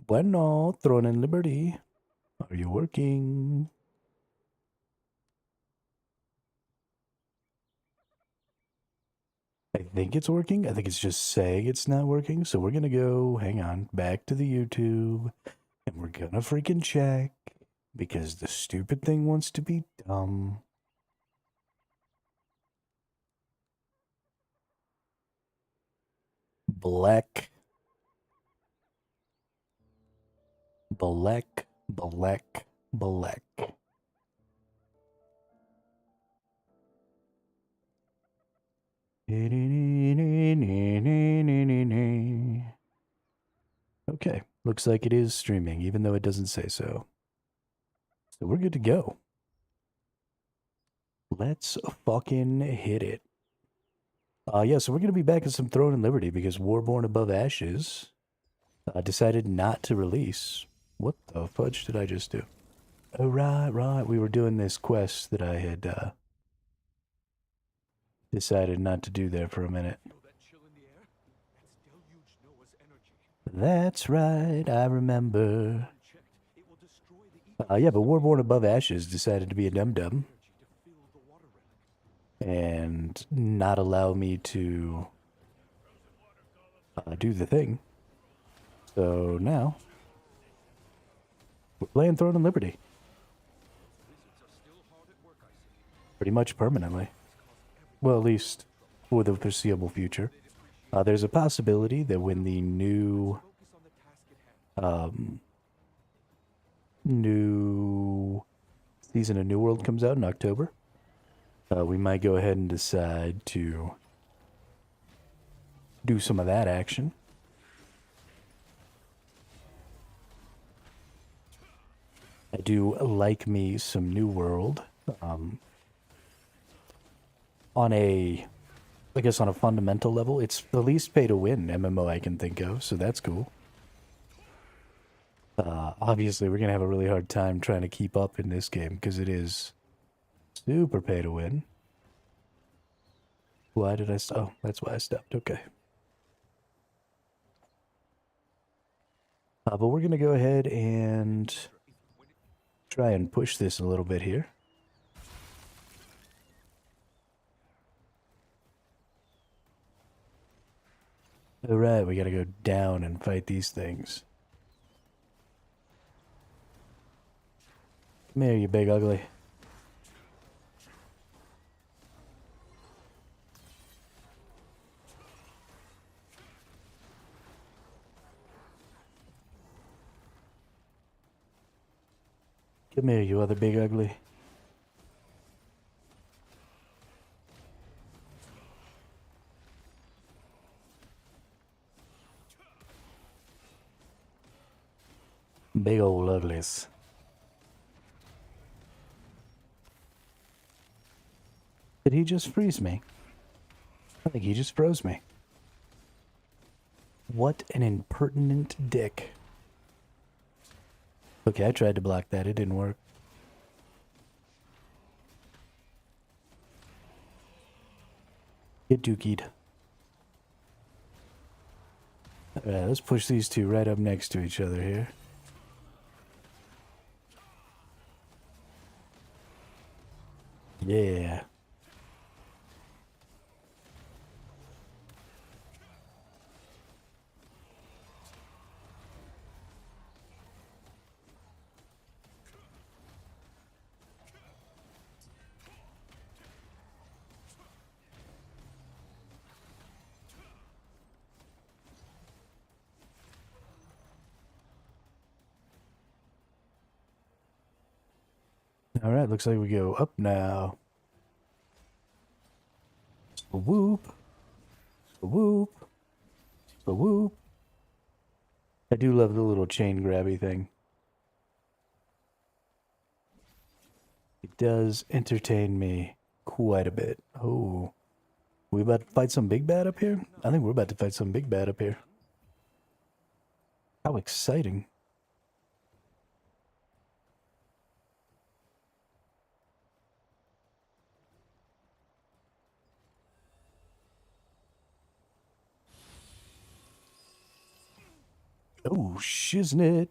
Bueno, Throne and Liberty. Are you working? I think it's working. I think it's just saying it's not working. So we're gonna go, hang on, back to the YouTube, and we're gonna freaking check because the stupid thing wants to be dumb. Black, black, black, black. Okay, looks like it is streaming, even though it doesn't say so. So we're good to go. Let's fucking hit it. Yeah, so we're going to be back in some Throne and Liberty because Warborn Above Ashes decided not to release. What the fudge did I just do? Oh, right. We were doing this quest that I had decided not to do there for a minute. That's right, I remember. Yeah, but Warborn Above Ashes decided to be a dum-dum and not allow me to do the thing. So now, we're playing Throne and Liberty. Pretty much permanently. Well, at least for the foreseeable future. There's a possibility that when the new season of New World comes out in October, we might go ahead and decide to do some of that action. I do like me some New World. On a, I guess on a fundamental level, it's the least pay to win MMO I can think of, so that's cool. Obviously, we're gonna have a really hard time trying to keep up in this game because it is super pay to win. Why did I stop? Oh, that's why I stopped. Okay. But we're gonna go ahead and try and push this a little bit here. All right, we gotta go down and fight these things. Come here, you big ugly. Come here, you other big ugly. Big old uglies. Did he just freeze me? I think he just froze me. What an impertinent dick. Okay, I tried to block that. It didn't work. Get dookied. Alright, let's push these two right up next to each other here. Yeah. Alright, looks like we go up now. Whoop. Whoop. Whoop. I do love the little chain grabby thing. It does entertain me quite a bit. Oh. We about to fight some big bad up here? I think we're about to fight some big bad up here. How exciting. Oh, shiznit.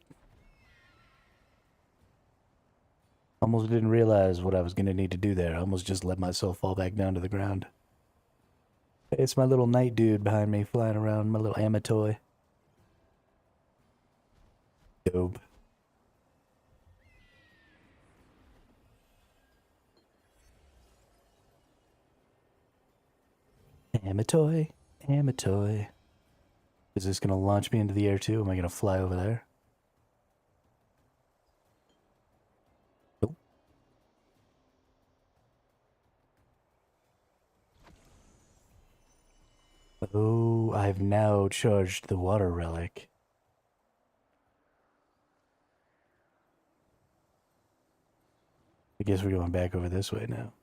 Almost didn't realize what I was going to need to do there. I almost just let myself fall back down to the ground. It's my little night dude behind me flying around, my little amatoy. Dope. Amatoy, amatoy. Is this going to launch me into the air too? Am I going to fly over there? Nope. Oh, I've now charged the water relic. I guess we're going back over this way now.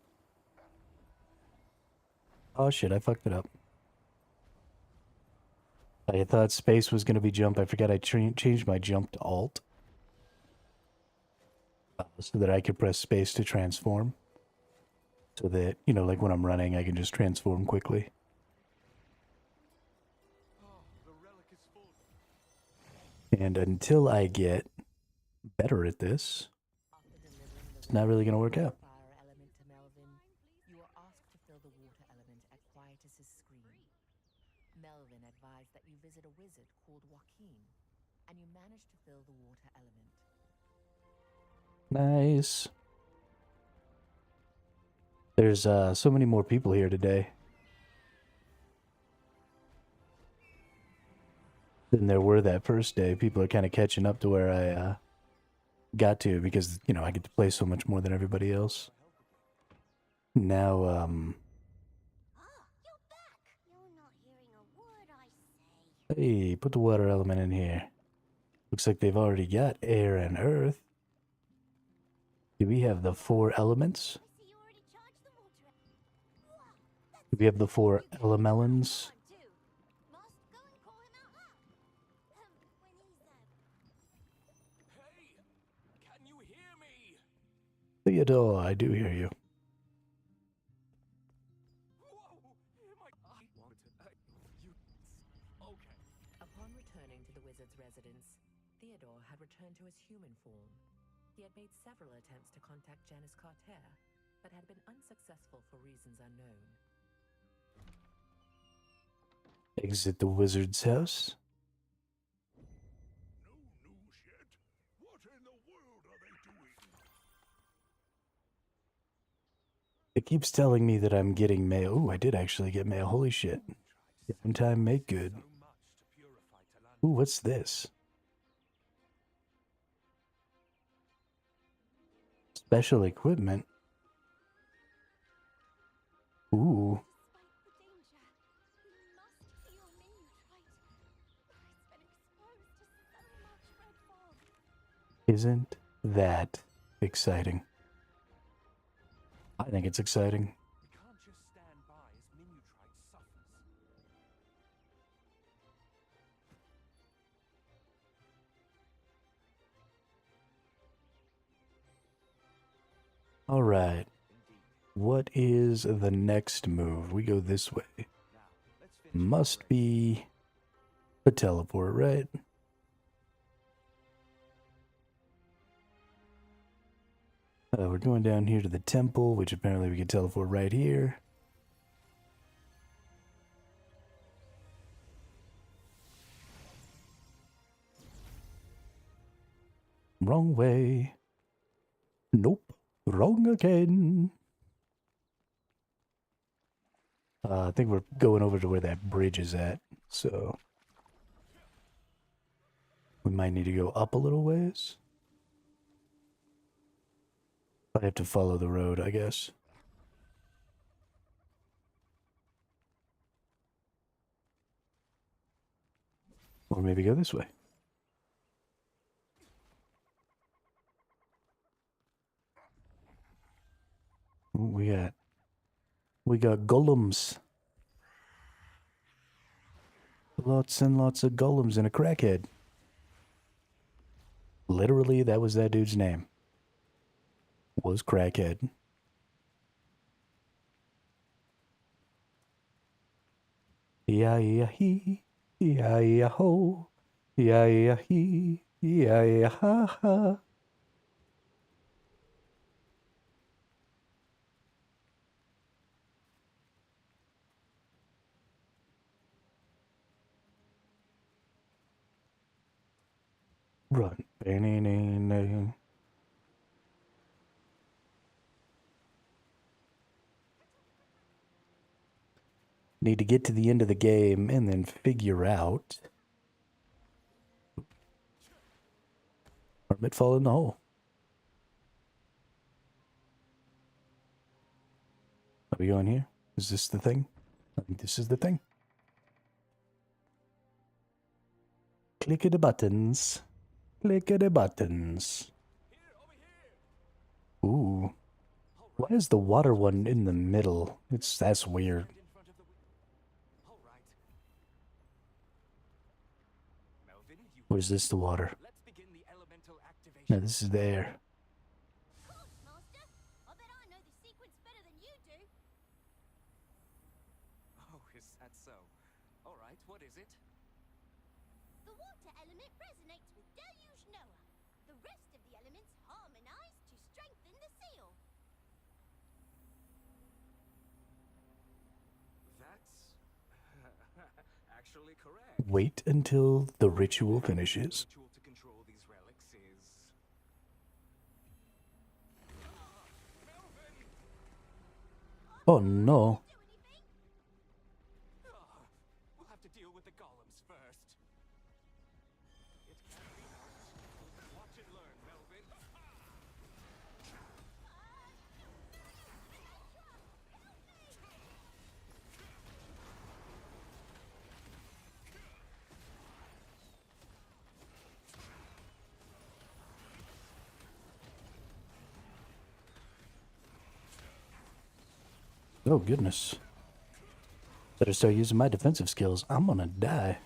Oh shit, I fucked it up. I thought space was going to be jump. I forgot I changed my jump to alt. So that I could press space to transform. So that, you know, like when I'm running, I can just transform quickly. And until I get better at this, it's not really going to work out. Melvin advised that you visit a wizard called Joaquin, and you managed to fill the water element. Nice. There's so many more people here today than there were that first day. People are kind of catching up to where I got to because, you know, I get to play so much more than everybody else. Now, Ah, you're back. You're not hearing a word I say. hey, put the water element in here. Looks like they've already got air and earth. Do we have the 4 elements? I see you already charged the water. Wow, that's Do we have the 4 elemelons? fun too. Must go and call him out, huh? When he's Hey! Can you hear me? Theodore, I do hear you. Whoa! I want to... you... Okay. Upon returning to the wizard's residence, Theodore had returned to his human form. He had made several attempts to contact Janice Carter, but had been unsuccessful for reasons unknown. Exit the wizard's house. No news yet. What in the world are they doing? It keeps telling me that I'm getting mail. Ooh, I did actually get mail. Holy shit. One time, make good. Ooh, what's this? Special equipment. Ooh. despite the danger, he must feel Minitrite. It's been exposed to so much red fog. Isn't that exciting? I think it's exciting. We can't just stand by as Minitrite suffers. All right. What is the next move? We go this way. Must be a teleport, right? We're going down here to the temple, which apparently we can teleport right here. Wrong way. Nope. Wrong again. I think we're going over to where that bridge is at, so we might need to go up a little ways. I have to follow the road, I guess. Or maybe go this way. Ooh, we got golems. Lots and lots of golems and a crackhead. Literally, that was that dude's name. Was crackhead. Yeah, yeah, he. Yeah, yeah, ho. Yeah, yeah, yeah, yeah, ha, ha. Run. Need to get to the end of the game and then figure out. Hermit fall in the hole. Are we going here? Is this the thing? I think this is the thing. Click the buttons. Click the buttons. Ooh. Why is the water one in the middle? That's weird. In front of the all right. Melvin, you Or is this the water? let's begin the elemental activation. No, this is the air. Of course, Master. I bet I know the sequence better than you do. Oh, is that so? All right, what is it? The water element resonates with Deluge Noah. The rest of the elements harmonize to strengthen the seal. That's actually correct. Wait until the ritual finishes. Ritual to control these relics is Melvin! Oh no. Do anything? We'll have to deal with the golems first. It can be helped. Watch and learn, Melvin. Oh goodness. Better start using my defensive skills. I'm gonna die.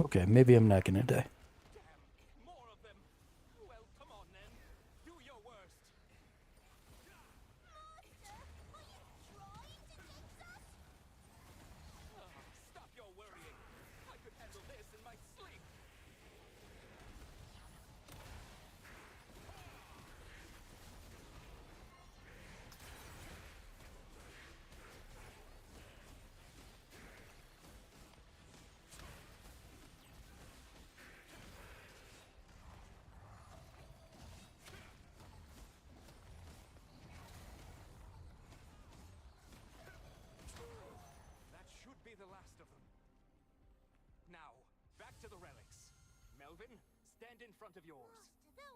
Okay, maybe I'm not gonna die. Damn, more of them. Well, come on then. Do your worst. Master, are you trying to jinx us? Stop your worrying. I could handle this in my sleep. That should be the last of them. Now, back to the relics. Melvin, stand in front of yours.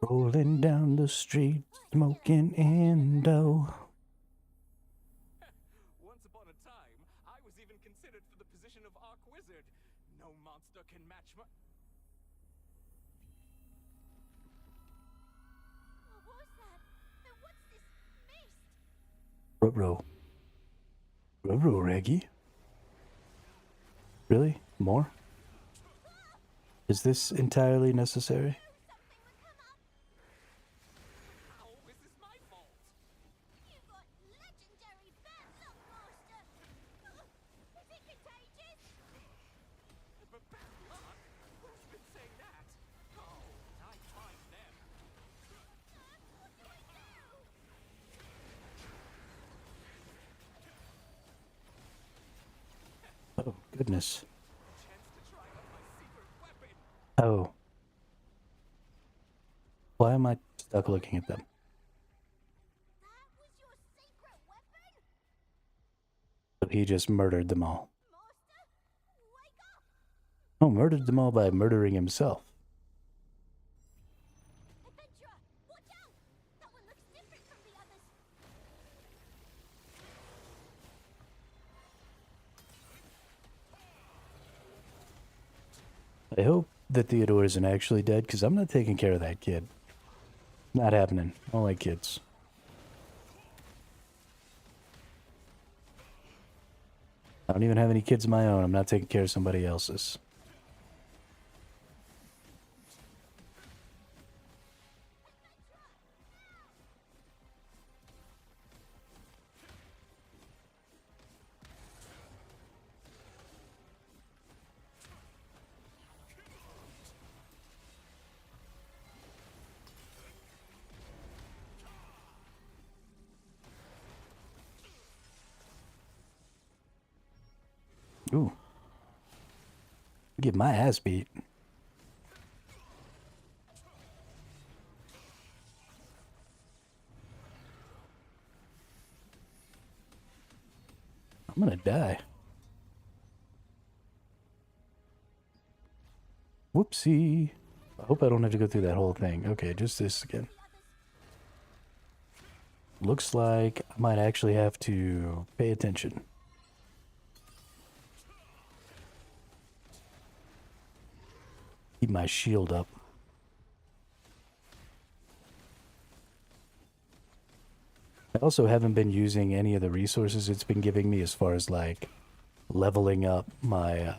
Rolling down the street, smoking Indo. Once upon a time, I was even considered for the position of Arc Wizard. No monster can match my... What was that? And what's this mist? Ruh-roh. Ruh-roh, Reggie. Really? More? Is this entirely necessary? Something would come up. How is this my fault? You've got legendary bad luck, Master. Is it contagious? But bad luck? Who's been saying that? Oh, I find them. What do I do? Oh, goodness. Chance to try out my secret weapon. Oh. Why am I stuck looking at them? That was your secret weapon? So he just murdered them all. Master, wake up! Oh, murdered them all by murdering himself. Adventurer, watch out! That one looks different from the others. I hope that Theodore isn't actually dead, because I'm not taking care of that kid. Not happening. I don't like kids. I don't even have any kids of my own. I'm not taking care of somebody else's. Ooh. Get my ass beat. I'm gonna die. Whoopsie. I hope I don't have to go through that whole thing. Okay, just this again. Looks like I might actually have to pay attention. Keep my shield up. I also haven't been using any of the resources it's been giving me as far as like leveling up my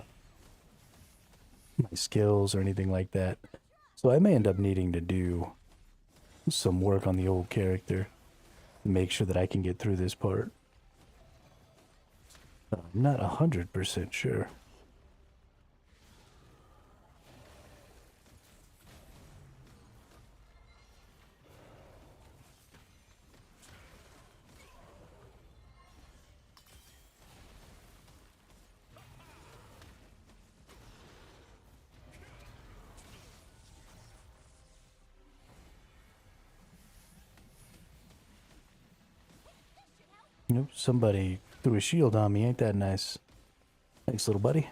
my skills or anything like that. So I may end up needing to do some work on the old character to make sure that I can get through this part. I'm not 100% sure. Nope, somebody threw a shield on me. Ain't that nice? Thanks, little buddy.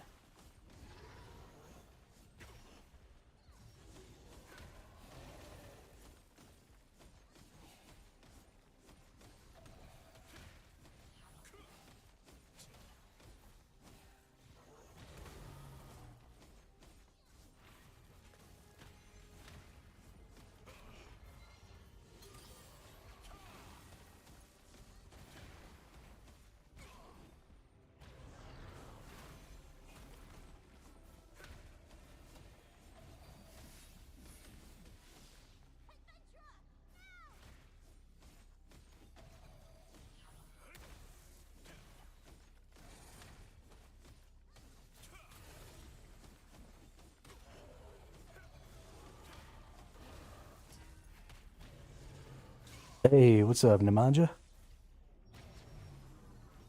Hey, what's up, Nemanja?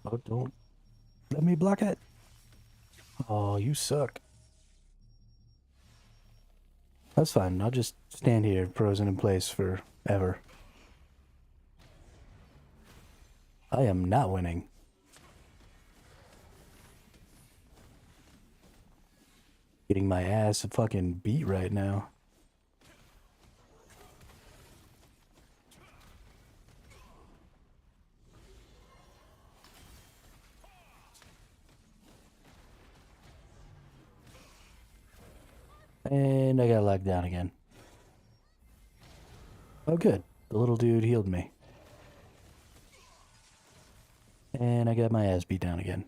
Oh, don't let me block it. Oh, you suck. That's fine. I'll just stand here, frozen in place forever. I am not winning. Getting my ass fucking beat right now. And I got locked down again. Oh, good. The little dude healed me. And I got my ass beat down again.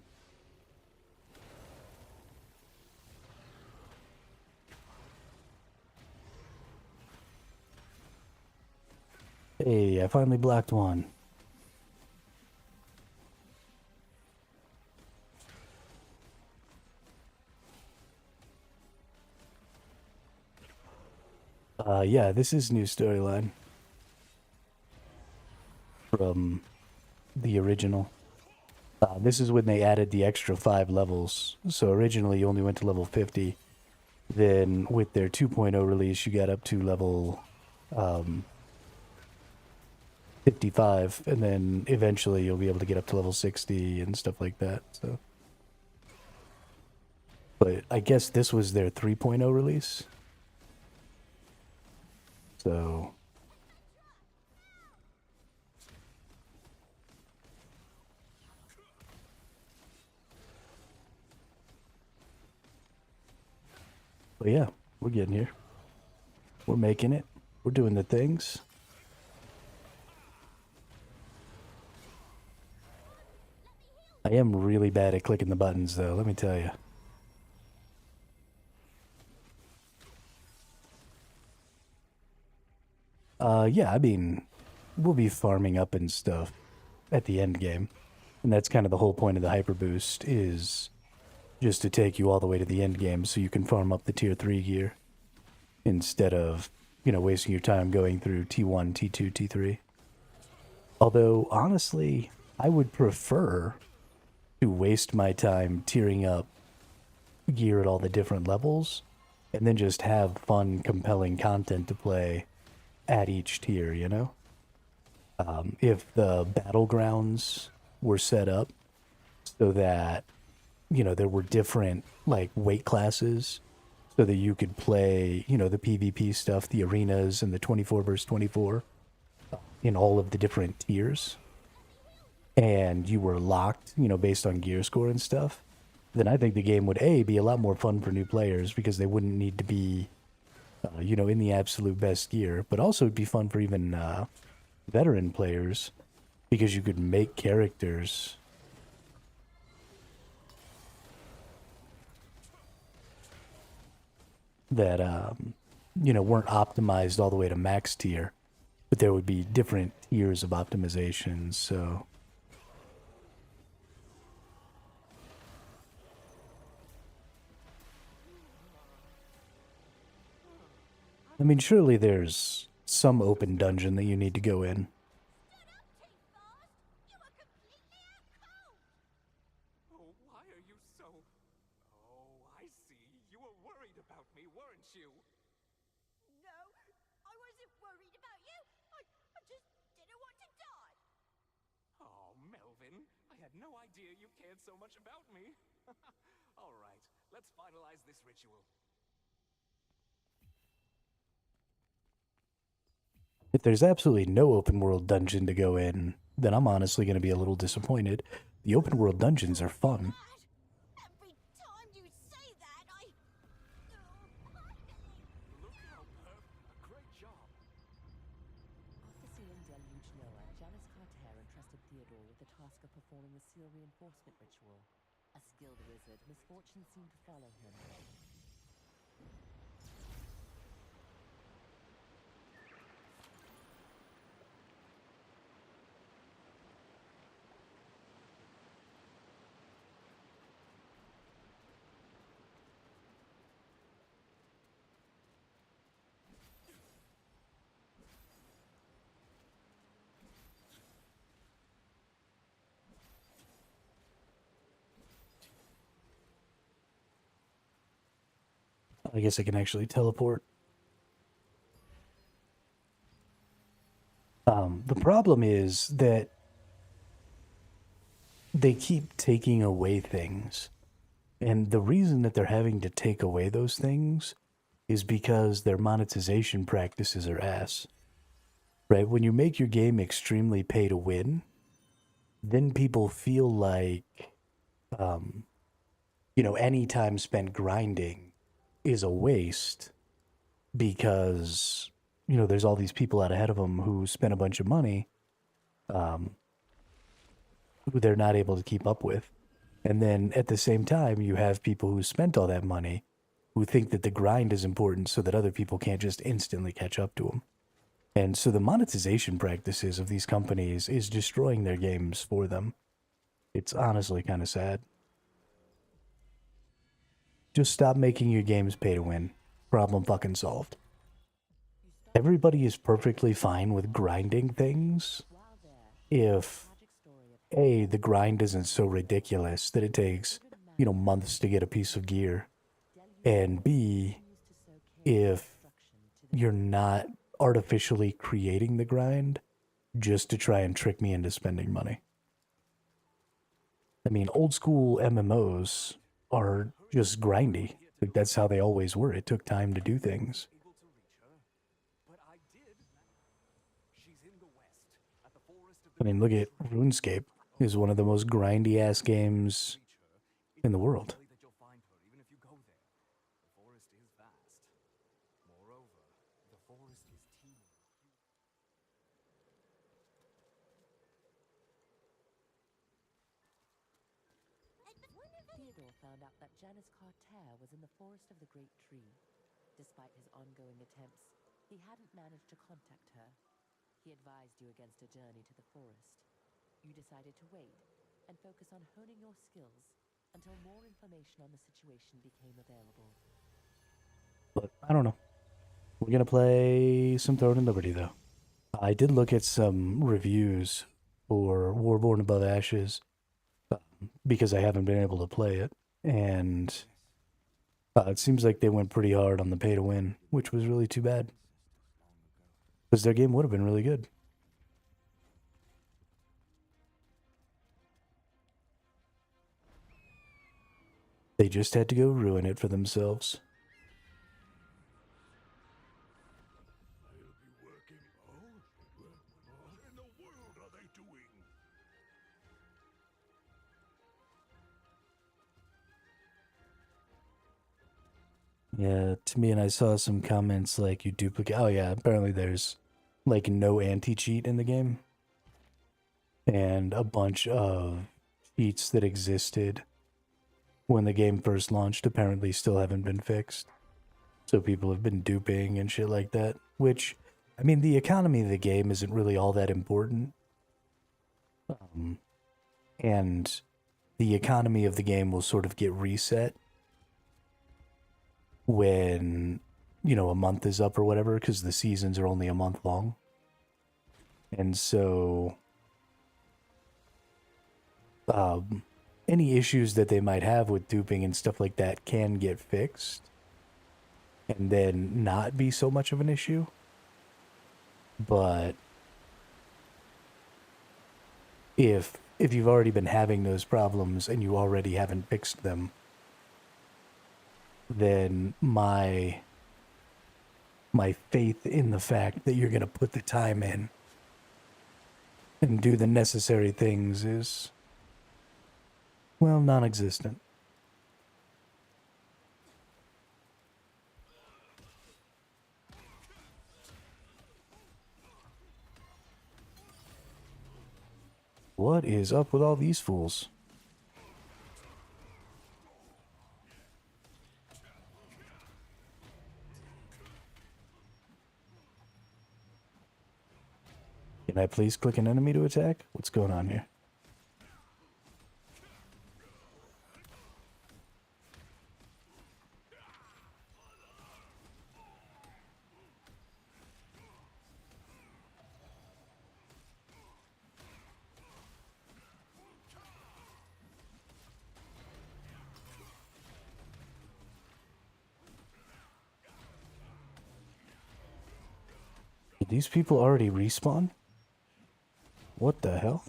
Hey, I finally blocked one. Yeah, this is new storyline from the original. This is when they added the extra 5 levels. So originally you only went to level 50. Then with their 2.0 release, you got up to level 55. And then eventually you'll be able to get up to level 60 and stuff like that. So, but I guess this was their 3.0 release. So but yeah, We're getting here. We're making it. We're doing the things. I am really bad at clicking the buttons, though, let me tell you. Yeah, I mean, we'll be farming up and stuff at the end game. And that's kind of the whole point of the hyperboost, is just to take you all the way to the end game so you can farm up the tier 3 gear instead of, you know, wasting your time going through T1, T2, T3. Although, honestly, I would prefer to waste my time tiering up gear at all the different levels and then just have fun, compelling content to play at each tier, you know? If the battlegrounds were set up so that, you know, there were different, like, weight classes so that you could play, you know, the PvP stuff, the arenas, and the 24 versus 24 in all of the different tiers, and you were locked, you know, based on gear score and stuff, then I think the game would, A, be a lot more fun for new players because they wouldn't need to be, you know, in the absolute best gear, but also it'd be fun for even veteran players because you could make characters that, you know, weren't optimized all the way to max tier, but there would be different tiers of optimization, so... I mean, surely there's some open dungeon that you need to go in. Oh, why are you so... Oh, I see. You were worried about me, weren't you? No, I wasn't worried about you. I just didn't want to die. Oh, Melvin, I had no idea you cared so much about me. All right, let's finalize this ritual. If there's absolutely no open world dungeon to go in, then I'm honestly going to be a little disappointed. The open world dungeons are fun. Every time you say that, Look how perfect. Great job. After sealing Deluge Noah, Janus Carter entrusted Theodore with the task of performing the seal reinforcement ritual. A skilled wizard, misfortune seemed to follow him. I guess I can actually teleport. The problem is that they keep taking away things. And the reason that they're having to take away those things is because their monetization practices are ass. Right? When you make your game extremely pay to win, then people feel like, you know, any time spent grinding is a waste because, you know, there's all these people out ahead of them who spent a bunch of money who they're not able to keep up with. And then at the same time, you have people who spent all that money who think that the grind is important so that other people can't just instantly catch up to them. And so the monetization practices of these companies is destroying their games for them. It's honestly kind of sad. Just stop making your games pay to win. Problem fucking solved. Everybody is perfectly fine with grinding things if, A, the grind isn't so ridiculous that it takes, you know, months to get a piece of gear, and B, if you're not artificially creating the grind just to try and trick me into spending money. I mean, old school MMOs are just grindy. Like, that's how they always were. It took time to do things. Able to reach her, but I did. She's in the west, at the forest of the... I mean, look at RuneScape. Is one of the most grindy ass games in the world. That you'll find her, even if you go there. The forest is vast. found out that Janus Carter was in the forest of the Great Tree. Despite his ongoing attempts, he hadn't managed to contact her. He advised you against a journey to the forest. You decided to wait and focus on honing your skills until more information on the situation became available. But I don't know. We're gonna play some Throne and Liberty though. I did look at some reviews for Warborn Above Ashes because I haven't been able to play it, and it seems like they went pretty hard on the pay to win, which was really too bad because their game would have been really good. They just had to go ruin it for themselves. Yeah, to me, and I saw some comments like you duplicate. Oh yeah, apparently there's like no anti-cheat in the game, and a bunch of cheats that existed when the game first launched apparently still haven't been fixed. So people have been duping and shit like that. Which, I mean, the economy of the game isn't really all that important, and the economy of the game will sort of get reset when, you know, a month is up or whatever, because the seasons are only a month long. And so any issues that they might have with duping and stuff like that can get fixed and then not be so much of an issue. But if you've already been having those problems and you already haven't fixed them, then my faith in the fact that you're going to put the time in and do the necessary things is, well, non-existent. What is up with all these fools? Can I please click an enemy to attack? What's going on here? Did these people already respawn? What the hell?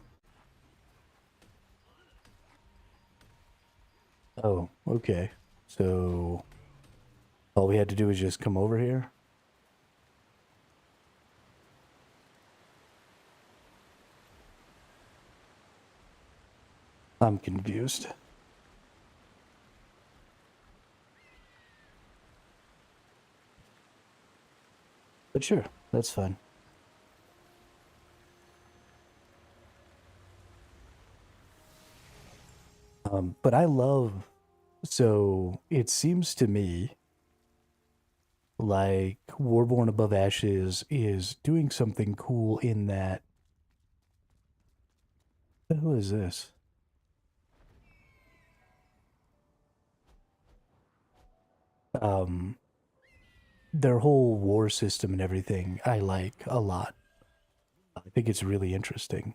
Oh, okay. So all we had to do was just come over here? I'm confused. But sure, that's fine. But I love, so it seems to me like Warborn Above Ashes is doing something cool in that. What the hell is this? Their whole war system and everything I like a lot. I think it's really interesting.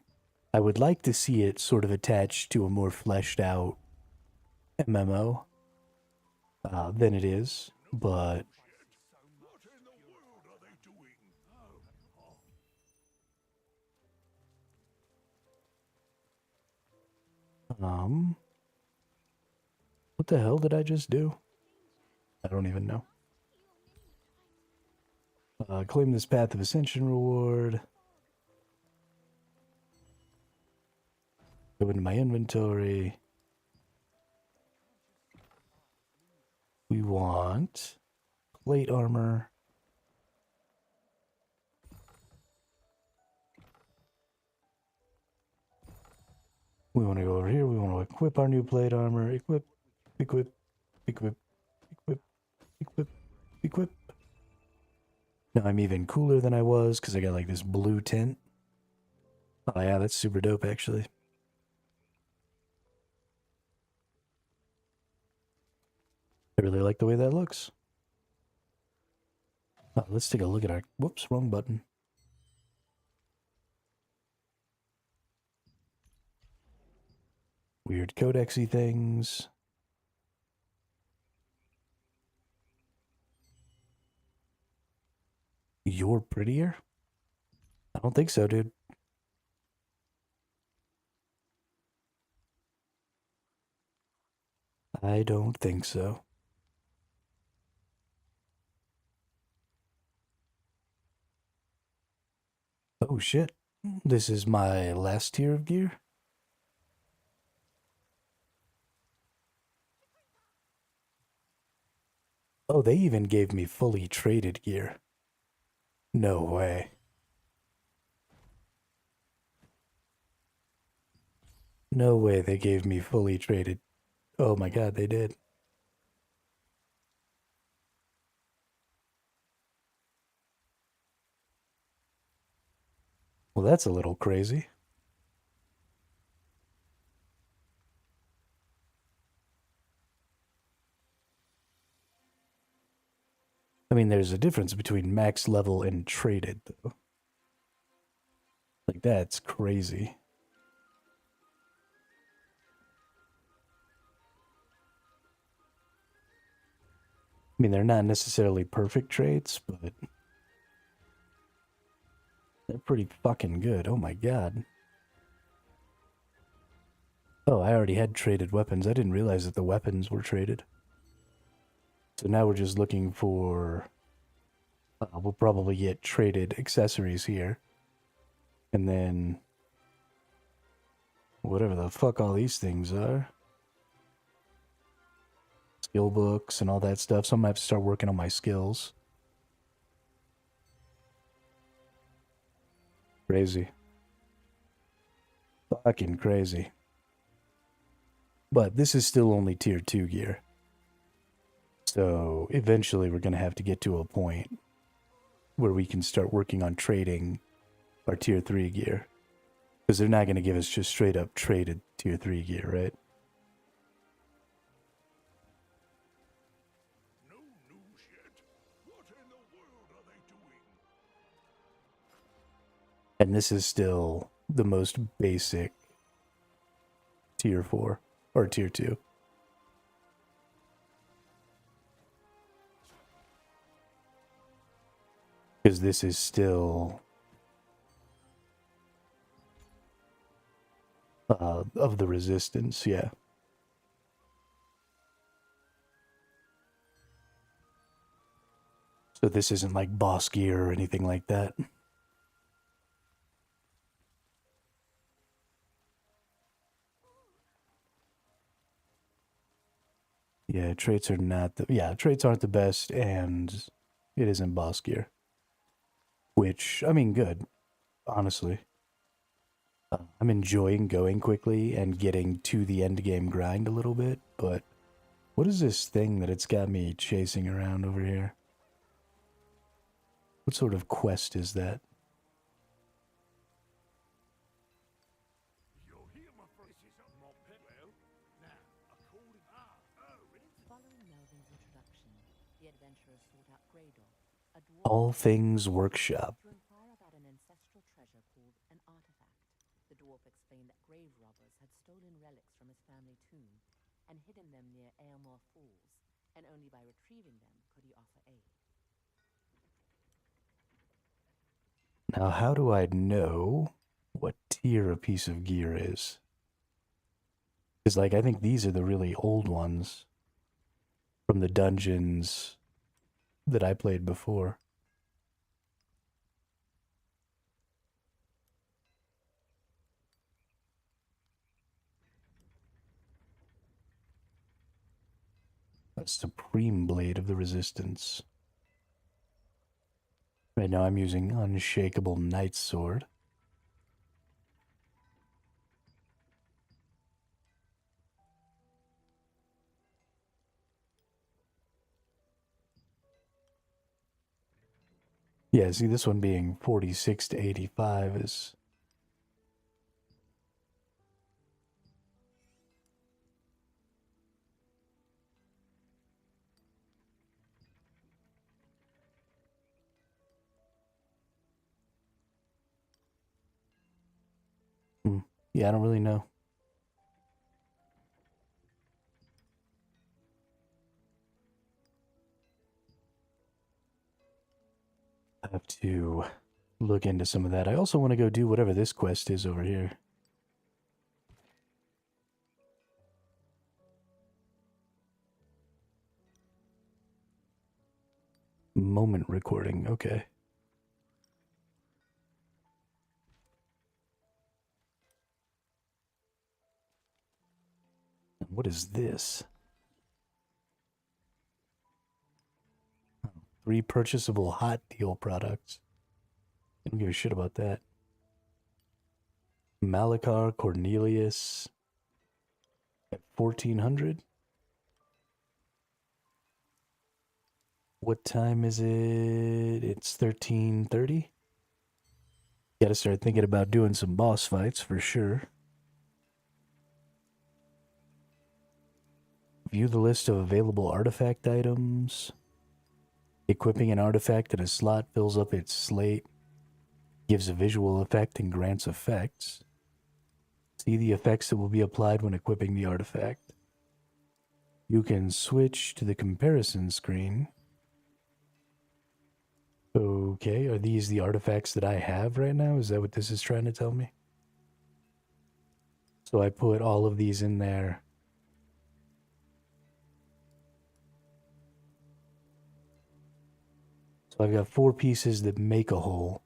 I would like to see it sort of attached to a more fleshed out MMO than it is, but what the hell did I just do? I don't even know. Claim this Path of Ascension reward. Go into my inventory. We want plate armor. We want to go over here. We want to equip our new plate armor. Equip. equip, equip, equip, equip, equip. Now I'm even cooler than I was because I got like this blue tint. Oh yeah, that's super dope actually. I really like the way that looks. Oh, let's take a look at our... Whoops, wrong button. Weird codexy things. You're prettier? I don't think so, dude. I don't think so. Oh shit. This is my last tier of gear? Oh, they even gave me fully traded gear. No way. No way they gave me fully traded. Oh my god, they did. Well, that's a little crazy. I mean, there's a difference between max level and traded, though. Like, that's crazy. I mean, they're not necessarily perfect trades, but they're pretty fucking good. Oh my god. Oh, I already had traded weapons. I didn't realize that the weapons were traded. So now we're just looking for... we'll probably get traded accessories here. And then... whatever the fuck all these things are. Skill books and all that stuff. So I'm gonna have to start working on my skills. Crazy. Fucking crazy. But this is still only tier 2 gear. So eventually we're gonna have to get to a point where we can start working on trading our tier 3 gear. Because they're not gonna give us just straight up traded tier 3 gear, right? No news yet. What in the world are they doing? And this is still the most basic tier 4 or tier 2. Because this is still of the resistance, yeah. So this isn't like boss gear or anything like that. Yeah, traits are not the... yeah, traits aren't the best, and it isn't boss gear. Which, I mean, good, honestly. I'm enjoying going quickly and getting to the end game grind a little bit, but what is this thing that it's got me chasing around over here? What sort of quest is that? You're here, my friend. This is a mob pit. Well, now, according... Following Melvin's introduction, the adventurers sought out Greydor, a dwarf All Things Workshop. to inquire about an ancestral treasure called an artifact. The dwarf explained that grave robbers had stolen relics from his family tomb and hidden them near Aylmore Falls, and only by retrieving them could he offer aid. Now, how do I know what tier a piece of gear is? Because, like, I think these are the really old ones from the dungeons that I played before. A Supreme Blade of the Resistance. Right now I'm using Unshakable Knight's Sword. Yeah, see, this one being 46 to 85 is... Yeah, I don't really know. I have to look into some of that. I also want to go do whatever this quest is over here. Moment recording, okay. What is this? 3 purchasable hot deal products. I don't give a shit about that. Malachar Cornelius at 1400. What time is it? It's 13:30. Gotta start thinking about doing some boss fights for sure. View the list of available artifact items. Equipping an artifact in a slot fills up its slate, gives a visual effect, and grants effects. See the effects that will be applied when equipping the artifact. You can switch to the comparison screen. Okay, are these the artifacts that I have right now? Is that what this is trying to tell me? So I put all of these in there. So I've got 4 pieces that make a hole.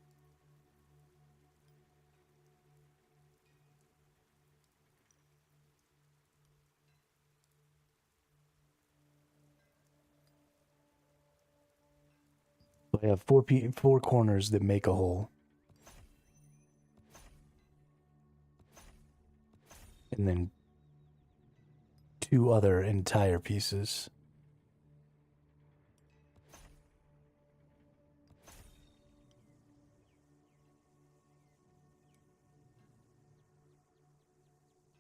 So I have 4 corners that make a hole. And then 2 other entire pieces.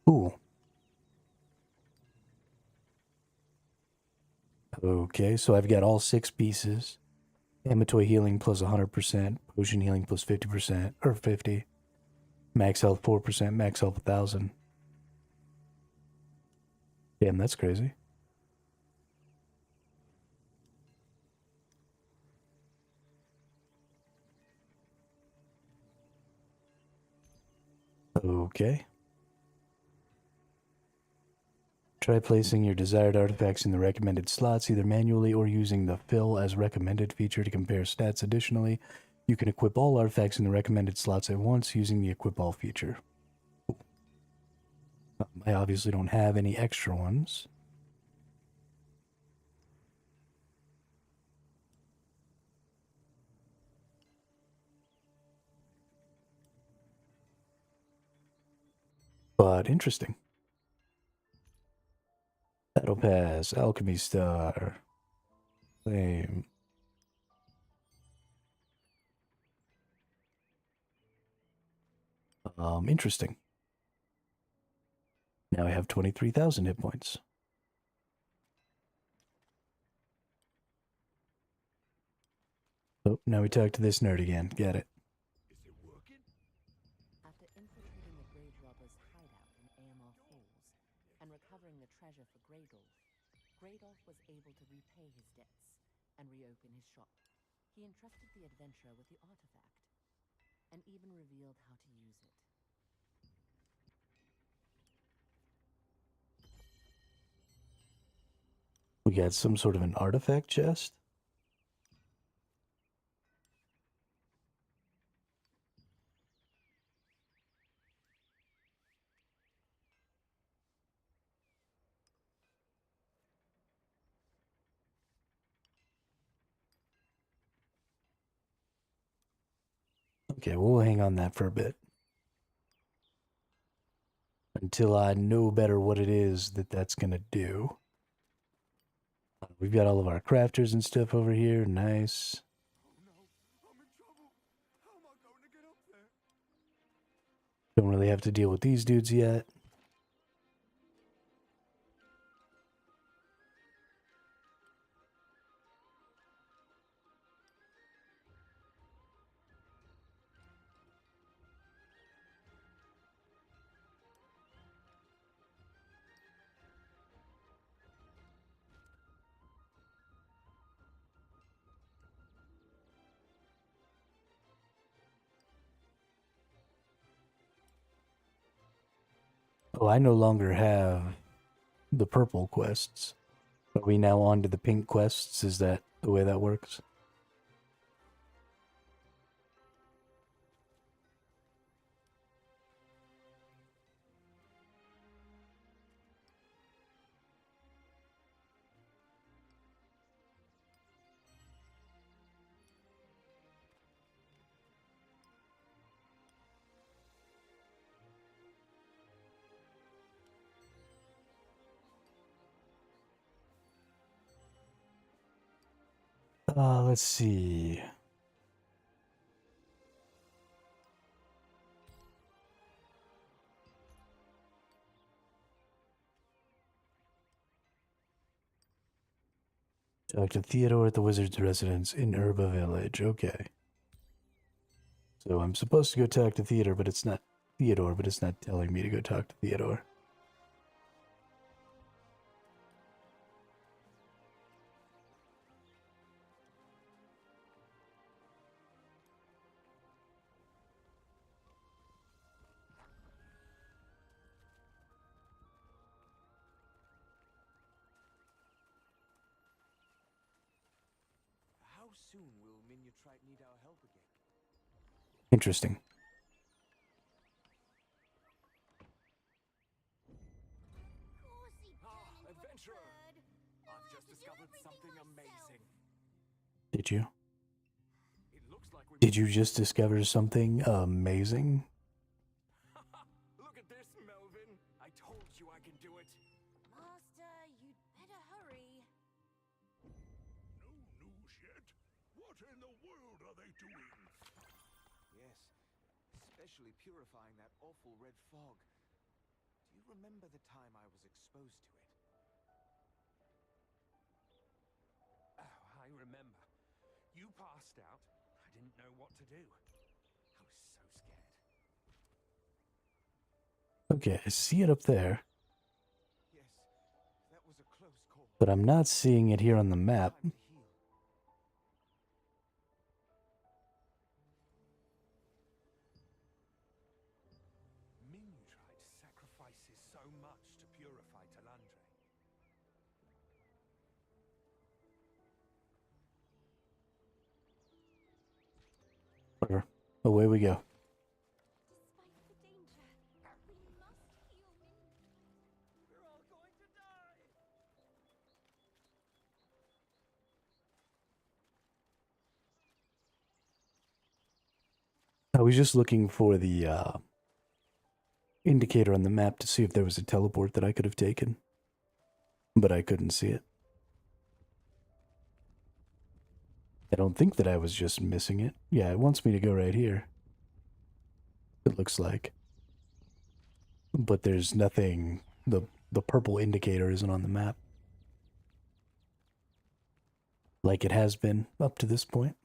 Cool. Okay, so I've got all 6 pieces. Amatoy healing plus 100%, potion healing plus 50%, or 50. Max health 4%, max health 1000. Damn, that's crazy. Okay. Try placing your desired artifacts in the recommended slots, either manually or using the fill as recommended feature to compare stats. Additionally, you can equip all artifacts in the recommended slots at once using the equip all feature. I obviously don't have any extra ones. But interesting. Battle Pass, Alchemy Star, Flame. Interesting. Now I have 23,000 hit points. Oh, now we talk to this nerd again. Get it. Is it working? After infiltrating the Grade Robber's hideout in AMR Falls and recovering the treasure for Greydolf was able to repay his debts and reopen his shop. He entrusted the adventurer with the artifact and even revealed how to use it. We got some sort of an artifact chest. Okay, we'll hang on that for a bit. Until I know better what it is that's going to do. We've got all of our crafters and stuff over here. Nice. Oh no, I'm in Don't really have to deal with these dudes yet. Oh, I no longer have the purple quests. Are we now on to the pink quests? Is that the way that works? Let's see. Talk to Theodore at the wizard's residence in Herba Village. Okay. So I'm supposed to go talk to Theodore, but it's not telling me to go talk to Theodore. How soon will Miniatrite need our help again? Interesting. Adventurer! I've just discovered something amazing. Did you? It looks like we Did you just discover something amazing? Look at this, Melvin. I told you I can do it. Master, you'd better hurry. No news yet? What in the world are they doing? Yes, especially purifying that awful red fog. Do you remember the time I was exposed to it? Oh, I remember. You passed out. I didn't know what to do. I was so scared. Okay, I see it up there, Yes, that was a close call. but I'm not seeing it here on the map. Time to heal. Miniatrite sacrifices so much to purify Talandre. Whatever. Away we go. Despite the danger, we must heal Min. We're all going to die. I was just looking for the indicator on the map to see if there was a teleport that I could have taken, but I couldn't see it. I don't think that I was just missing it. Yeah, it wants me to go right here. It looks like. But there's nothing, the purple indicator isn't on the map. Like it has been up to this point.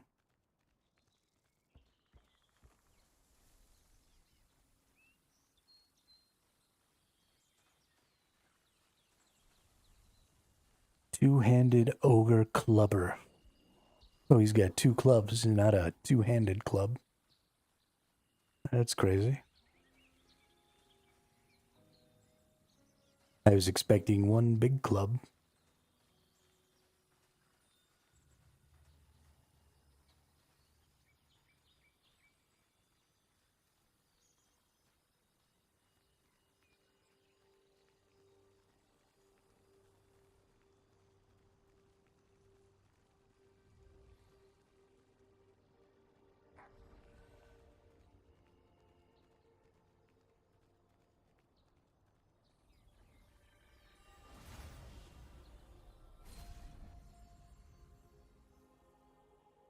Two-handed ogre clubber. Oh, he's got two clubs, not a two-handed club. That's crazy. I was expecting one big club.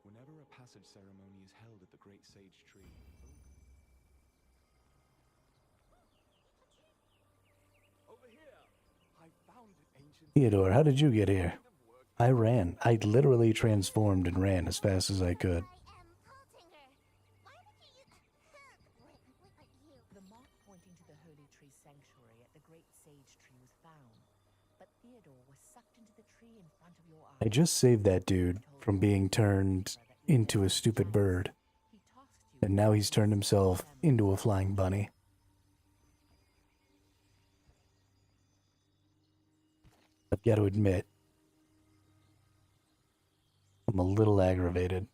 Whenever a passage ceremony is held at the Great Sage Tree, ancient Theodore, how did you get here? of work. I ran. I literally transformed and ran as fast as I could. I am Pottinger. Why would you you? The mark pointing to the Holy Tree Sanctuary at the Great Sage Tree was found, but Theodore was sucked into the tree in front of your eyes. I just saved that dude from being turned into a stupid bird, He tasked you and now he's turned himself into a flying bunny. I've got to admit, I'm a little aggravated.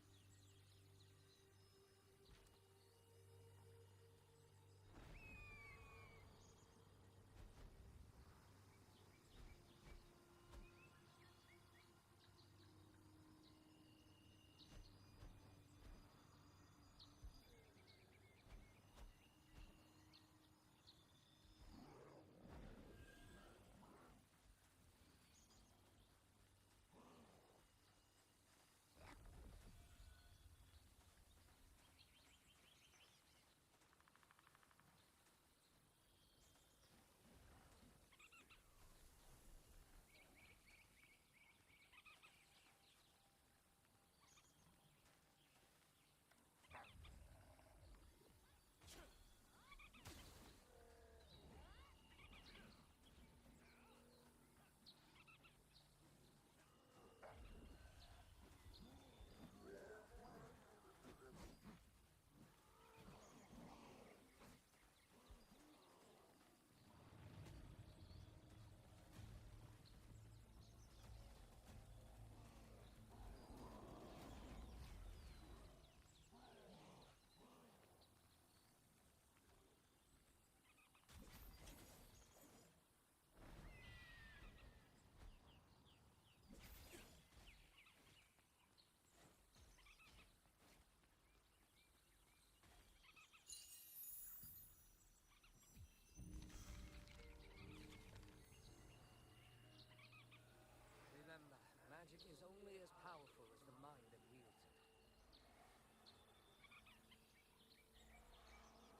Remember, magic is only as powerful as the mind that wields it.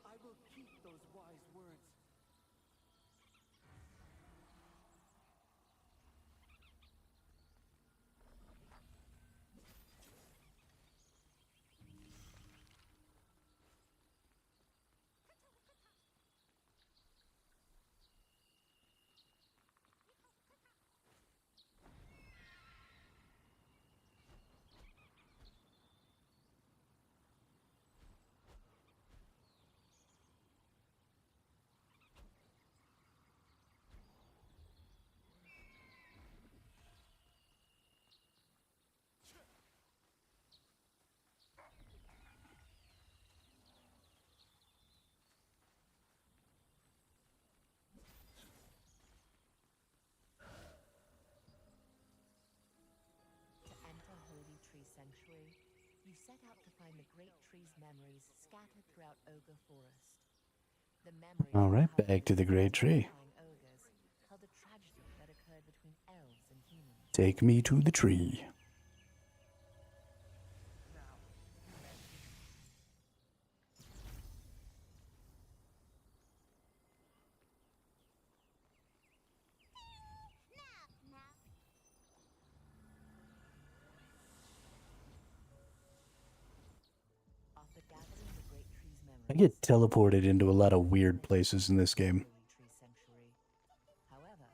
I will keep those wise words. To enter Holy Tree Sanctuary, you set out to find the Great Tree's memories scattered throughout Ogre Forest. The memories All right, recovered back to the from Great Tree. terrifying ogres held a tragedy that occurred between elves and humans. Take me to the tree. After gathering the Great Tree's memories, I get teleported into a lot of weird places in this game. Holy Tree Sanctuary. However,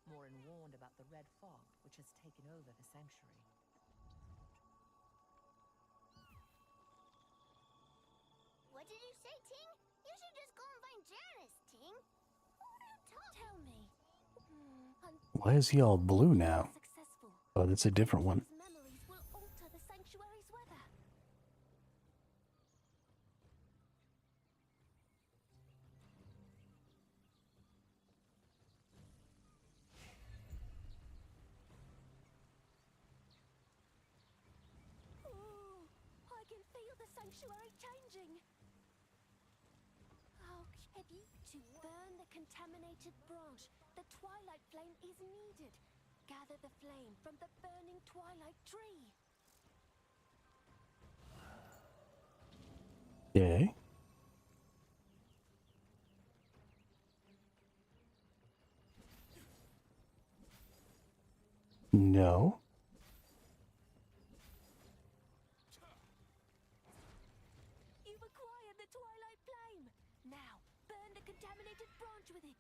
Morin warned about the red fog which has taken over the sanctuary. What did you say, Ting? You should just go and find Janice, Ting. What are you Tell me. Why is he all blue now? Successful. Oh, that's a different one. His memories will alter the sanctuary's weather. Ooh, I can feel the sanctuary changing. Oh, have you to burn the contaminated branch? The twilight flame is needed. Gather the flame from the burning twilight tree. Okay. No. You've acquired the twilight flame. Now, burn the contaminated branch with it.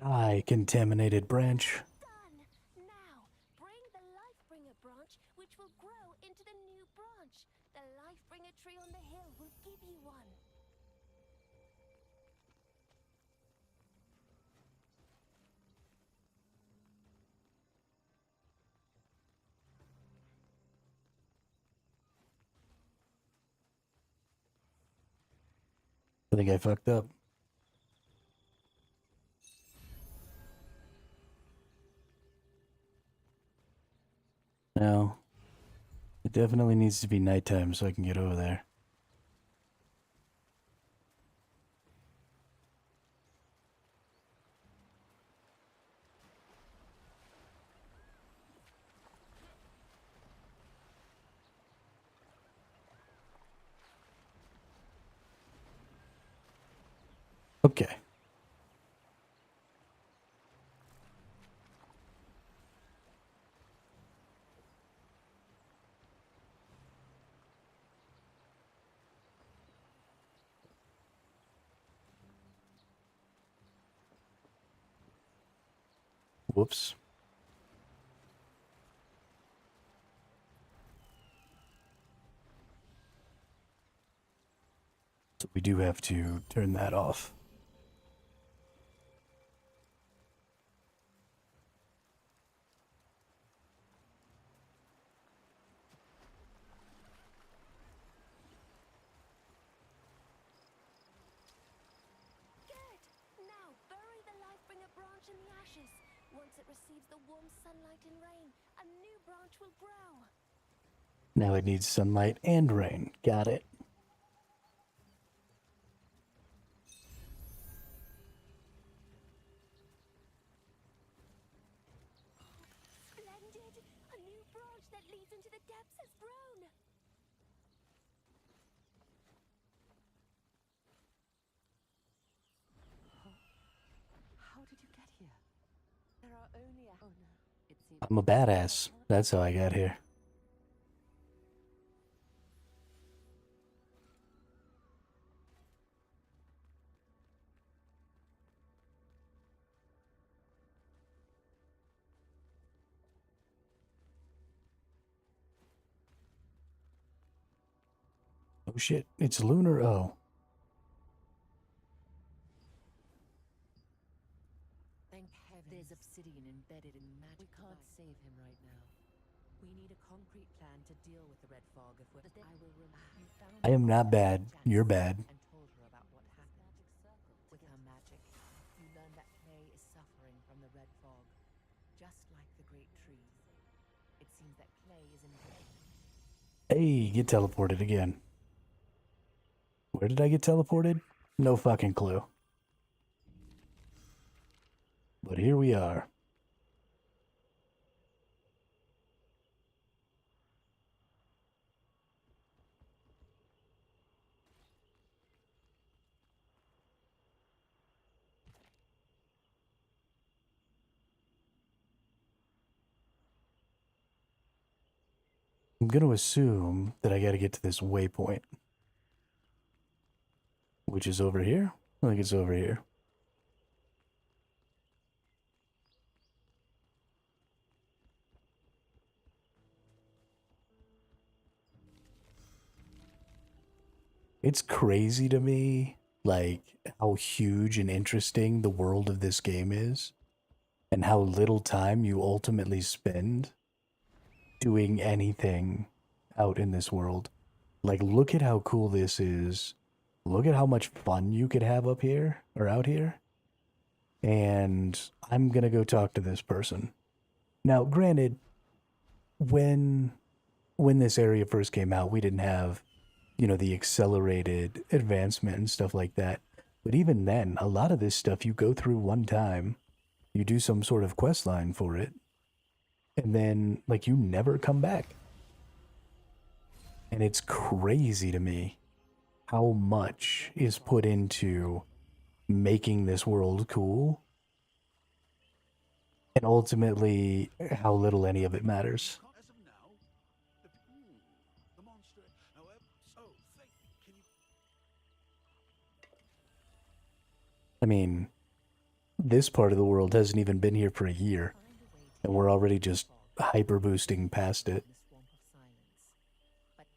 Die, contaminated branch. Done. Now, bring the Lifebringer branch, which will grow into the new branch. The Lifebringer tree on the hill will give you one. I think I fucked up. No. It definitely needs to be nighttime so I can get over there. Okay. Whoops. So we do have to turn that off. Good. Now, bury the Lifebringer branch in the ashes. Once it receives the warm sunlight and rain, a new branch will grow. Now it needs sunlight and rain. Got it. Splendid! A new branch that leads into the depths has grown. How did you get here? There are only a... Oh no. It seems... I'm a badass. That's how I got here. Oh shit, it's lunar. Oh. Thank heaven. There's obsidian embedded in magic. We can't save him right now. We need a concrete plan to deal with the red fog if we're... I will remember. You found I am not bad. You're bad. and told her about what happened. With her magic, you learn that Clay is suffering from the red fog, just like the great trees. It seems that Clay is in... Hey, get teleported again. Where did I get teleported? No fucking clue. But here we are. I'm going to assume that I got to get to this waypoint. Which is over here? I think it's over here. It's crazy to me, like, how huge and interesting the world of this game is, and how little time you ultimately spend doing anything out in this world. Like, look at how cool this is. Look at how much fun you could have up here, or out here. And I'm gonna go talk to this person. Now, granted, when this area first came out, we didn't have, you know, the accelerated advancement and stuff like that. But even then, a lot of this stuff you go through one time, you do some sort of quest line for it, and then, like, you never come back. And it's crazy to me how much is put into making this world cool, and ultimately how little any of it matters. As of now, the monster. However, can you? I mean, this part of the world hasn't even been here for a year, Find a way to and we're get already out of the just fog hyper boosting past in it, the swamp of silence.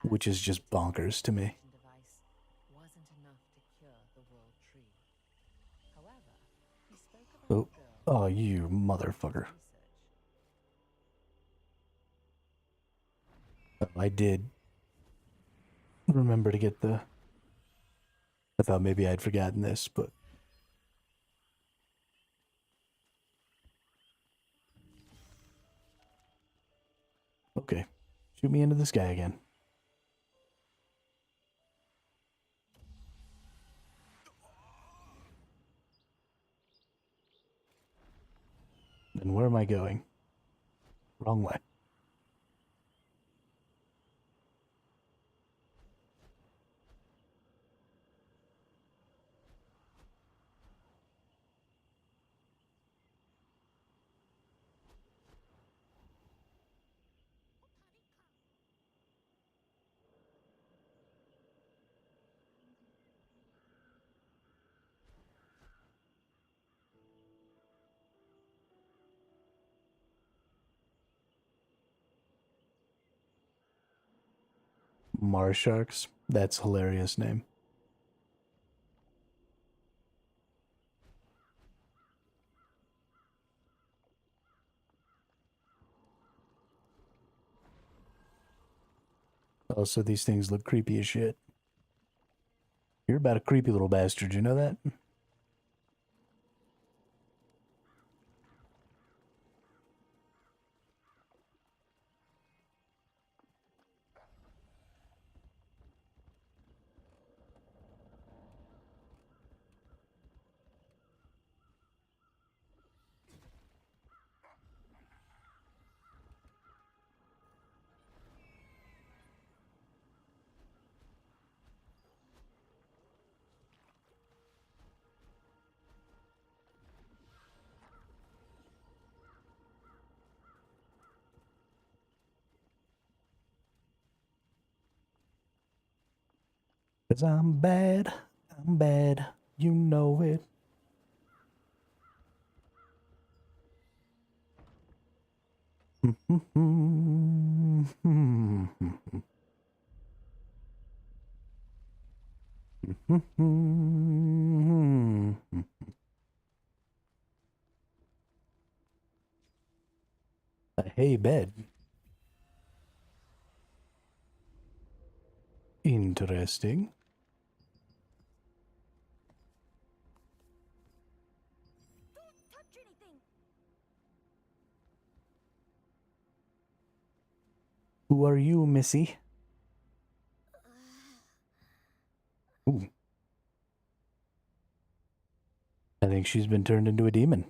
But which is just bonkers to me. device wasn't enough to cure the world tree. However, he spoke of a Oh, little girl oh, you motherfucker. research. Oh, I did remember to get the. I thought maybe I'd forgotten this, but. Okay. Shoot me into the sky again. And where am I going? Wrong way. Marsharks? That's a hilarious name. Also, these things look creepy as shit. You're about a creepy little bastard, you know that? Cause I'm bad, you know it. A hay bed. Interesting. Don't touch anything! Who are you, Missy? Ooh. I think she's been turned into a demon.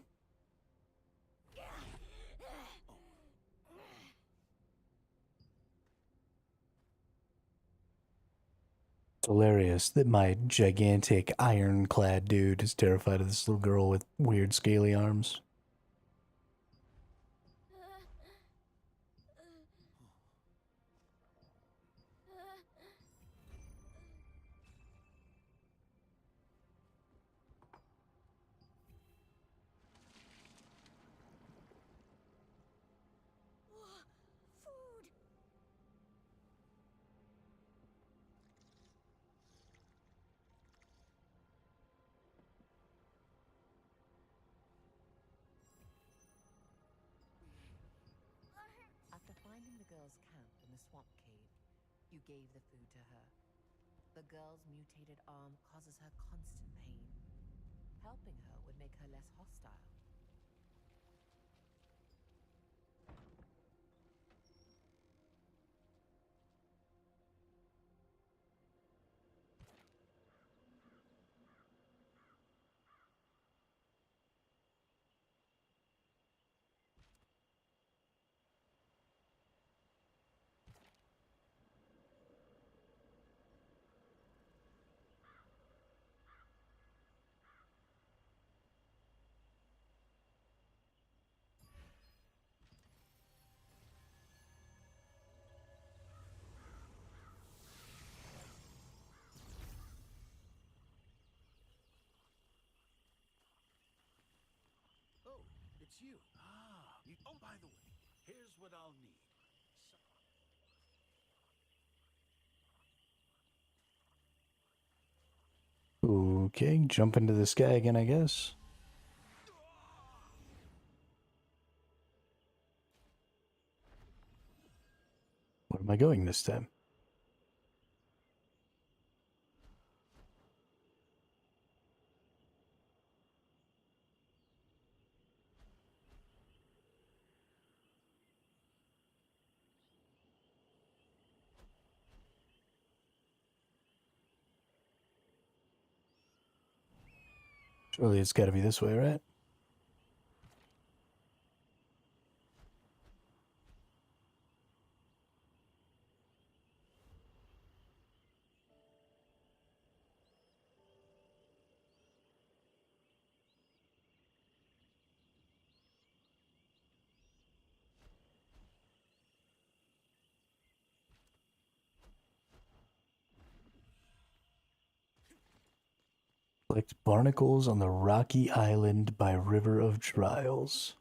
It's hilarious that my gigantic ironclad dude is terrified of this little girl with weird scaly arms. Food! After finding the girl's camp in the swamp cave, you gave the food to her. The girl's mutated arm causes her constant pain. Helping her would make her less hostile. it's you. Ah, oh, by the way, here's what I'll need. Okay, jump into the sky again, I guess. Where am I going this time? Surely it's got to be this way, right? Collect barnacles on the rocky island by River of Trials.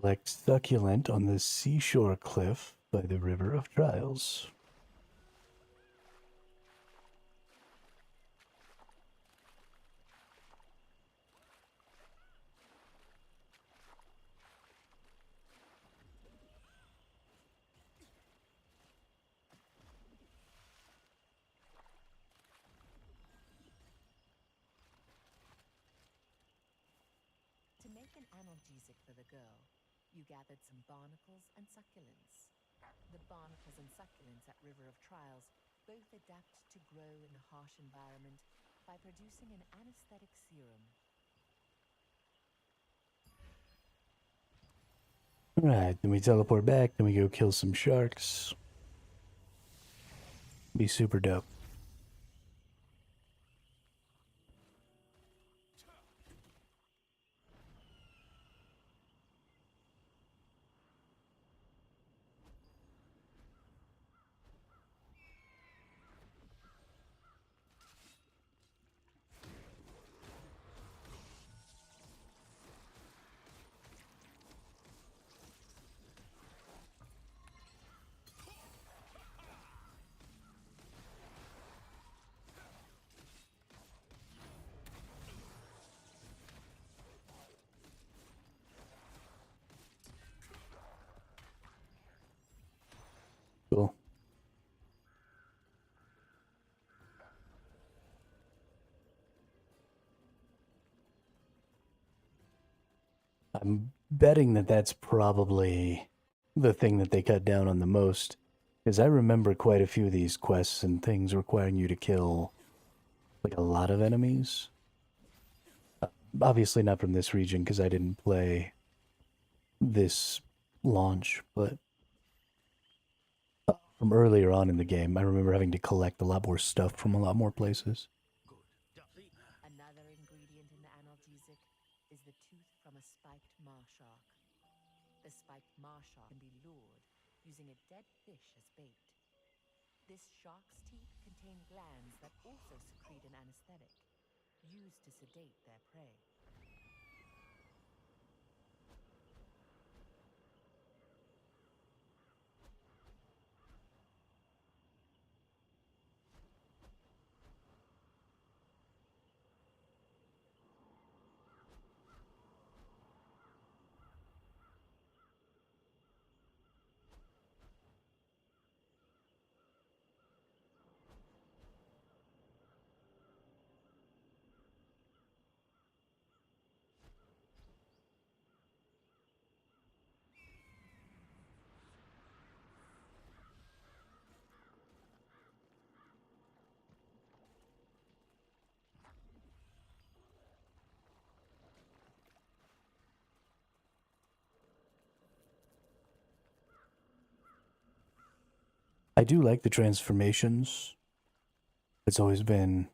Collect succulent on the seashore cliff by the River of Trials. To make an analgesic for the girl, you gathered some barnacles and succulents. The barnacles and succulents at River of Trials both adapt to grow in a harsh environment by producing an anesthetic serum. Alright, then we teleport back, then we go kill some sharks. Be super dope. Cool. I'm betting that that's probably the thing that they cut down on the most, because I remember quite a few of these quests and things requiring you to kill like a lot of enemies. Obviously not from this region because I didn't play this launch, but from earlier on in the game, I remember having to collect a lot more stuff from a lot more places. Another ingredient in the analgesic is the tooth from a spiked marshark. The spiked marshark can be lured using a dead fish as bait. This shark's teeth contain glands that also secrete an anesthetic, used to sedate their prey. I do like the transformations. It's always been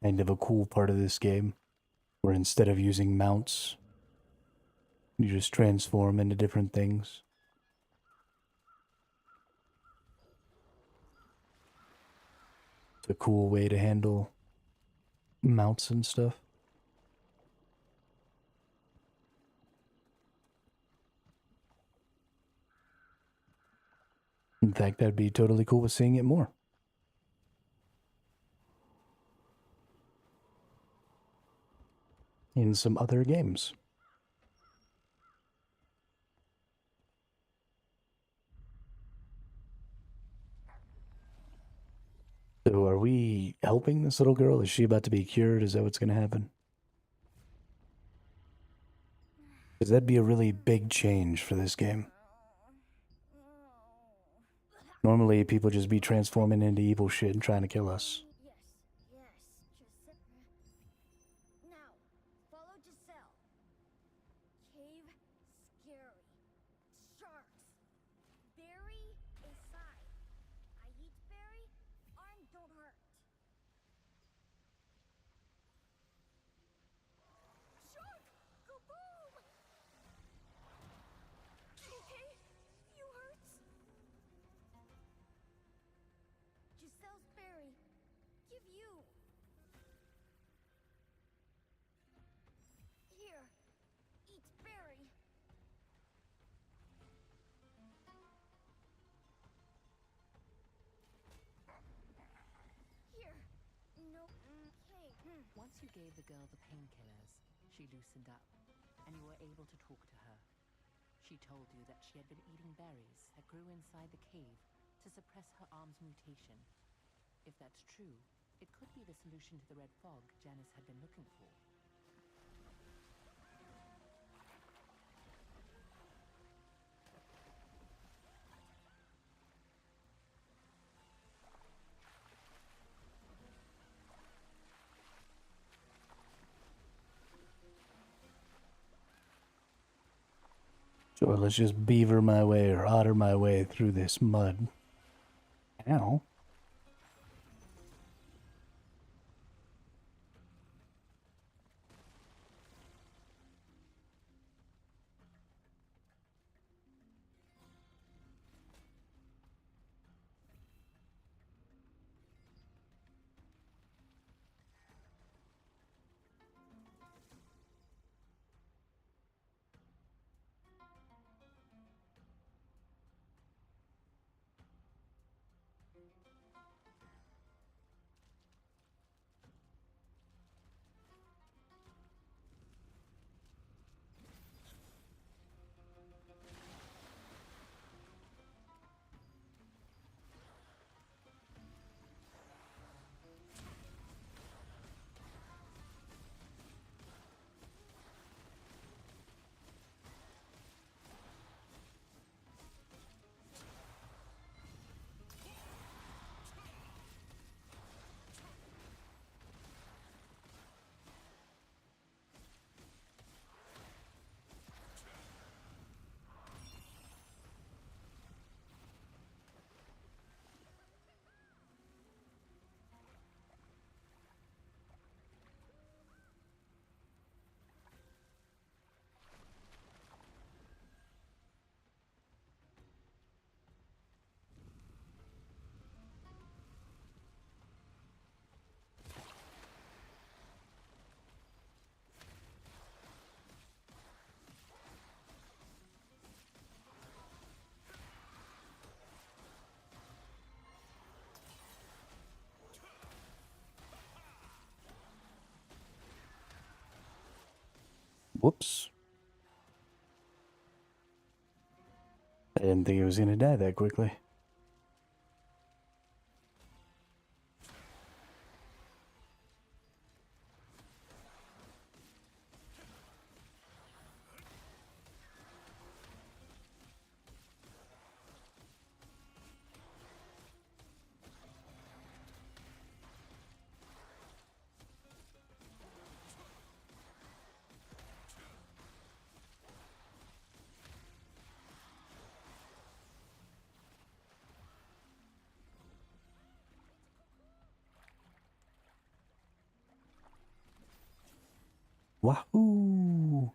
kind of a cool part of this game, where instead of using mounts, you just transform into different things. It's a cool way to handle mounts and stuff. In fact, I'd be totally cool with seeing it more. In some other games. So are we helping this little girl? Is she about to be cured? Is that what's going to happen? Because that'd be a really big change for this game. Normally, people just be transforming into evil shit and trying to kill us. Now, follow Giselle. Cave, scary. Sharks. Berry, aside. I eat berry, arm don't hurt. Shark! Kaboom! Okay, you hurt? Giselle's berry. Give you. Here, eat berry. Here, no, okay. Once you gave the girl the painkillers, she loosened up, and you were able to talk to her. She told you that she had been eating berries that grew inside the cave to suppress her arm's mutation. If that's true, it could be the solution to the red fog Janice had been looking for. Sure, let's just beaver my way or otter my way through this mud. Ow. Whoops. I didn't think it was going to die that quickly. Wahoo!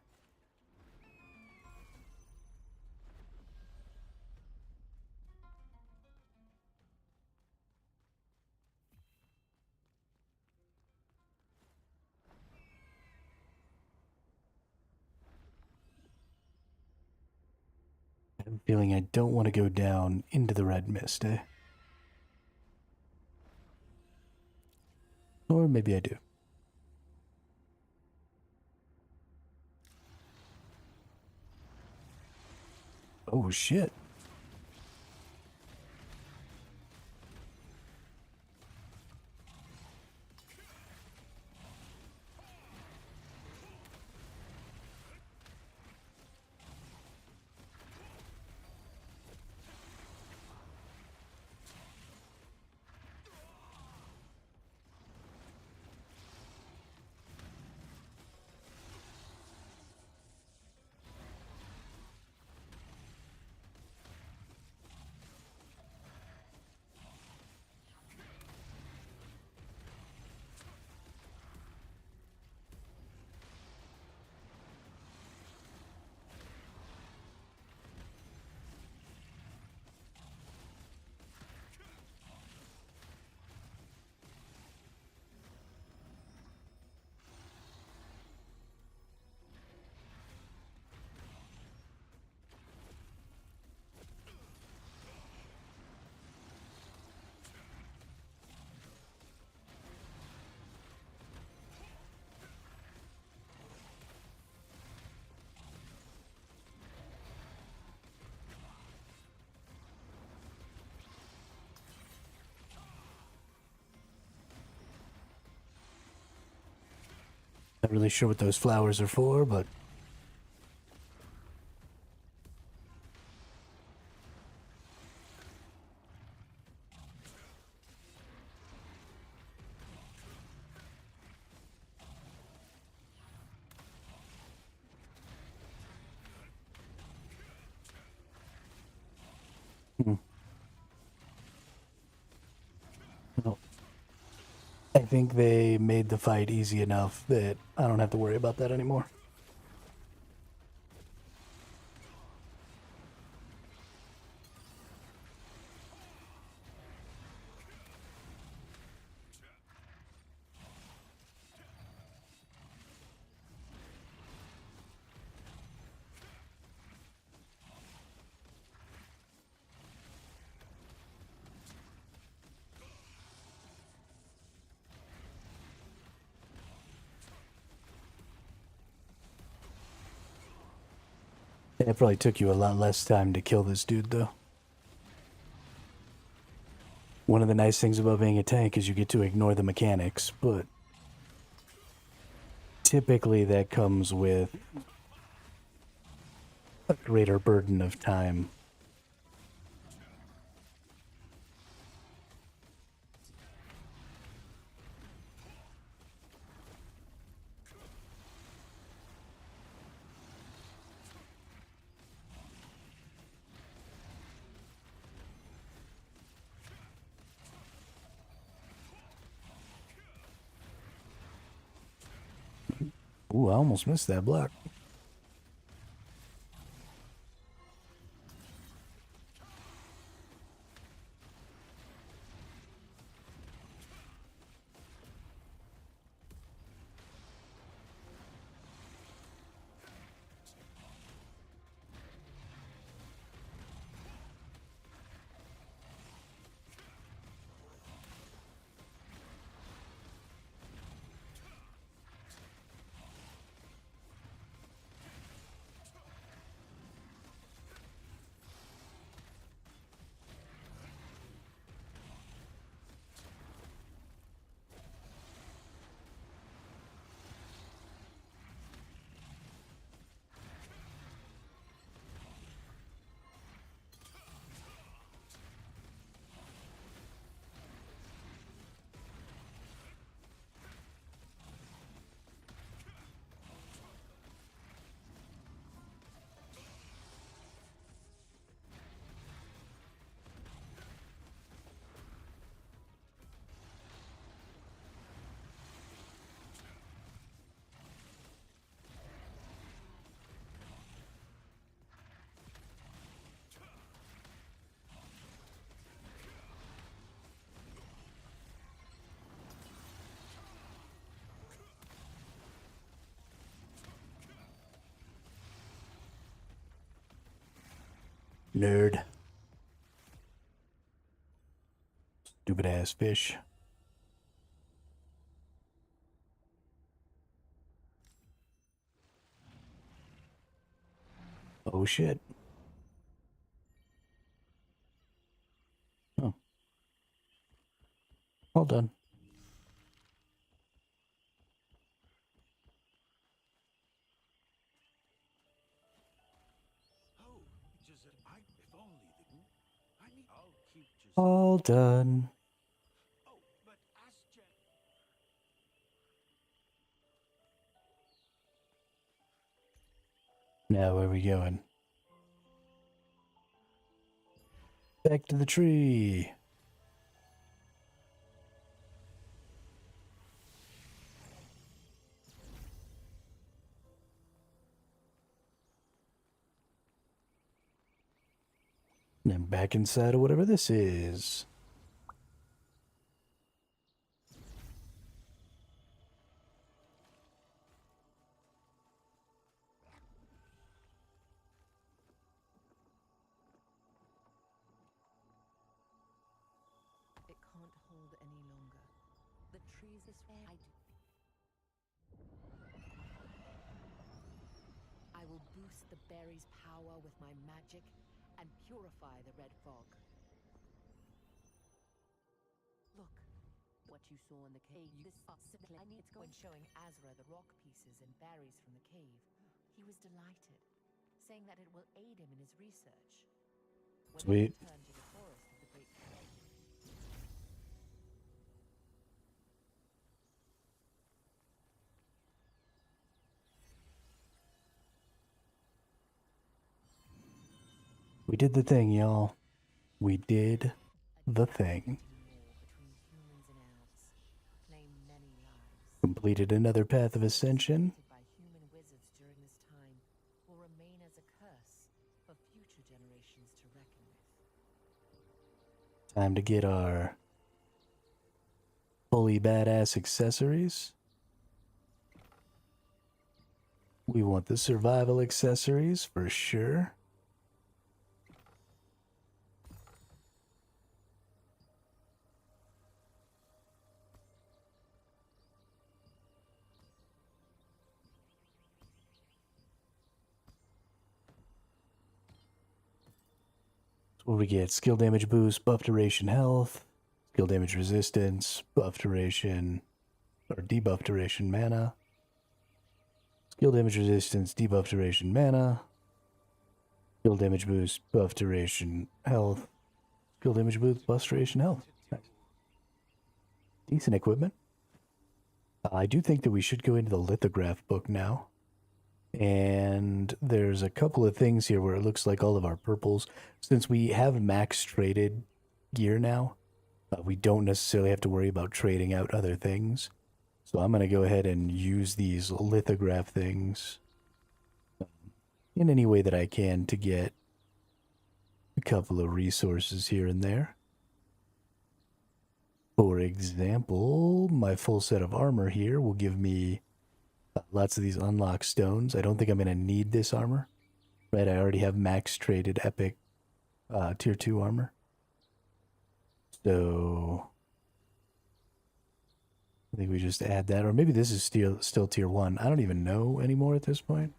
I have a feeling I don't want to go down into the red mist, eh? Or maybe I do. Oh shit. Not really sure what those flowers are for, but well, I think they made the fight easy enough that I don't have to worry about that anymore. It probably took you a lot less time to kill this dude, though. One of the nice things about being a tank is you get to ignore the mechanics, but typically that comes with a greater burden of time. Ooh, I almost missed that block. Nerd. Stupid ass fish. Oh shit. Oh. All done. Oh, just that if only the... I mean, I'll keep just... All done. Oh, but ask Jen. Now where are we going? Back to the tree. And back inside of whatever this is. It can't hold any longer. The trees is I will boost the berry's power with my magic and purify the red fog. Look, what you saw in the cave. It's when showing Azra the rock pieces and berries from the cave. He was delighted, saying that it will aid him in his research. When Sweet. he returned to the forest of the great tree. We did the thing, y'all. We did the thing. Between humans and elves, claim many lives. Completed another path of ascension. By human wizards during this time will remain as a curse for future generations to reckon with. Time to get our fully badass accessories. We want the survival accessories for sure. What we get? Skill damage boost, buff duration health, skill damage resistance, buff duration, or debuff duration mana. Skill damage resistance, debuff duration mana. Skill damage boost, buff duration health. Skill damage boost, buff duration health. Nice. Decent equipment. I do think that we should go into the lithograph book now. And there's a couple of things here where it looks like all of our purples, since we have max traded gear now, we don't necessarily have to worry about trading out other things. So I'm going to go ahead and use these lithograph things in any way that I can to get a couple of resources here and there. For example, my full set of armor here will give me lots of these unlock stones. I don't think I'm going to need this armor. Right, I already have max traded epic tier 2 armor. So I think we just add that. Or maybe this is still tier 1. I don't even know anymore at this point.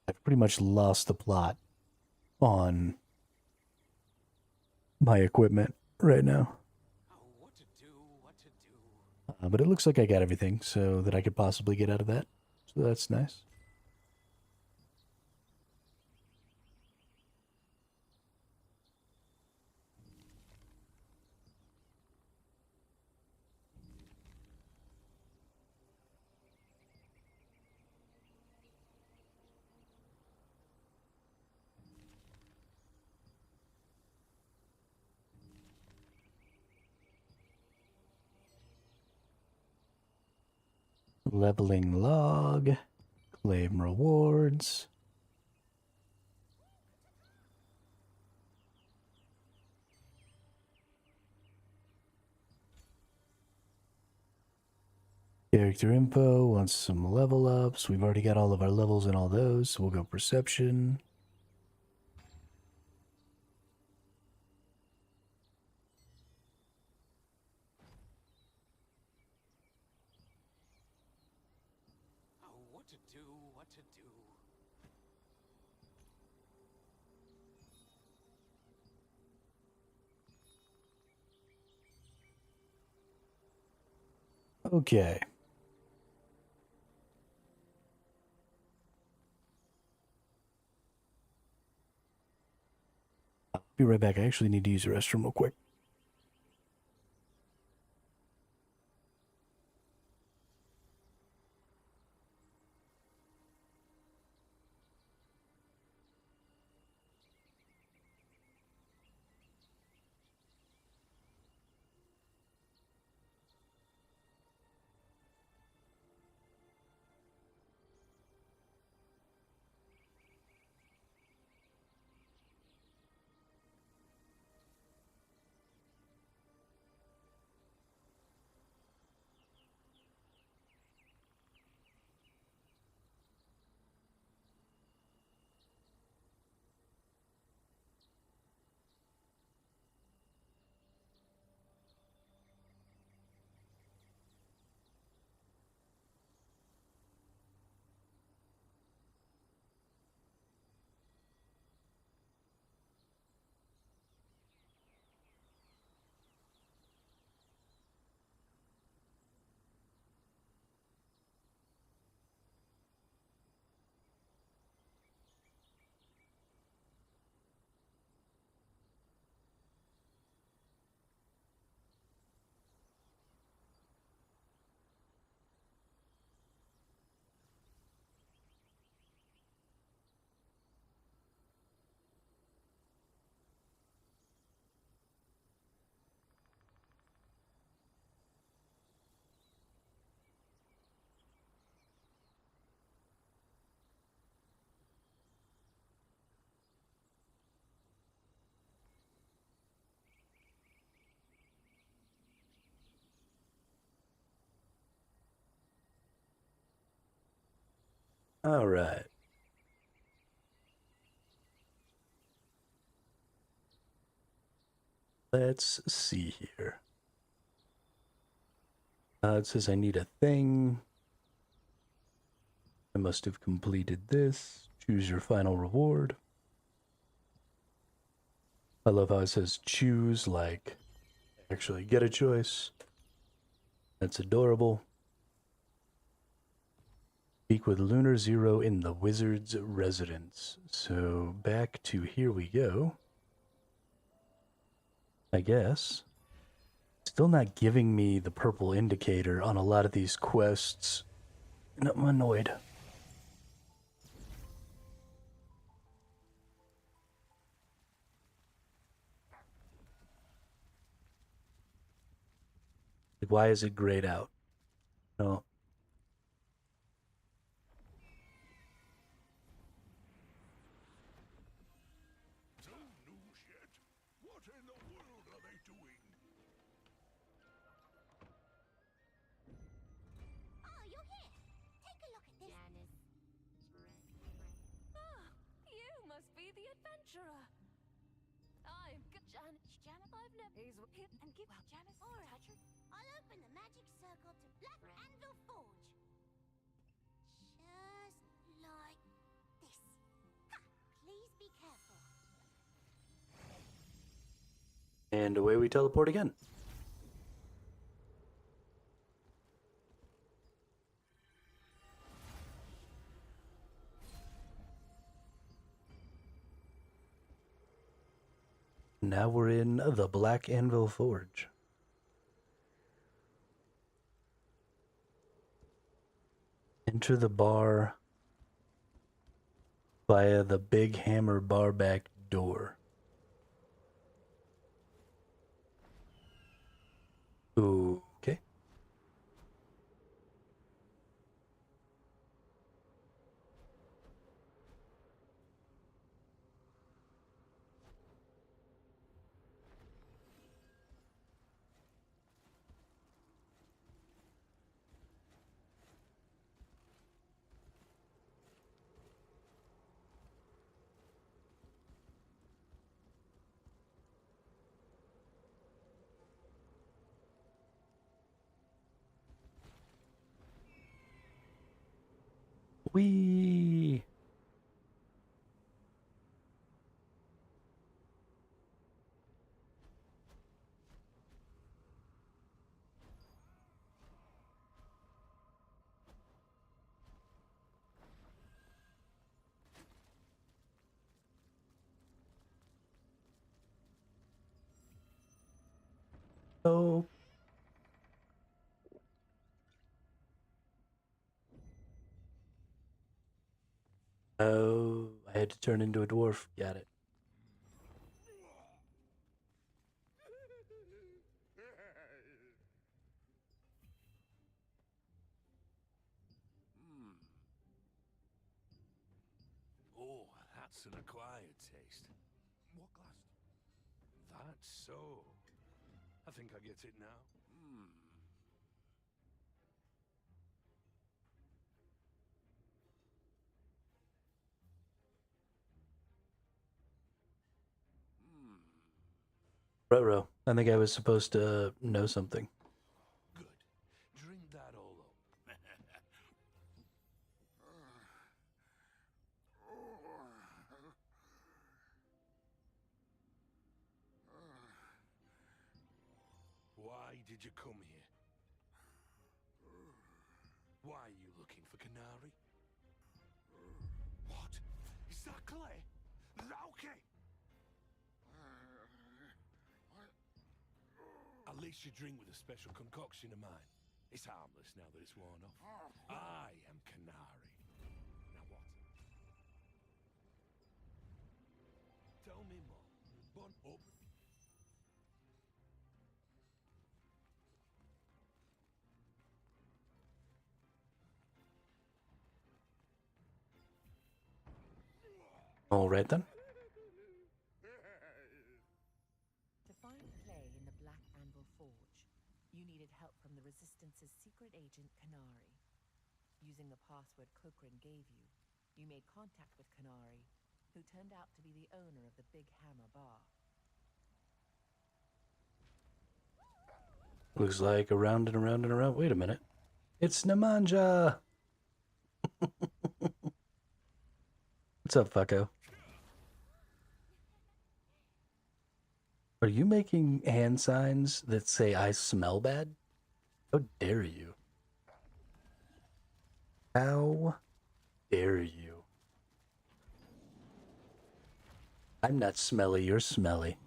I've pretty much lost the plot on my equipment right now. But it looks like I got everything so that I could possibly get out of that. So that's nice. Leveling log, claim rewards. Character info wants some level ups. We've already got all of our levels in all those, so we'll go perception. Oh, what to do, what to do. Okay. I'll be right back. I actually need to use the restroom real quick. All right. Let's see here. It says I need a thing. I must have completed this. Choose your final reward. I love how it says choose, like actually get a choice. That's adorable. Speak with Lunar Zero in the wizard's residence. So back to here we go. I guess. Still not giving me the purple indicator on a lot of these quests. And I'm annoyed. Like, why is it grayed out? No. No news yet? What in the world are they doing? Oh, you're here. Take a look at this. Janice. Ah, you must be the adventurer. I'm Janice. I've never. He's hit and give Janice. All right. I'll open the magic circle to Black Anvil Forge. Just like this. Ha! Please be careful. And away we teleport again. Now we're in the Black Anvil Forge. Enter the bar via the big hammer bar back door. Okay. Whee! Oh. Oh, I had to turn into a dwarf. Got it. Oh, that's an acquired taste. What glass? That's so. I think I get it now. Roro, I think I was supposed to know something. Good. Drink that all up. Why did you come here? Why are you looking for Canary? What? Is that clay? Rauke! At least you drink with a special concoction of mine. It's harmless now that it's worn off. I am Canary. Now what? Tell me more. Bun up. All right then. To find clay in the Black Anvil Forge, you needed help from the Resistance's secret agent, Canary. Using the password Kokrin gave you, you made contact with Canary, who turned out to be the owner of the Big Hammer Bar. Looks like around and around and around. Wait a minute. It's Nemanja! What's up, fucko? Are you making hand signs that say I smell bad? How dare you? How dare you? I'm not smelly, you're smelly.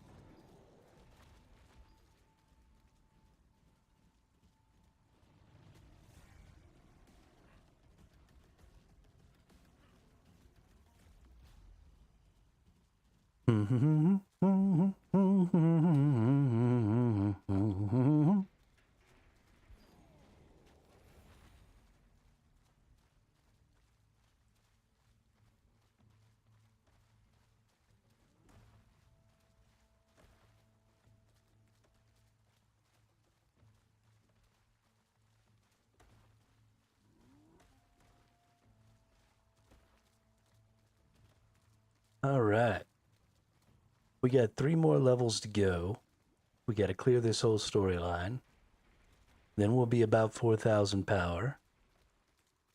All right. We got 3 more levels to go. We got to clear this whole storyline. Then we'll be about 4,000 power.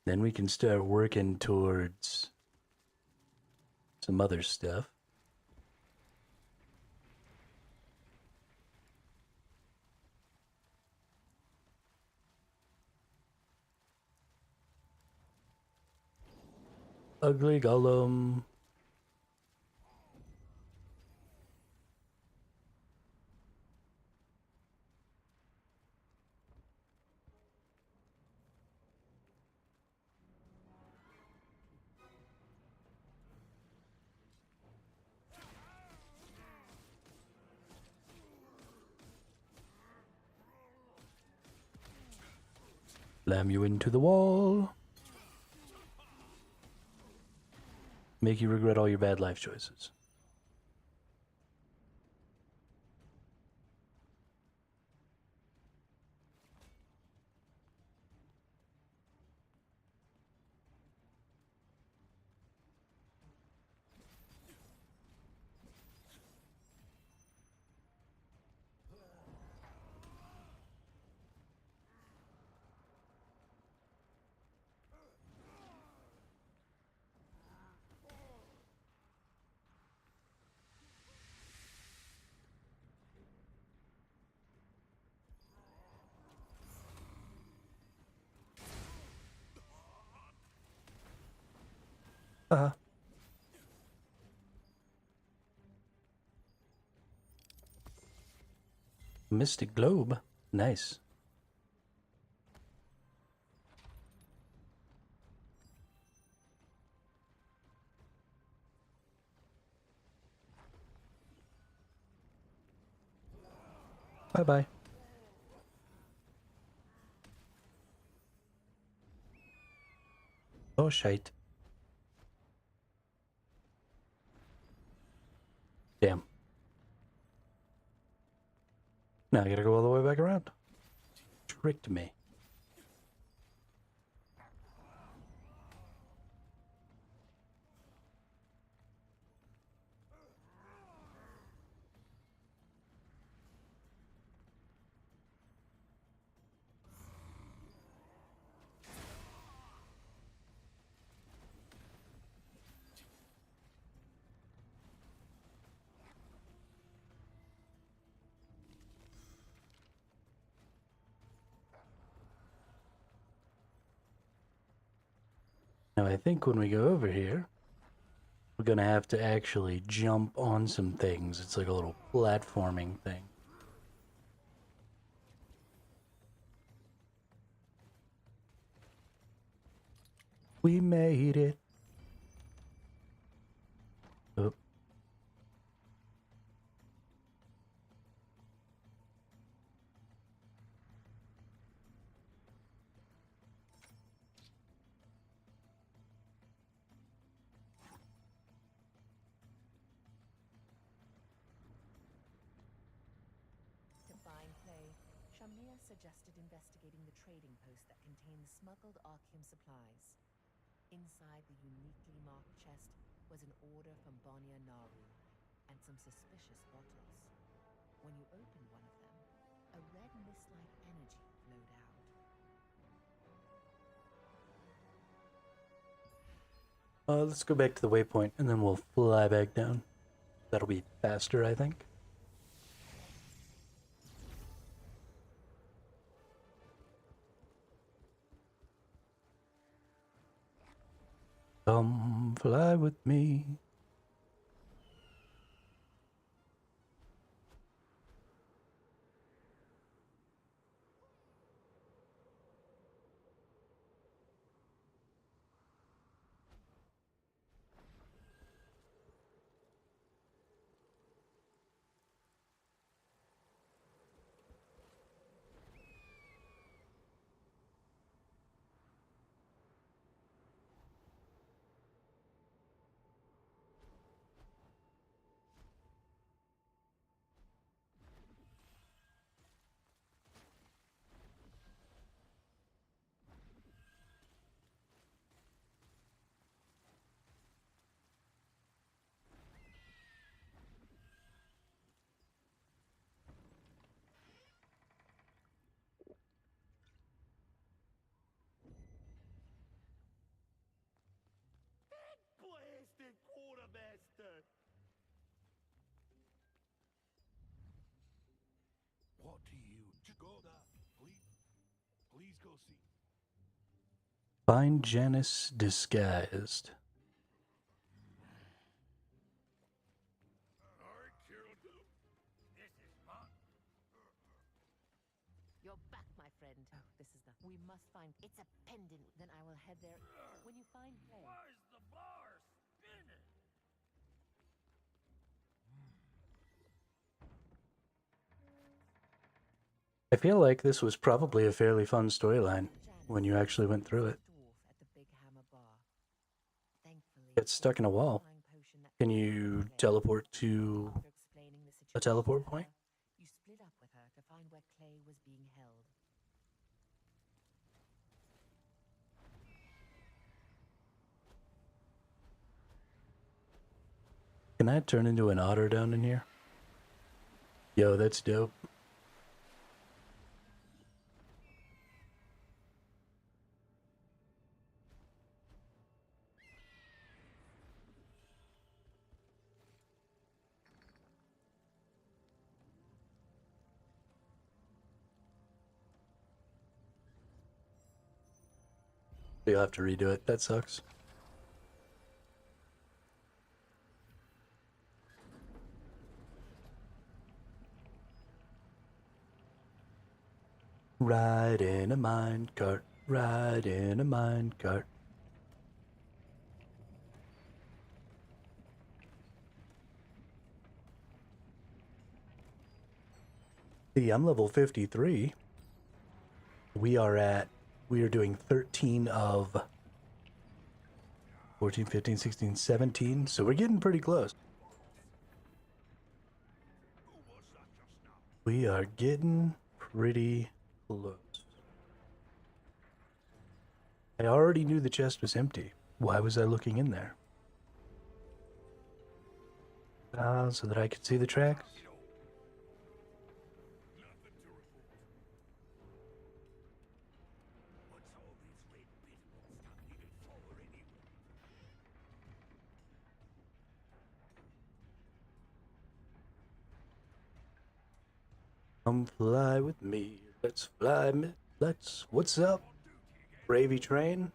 Then we can start working towards some other stuff. Ugly Golem. Slam you into the wall. Make you regret all your bad life choices. Mystic Globe. Nice. Bye-bye. Oh, shite. Damn. Now I gotta go all the way back around. Tricked me. Now I think when we go over here, we're gonna have to actually jump on some things. It's like a little platforming thing. We made it. Oh. To find Clay, Shamir suggested investigating the trading post that contained smuggled Archeum supplies. Inside the uniquely marked chest was an order from Bonya Naru and some suspicious bottles. When you opened one of them, a red mist-like energy flowed out. Let's go back to the waypoint and then we'll fly back down. That'll be faster, I think. Come fly with me. Blasted quartermaster! What do you... Just go there, please. Please go see. Find Janice disguised. I killed him. This is mine. You're back, my friend. Oh, this is the... We must find... It's a pendant. Then I will head there. When you find Clay... Why's the bar spinning? I feel like this was probably a fairly fun storyline when you actually went through it. Dwarf at the Big Hammer Bar. Thankfully, Get stuck in a wall. flying potion that Can you teleport to After explaining the a situation teleport to point? her, you split up with her to find where Clay was being held. Can I turn into an otter down in here? Yo, that's dope. You'll have to redo it. That sucks. Ride in a minecart, ride in a minecart. See, I'm level 53. We are doing 13 of 14, 15, 16, 17. So we're getting pretty close. We are getting pretty close. I already knew the chest was empty. Why was I looking in there? So that I could see the tracks? Come fly with me. Let's fly. Let's. What's up? Gravy train?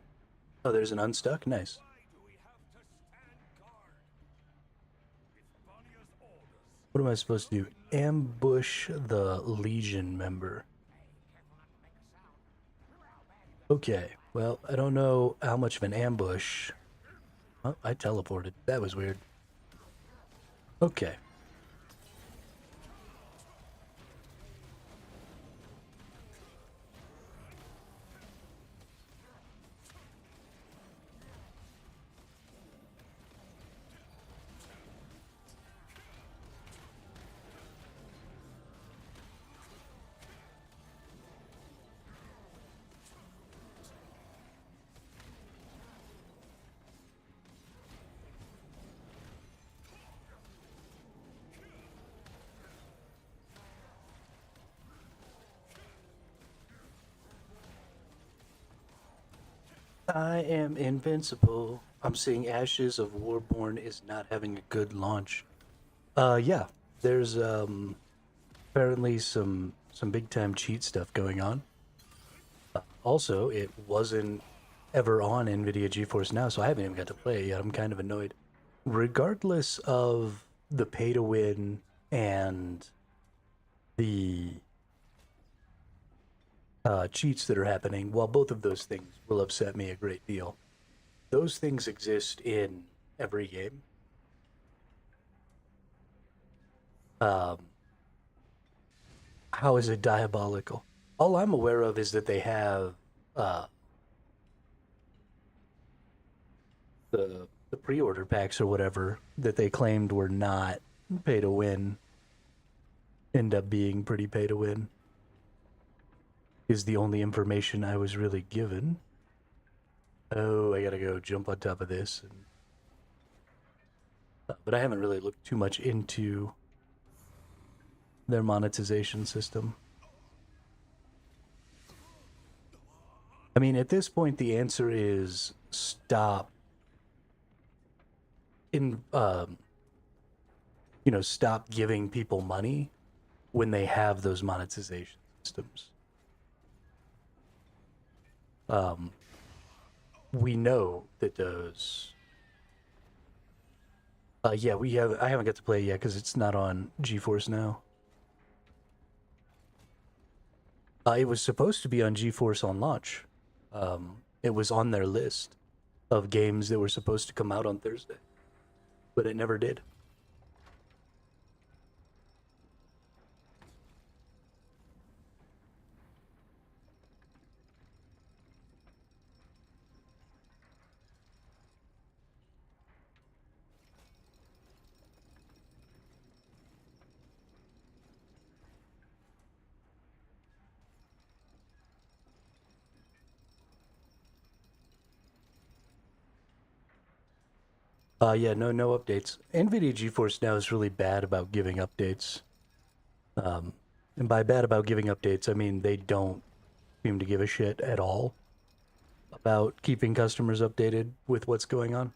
Oh, there's an unstuck? Nice. What am I supposed to do? Ambush the Legion member. Okay, well, I don't know how much of an ambush. Oh, I teleported. That was weird. Okay. I am invincible. I'm seeing Ashes of Warborn is not having a good launch. Yeah. There's apparently some big time cheat stuff going on. Also, it wasn't ever on Nvidia GeForce Now, so I haven't even got to play it yet. I'm kind of annoyed. Regardless of the pay to win and the cheats that are happening, while both of those things will upset me a great deal, those things exist in every game. How is it diabolical? All I'm aware of is that they have the pre-order packs or whatever that they claimed were not pay to win end up being pretty pay to win. Is the only information I was really given. Oh, I gotta go jump on top of this. But I haven't really looked too much into their monetization system. I mean, at this point, the answer is stop. Stop giving people money when they have those monetization systems. We know that those. Yeah, I haven't got to play it yet because it's not on GeForce Now. It was supposed to be on GeForce on launch. It was on their list of games that were supposed to come out on Thursday, but it never did. Yeah, no updates. NVIDIA GeForce Now is really bad about giving updates. And by bad about giving updates, I mean they don't seem to give a shit at all about keeping customers updated with what's going on.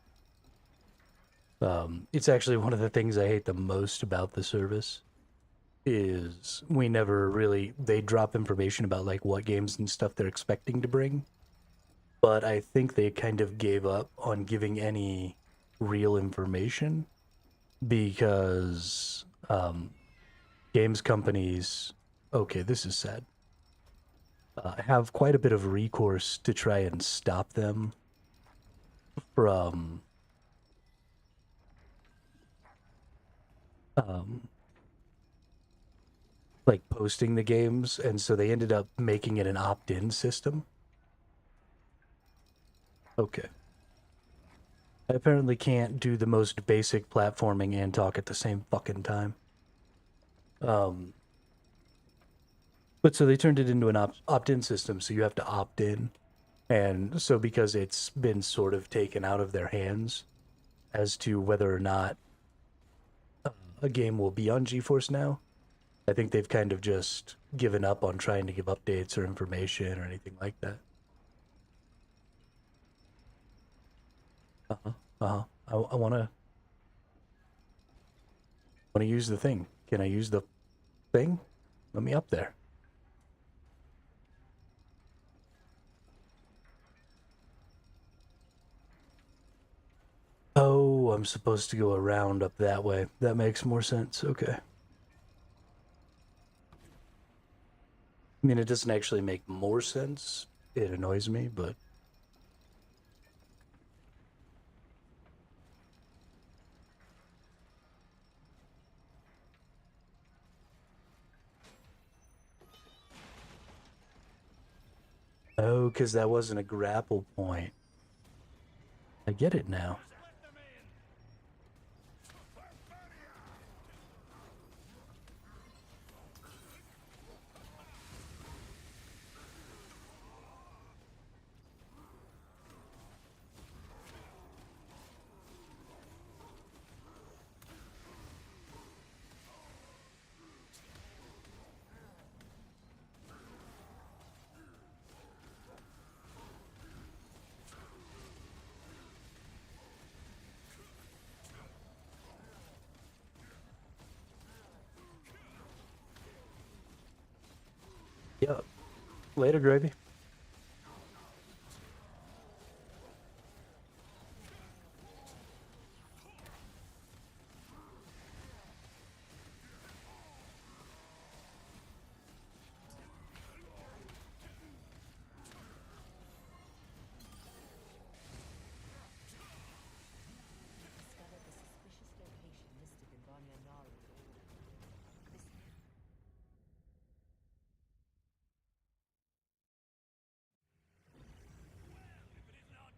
It's actually one of the things I hate the most about the service is we never really, they drop information about like what games and stuff they're expecting to bring. But I think they kind of gave up on giving any real information because games companies, okay, this is sad. have quite a bit of recourse to try and stop them from like posting the games, and so they ended up making it an opt-in system. Okay. I apparently can't do the most basic platforming and talk at the same fucking time. But so they turned it into an opt-in system, so you have to opt in. And so because it's been sort of taken out of their hands as to whether or not a game will be on GeForce Now, I think they've kind of just given up on trying to give updates or information or anything like that. I wanna use the thing. Can I use the thing? Let me up there. Oh, I'm supposed to go around up that way. That makes more sense. Okay. I mean, it doesn't actually make more sense. It annoys me, but... Oh, because that wasn't a grapple point. I get it now. Yep. Later, Gravy. Discovered the suspicious location listed in Vanyanari.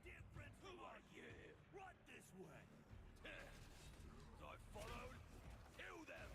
This Who are you? Right this way. As I followed, kill them.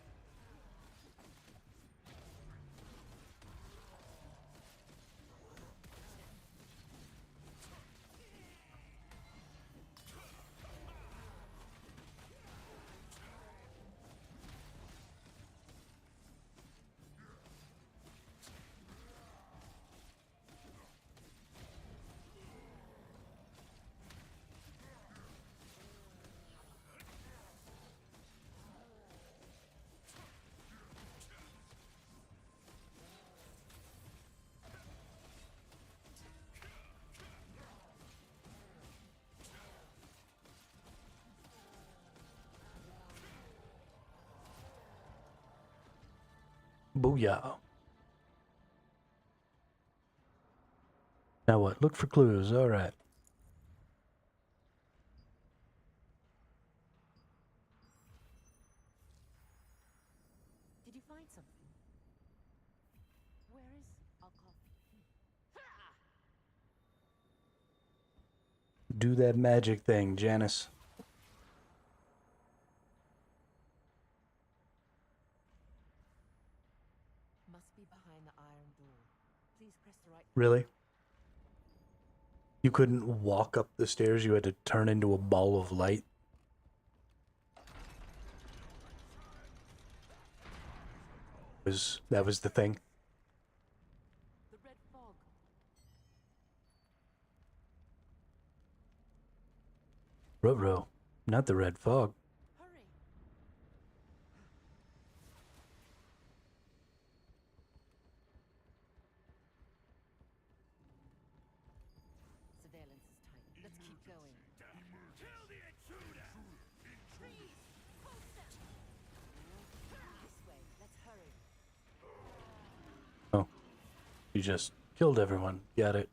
Booyah. Now what? Look for clues. All right. Did you find something? Where is our coffee? Do that magic thing, Janice. Must be behind the iron door. Please press the right. Really? You couldn't walk up the stairs, you had to turn into a ball of light? That was the thing? The red fog. Ruh-roh. Not the red fog. Hurry! Surveillance is tight. Let's keep going. Kill the intruder. Freeze! Post them! This way. Let's hurry. Oh. You just Killed everyone. Got it.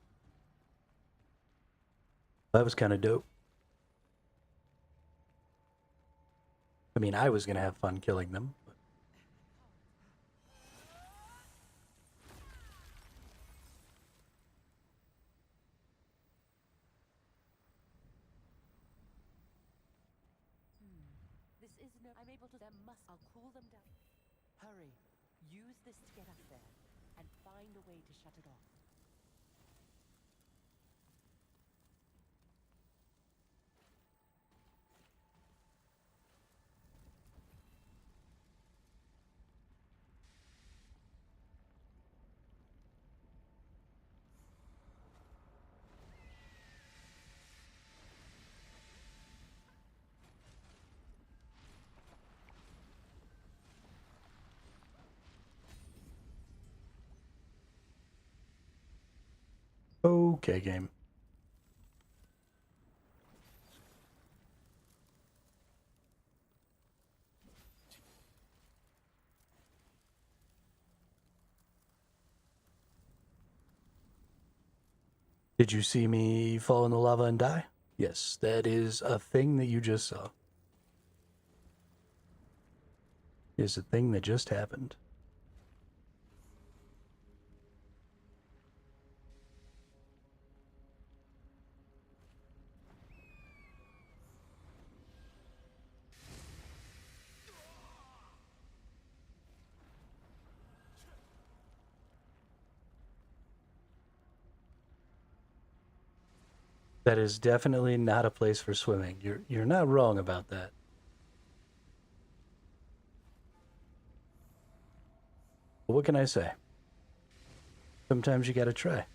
That was kind of dope. I mean, I was gonna have fun killing them. But... This is no. I'm able to. There must. I'll cool them down. Hurry. Use this to get up there, and find a way to shut it off. Okay, game. Did you see me fall in the lava and die? Yes, that is a thing that you just saw. Is a thing that just happened. That is definitely not a place for swimming. You're not wrong about that. But what can I say? Sometimes you gotta try.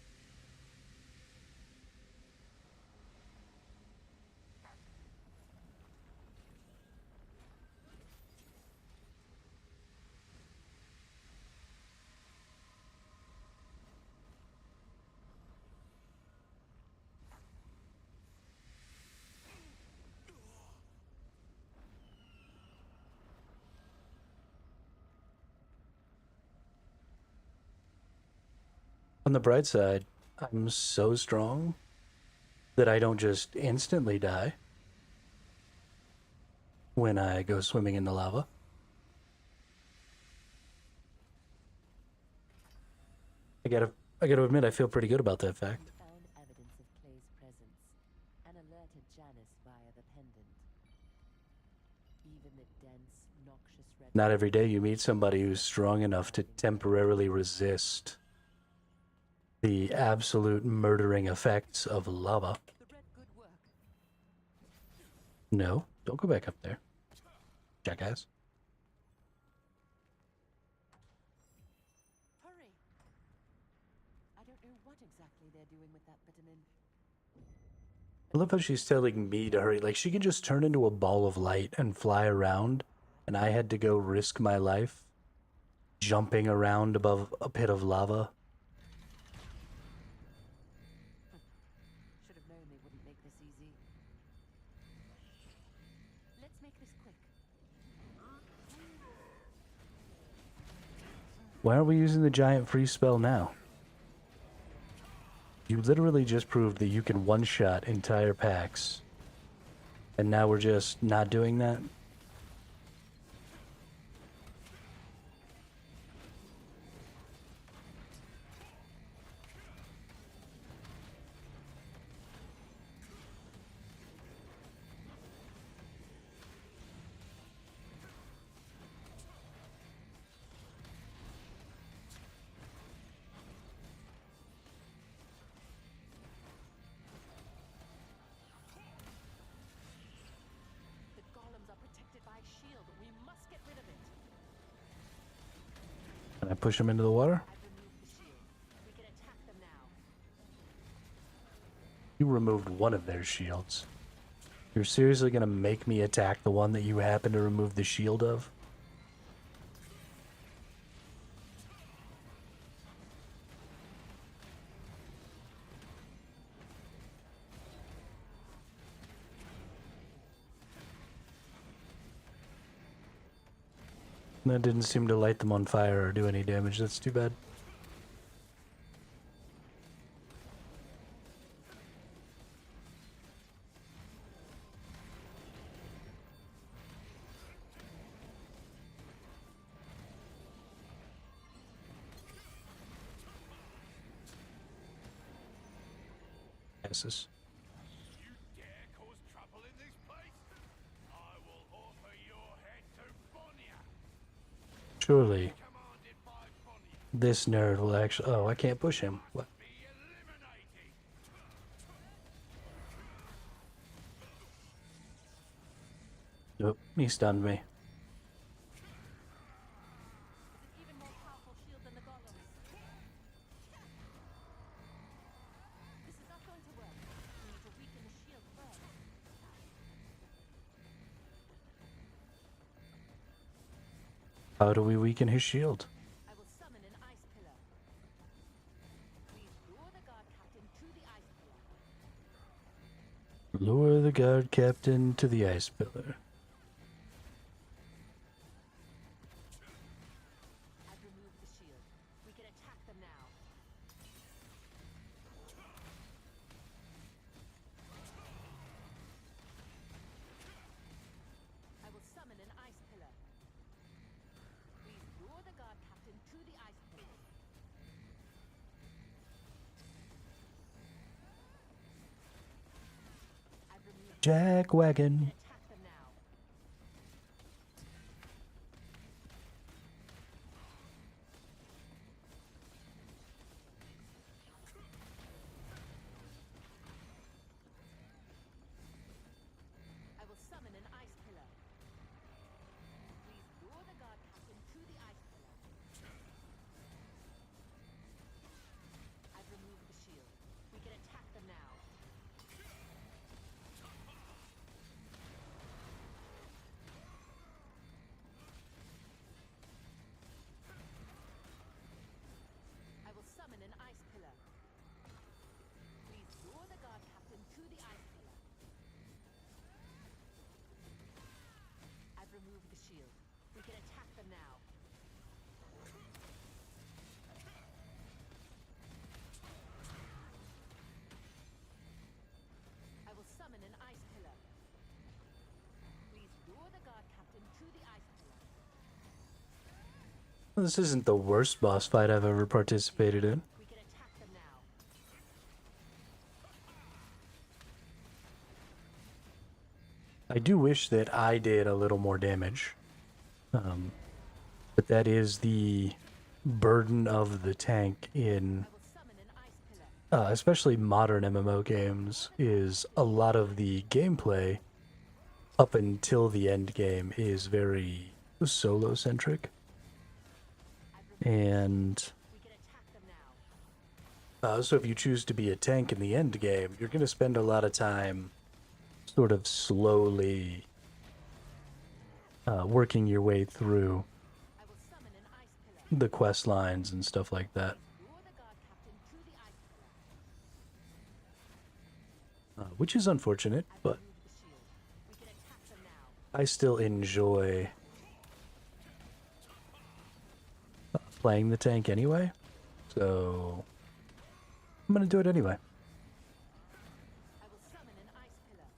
On the bright side, I'm so strong that I don't just instantly die when I go swimming in the lava. I gotta admit, I feel pretty good about that fact. We found evidence of Clay's presence and alerted Janice via the pendant. Even the dense, noxious red. Not every day you meet somebody who's strong enough to temporarily resist the absolute murdering effects of lava. The red good work. No, don't go back up there, jackass. Hurry. I don't know what exactly they're doing with that vitamin. I love how she's telling me to hurry. Like, she can just turn into a ball of light and fly around, and I had to go risk my life jumping around above a pit of lava. Should have known they wouldn't make this easy. Let's make this quick. Why aren't we using the giant freeze spell now? You literally just proved that you can one-shot entire packs. And now we're just not doing that? The golems are protected by a shield. We must get rid of it. Can I push him into the water? I've removed the shield. We can attack them now. You removed one of their shields. You're seriously gonna make me attack the one that you happen to remove the shield of? That didn't seem to light them on fire or do any damage. That's too bad. Passes. You dare cause trouble in this place? I will offer your head to Bonia. Surely Commanded by Bonia. this nerd will actually. Oh, I can't push him. What? Be eliminated. Nope, he stunned me. It's an even more powerful shield than the golems. This is not going to work. We need to weaken the shield first. How do we weaken his shield? I will summon an ice pillar. Please lure the guard captain to the ice pillar. Lure the guard captain to the ice pillar. I've removed the shield. We can attack them now. I will summon an ice pillar. Please lure the guard captain to the ice pillar. I've removed Jack wagon. attack them now. I will summon an ice pillar. Please lure the guard captain to the ice pillar. I've removed the shield. We can attack them now. I will summon an ice pillar. Please lure the guard captain to the ice pillar. I've removed the shield. We can attack them now. I will summon an ice pillar. Please lure the guard captain to the ice pillar. This isn't the worst boss fight I've ever participated in. We can attack them now. I do wish that I did a little more damage. But that is the burden of the tank in I will summon an ice pillar. especially modern MMO games, is a lot of the gameplay up until the end game is very solo centric. And We can attack them now. so if you choose to be a tank in the end game, you're going to spend a lot of time sort of slowly working your way through I will summon an ice pillar. the quest lines and stuff like that. Lure the guard captain to the ice pillar. Which is unfortunate, but Remove the shield. We can attack them now. I still enjoy playing the tank anyway, so I'm gonna do it anyway. I will summon an ice pillar.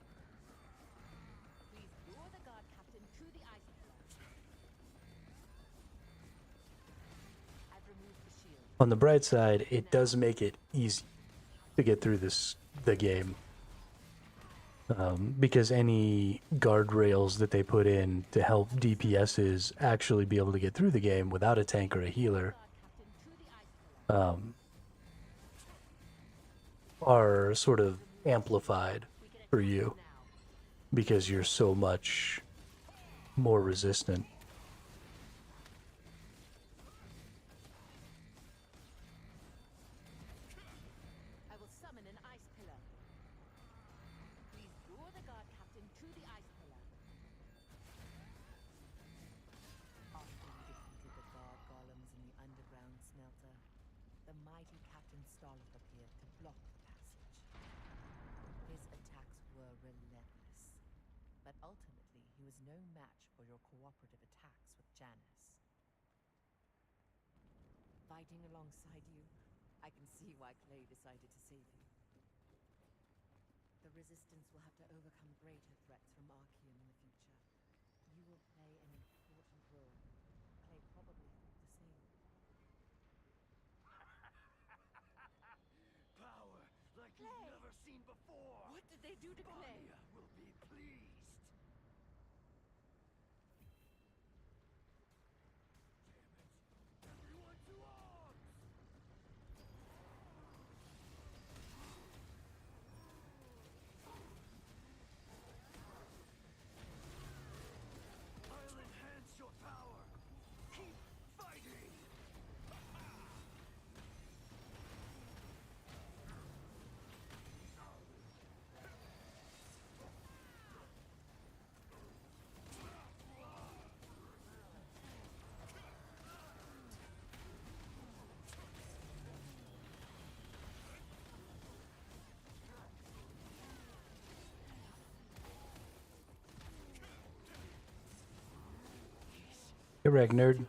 Please lure the guard captain to the ice pillar. I've removed the shield. On the bright side, it does make it easy to get through the game. Because any guardrails that they put in to help DPSs actually be able to get through the game without a tank or a healer Guard captain to the ice pillar. are sort of amplified We can for attack you them now. because you're so much more resistant. I will summon an ice pillar. Please lure the guard captain to the ice pillar. After you defeated the guard golems in the underground smelter, the mighty Captain Starlock appeared to block the passage. His attacks were relentless, but ultimately he was no match for your cooperative attacks with Janice. Fighting alongside you, I can see why Clay decided to save you. The Resistance will have to overcome greater threats from Archeum in the future. You will play an important role. Clay probably thought the same. Power like you've never seen Correct, nerd.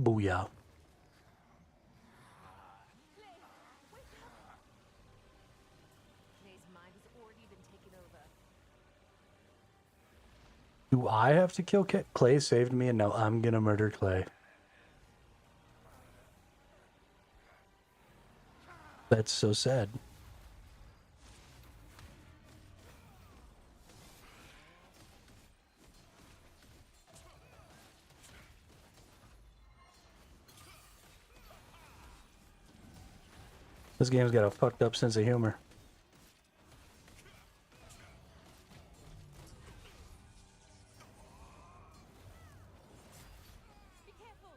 Booyah. Clay's mind has already been taken over. Do I have to kill Clay? Saved me, and now I'm gonna murder Clay. That's so sad. This game's got a fucked up sense of humor. Be careful!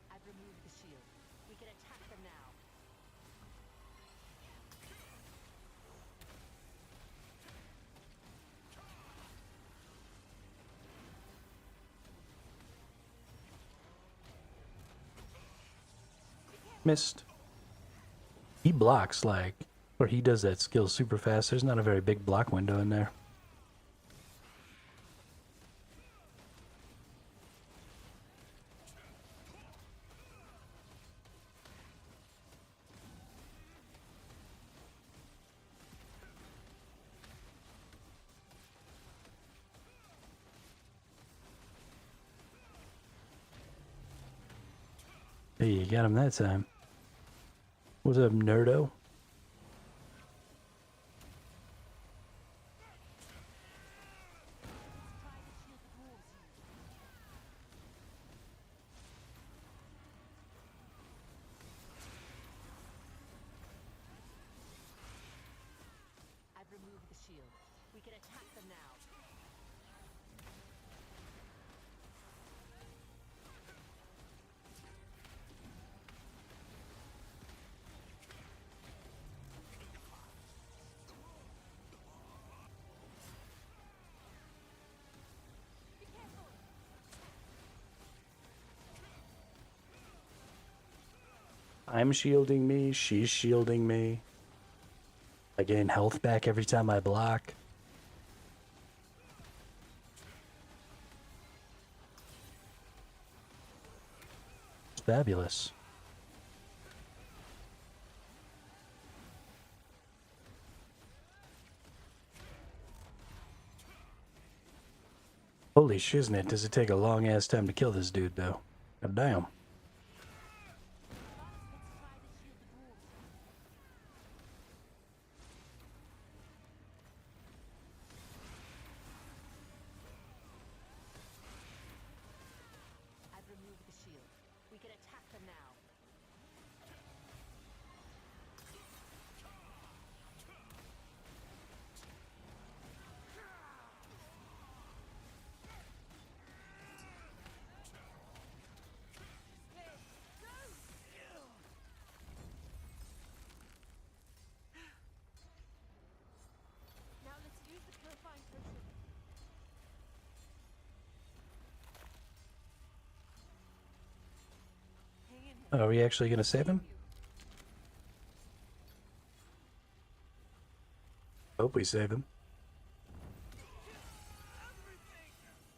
I've removed the shield. We can attack them now. Missed. He blocks like, or he does that skill super fast. There's not a very big block window in there. Hey, you got him that time. What's up, nerdo? I've removed the shield. We can attack them now. I'm shielding me, she's shielding me. I gain health back every time I block. It's fabulous. Holy shiznit, does it take a long ass time to kill this dude though. God damn. I've removed the shield. We can attack them now. Now let's use the purifying potion. Hang in. Are we actually gonna save him? Hope we save him.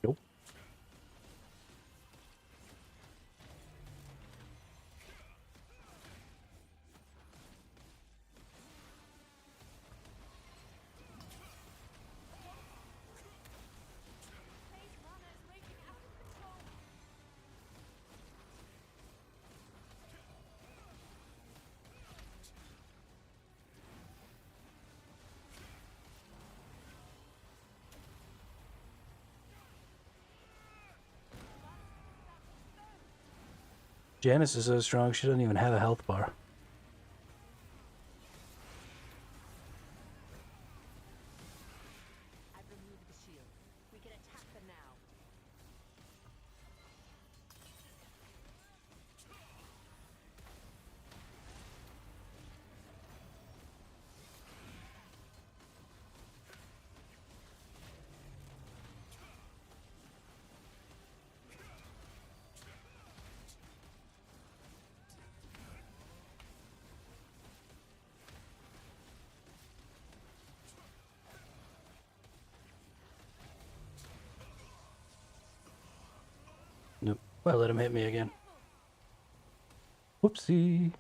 Nope. Janice is so strong, she doesn't even have a health bar. I've removed the shield. We can attack them now. Nope. Well, let him hit me again. Whoopsie.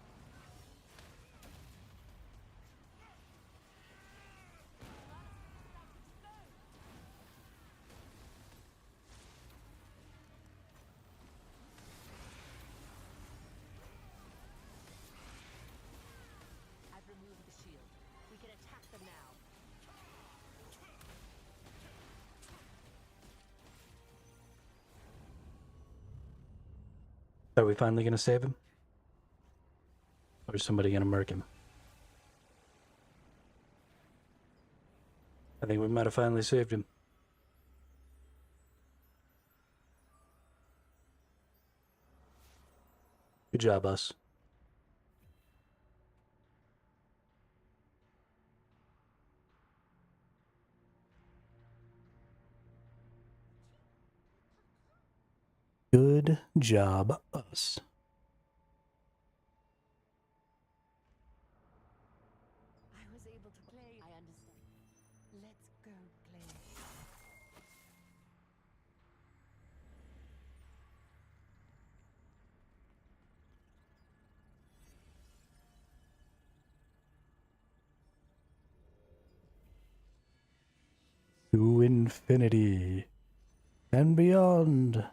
I've removed the shield. We can attack them now. Are we finally gonna save him? Or is somebody gonna murk him? I think we might have finally saved him. Good job, us. Good job, us. I was able to play. I understand. Let's go play. To infinity and beyond.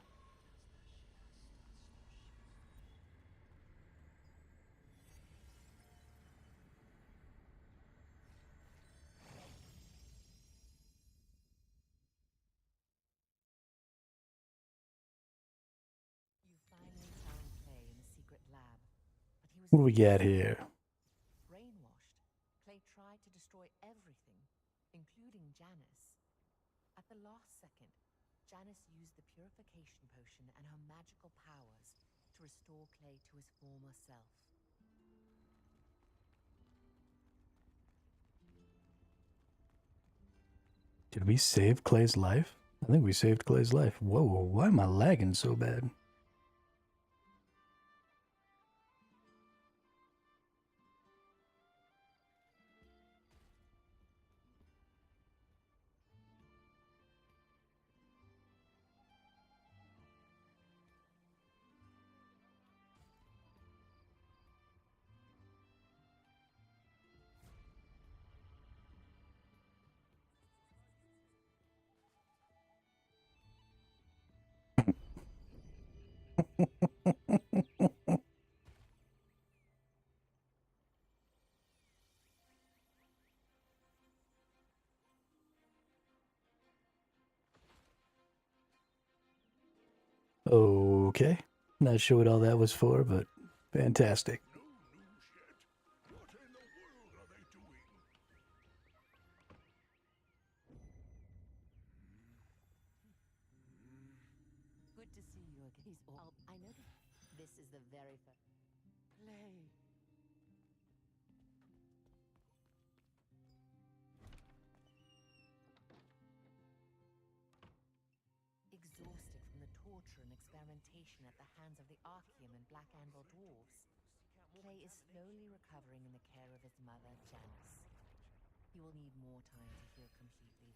You finally found Clay in the secret lab, but he was What do we got here? brainwashed. Clay tried to destroy everything, including Janice. At the last second, Janice used the purification potion and her magical powers to restore Clay to his former self. Did we save Clay's life? I think we saved Clay's life. Whoa, why am I lagging so bad? Okay. Not sure what all that was for, but fantastic. No news yet? What in the world are they doing? Good to see you again. He's all. I know this is the very first. Play. Exhausted from the torture and experimentation at the hands of the Archeum and Black Anvil dwarves, Clay is slowly recovering in the care of his mother, Janice. He will need more time to heal completely.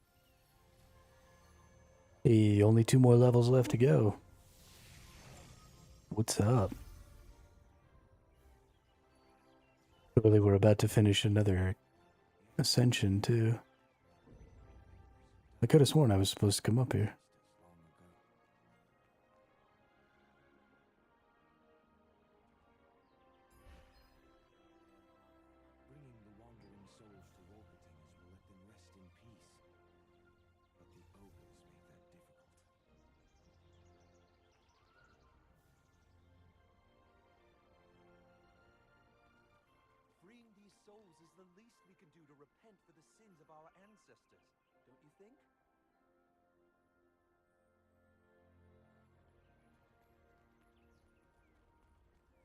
Hey, only 2 more levels left to go. What's up? Clearly we're about to finish another ascension, too. I could have sworn I was supposed to come up here. Bringing the wandering souls to Walkertingers will let them rest in peace. But the ogres make that difficult. souls is the least we can do to repent for the sins of our ancestors, don't you think?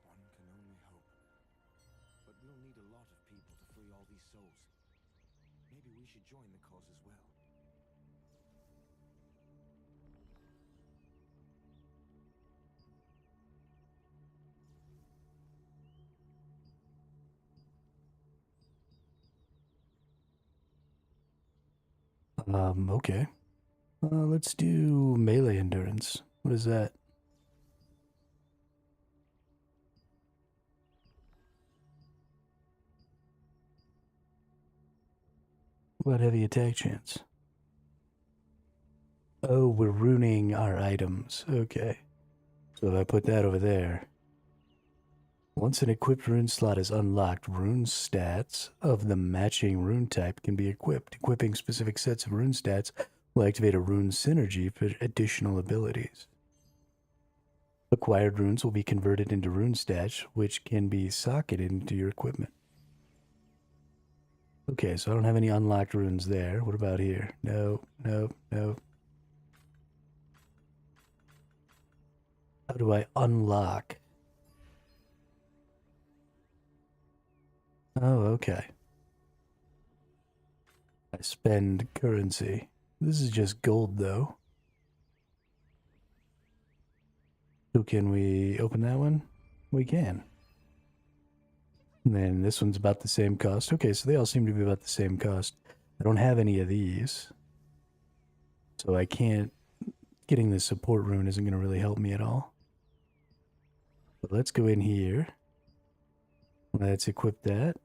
One can only hope. But we'll need a lot of people to free all these souls. Maybe we should join the cause as well. Okay. Let's do melee endurance. What is that? What about heavy attack chance? Oh, we're ruining our items. Okay. So if I put that over there. Once an equipped rune slot is unlocked, rune stats of the matching rune type can be equipped. Equipping specific sets of rune stats will activate a rune synergy for additional abilities. Acquired runes will be converted into rune stats, which can be socketed into your equipment. Okay, so I don't have any unlocked runes there. What about here? No, no, no. How do I unlock? Oh, okay. I spend currency. This is just gold, though. So can we open that one? We can. And then this one's about the same cost. Okay, so they all seem to be about the same cost. I don't have any of these. So I can't... Getting the support rune isn't going to really help me at all. But let's go in here. Let's equip that.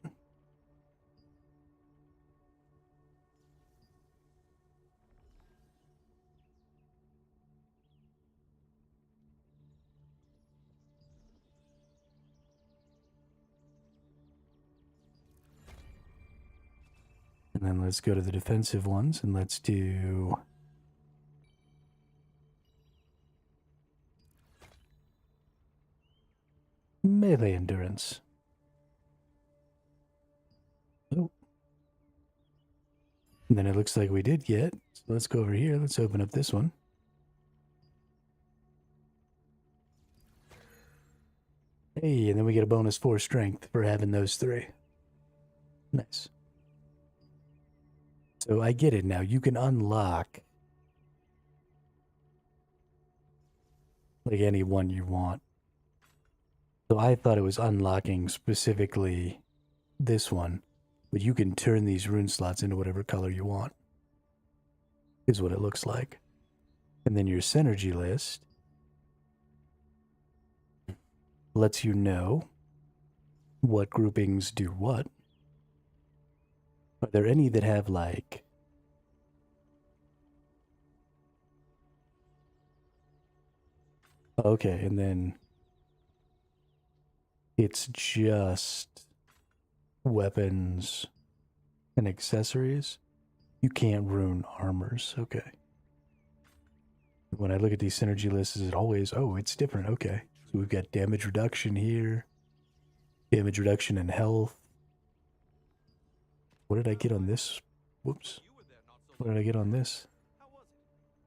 And then let's go to the defensive ones and let's do... melee endurance. Oh. And then it looks like we did get. So let's go over here. Let's open up this one. Hey, and then we get a bonus 4 strength for having those 3. Nice. So I get it now. You can unlock like any one you want. So I thought it was unlocking specifically this one, but you can turn these rune slots into whatever color you want, is what it looks like. And then your synergy list lets you know what groupings do what. Are there any that have like... Okay, and then it's just weapons and accessories. You can't rune armors. Okay. When I look at these synergy lists, is it always... Oh, it's different. Okay. So we've got damage reduction here. Damage reduction in health. What did I get on this? Whoops. What did I get on this?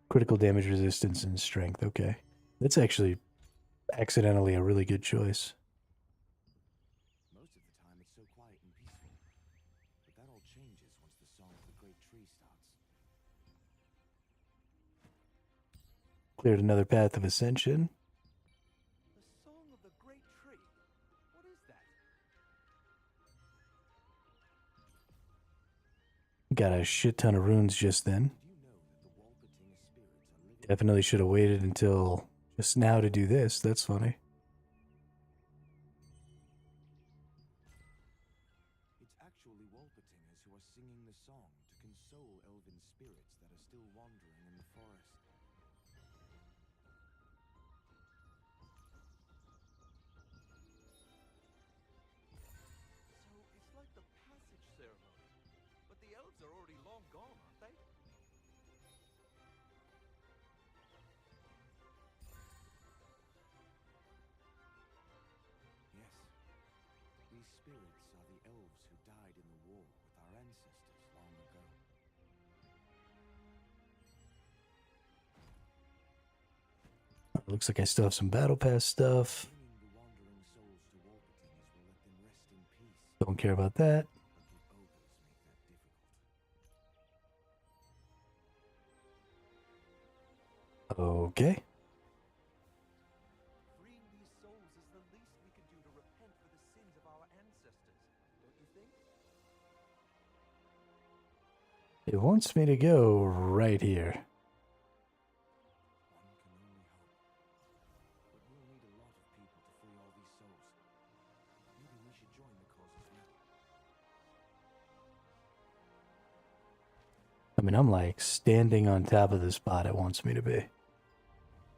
Critical damage resistance and strength. Okay. That's actually accidentally a really good choice. Most of the time it's so quiet and peaceful. But that all changes once the song of the great tree starts. Cleared another path of ascension. The song of the great tree? What is that? Got a shit ton of runes just then. Definitely should have waited until just now to do this. That's funny. It's actually Walpertingers who are singing the song to console elven spirits that are still wandering in the forest. So it's like the passage ceremony. But the elves are already long gone, aren't they? these spirits are the elves who died in the war with our ancestors long ago. Looks like I still have some battle pass stuff. Bringing the wandering souls to Warpitings will let them rest in peace, Don't care about that. but the ogres make that difficult. Okay. Freeing these souls is the least we can do to repent for the sins of our ancestors, don't you think? It wants me to go right here. One can only hope. But we'll need a lot of people to free all these souls. Maybe we should join the cause as well. I mean, I'm like standing on top of the spot it wants me to be.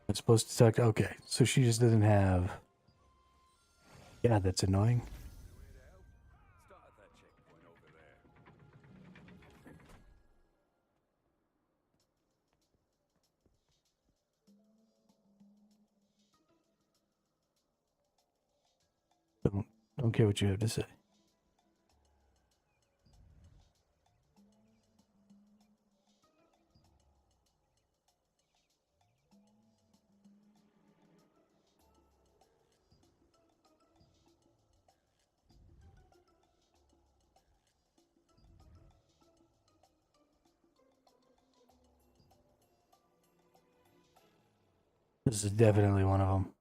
I'm supposed to talk. Okay, so she just doesn't have. Yeah, that's annoying. Start at that checkpoint over there. Don't care what you have to say. This is definitely one of them.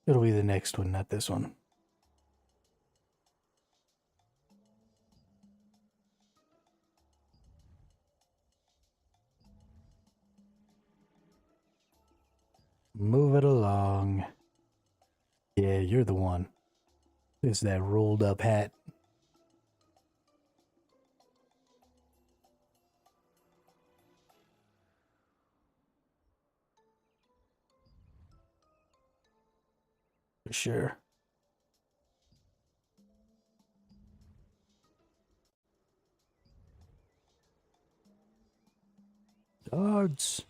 It'll be the next one, not this one. Move it along. Yeah, you're the one. It's that rolled up hat. For sure. Guards.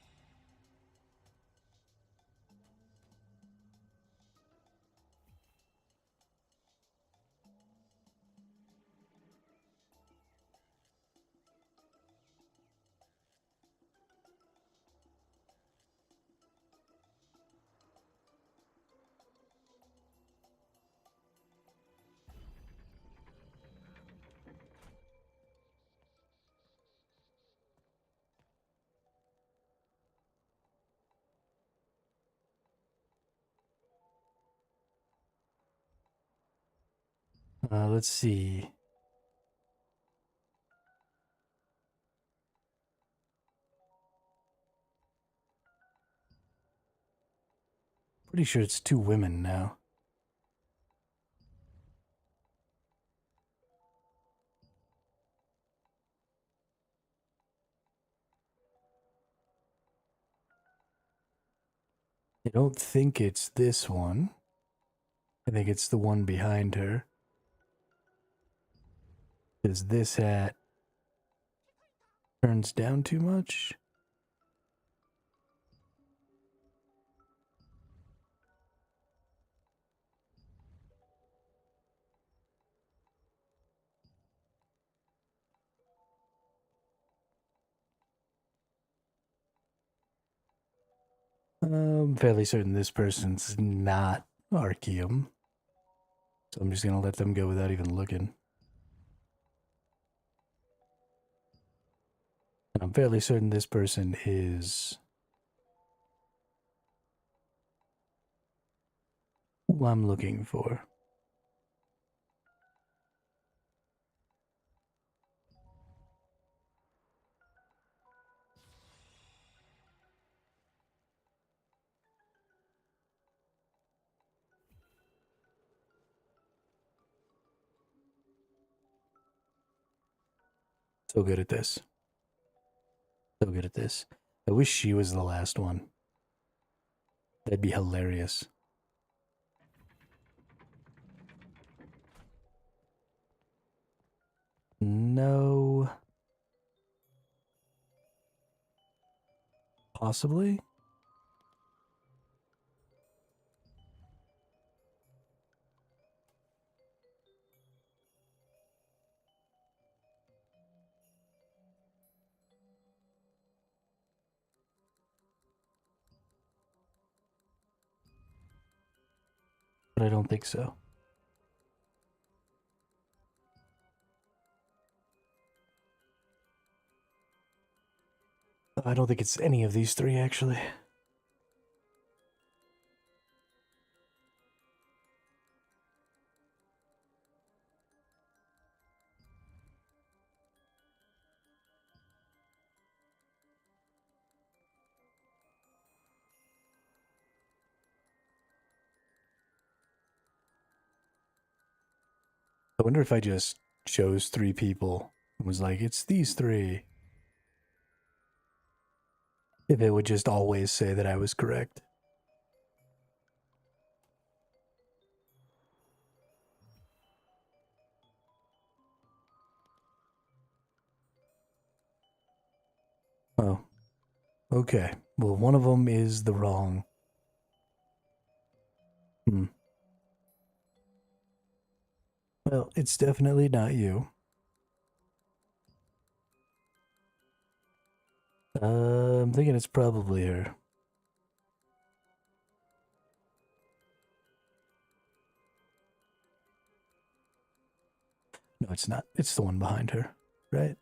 Let's see. Pretty sure it's 2 women now. I don't think it's this one. I think it's the one behind her. Because this hat turns down too much. I'm fairly certain this person's not Archeum. So I'm just going to let them go without even looking. And I'm fairly certain this person is who I'm looking for. So good at this. So good at this. I wish she was the last one. That'd be hilarious. No. Possibly. But I don't think so. I don't think it's any of these three, actually. I wonder if I just chose three people and was like, it's these three. If it would just always say that I was correct. Oh. Okay. Well, one of them is the wrong. Well, it's definitely not you. I'm thinking it's probably her. No, it's not. It's the one behind her, right?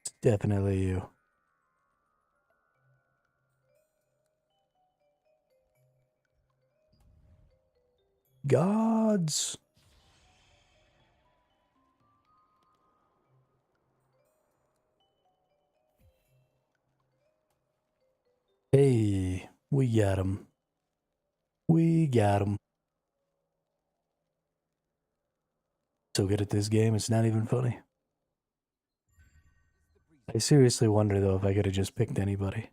It's definitely you. Gods. Hey, we got him. We got him. So good at this game, it's not even funny. I seriously wonder, though, if I could have just picked anybody.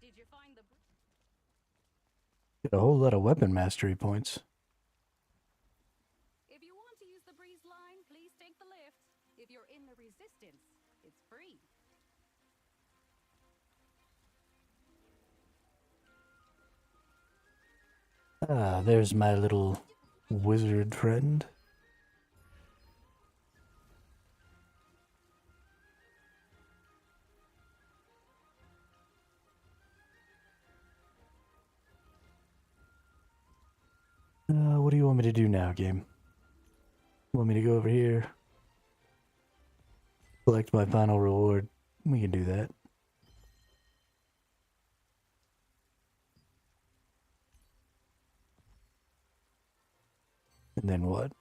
Did you find the... Get a whole lot of weapon mastery points. If you want to use the breeze line, please take the lift. If you're in the resistance, it's free. Ah, there's my little wizard friend. What do you want me to do now, game? Want me to go over here? Collect my final reward? We can do that. And then what?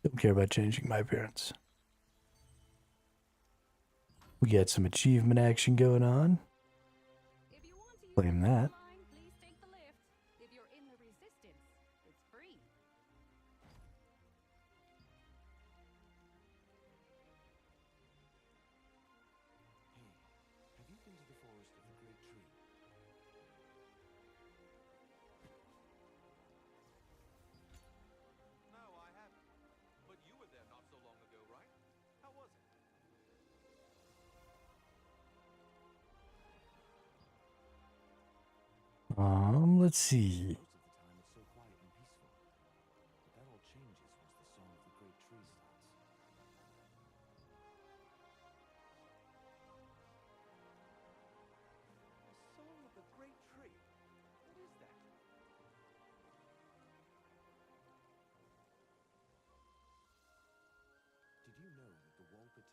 Don't care about changing my appearance. We got some achievement action going on. If you want to use Claim the that. breeze line, please take the lift. If you're in the resistance, it's free. Hey, have you been to the forest of the Great Tree? No, I haven't. But you were there not so long ago, right? How was it? Let's see. Most of the time it's so quiet and peaceful.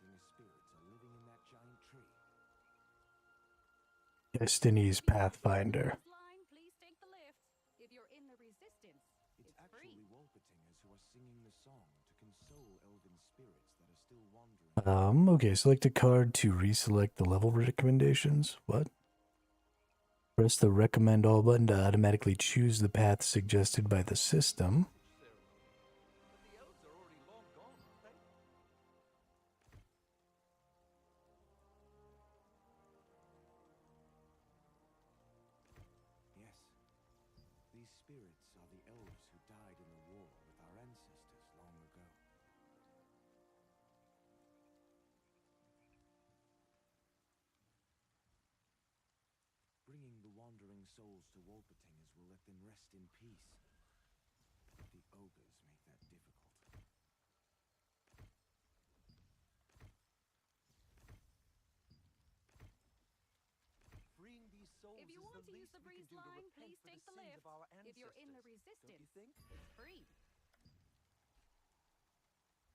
Singer spirits are living in that giant tree. Destiny's Pathfinder. Line, please take the lift. If you're in the resistance, It's it's actually free. Wolpertingers who are singing the song to console elven spirits that are still wandering. Okay, select a card to reselect the level recommendations. What? Press the recommend all button to automatically choose the path suggested by the system. But the elves are already long gone, aren't they? Yes. These spirits are the elves who died in the war with our ancestors long ago. Bringing the wandering souls to Wolpertingers will let them rest in peace. The ogres make that difficult. Freeing these souls If you is want the to use least the we breeze can do to line, repent please for take the the sins lift. of our If you're in the ancestors. Don't you resistance, think? it's free.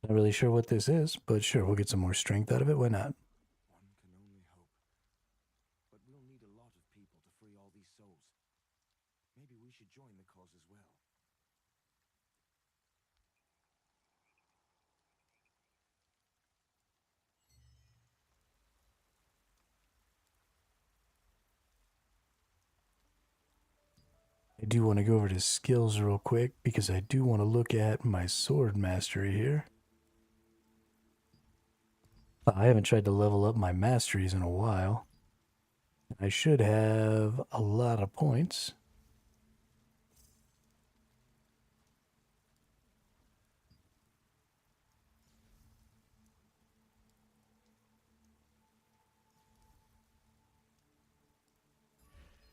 Not really sure what this is, but sure, we'll get some more strength out of it. Why not? One can only hope. But we'll need a lot of people to free all these souls. Maybe we should join the cause as well. I do want to go over to skills real quick because I do want to look at my sword mastery here. I haven't tried to level up my masteries in a while. I should have a lot of points.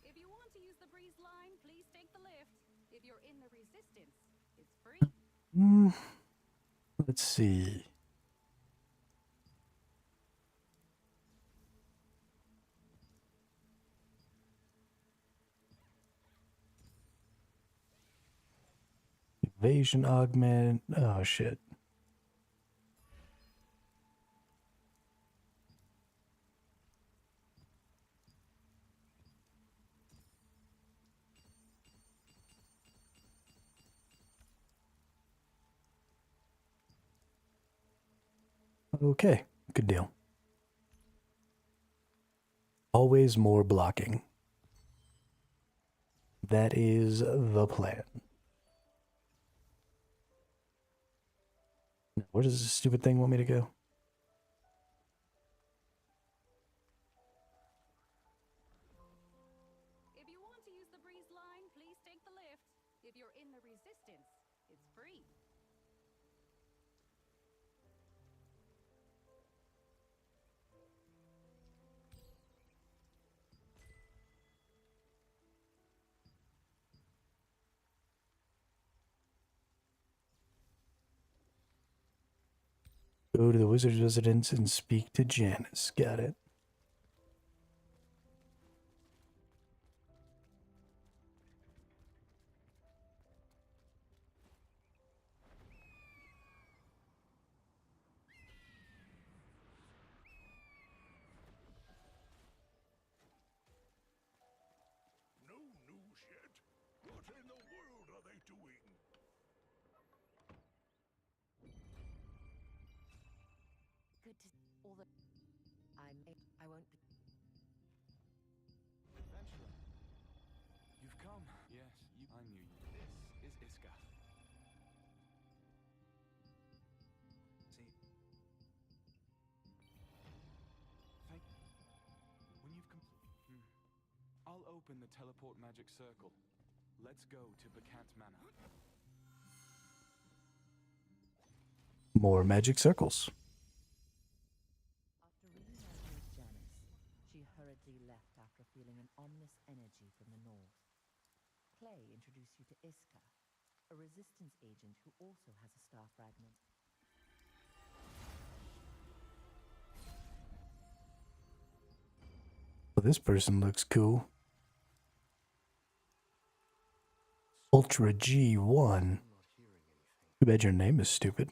If you want to use the breeze line, please take the lift. If you're in the resistance, it's free. Let's see. Evasion augment. Oh, shit. Okay, good deal. Always more blocking. That is the plan. Now, where does this stupid thing want me to go? If you want to use the breeze line, please take the lift. If you're in the resistance, it's free. Go to the wizard's residence and speak to Janice. Got it. No news yet? What in the world are they doing? Good to all the. I won't be. Adventurer. You've come. Yes, I knew you. This is Iska. See. Thank. When you've I'll open the teleport magic circle. Let's go to Bacant Manor. More magic circles. After reuniting with Janice, she hurriedly left after feeling an ominous energy from the north. Clay introduced you to Iska, a resistance agent who also has a star fragment. Well, this person looks cool. Ultra G1. Too bad your name is stupid.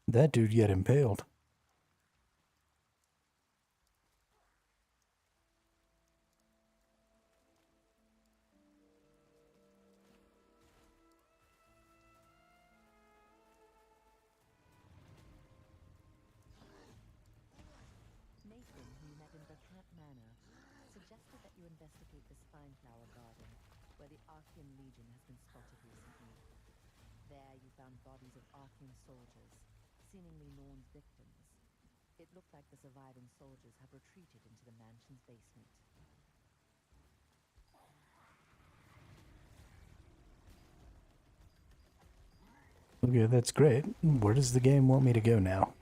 That dude get impaled. Nathan, who you met in Burkant Manor, suggested that you investigate the Spineflower Garden, where the Archean Legion has been spotted recently. There you found bodies of Archean soldiers, seemingly Norn's victims. It looked like the surviving soldiers have retreated into the mansion's basement. Okay, that's great. Where does the game want me to go now?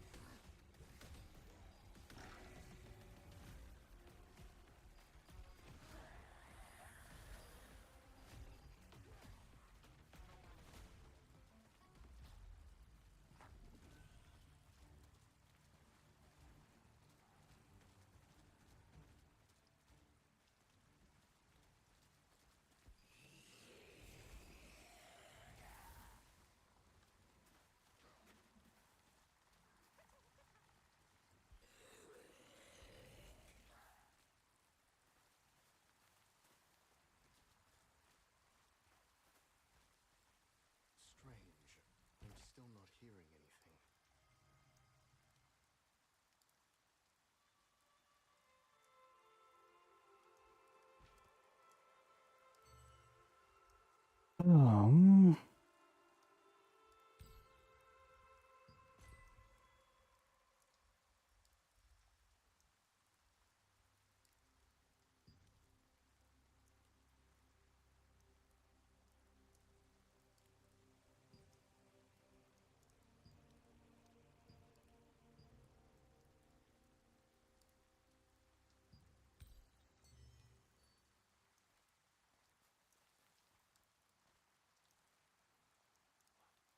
Strange. I'm still not hearing anything. Um,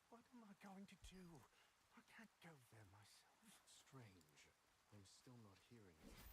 What am I going to do? I can't go there myself. Strange. I'm still not hearing anything.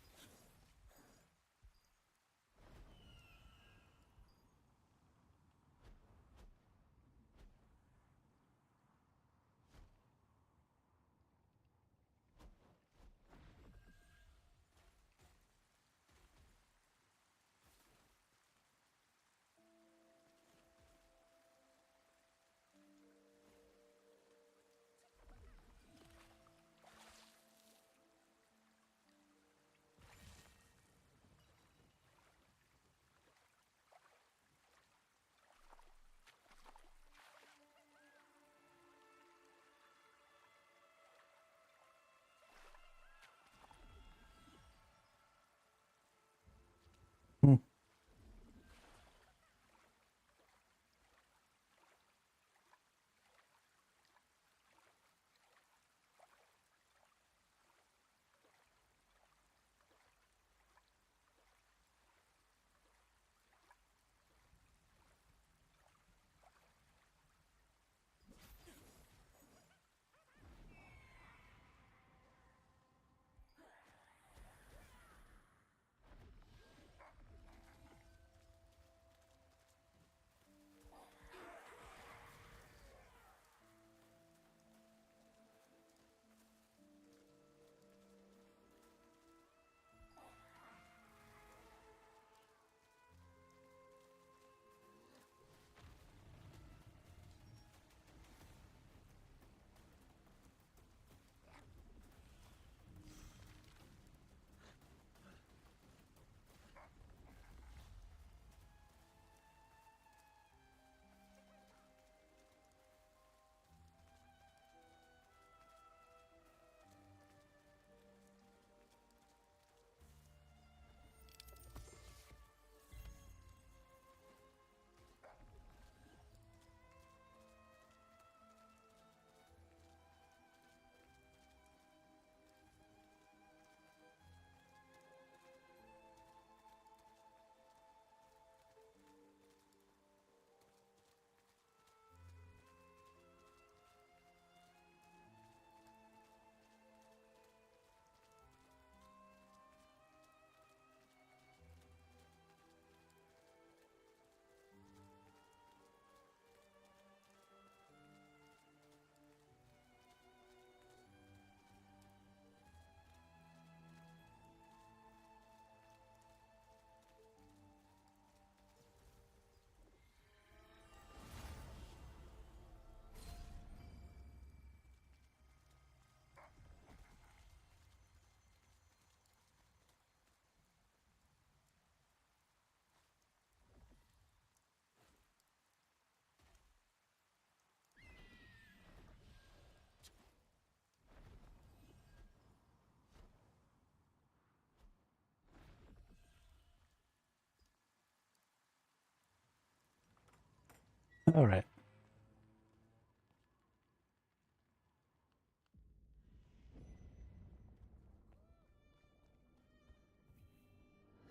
All right.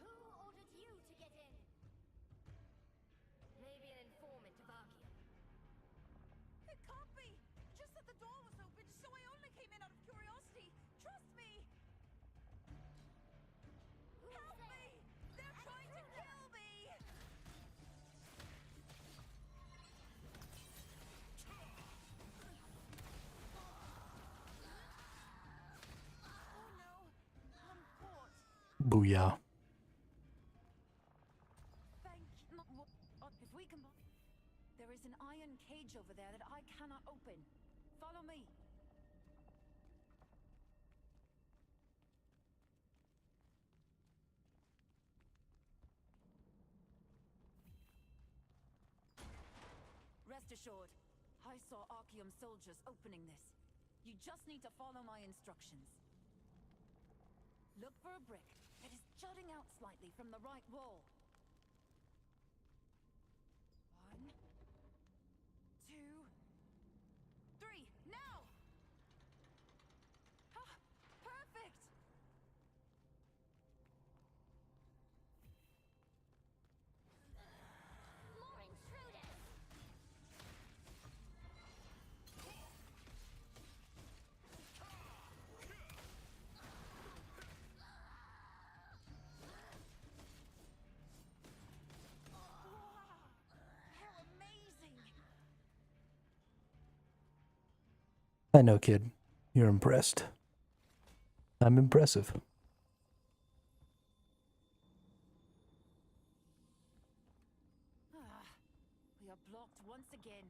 Who ordered you to get in? Maybe an informant of Archeum. It can't be! Just that the door was open, so I only came in out of curiosity. Trust me! Help me! They're trying to kill me! Oh no! I'm caught. Booyah. Thank you. If we can... There is an iron cage over there that I cannot open. Follow me. Rest assured, I saw Archeum soldiers opening this. You just need to follow my instructions. Look for a brick that is jutting out slightly from the right wall. 1, 2, 3, now! Ah, perfect! More intruders! How amazing! I know, kid. You're impressed. I'm impressive. Ah, we are blocked once again.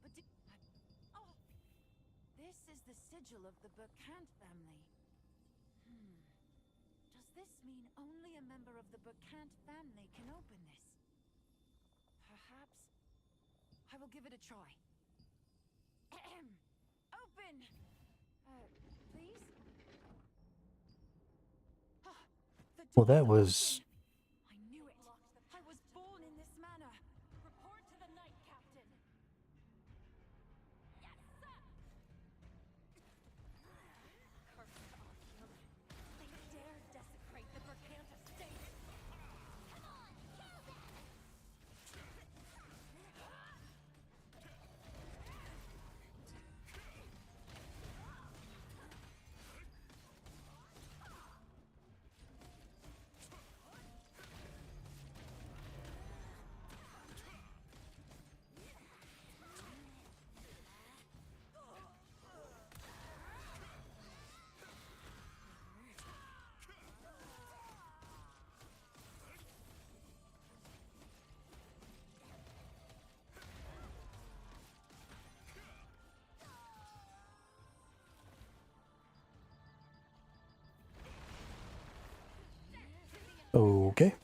But oh! This is the sigil of the Burkant family. Does this mean only a member of the Burkant family can open this? Perhaps... I will give it a try. Open! Please? Ah, the Well, door that is was... open. I knew it. I was born in this manner. Report to the Knight Captain. Yes, sir! Cursed Archeum. They dare desecrate the Burkant estate. Come on, kill them! Okay.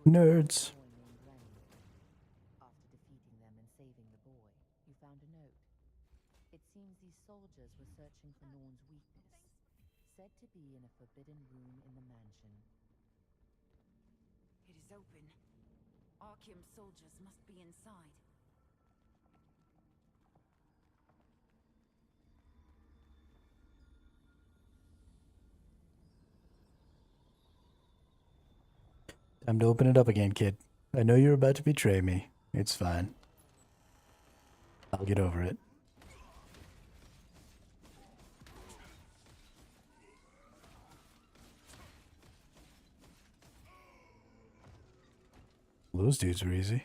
Nerds. boy named Remy. After defeating them and saving the boy, you found a note. It seems these soldiers were searching for Norn's weakness, said to be in a forbidden room in the mansion. It is open. Archeum's soldiers must be inside. Time to open it up again, kid. I know you're about to betray me. It's fine. I'll get over it. Those dudes were easy.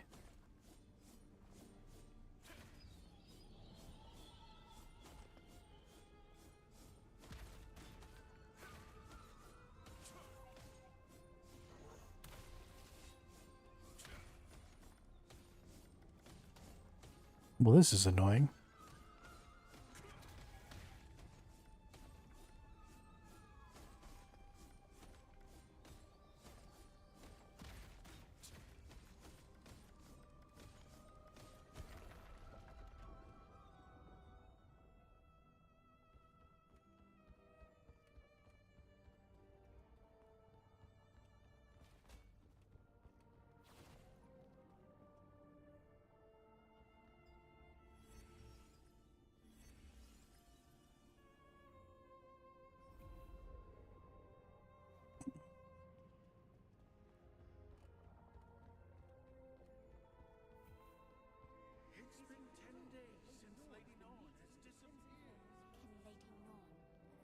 Well, this is annoying. It's been 10 days since Lady Norn has disappeared. Can Lady Norn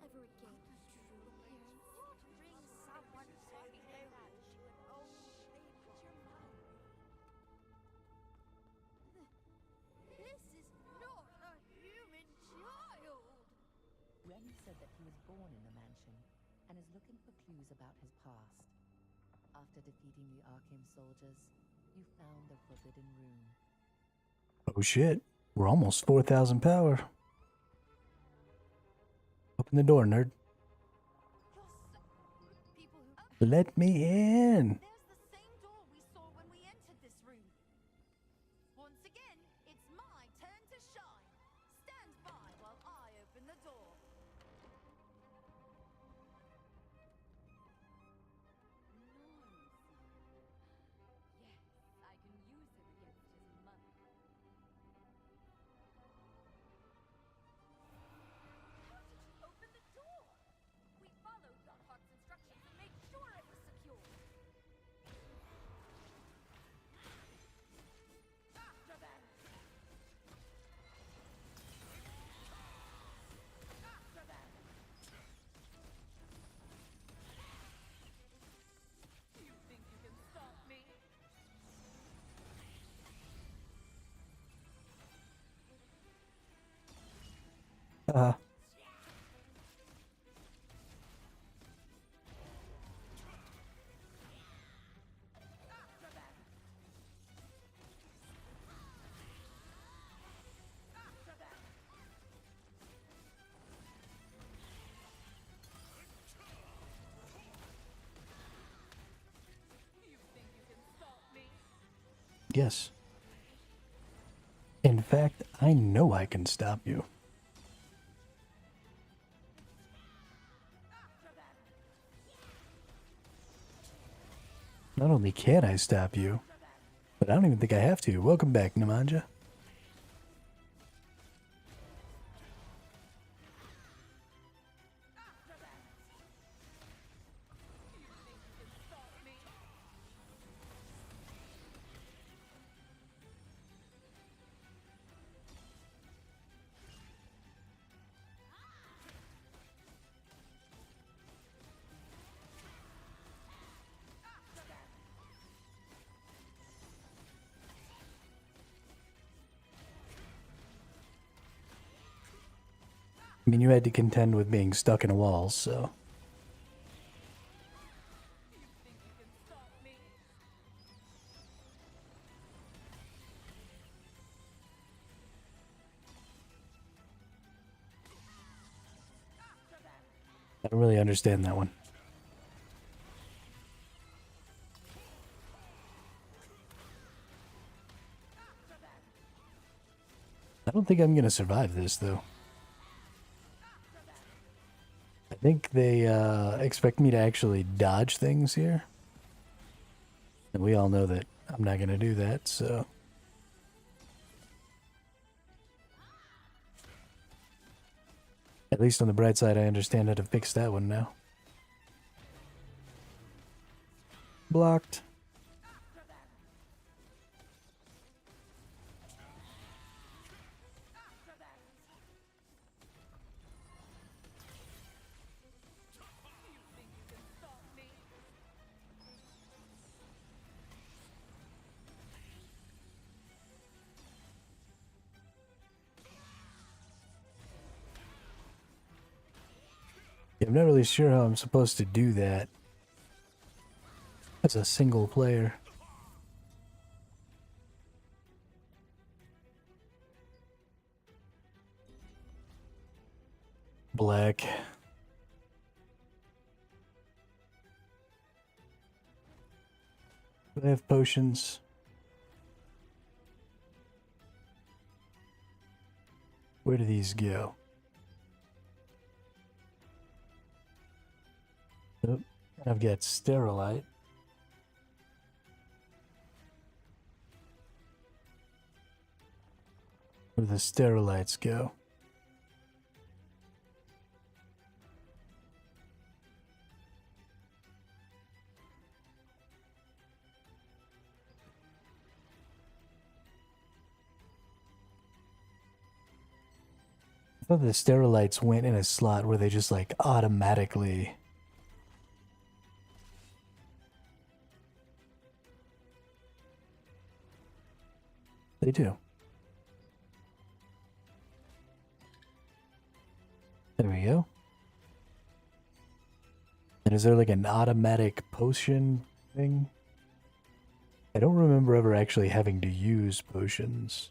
ever regain her true appearance? What brings someone so human to an old lady? This is not a human child! Remy said that he was born in the mansion and is looking for clues about his past. After defeating the Archeum soldiers, you found the forbidden room. Oh shit. We're almost 4,000 power. Open the door, nerd. People who... Let me in. There's the same door we saw when we entered this room. Once again, it's my turn to shine. Stand by while I open the door. Yes, I can use it against his mother. How did you open the door? We followed Lockhart's instructions and made sure it was secure. After them! After them! You think you can stop me? After them! After them! You think you can stop me? Yes. In fact, I know I can stop you. Not only can I stop you, but I don't even think I have to. Welcome back, Nemanja. I mean, you had to contend with being stuck in a wall, so... I don't really understand that one. I don't think I'm gonna survive this, though. I think they expect me to actually dodge things here. And we all know that I'm not gonna do that, so... At least on the bright side, I understand how to fix that one now. Blocked. I'm not really sure how I'm supposed to do that as a single player. Black. Do I have potions? Where do these go? Oh, I've got Sterilite. Where do the Sterilites go? I thought the Sterilites went in a slot where they just like automatically... They do. There we go. And is there like an automatic potion thing? I don't remember ever actually having to use potions.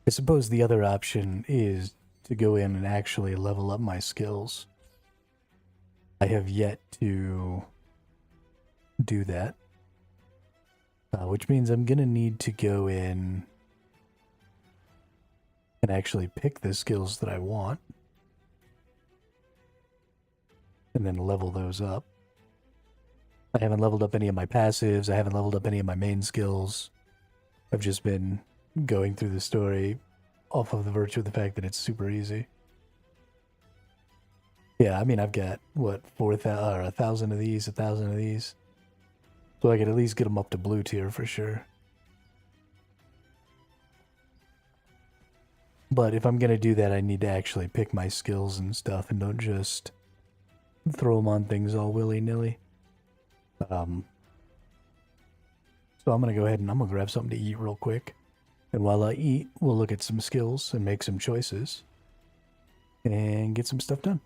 I suppose the other option is to go in and actually level up my skills. I have yet to do that. Which means I'm gonna need to go in and actually pick the skills that I want. And then level those up. I haven't leveled up any of my passives, I haven't leveled up any of my main skills. I've just been going through the story off of the virtue of the fact that it's super easy. Yeah, I mean, I've got, what, 4,000 or 1,000 of these, 1,000 of these. So I could at least get them up to blue tier for sure. But if I'm going to do that, I need to actually pick my skills and stuff and don't just throw them on things all willy-nilly. So I'm going to go ahead and I'm going to grab something to eat real quick. And while I eat, we'll look at some skills and make some choices. And get some stuff done.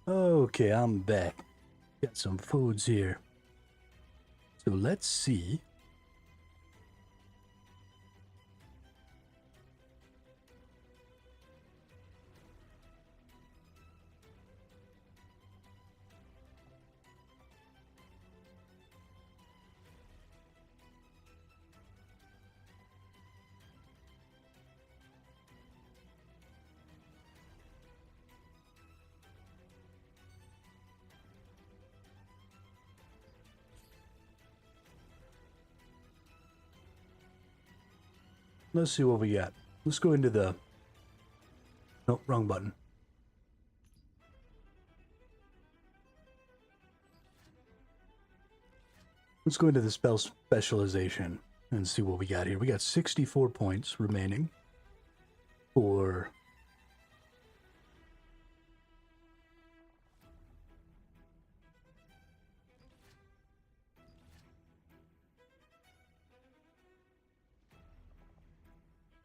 Okay, I'm back. Got some foods here. So let's see. Let's see what we got. Let's go into the... Nope, wrong button. Let's go into the spell specialization and see what we got here. We got 64 points remaining for...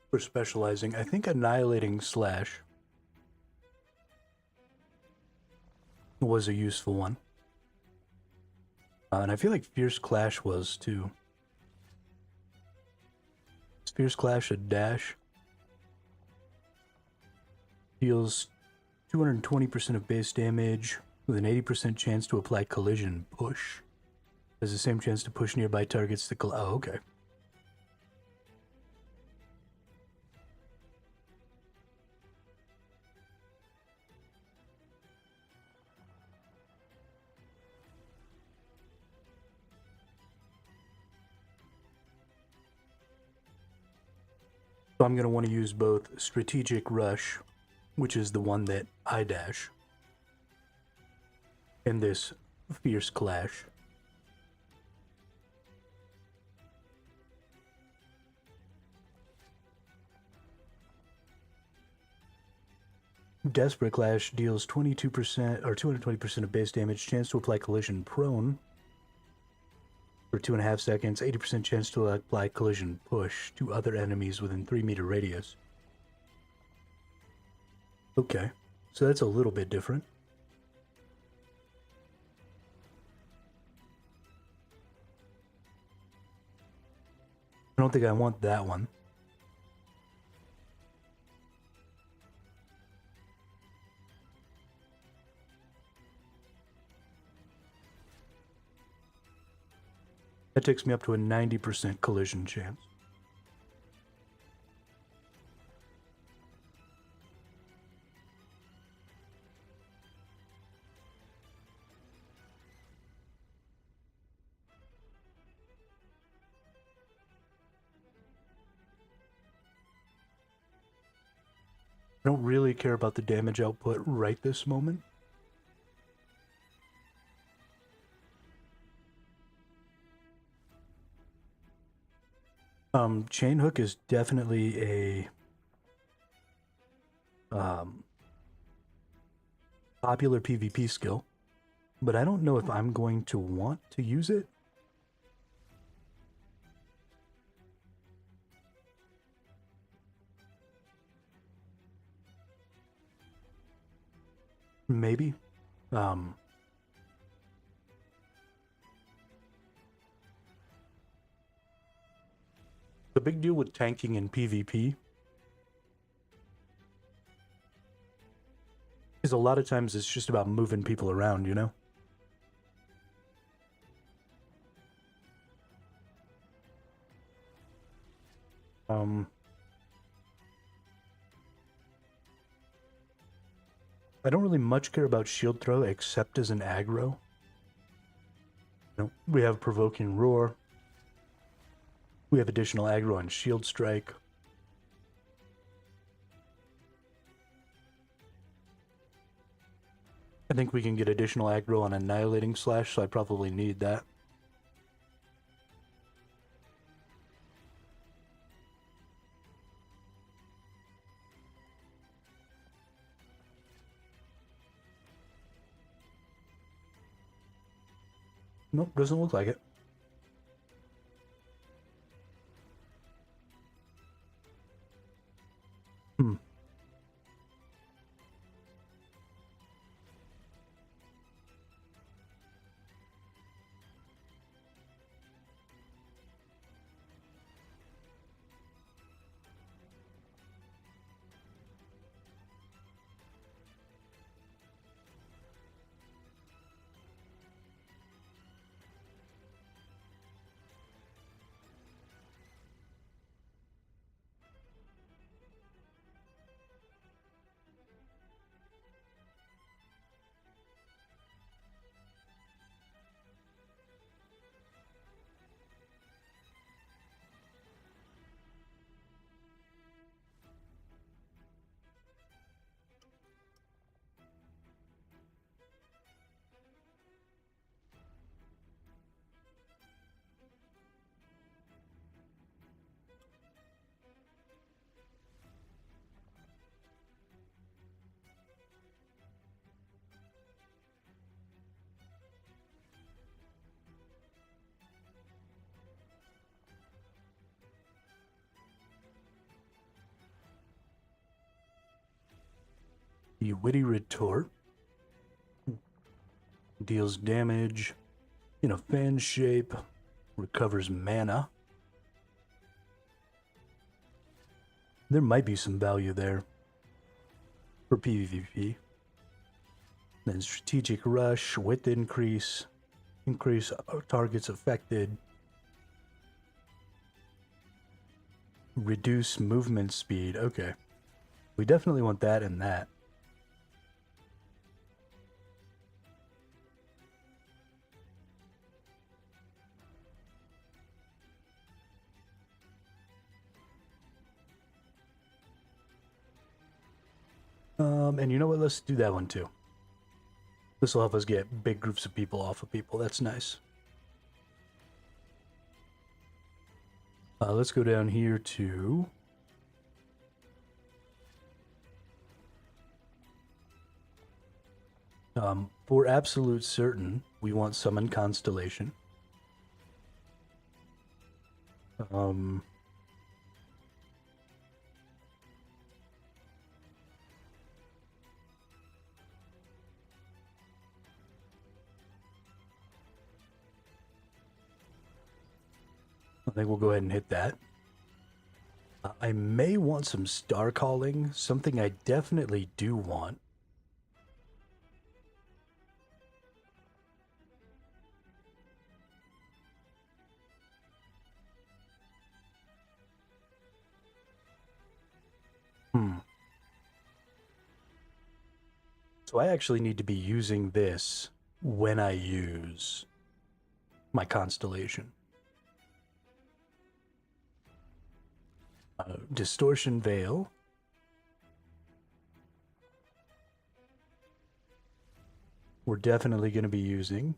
for specializing. I think Annihilating Slash was a useful one. And I feel like Fierce Clash was too. Is Fierce Clash a dash? Deals 220% of base damage with an 80% chance to apply collision push. Has the same chance to push nearby targets to oh, okay. So I'm going to want to use both Strategic Rush, which is the one that I dash, and this Fierce Clash. Desperate Clash deals 22% or 220% of base damage, chance to apply collision prone for 2.5 seconds, 80% chance to apply collision push to other enemies within 3-meter radius. Okay, so that's a little bit different. I don't think I want that one. That takes me up to a 90% collision chance. I don't really care about the damage output right this moment. Chain Hook is definitely a popular PvP skill, but I don't know if I'm going to want to use it. Maybe. The big deal with tanking in PvP is a lot of times it's just about moving people around, you know? I don't really much care about shield throw except as an aggro. You know, we have Provoking Roar. We have additional aggro on Shield Strike. I think we can get additional aggro on Annihilating Slash, so I probably need that. Nope, doesn't look like it. The Witty Retort deals damage in a fan shape, recovers mana. There might be some value there for PvP. Then Strategic Rush, Width Increase, increase targets affected, reduce movement speed. Okay. We definitely want that and that. And you know what? Let's do that one too. This will help us get big groups of people off of people. That's nice. Let's go down here to for absolute certain, we want Summon Constellation. I think we'll go ahead and hit that. I may want some Star Calling, something I definitely do want. So I actually need to be using this when I use my Constellation. Distortion Veil. We're definitely going to be using.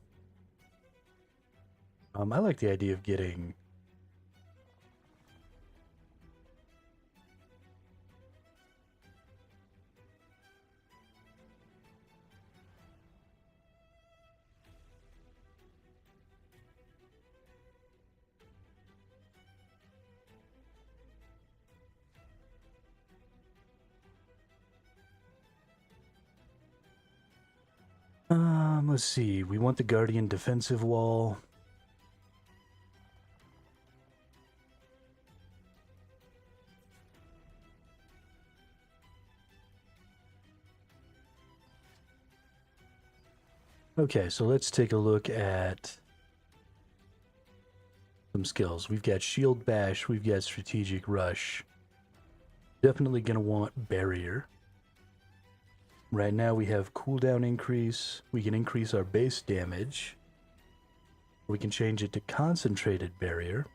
I like the idea of getting let's see. We want the Guardian defensive wall. Okay, so let's take a look at some skills. We've got Shield Bash, we've got Strategic Rush. Definitely going to want Barrier. Right now we have cooldown increase. We can increase our base damage. We can change it to Concentrated Barrier.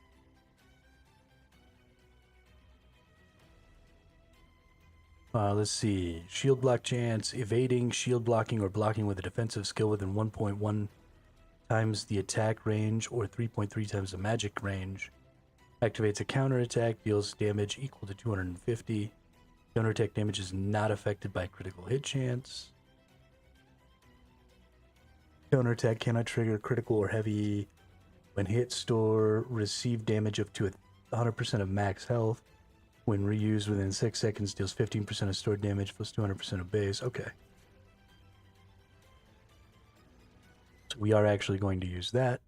Let's see. Shield block chance, evading, shield blocking, or blocking with a defensive skill within 1.1 times the attack range or 3.3 times the magic range. Activates a counterattack, deals damage equal to 250. Counterattack damage is not affected by critical hit chance. Counterattack cannot trigger critical or heavy when hit. Store receive damage up to 100% of max health. When reused within 6 seconds, deals 15% of stored damage plus 200% of base. Okay. So we are actually going to use that.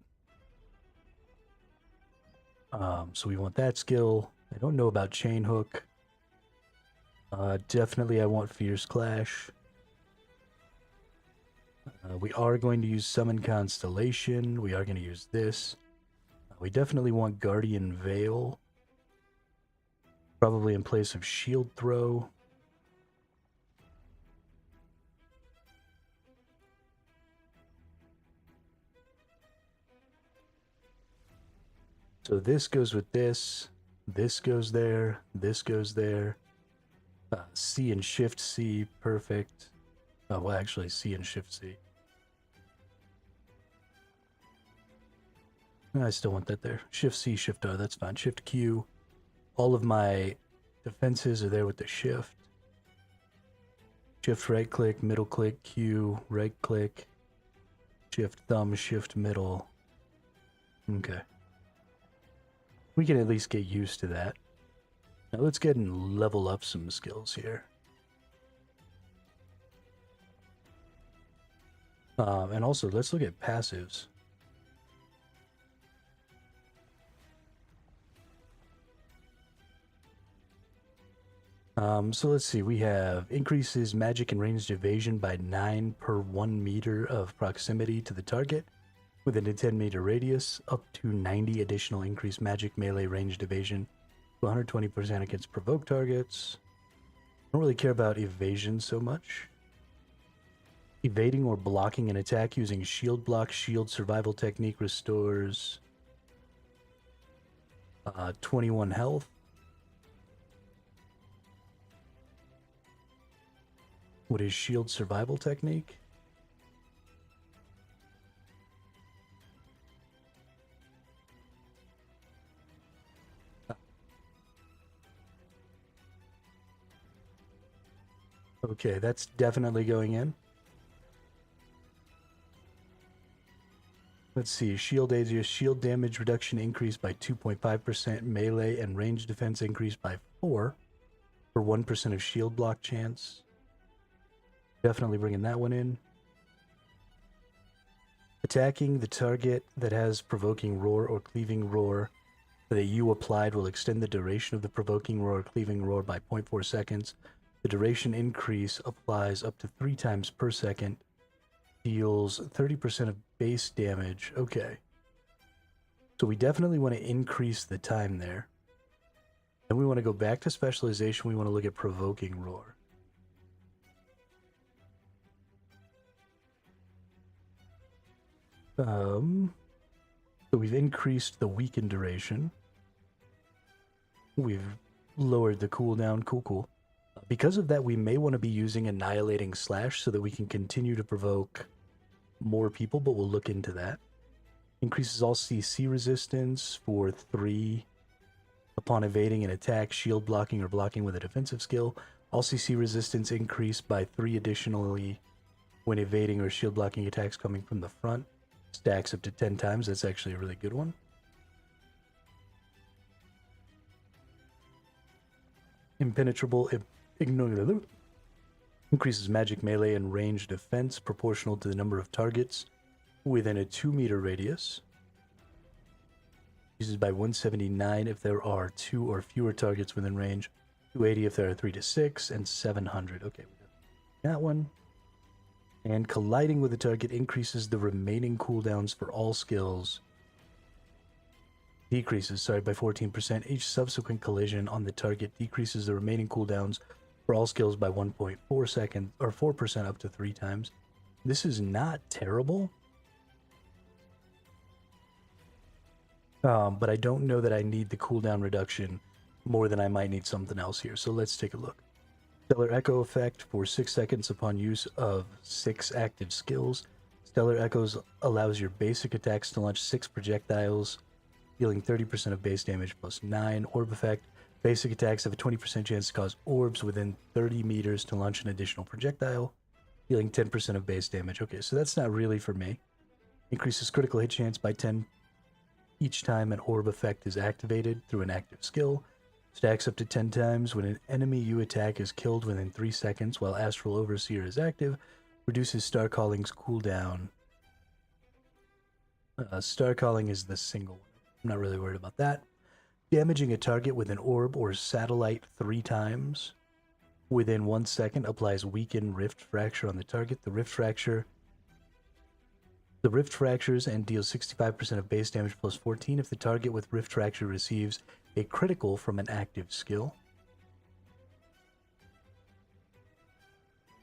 So we want that skill. I don't know about Chain Hook. Definitely I want Fierce Clash. We are going to use Summon Constellation. We are going to use this. We definitely want Guardian Veil. Probably in place of Shield Throw. So this goes with this. This goes there. This goes there. C and Shift C, perfect. Oh, well, actually, C and Shift C. I still want that there. Shift C, Shift R, that's fine. Shift Q. All of my defenses are there with the Shift. Shift right click, middle click, Q, right click, Shift thumb, Shift middle. Okay. We can at least get used to that. Now let's get and level up some skills here. And also, let's look at passives. So let's see, we have increases magic and ranged evasion by 9 per 1 meter of proximity to the target within a 10-meter radius, up to 90 additional increased magic melee ranged evasion, 120% against provoked targets. I don't really care about evasion so much. Evading or blocking an attack using shield block, shield survival technique restores 21 health. What is shield survival technique? Okay, that's definitely going in. Let's see, shield damage reduction increased by 2.5%, melee and range defense increased by 4 for 1% of shield block chance. Definitely bringing that one in. Attacking the target that has provoking roar or cleaving roar that you applied will extend the duration of the provoking roar or cleaving roar by 0.4 seconds. The duration increase applies up to 3 times per second. Deals 30% of base damage. Okay. So we definitely want to increase the time there. Then we want to go back to specialization. We want to look at provoking roar. So we've increased the weaken duration. We've lowered the cooldown. Cool. Because of that, we may want to be using Annihilating Slash so that we can continue to provoke more people, but we'll look into that. Increases all CC resistance for 3 upon evading an attack, shield blocking, or blocking with a defensive skill. All CC resistance increased by 3 additionally when evading or shield blocking attacks coming from the front. Stacks up to 10 times. That's actually a really good one. Impenetrable. Increases magic melee and range defense proportional to the number of targets within a 2-meter radius. Uses by 179 if there are 2 or fewer targets within range, 280 if there are 3 to 6, and 700. Okay, we got that one. And colliding with the target increases the remaining cooldowns for all skills. Decreases, by 14%. Each subsequent collision on the target decreases the remaining cooldowns for all skills by 1.4 seconds, or 4% up to 3 times. This is not terrible. But I don't know that I need the cooldown reduction more than I might need something else here. So let's take a look. Stellar Echo effect for 6 seconds upon use of 6 active skills. Stellar Echoes allows your basic attacks to launch 6 projectiles, dealing 30% of base damage plus 9. Orb effect. Basic attacks have a 20% chance to cause orbs within 30 meters to launch an additional projectile, dealing 10% of base damage. Okay, so that's not really for me. Increases critical hit chance by 10 each time an orb effect is activated through an active skill. Stacks up to 10 times when an enemy you attack is killed within 3 seconds while Astral Overseer is active. Reduces Star Calling's cooldown. Star Calling is the single one. I'm not really worried about that. Damaging a target with an orb or satellite 3 times within 1 second applies Weaken Rift Fracture on the target. The Rift fractures and deals 65% of base damage plus 14 if the target with Rift Fracture receives a critical from an active skill.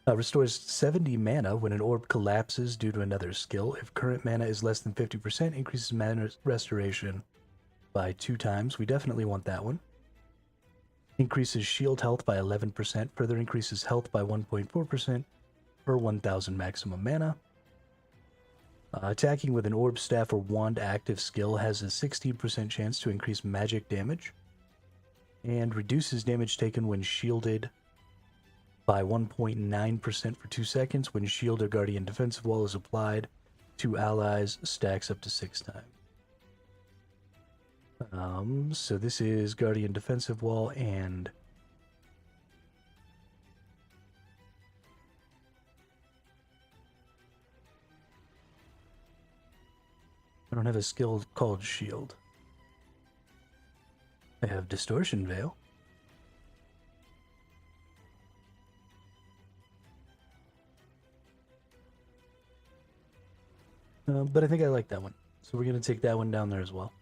Restores 70 mana when an orb collapses due to another skill. If current mana is less than 50%, increases mana restoration by 2 times. We definitely want that one. Increases shield health by 11%. Further increases health by 1.4% per 1,000 maximum mana. Attacking with an orb, staff, or wand active skill has a 16% chance to increase magic damage. And reduces damage taken when shielded by 1.9% for 2 seconds. When shield or guardian defensive wall is applied to allies, stacks up to 6 times. So this is guardian defensive wall and I don't have a skill called shield. I have distortion veil. But I think I like that one. So we're going to take that one down there as well.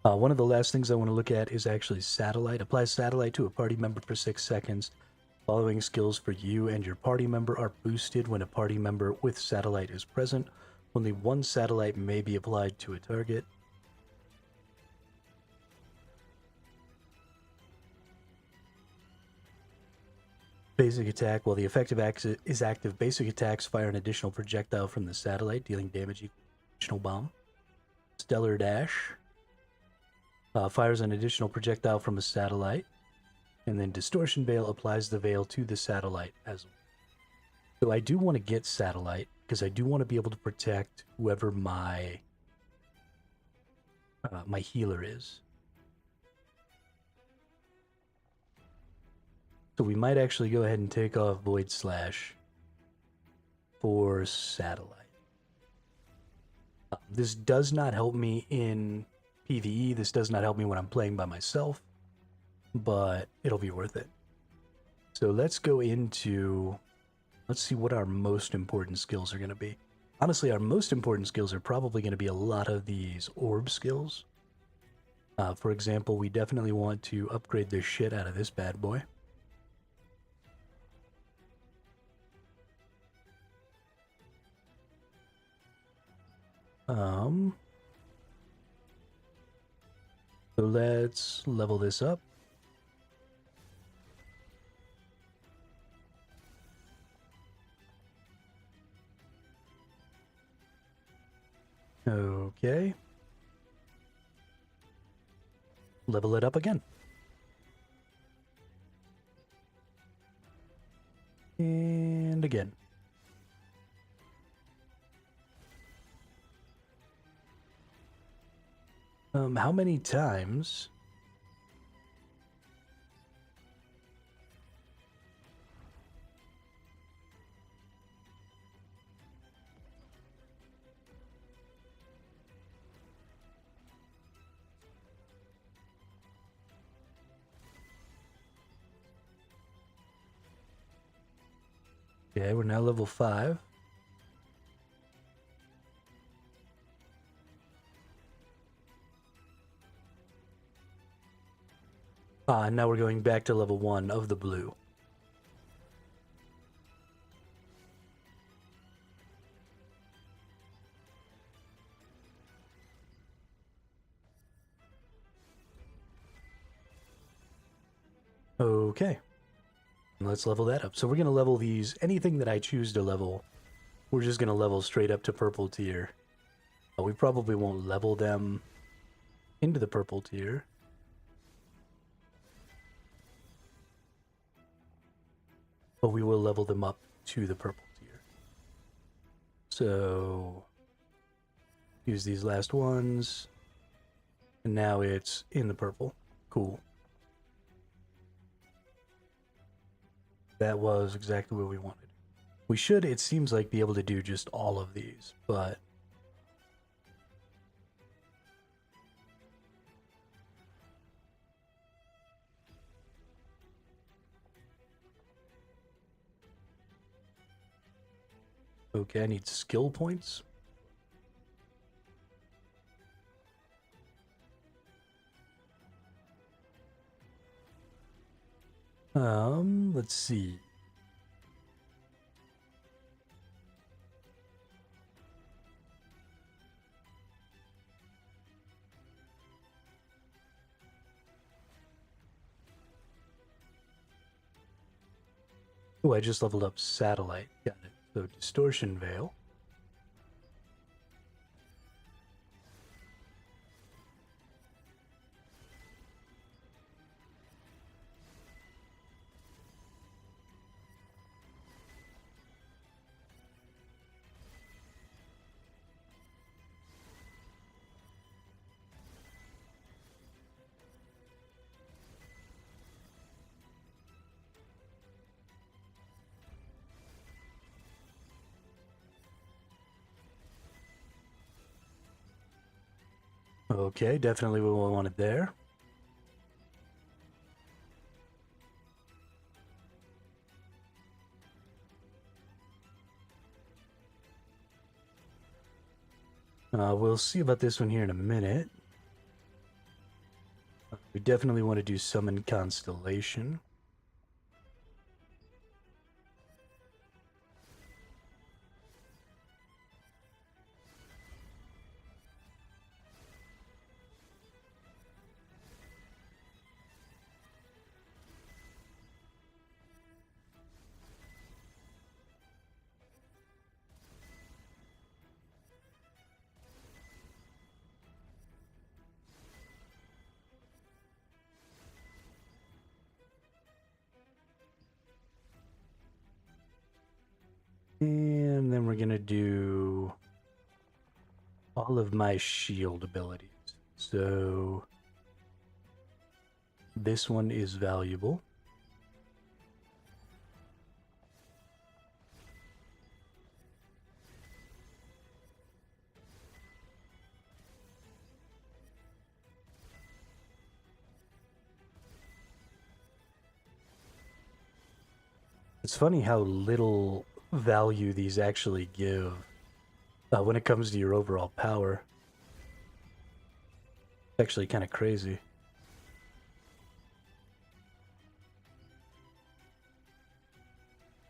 One of the last things I want to look at is actually satellite. Apply satellite to a party member for 6 seconds. Following skills for you and your party member are boosted when a party member with satellite is present. Only one satellite may be applied to a target. Basic attack. While the effective is active, basic attacks fire an additional projectile from the satellite, dealing damage equal to an additional bomb. Stellar dash. Fires an additional projectile from a satellite. And then distortion veil applies the veil to the satellite as well. So I do want to get satellite because I do want to be able to protect whoever my my healer is. So we might actually go ahead and take off Void Slash for satellite. This does not help me in PvE. This does not help me when I'm playing by myself, but it'll be worth it. So let's go into, let's see what our most important skills are going to be. Honestly, our most important skills are probably going to be a lot of these orb skills. For example, we definitely want to upgrade the shit out of this bad boy. So let's level this up. Okay. Level it up again. And again. How many times? Okay, we're now level 5. Now we're going back to level 1 of the blue. Okay. Let's level that up. So we're going to level these. Anything that I choose to level, we're just going to level straight up to purple tier. We probably won't level them into the purple tier. But we will level them up to the purple tier. So use these last ones. And now it's in the purple. Cool. That was exactly what we wanted. We should, it seems like, be able to do just all of these, but okay, I need skill points. Let's see. Oh, I just leveled up satellite. Got it. So distortion veil. Okay, definitely what we wanted there. We'll see about this one here in a minute. We definitely want to do Summon Constellation. And then we're going to do all of my shield abilities. So this one is valuable. It's funny how little value these actually give when it comes to your overall power. It's actually kind of crazy.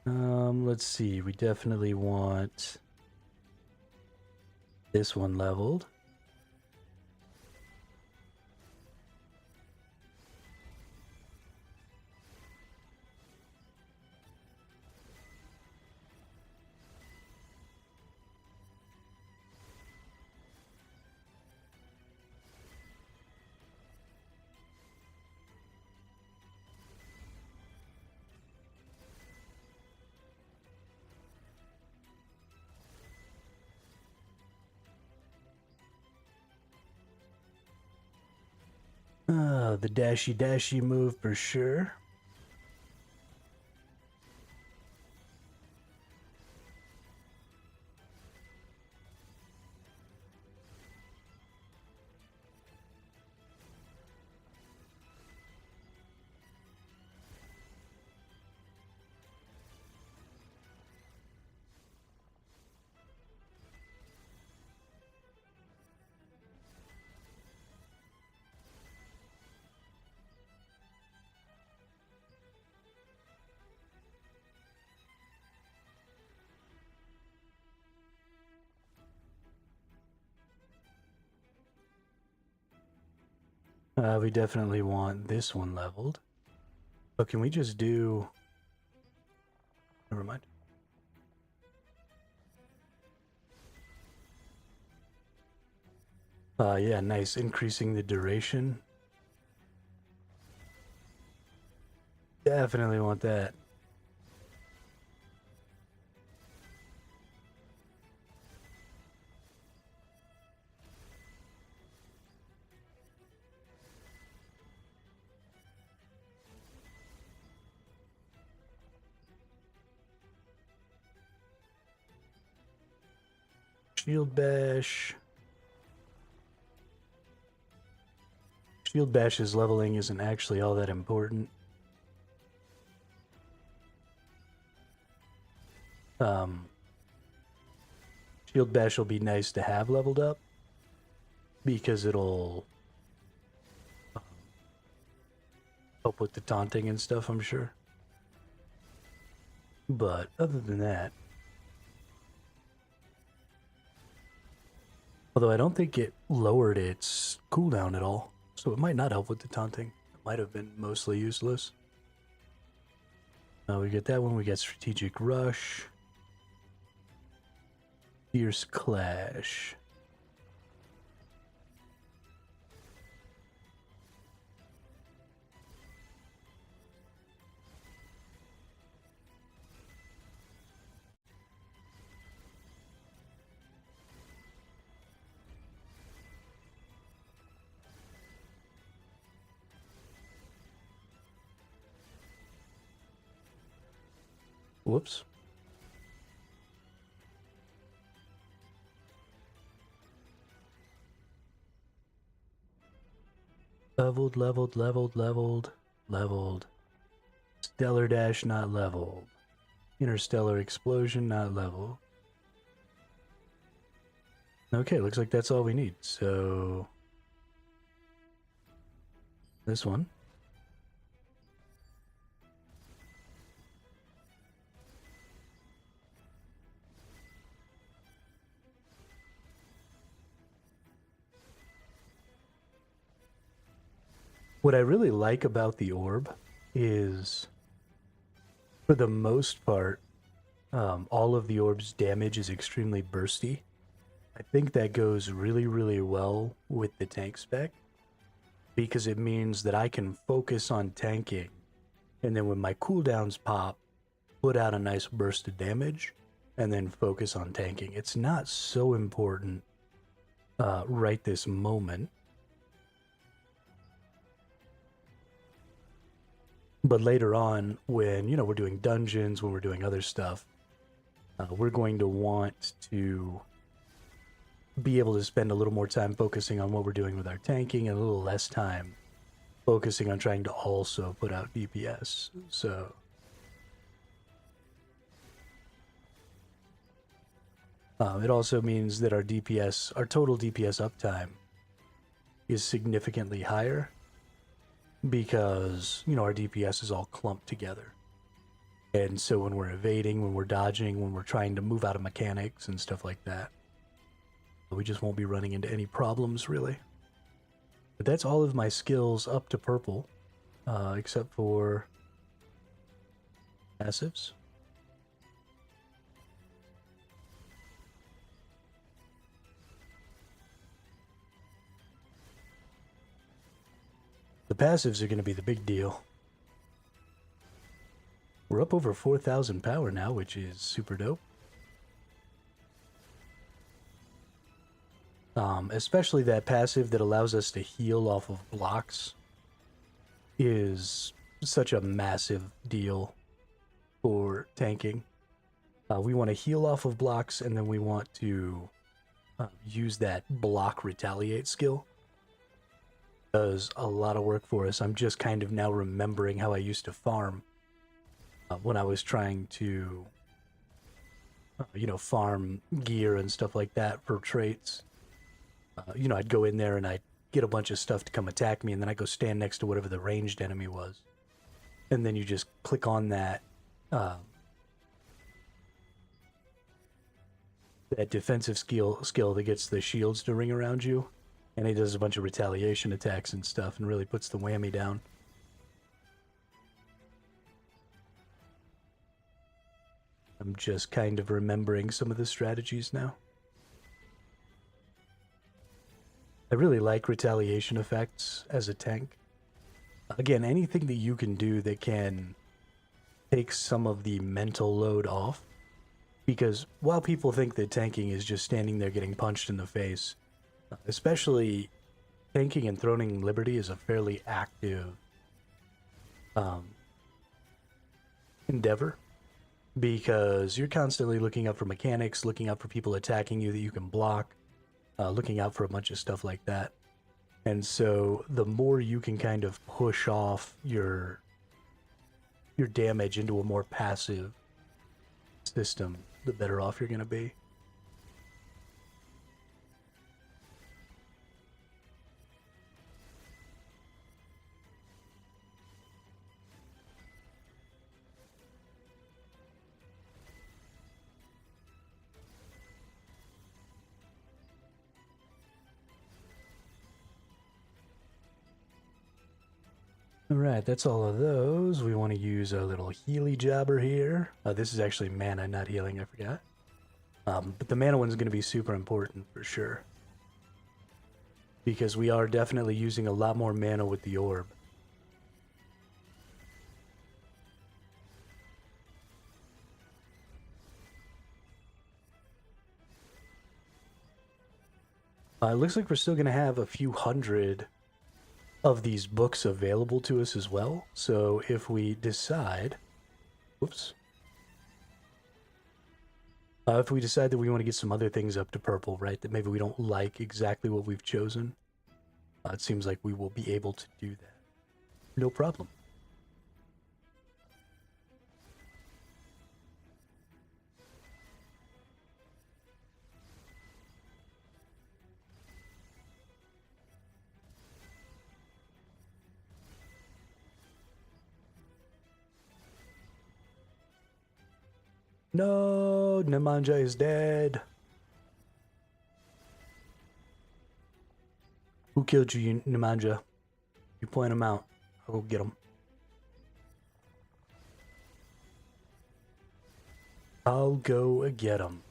Let's see. We definitely want this one leveled. The dashy move for sure. We definitely want this one leveled. But can we just do... Never mind. Yeah, nice. Increasing the duration. Definitely want that. Shield Bash. Shield Bash's leveling isn't actually all that important. Shield Bash will be nice to have leveled up because it'll help with the taunting and stuff, I'm sure. But other than that, although I don't think it lowered its cooldown at all, so it might not help with the taunting. It might have been mostly useless. We get that one. We get Strategic Rush. Fierce Clash. Whoops. Leveled, leveled, leveled, leveled, leveled. Stellar Dash not leveled. Interstellar Explosion not leveled. Okay, looks like that's all we need. So this one. What I really like about the orb is, for the most part, all of the orb's damage is extremely bursty. I think that goes really, really well with the tank spec, because it means that I can focus on tanking, and then when my cooldowns pop, put out a nice burst of damage, and then focus on tanking. It's not so important right this moment. But later on, when, we're doing dungeons, when we're doing other stuff, we're going to want to be able to spend a little more time focusing on what we're doing with our tanking and a little less time focusing on trying to also put out DPS. So it also means that our total DPS uptime is significantly higher, because, our DPS is all clumped together. And so when we're evading, when we're dodging, when we're trying to move out of mechanics and stuff like that, we just won't be running into any problems, really. But that's all of my skills up to purple, except for passives. The passives are going to be the big deal. We're up over 4,000 power now, which is super dope. Especially that passive that allows us to heal off of blocks is such a massive deal for tanking. We want to heal off of blocks, and then we want to use that block retaliate skill. Does a lot of work for us. I'm just kind of now remembering how I used to farm when I was trying to, farm gear and stuff like that for traits. I'd go in there and I'd get a bunch of stuff to come attack me, and then I'd go stand next to whatever the ranged enemy was. And then you just click on that that defensive skill that gets the shields to ring around you, and it does a bunch of retaliation attacks and stuff and really puts the whammy down. I'm just kind of remembering some of the strategies now. I really like retaliation effects as a tank. Again, anything that you can do that can take some of the mental load off. Because while people think that tanking is just standing there getting punched in the face, especially tanking and throning liberty is a fairly active endeavor, because you're constantly looking out for mechanics, looking out for people attacking you that you can block, looking out for a bunch of stuff like that. And so the more you can kind of push off your damage into a more passive system, the better off you're going to be. Alright, that's all of those. We want to use a little healy jobber here. This is actually mana, not healing, I forgot. But the mana one's going to be super important for sure, because we are definitely using a lot more mana with the orb. It looks like we're still going to have a few hundred of these books available to us as well. So if we decide, if we decide that we want to get some other things up to purple, right, that maybe we don't like exactly what we've chosen, It seems like we will be able to do that. No problem. No, Nemanja is dead. Who killed you, Nemanja? You point him out. I'll go get him. I'll go get him.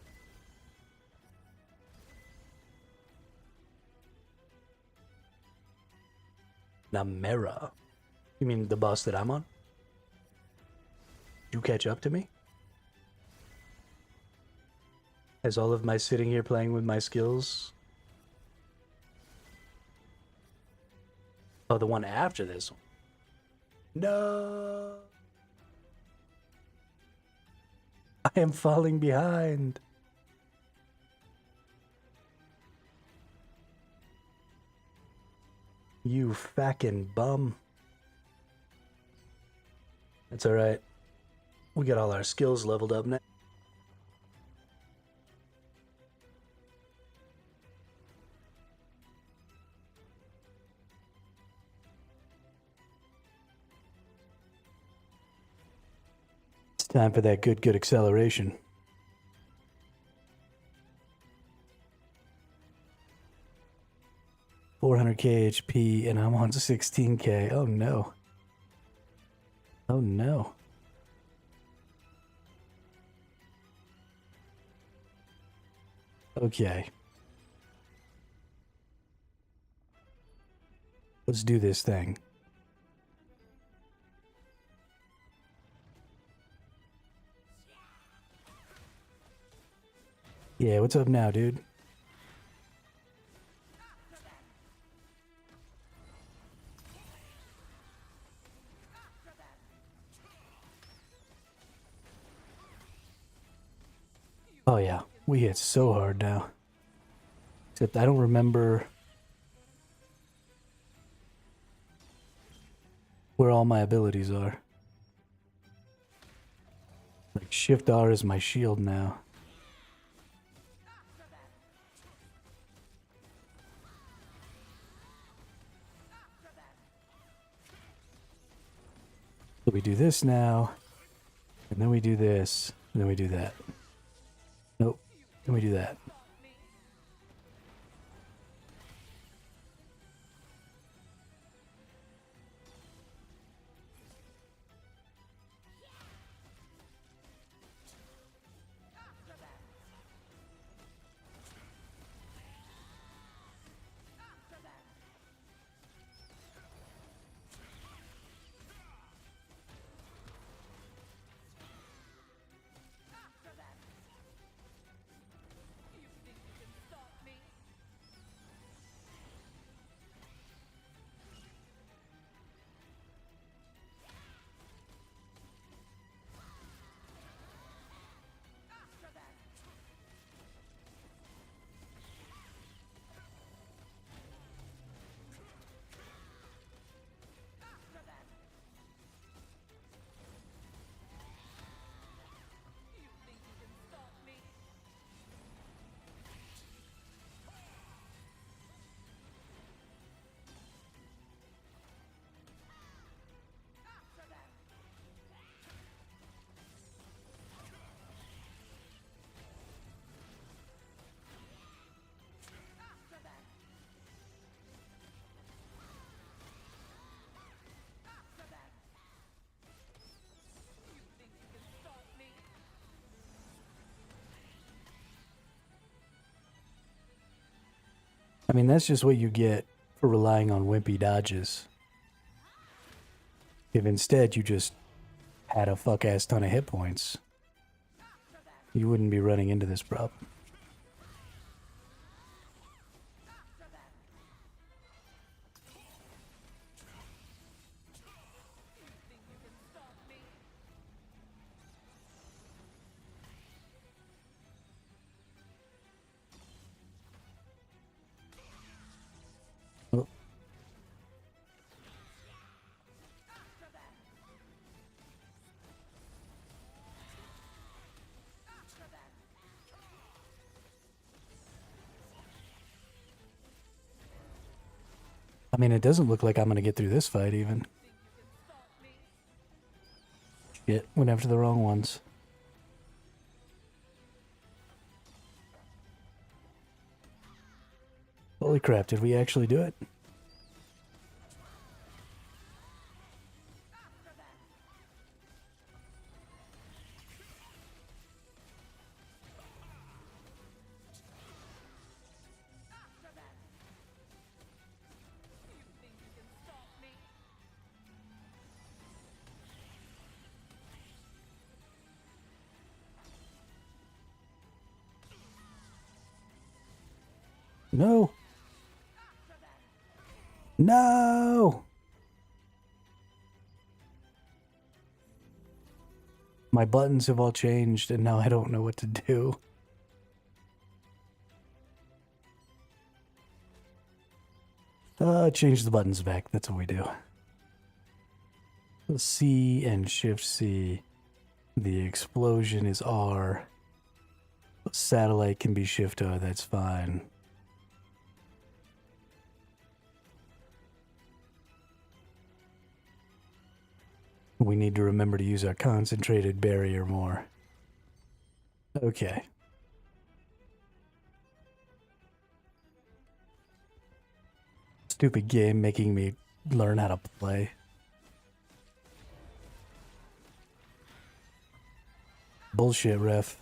Namera. You mean the boss that I'm on? Did you catch up to me? Has all of my sitting here playing with my skills? Oh, the one after this one. No. I am falling behind. You fucking bum. That's alright. We got all our skills leveled up now. It's time for that good acceleration. $400k HP and I'm on 16k. Oh no. Oh no. Okay. Let's do this thing. Yeah, what's up now, dude? Oh yeah, we hit so hard now. Except I don't remember where all my abilities are. Like Shift R is my shield now. So we do this now, and then we do this, and then we do that. Nope, then we do that. I mean, that's just what you get for relying on wimpy dodges. If instead you just had a fuck-ass ton of hit points, you wouldn't be running into this problem. I mean, it doesn't look like I'm gonna get through this fight even. Shit, went after the wrong ones. Holy crap, did we actually do it? No. No. My buttons have all changed and now I don't know what to do. Change the buttons back. That's what we do. C and Shift C. The explosion is R. Satellite can be Shift O. That's fine. We need to remember to use our concentrated barrier more. Okay. Stupid game making me learn how to play. Bullshit, ref.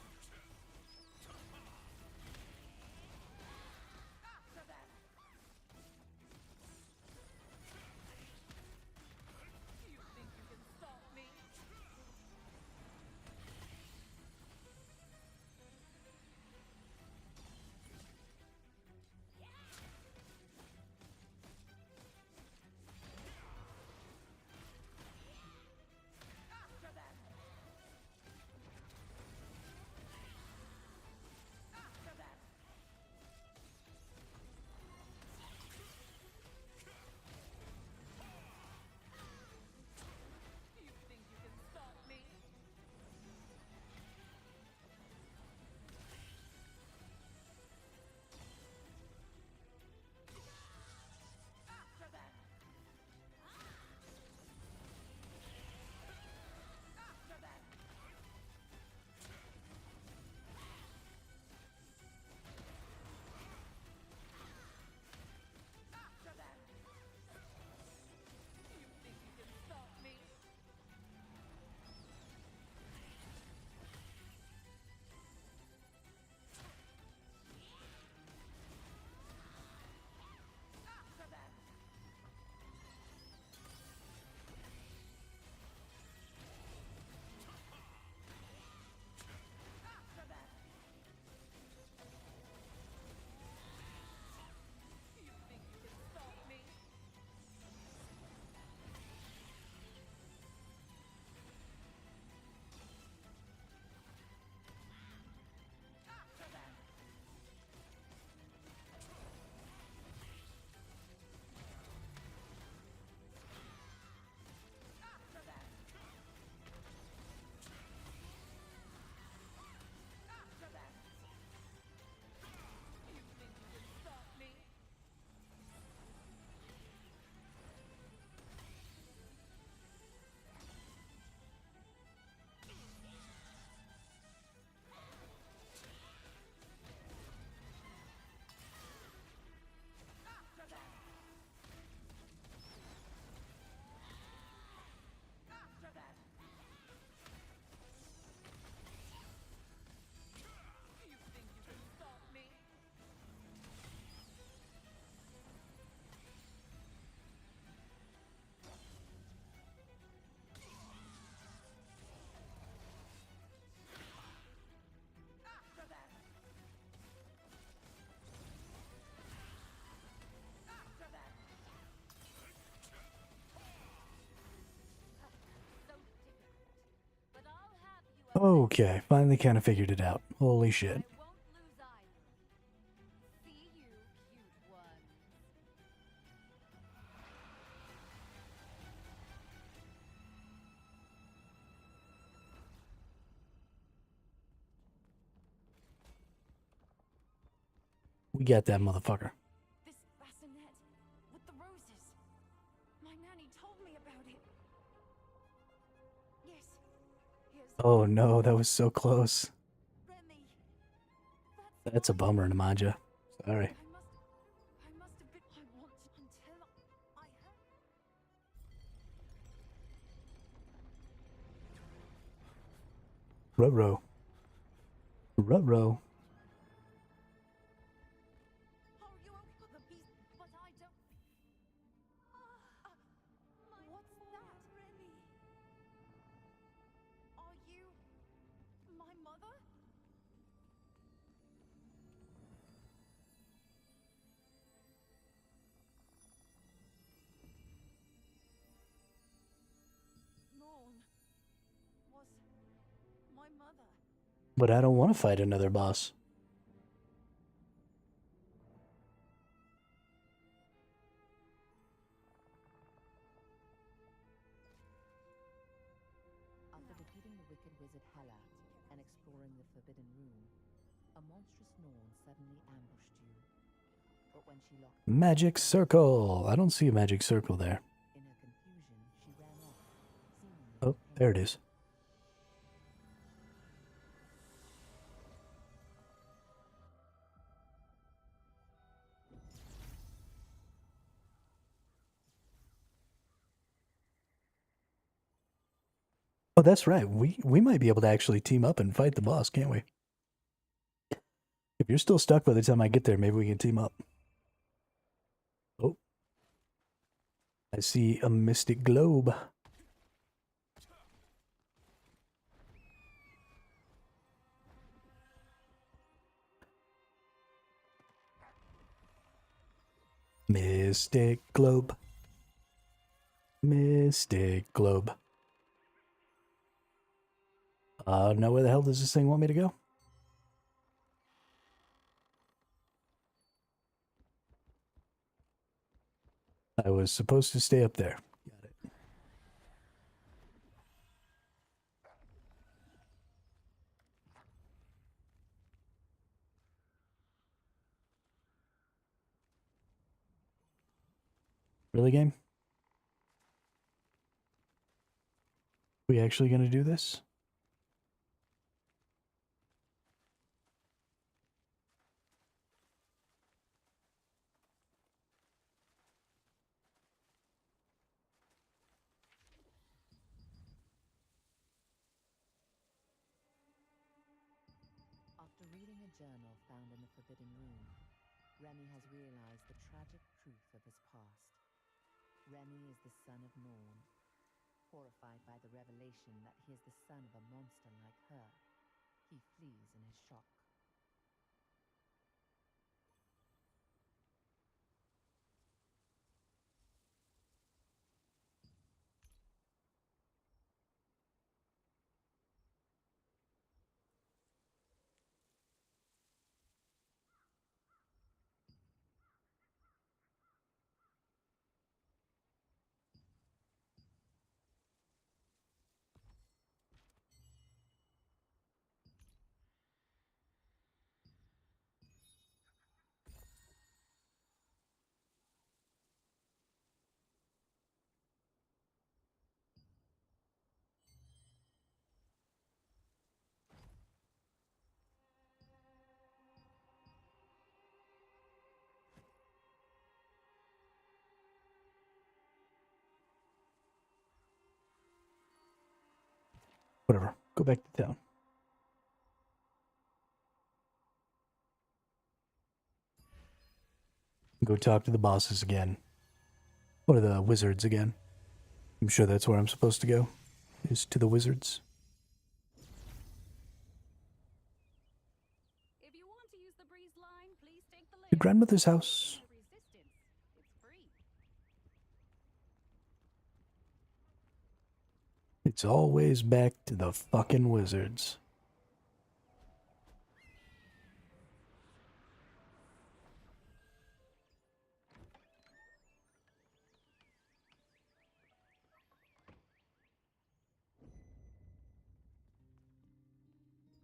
Okay, finally kind of figured it out. Holy shit. We got that motherfucker. This bassinet with the roses. Nanny told me about it. Yes. Here's Oh no, that was so close. Remy. That's a bummer, Namaja. Sorry. I must have been. I want until I have. Ruh-roh. Ruh-roh. Oh, you okay? The beast, but I don't. What's that, Remy? Are you my mother? Norn was my mother. But I don't want to fight another boss. After defeating the wicked wizard Hellat and exploring the Forbidden Room, a monstrous Norn suddenly ambushed you. But when she locked Magic circle. I don't see a magic circle there. in her confusion, she ran off, seemingly Oh, there it is. Oh, that's right. We might be able to actually team up and fight the boss, can't we? If you're still stuck by the time I get there, maybe we can team up. Oh. I see a mystic globe. Mystic globe. Mystic globe. Now where the hell does this thing want me to go? I was supposed to stay up there. Got it. Really, game? We actually gonna do this? After reading a journal found in the Forbidden Room, Remy has realized the tragic truth of his past. Remy is the son of Norn. Horrified by the revelation that he is the son of a monster like her, he flees in his shock. Whatever. Go back to town. Go talk to the bosses again. Or the wizards again. I'm sure that's where I'm supposed to go. Is to the wizards. If you want to use the breeze line, please take the The grandmother's house. resistance. It's free. It's always back to the fucking wizards.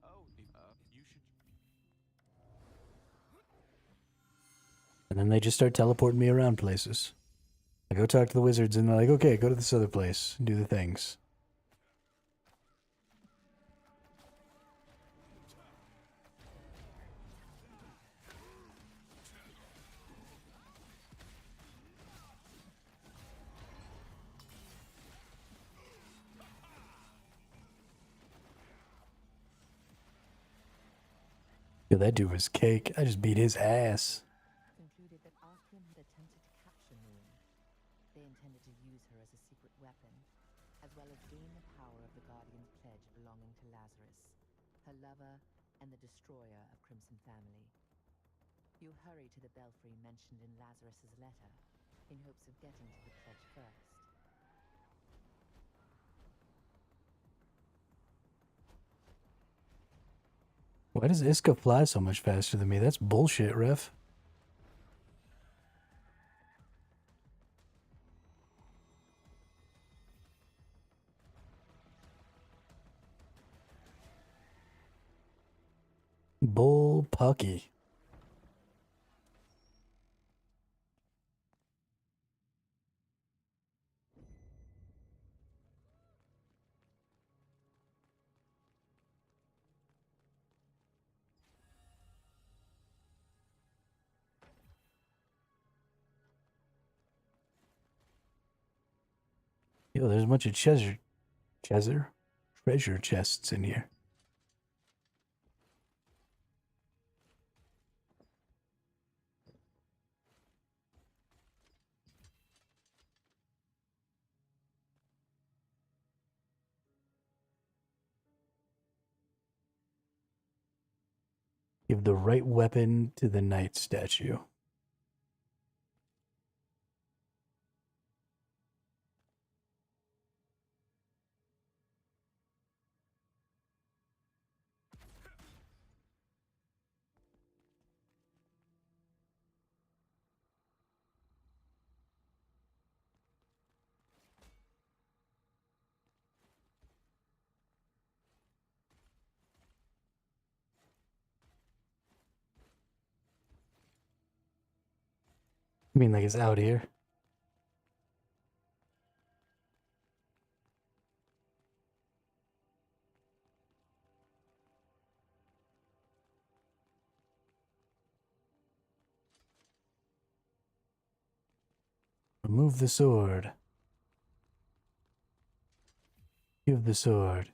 Oh, you should. And then they just start teleporting me around places. I go talk to the wizards, and they're like, okay, go to this other place and do the things. Yo, that dude was cake. I just beat his ass. Concluded that Arthurian had attempted to capture Moon. They intended to use her as a secret weapon, as well as gain the power of the Guardian's pledge belonging to Lazarus, her lover, and the destroyer of Crimson Family. You hurry to the belfry mentioned in Lazarus's letter, in hopes of getting to the pledge first. Why does Iska fly so much faster than me? That's bullshit, ref. Bull Pucky. Yo, there's a bunch of treasure chests in here. Give the right weapon to the knight statue. I mean, like it's out here. Remove the sword. Give the sword.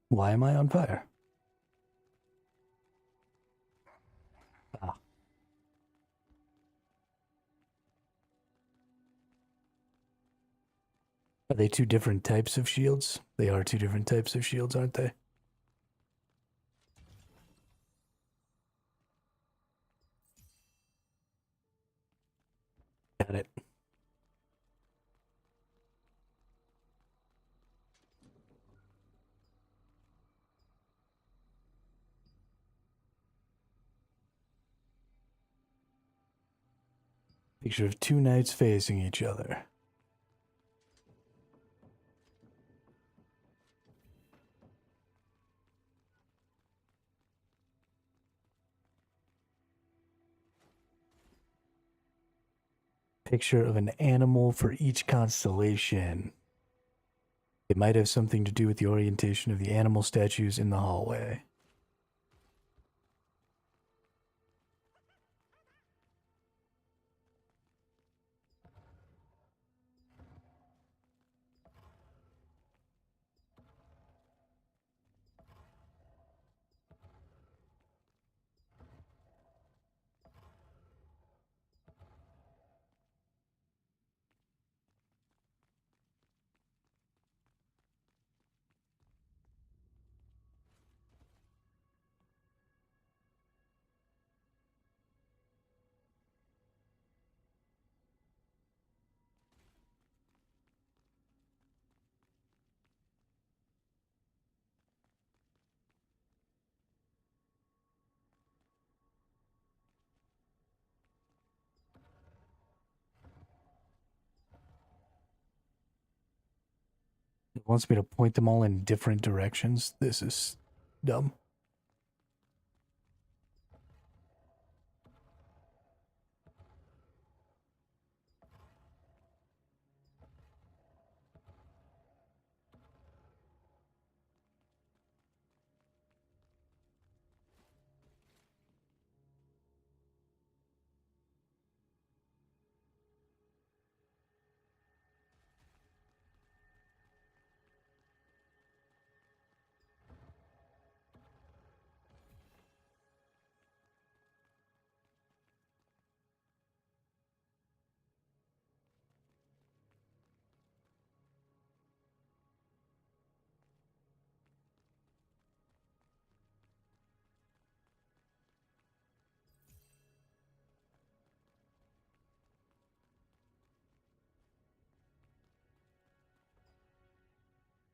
Why am I on fire? Ah. Are they two different types of shields? They are two different types of shields, aren't they? Got it. Picture of two knights facing each other. Picture of an animal for each constellation. It might have something to do with the orientation of the animal statues in the hallway. wants me to point them all in different directions. This is dumb.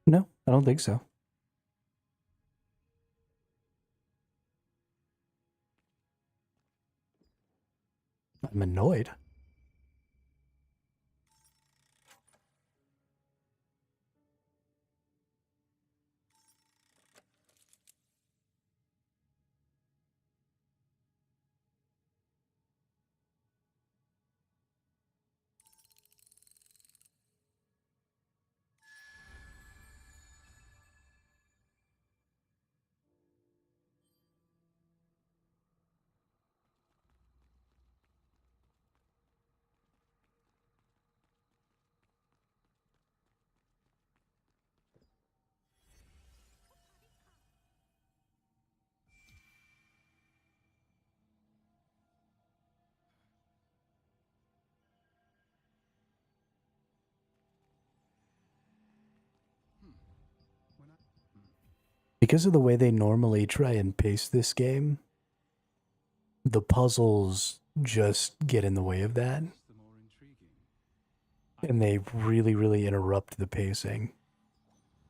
No, I don't think so. I'm annoyed. Because of the way they normally try and pace this game, the puzzles just get in the way of that. And they really, really interrupt the pacing.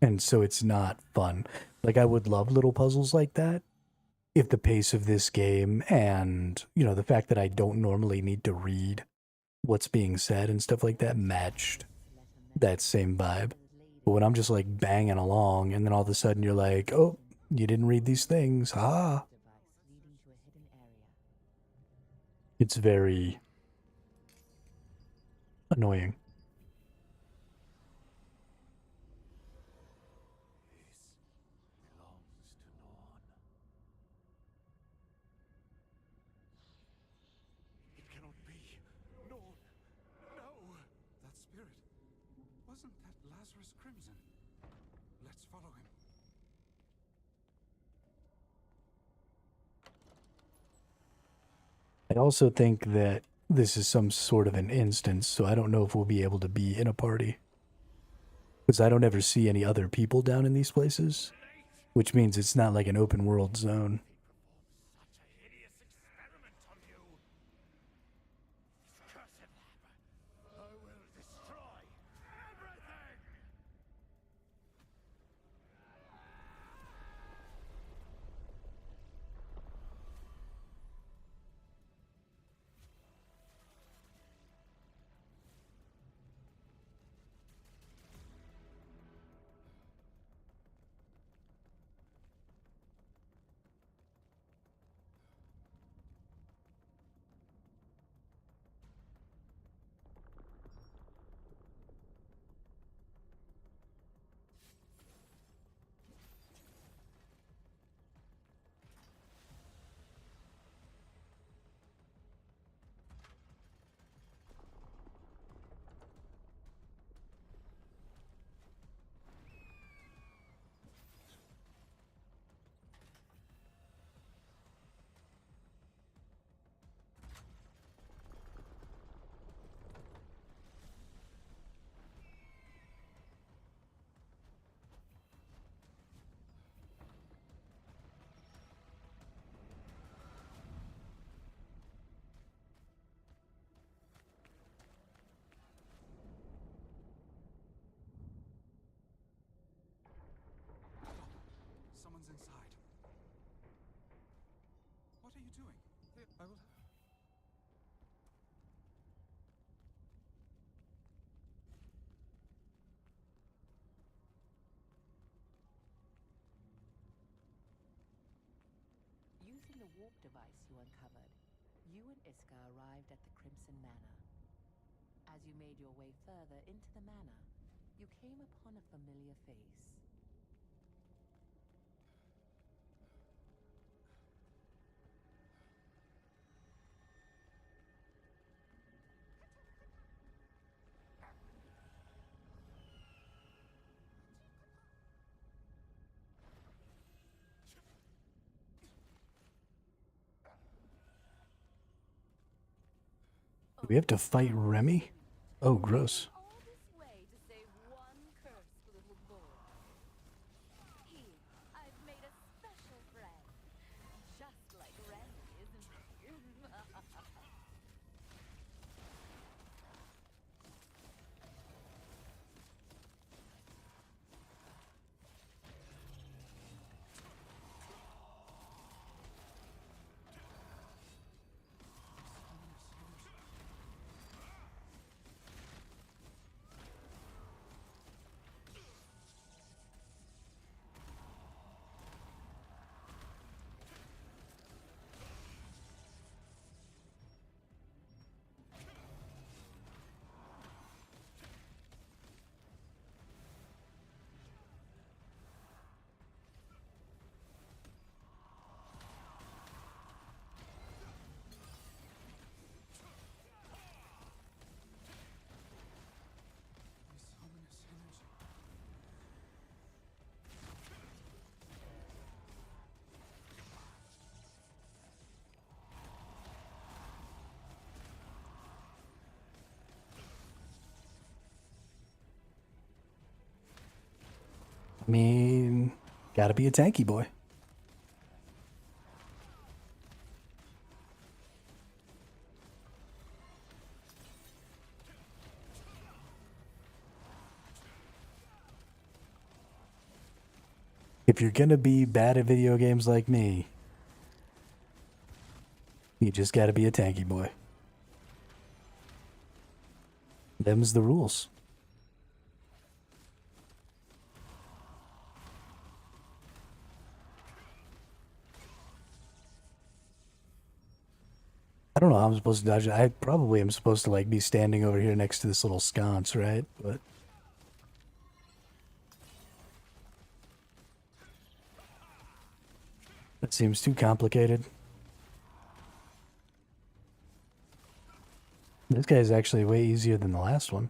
And so it's not fun. Like, I would love little puzzles like that if the pace of this game and, you know, the fact that I don't normally need to read what's being said and stuff like that matched that same vibe. But when I'm just like banging along and then all of a sudden you're like, oh, you didn't read these things. Ah. It's very annoying. It cannot be. No. No. That spirit. Wasn't that Lazarus Crimson? Let's follow him. I also think that this is some sort of an instance, so I don't know if we'll be able to be in a party. Because I don't ever see any other people down in these places, which means it's not like an open world zone. Someone's inside. What are you doing? I will... warp device you uncovered, you and Iska arrived at the Crimson Manor. As you made your way further into the manor, you came upon a familiar face. Do we have to fight Remy? Oh, gross. All this way to save one cursed little boy. Here, I've made a special friend. Just like Randy, isn't he? This ominous energy. I mean, gotta be a tanky boy. If you're gonna be bad at video games like me, you just gotta be a tanky boy. Them's the rules. I don't know how I'm supposed to dodge it. I probably am supposed to like be standing over here next to this little sconce, right? But that seems too complicated. This guy is actually way easier than the last one.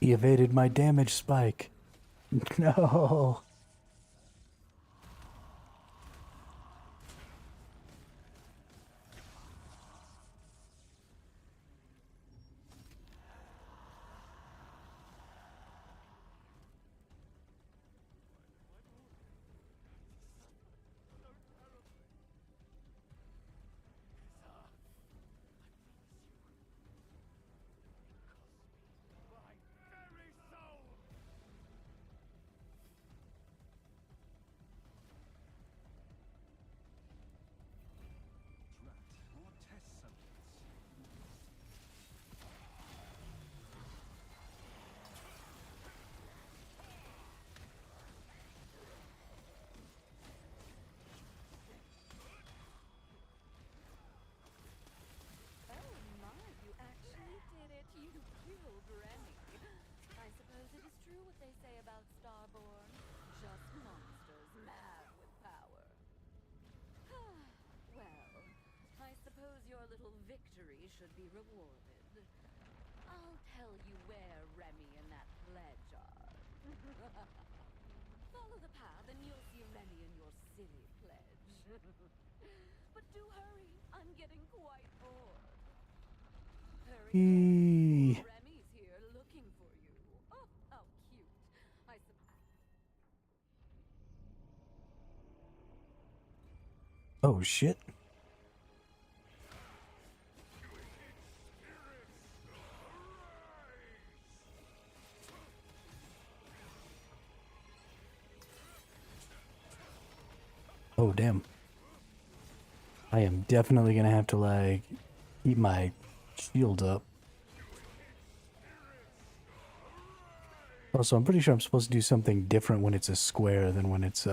He evaded my damage spike. No. Oh my, you actually did it. You killed Remy. I suppose it is true what they say about Starborn. Just monsters mad with power. Well, I suppose your little victory should be rewarded. I'll tell you where Remy and that pledge are. Follow the path and you'll see Remy and your silly pledge. But do hurry, I'm getting quite bored. Hurry, Remy's here looking for you. Oh, how cute. I suppose. Oh shit. Oh damn. I am definitely gonna have to like keep my shield up. Also, I'm pretty sure I'm supposed to do something different when it's a square than when it's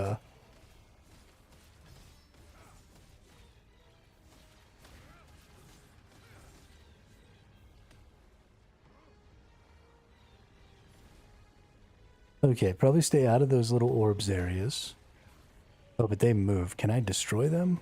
Okay, probably stay out of those little orbs areas. Oh, but they move. Can I destroy them?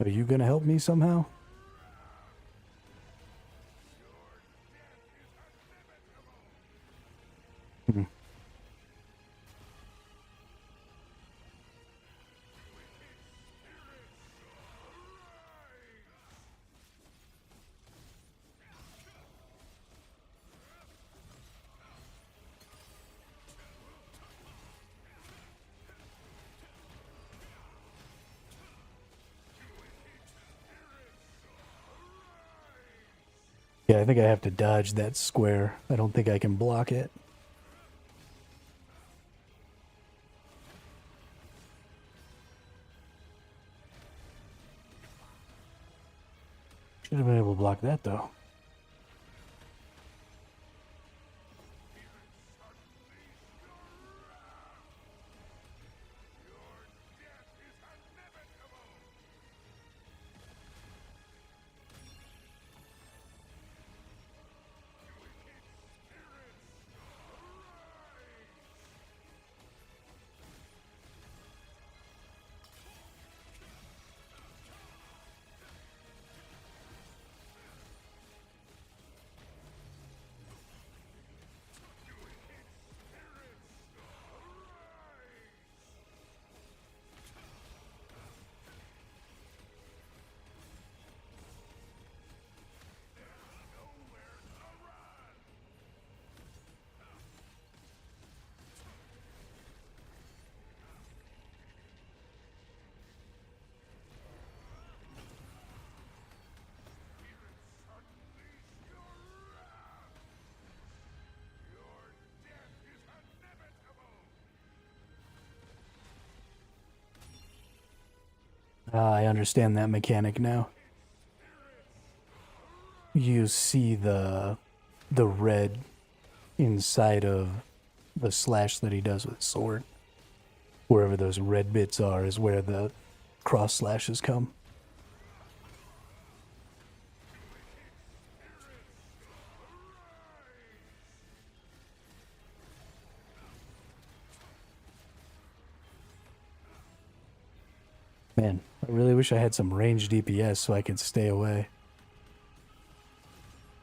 Are you gonna help me somehow? Hmm. Yeah, I think I have to dodge that square. I don't think I can block it. Should have been able to block that though. I understand that mechanic now. You see the red inside of the slash that he does with sword. Wherever those red bits are is where the cross slashes come. Man, I really wish I had some range DPS so I could stay away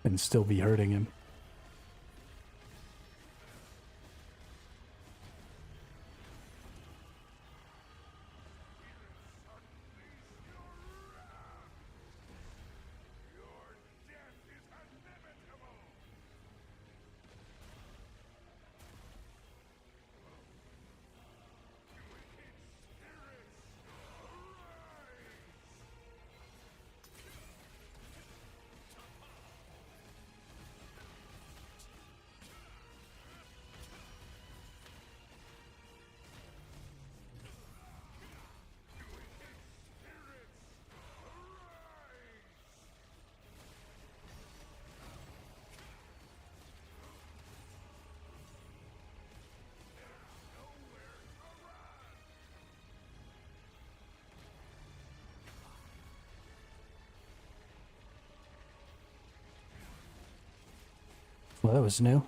and still be hurting him. Well, that was new.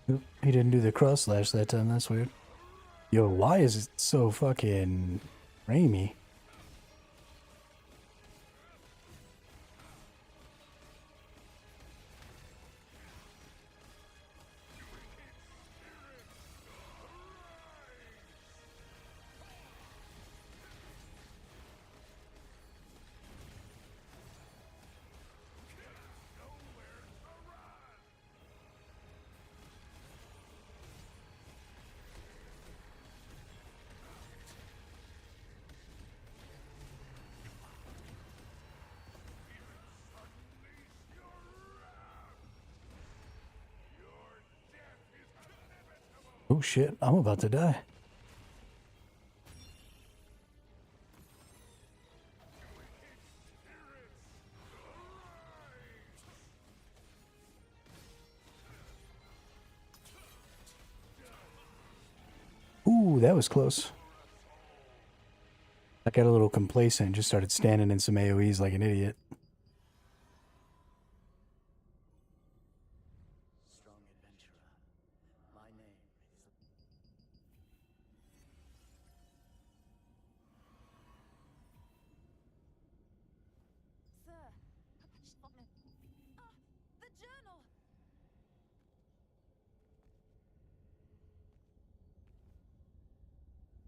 Oop, he didn't do the cross slash that time, that's weird. Yo, why is it so fucking ramey? Oh shit, I'm about to die. Ooh, that was close. I got a little complacent and just started standing in some AoEs like an idiot. Strong adventurer. My name is... Sir, the journal!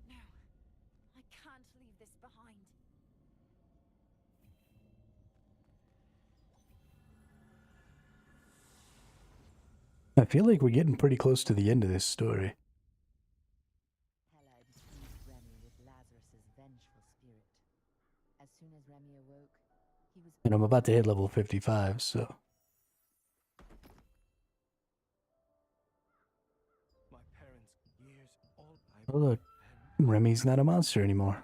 No, I can't leave this behind. I feel like we're getting pretty close to the end of this story. Hela infused Remy with Lazarus's vengeful spirit. As soon as Remy awoke, he was... And I'm about to hit level 55, so... My parents, years all Oh look, Remy's not a monster anymore.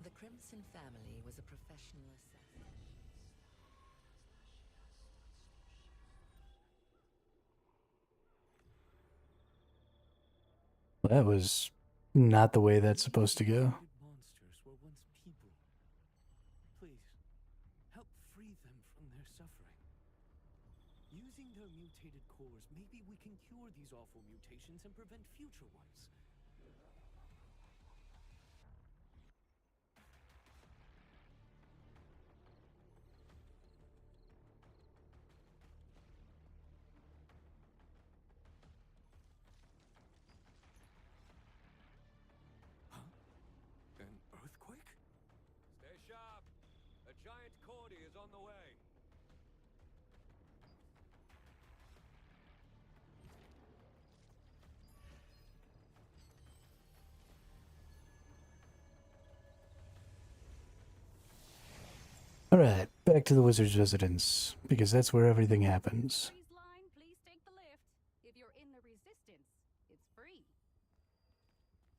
The Crimson family was a professional assassin. That was not the way that's supposed to go. Monsters were once people. Please, help free them from their suffering. Using their mutated cores, maybe we can cure these awful mutations and prevent future ones. Alright, back to the wizard's residence, because that's where everything happens. Freeze line, please take the lift. If you're in the resistance, it's free.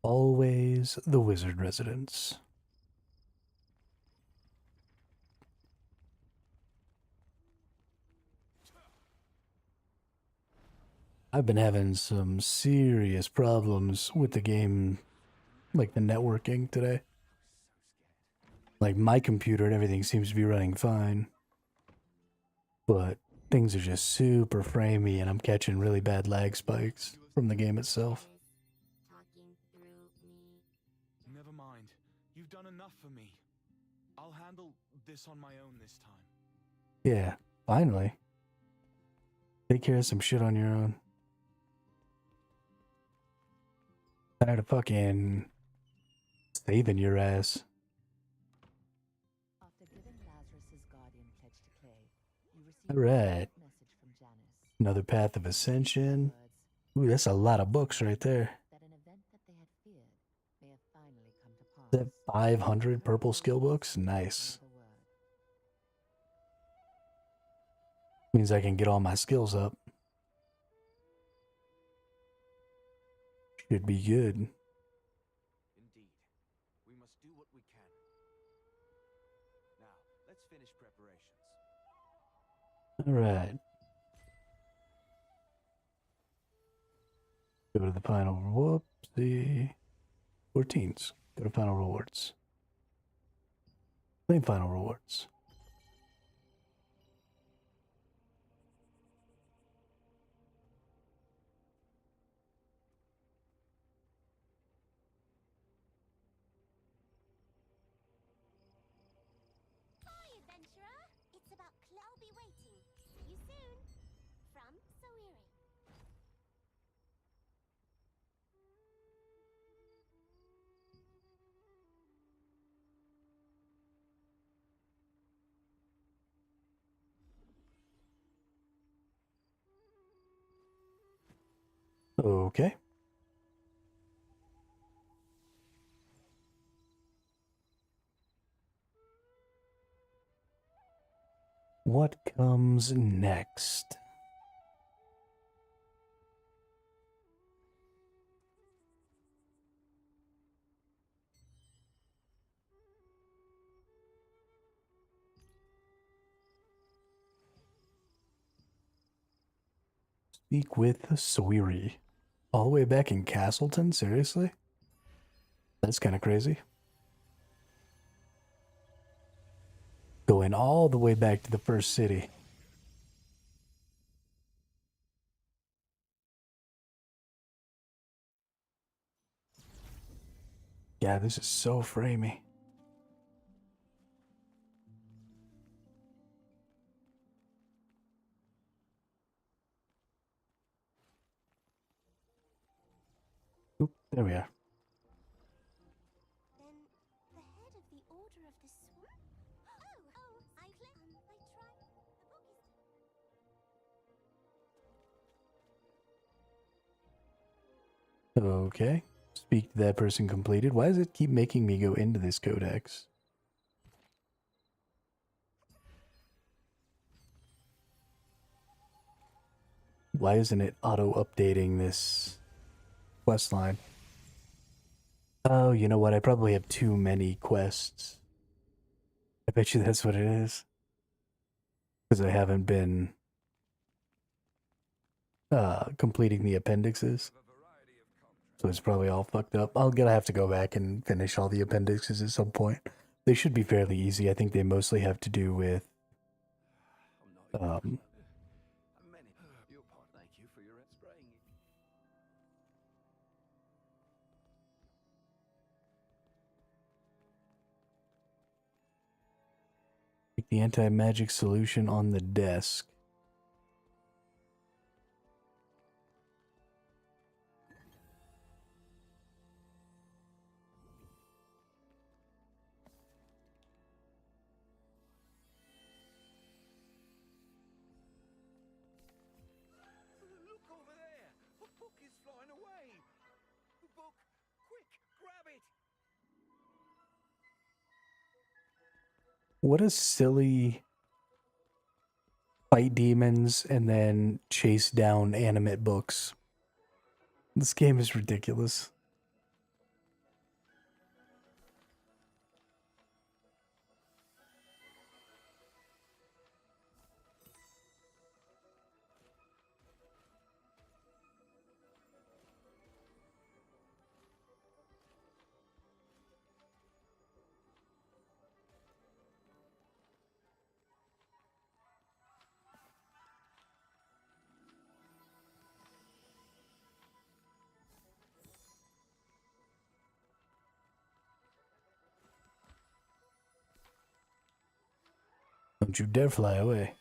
Always the wizard residence. I've been having some serious problems with the game, like the networking today. Like my computer and everything seems to be running fine, but things are just super framey and I'm catching really bad lag spikes from the game itself. Never mind. You've done enough for me. I'll handle this on my own this time. Yeah, finally. Take care of some shit on your own. Tired of fucking saving your ass. After giving Lazarus's guardian pledge to Clay, you received Alright. a message from Janice. Another path of ascension. Ooh, that's a lot of books right there. That an event that they had feared may have finally come to pass. Is that 500 purple skill books? Nice. Means I can get all my skills up. Should be good. Indeed. We must do what we can. Now, let's finish preparations. Alright. Go to the final. Whoopsie. 14s. Go to final rewards. Claim final rewards. Hi, adventurer. It's about I'll be waiting. See you soon. From Thesourusaurus. Okay. What comes next? Speak with Sawiri. All the way back in Castleton? Seriously? That's kind of crazy. Going all the way back to the first city. Yeah, this is so framey. Oop, there we are. Then the head of the Order of the Swamp? I tried. The book is... Okay. Speak to that person completed. Why does it keep making me go into this codex? Why isn't it auto-updating this quest line? Oh, you know what? I probably have too many quests. I bet you that's what it is. Because I haven't been completing the appendixes. So it's probably all fucked up. I'm gonna have to go back and finish all the appendixes at some point. They should be fairly easy. I think they mostly have to do with the anti-magic solution on the desk. Look over there! A book is flying away! The book! Quick, grab it! What a silly fight demons and then chase down animate books. This game is ridiculous. Don't you dare fly away.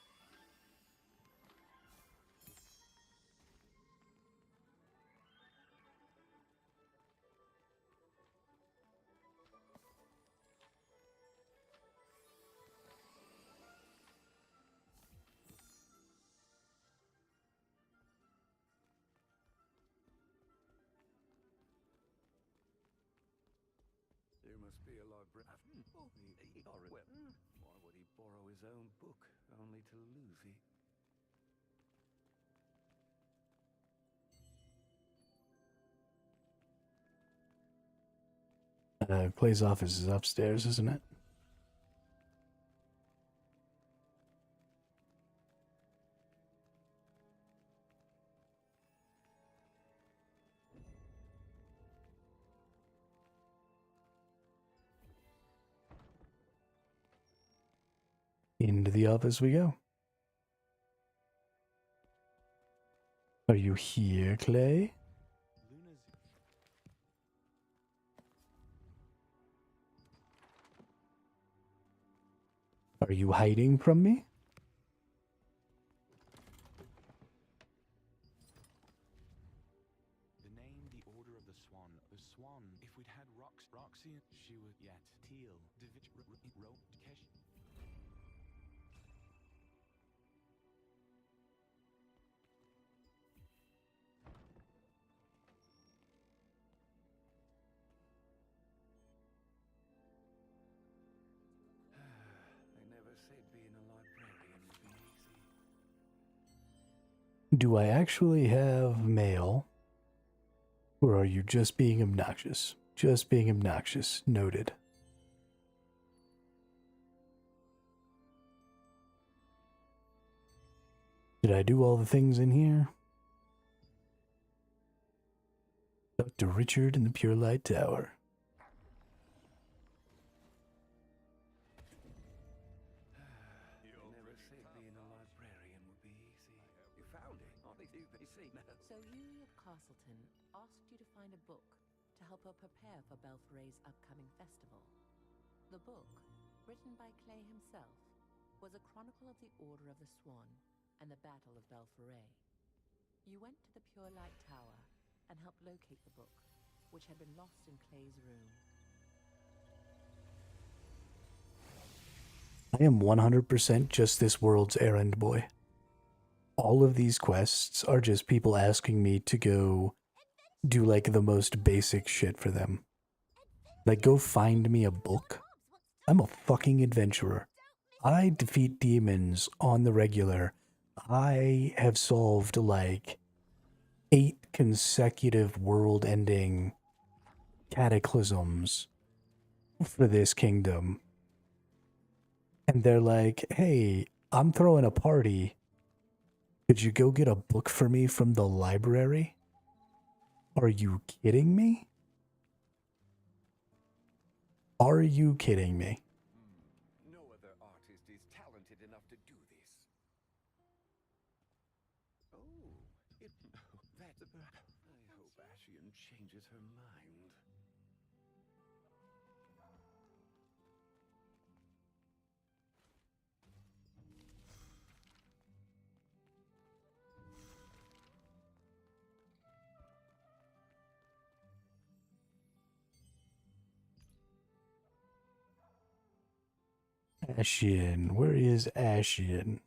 There must be a library. Why would he borrow his own book, only to lose it? Clay's office is upstairs, isn't it? Into the office we go. Are you here, Clay? Are you hiding from me? The name, the Order of the Swan. The Swan. If we'd had Roxy, she would yet. Teal. Rope. Kesh. They never said being a librarian would be easy. Do I actually have mail? Or are you just being obnoxious? Just being obnoxious. Noted. Did I do all the things in here? Dr. Richard in the Pure Light Tower. They never said being a librarian would be easy. You found it. Honestly, they see now. So Yuri of Castleton asked you to find a book to help her prepare for Belforay's upcoming festival. The book, written by Clay himself, was a chronicle of the Order of the Swan and the Battle of Belforay. You went to the Pure Light Tower and helped locate the book, which had been lost in Clay's room. I am 100% just this world's errand boy. All of these quests are just people asking me to go do like the most basic shit for them. Like, go find me a book. I'm a fucking adventurer. I defeat demons on the regular. I have solved like 8 consecutive world-ending cataclysms for this kingdom. And they're like, hey, I'm throwing a party. Could you go get a book for me from the library? Are you kidding me? Are you kidding me? No other artist is talented enough to do this. Oh, that's I hope Ashian changes her mind. Ashian, where is Ashian?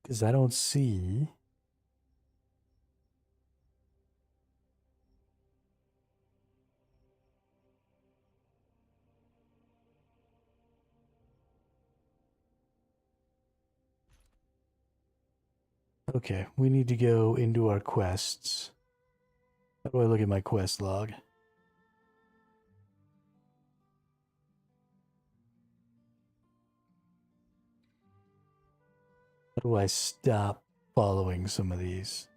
Because I don't see. Okay, we need to go into our quests. How do I look at my quest log? How do I stop following some of these?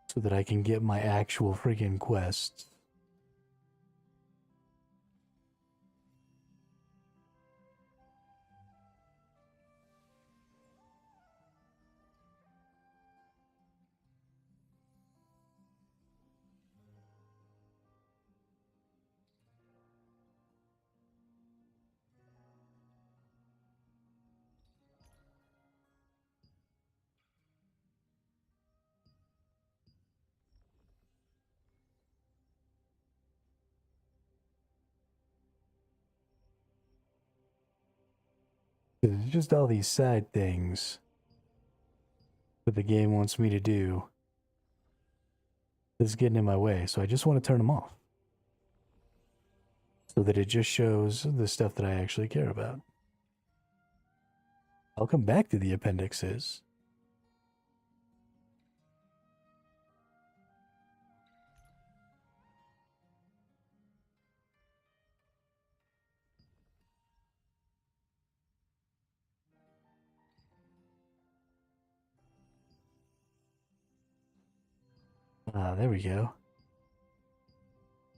So that I can get my actual freaking quests. It's just all these side things that the game wants me to do that's getting in my way. So I just want to turn them off. So that it just shows the stuff that I actually care about. I'll come back to the appendixes. Ah, there we go.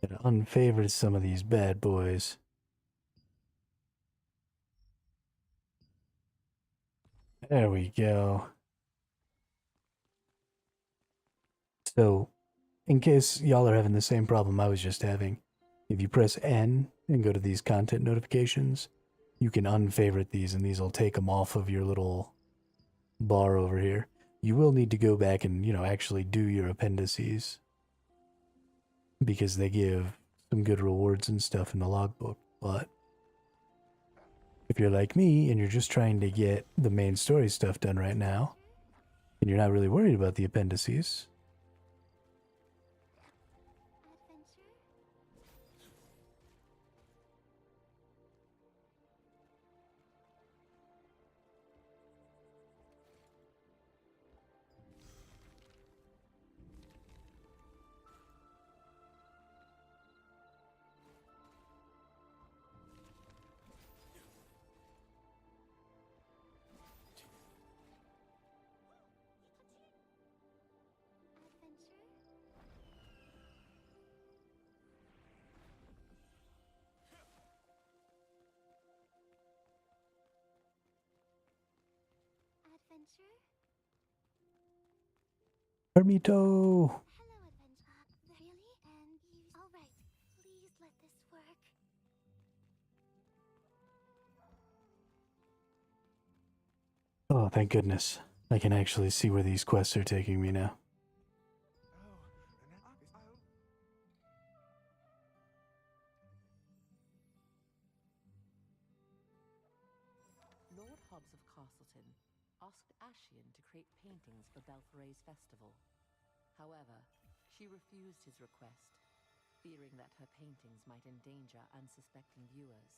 Gotta unfavorite some of these bad boys. There we go. So, in case y'all are having the same problem I was just having, if you press N and go to these content notifications, you can unfavorite these and these will take them off of your little bar over here. You will need to go back and, actually do your appendices because they give some good rewards and stuff in the logbook. But if you're like me and you're just trying to get the main story stuff done right now, and you're not really worried about the appendices, Adventure? Hermito! Hello, adventure. Really? And you... Alright, please let this work. Oh, thank goodness. I can actually see where these quests are taking me now. Lord Hobbs of Castleton asked Ashian to create paintings for Belforay's festival. However, she refused his request, fearing that her paintings might endanger unsuspecting viewers.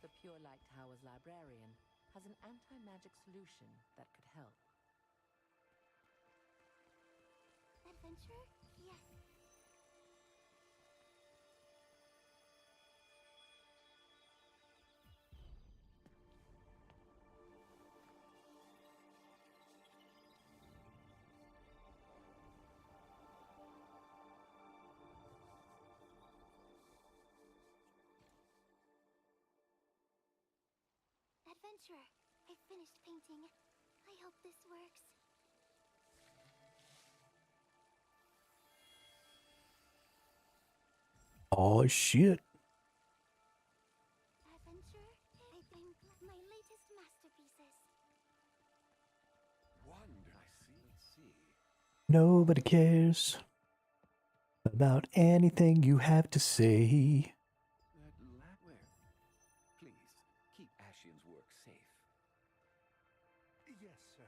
The Pure Light Tower's librarian has an anti-magic solution that could help. Adventure? Yes. Adventure, I finished painting. I hope this works. Oh, shit. Adventure, I think my latest masterpieces. One, I see. Let's see. Nobody cares about anything you have to say. Please, keep Ashian's work safe. Yes, sir.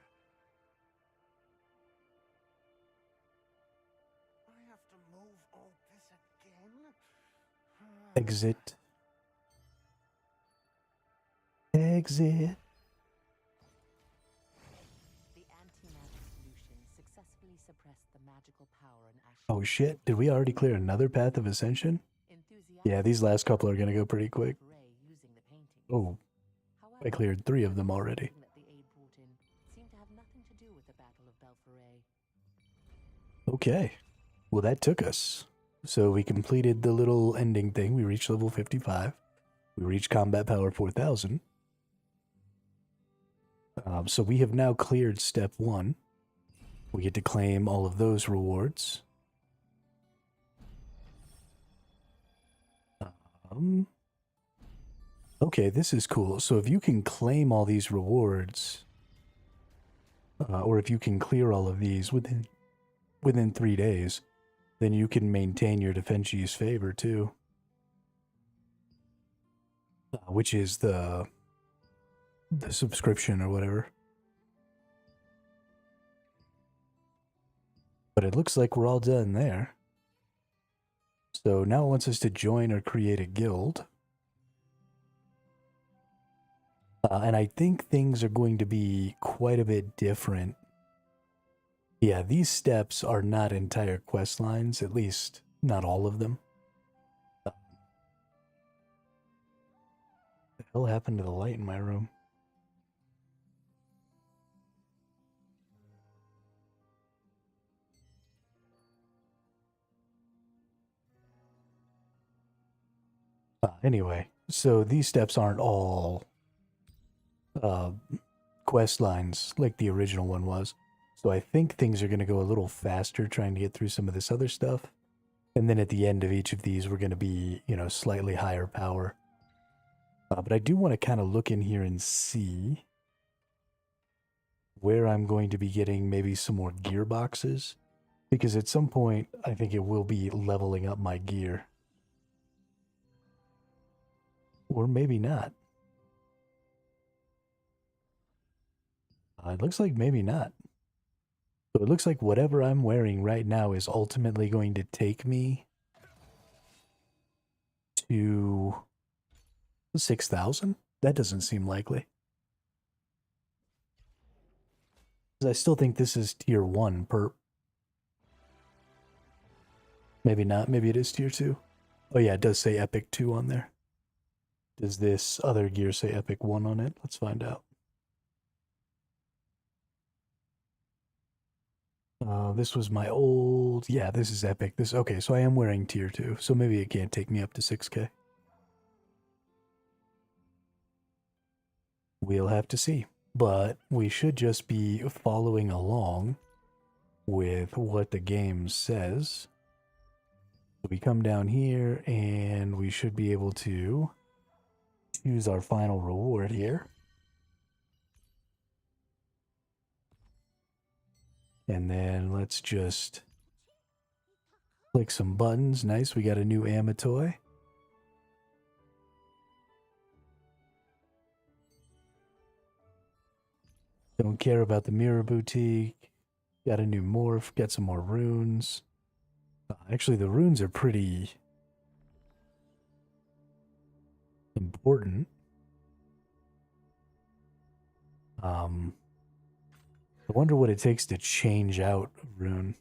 I have to move all this again? Exit. Exit. The antimatter solution successfully suppressed the magical power in Ash. Oh shit, did we already clear another path of ascension? Yeah, these last couple are gonna go pretty quick. Using the paintings. Oh, I cleared 3 of them already. That the aid brought in seemed to have nothing to do with the Battle of Belforay. Okay. Well, that took us. So we completed the little ending thing. We reached level 55. We reached combat power 4000. So we have now cleared step 1. We get to claim all of those rewards. Okay, this is cool. So if you can claim all these rewards, or if you can clear all of these within 3 days, then you can maintain your Defensi's favor too. Which is the subscription or whatever. But it looks like we're all done there. So now it wants us to join or create a guild. And I think things are going to be quite a bit different. Yeah, these steps are not entire quest lines, at least not all of them. What the hell happened to the light in my room? Anyway, so these steps aren't all quest lines like the original one was. So I think things are going to go a little faster trying to get through some of this other stuff. And then at the end of each of these, we're going to be, you know, slightly higher power. But I do want to kind of look in here and see where I'm going to be getting maybe some more gearboxes. Because at some point, I think it will be leveling up my gear. Or maybe not. It looks like maybe not. So it looks like whatever I'm wearing right now is ultimately going to take me to 6,000. That doesn't seem likely. I still think this is tier 1 perp. Maybe not. Maybe it is tier 2. Oh yeah, it does say epic 2 on there. Does this other gear say epic 1 on it? Let's find out. This was my old... Yeah, this is epic. Okay, so I am wearing tier 2, so maybe it can't take me up to 6k. We'll have to see. But we should just be following along with what the game says. We come down here, and we should be able to choose our final reward here. And then let's just click some buttons. Nice, we got a new Amatoy. Don't care about the Mirror Boutique. Got a new morph, got some more runes. Actually, the runes are pretty important. I wonder what it takes to change out a rune.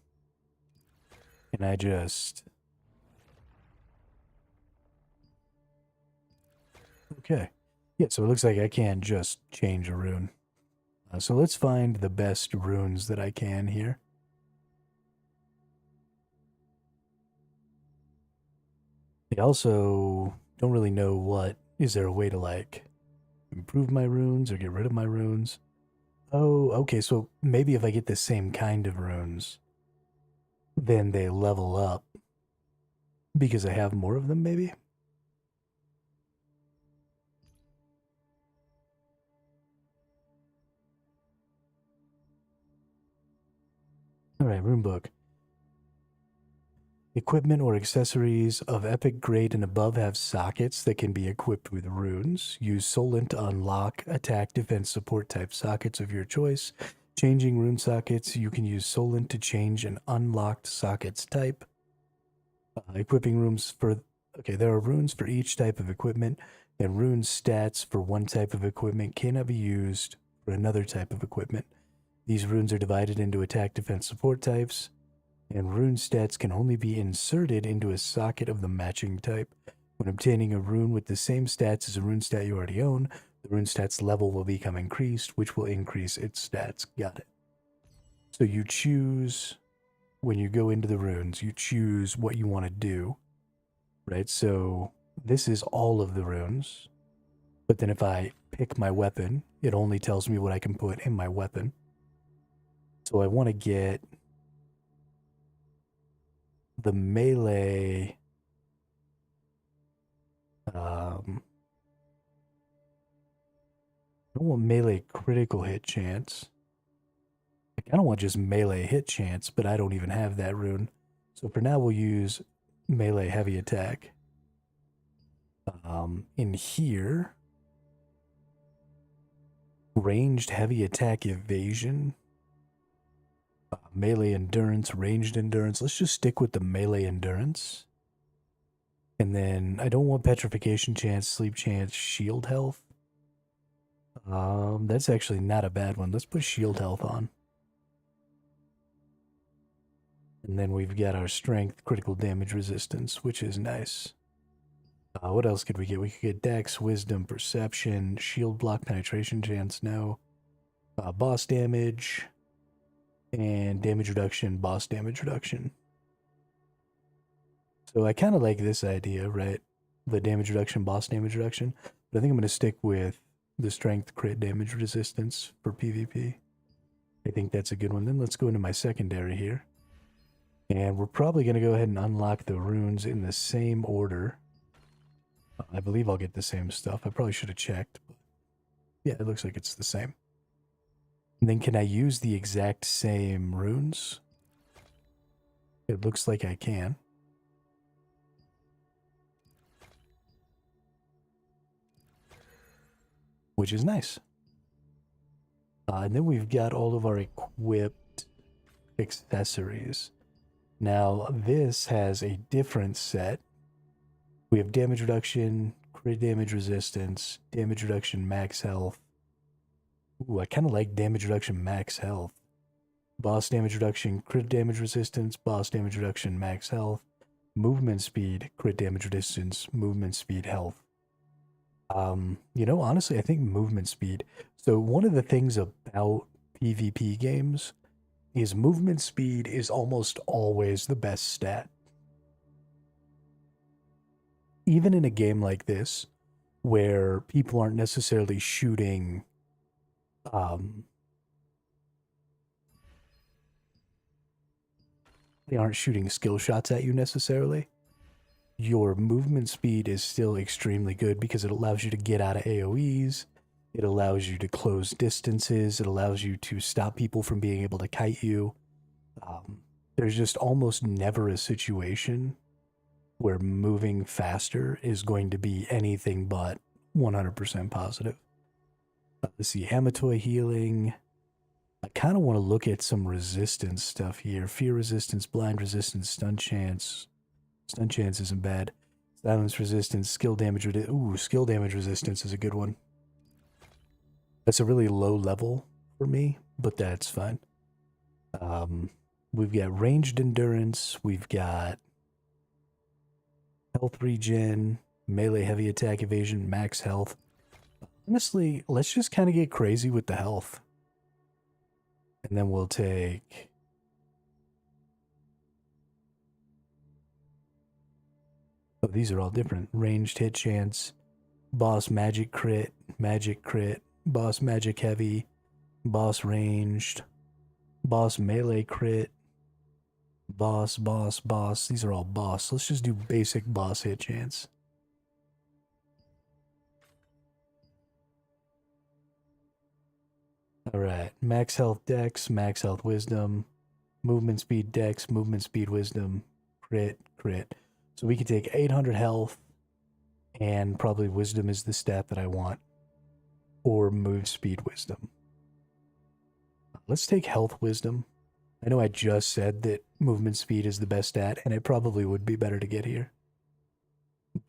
Can I just... Okay. Yeah, so it looks like I can't just change a rune. So let's find the best runes that I can here. I also don't really know what... Is there a way to, like, improve my runes or get rid of my runes? Oh, okay, so maybe if I get the same kind of runes, then they level up because I have more of them, maybe? Alright, rune book. Equipment or accessories of epic grade and above have sockets that can be equipped with runes. Use Solent to unlock attack, defense, support type sockets of your choice. Changing rune sockets, you can use Solent to change an unlocked socket's type. Equipping rooms for... Okay, there are runes for each type of equipment, and rune stats for one type of equipment cannot be used for another type of equipment. These runes are divided into attack, defense, support types, and rune stats can only be inserted into a socket of the matching type. When obtaining a rune with the same stats as a rune stat you already own, the rune stats level will become increased, which will increase its stats. Got it. So you choose, when you go into the runes, you choose what you want to do, right? So this is all of the runes, but then if I pick my weapon, it only tells me what I can put in my weapon. So I want to get the melee, I don't want melee critical hit chance. I kind of want just melee hit chance, but I don't even have that rune. So for now, we'll use melee heavy attack. In here, ranged heavy attack evasion. Melee endurance, ranged endurance. Let's just stick with the melee endurance. And then I don't want petrification chance, sleep chance, shield health. That's actually not a bad one. Let's put shield health on. And then we've got our strength, critical damage resistance, which is nice. What else could we get? We could get dex, wisdom, perception, shield block, penetration chance, no. Boss damage. And damage reduction, boss damage reduction. So I kind of like this idea, right? The damage reduction, boss damage reduction. But I think I'm going to stick with the strength, crit damage resistance for PvP. I think that's a good one. Then let's go into my secondary here. And we're probably going to go ahead and unlock the runes in the same order. I believe I'll get the same stuff. I probably should have checked. But yeah, it looks like it's the same. And then can I use the exact same runes? It looks like I can. Which is nice. And then we've got all of our equipped accessories. Now, this has a different set. We have damage reduction, crit damage resistance, damage reduction, max health. Ooh, I kind of like damage reduction, max health. Boss damage reduction, crit damage resistance, boss damage reduction, max health. Movement speed, crit damage resistance, movement speed, health. You know, honestly, I think movement speed. So one of the things about PvP games is movement speed is almost always the best stat. Even in a game like this, where people aren't necessarily shooting they aren't shooting skill shots at you necessarily, your movement speed is still extremely good because it allows you to get out of AoEs, it allows you to close distances, it allows you to stop people from being able to kite you. There's just almost never a situation where moving faster is going to be anything but 100% positive. Let's see, Amatoi healing. I kind of want to look at some resistance stuff here. Fear resistance, blind resistance, stun chance. Stun chance isn't bad. Silence resistance, skill damage. Ooh, skill damage resistance is a good one. That's a really low level for me, but that's fine. We've got ranged endurance. We've got health regen, melee heavy attack evasion, max health. Honestly, let's just kind of get crazy with the health. And then we'll take... Oh, these are all different. Ranged hit chance, boss magic crit, boss magic heavy, boss ranged, boss melee crit, boss. These are all boss. Let's just do basic boss hit chance. Alright, max health dex, max health wisdom, movement speed, dex, movement speed, wisdom, crit, crit. So we can take 800 health, and probably wisdom is the stat that I want, or move speed, wisdom. Let's take health, wisdom. I know I just said that movement speed is the best stat, and it probably would be better to get here.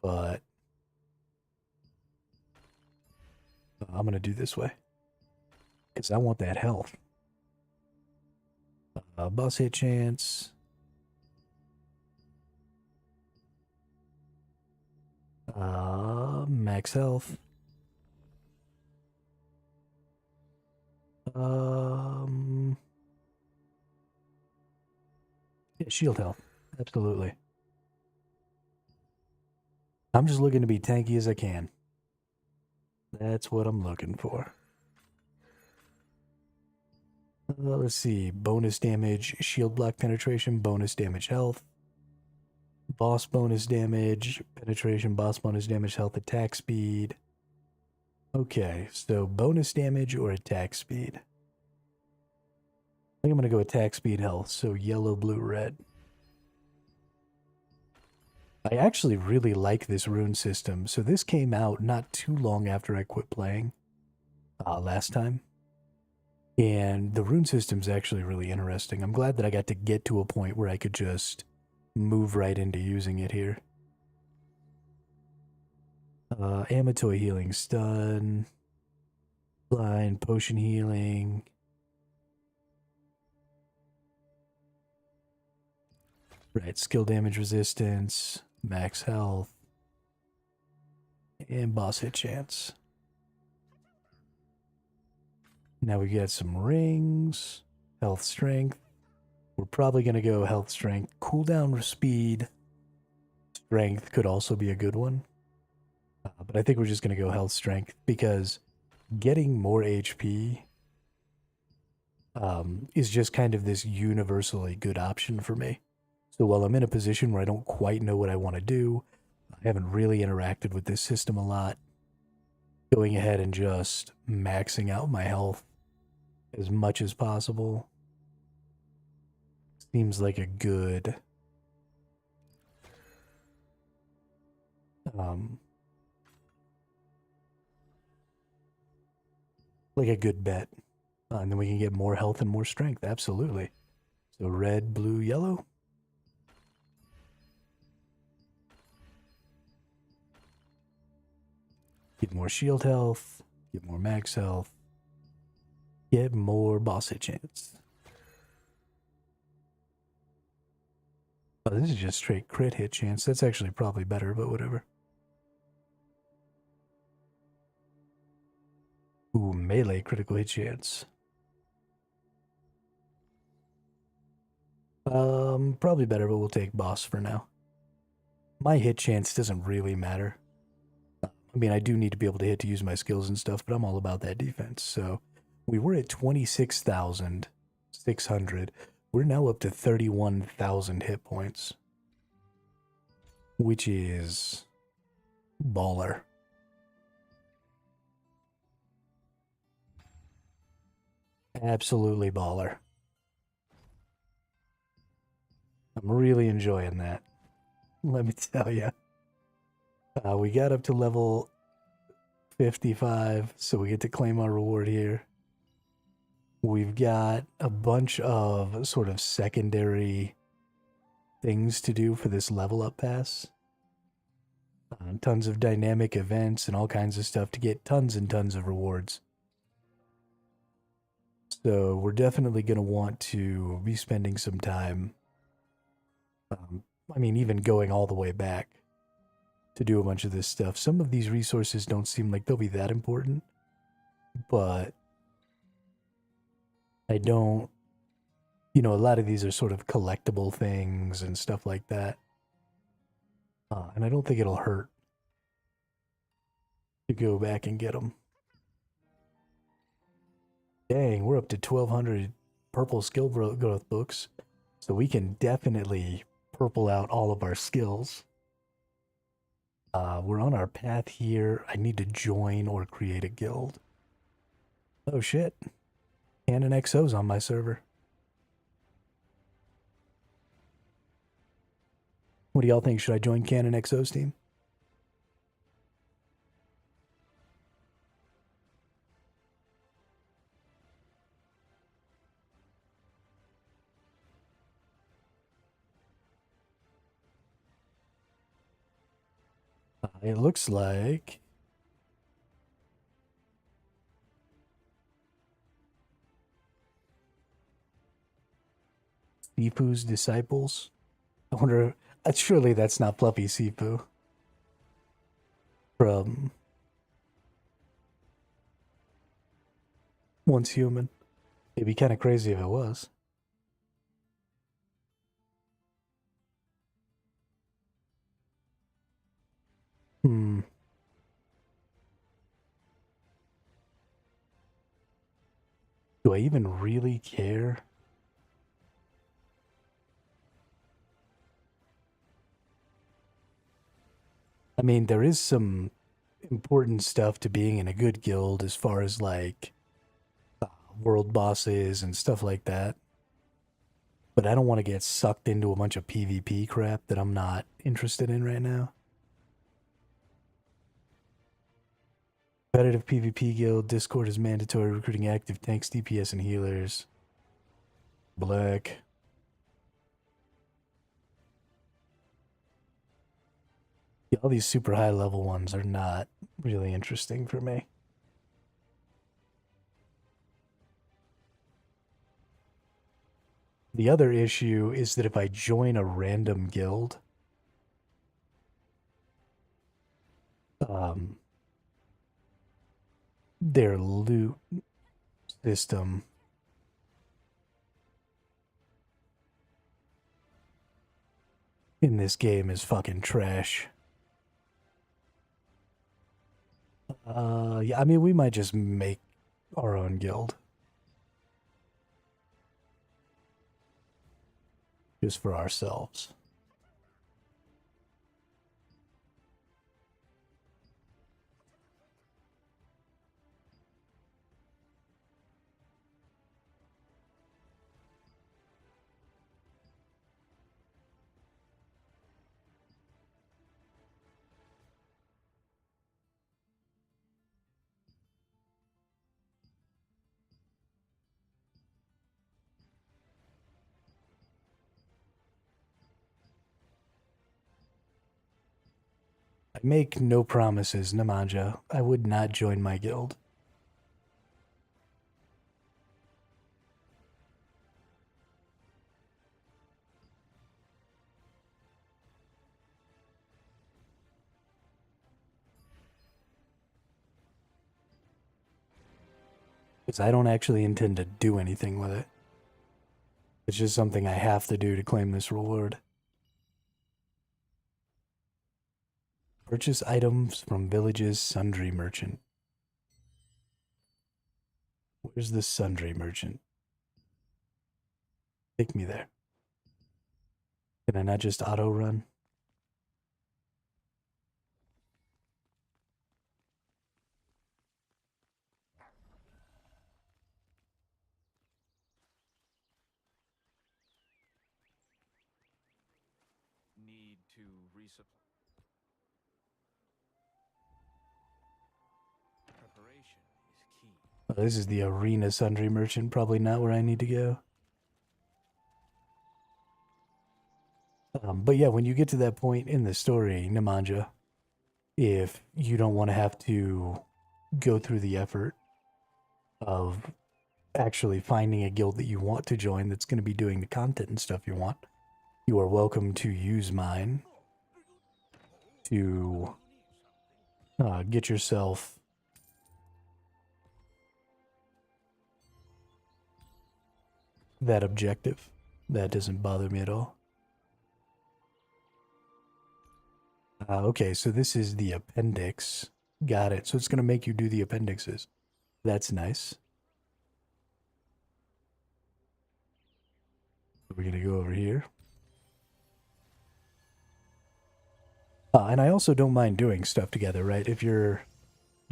But I'm going to do this way, because I want that health. Boss hit chance. Max health. Yeah, shield health. Absolutely. I'm just looking to be tanky as I can. That's what I'm looking for. Let's see. Bonus damage, shield block penetration, bonus damage health. Boss bonus damage, penetration, boss bonus damage, health, attack speed. Okay, so bonus damage or attack speed? I think I'm going to go attack speed health, so yellow, blue, red. I actually really like this rune system. So this came out not too long after I quit playing last time. And the rune system's actually really interesting. I'm glad that I got to get to a point where I could just move right into using it here. Amatoy healing, stun, blind, potion healing. Right, skill damage resistance, max health, and boss hit chance. Now we got some rings, health strength. We're probably going to go health strength. Cooldown speed, strength could also be a good one. But I think we're just going to go health strength because getting more HP is just kind of this universally good option for me. So while I'm in a position where I don't quite know what I want to do, I haven't really interacted with this system a lot, going ahead and just maxing out my health as much as possible seems like a good bet. And then we can get more health and more strength. Absolutely. So red, blue, yellow. Get more shield health. Get more max health. Get more boss hit chance. Oh, this is just straight crit hit chance. That's actually probably better, but whatever. Ooh, melee critical hit chance. Probably better, but we'll take boss for now. My hit chance doesn't really matter. I mean, I do need to be able to hit to use my skills and stuff, but I'm all about that defense. So we were at 26,600. We're now up to 31,000 hit points, which is baller. Absolutely baller. I'm really enjoying that. Let me tell you. We got up to level 55, so we get to claim our reward here. We've got a bunch of sort of secondary things to do for this level up pass. Tons of dynamic events and all kinds of stuff to get tons and tons of rewards. So we're definitely going to want to be spending some time, I mean, even going all the way back to do a bunch of this stuff. Some of these resources don't seem like they'll be that important, but I don't, you know, a lot of these are sort of collectible things and stuff like that. And I don't think it'll hurt to go back and get them. Dang, we're up to 1,200 purple skill growth books, so we can definitely purple out all of our skills. We're on our path here. I need to join or create a guild. Oh shit. Canon XO's on my server. do y'all think? Should I join Canon XO's team? It looks like Sifu's disciples. I wonder. Surely that's not Fluffy Sifu from Once Human. It'd be kind of crazy if it was. Hmm. Do I even really care? I mean, there is some important stuff to being in a good guild as far as like world bosses and stuff like that. But I don't want to get sucked into a bunch of PvP crap that I'm not interested in right now. Competitive PvP guild, Discord is mandatory, recruiting active tanks, DPS, and healers. Black. Yeah, all these super high level ones are not really interesting for me. The other issue is that if I join a random guild, their loot system in this game is fucking trash. Yeah, I mean, we might just make our own guild. Just for ourselves. I make no promises, Namanja. I would not join my guild. Because I don't actually intend to do anything with it. It's just something I have to do to claim this reward. Purchase items from villages sundry merchant. Where's the sundry merchant? Take me there. Can I not just auto run? Need to resupply. Preparation is key. Oh, this is the arena sundry merchant. Probably not where I need to go. But yeah, when you get to that point in the story, Nemanja, if you don't want to have to go through the effort of actually finding a guild that you want to join that's going to be doing the content and stuff you want, you are welcome to use mine to get yourself that objective. That doesn't bother me at all. Okay, so this is the appendix. Got it. So it's going to make you do the appendixes. That's nice. We're going to go over here. And I also don't mind doing stuff together, right? If you're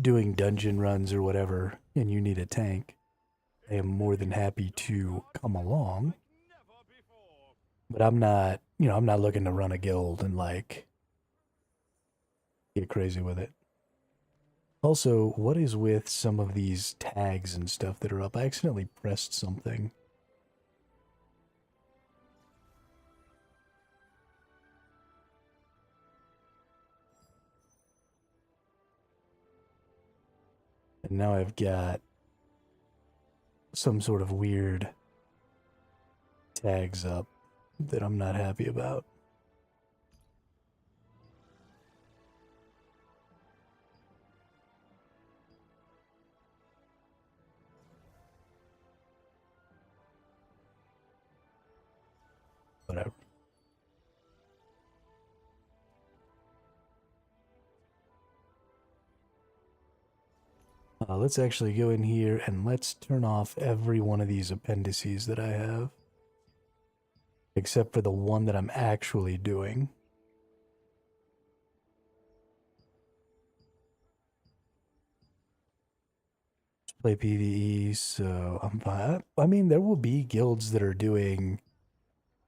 doing dungeon runs or whatever and you need a tank, I am more than happy to come along. But I'm not you know, I'm not looking to run a guild and like get crazy with it. Also, what is with some of these tags and stuff that are up? I accidentally pressed something. And now I've got some sort of weird tags up that I'm not happy about. Whatever. Let's actually go in here and let's turn off every one of these appendices that I have. Except for the one that I'm actually doing. Play PvE, so I'm fine. I mean, there will be guilds that are doing,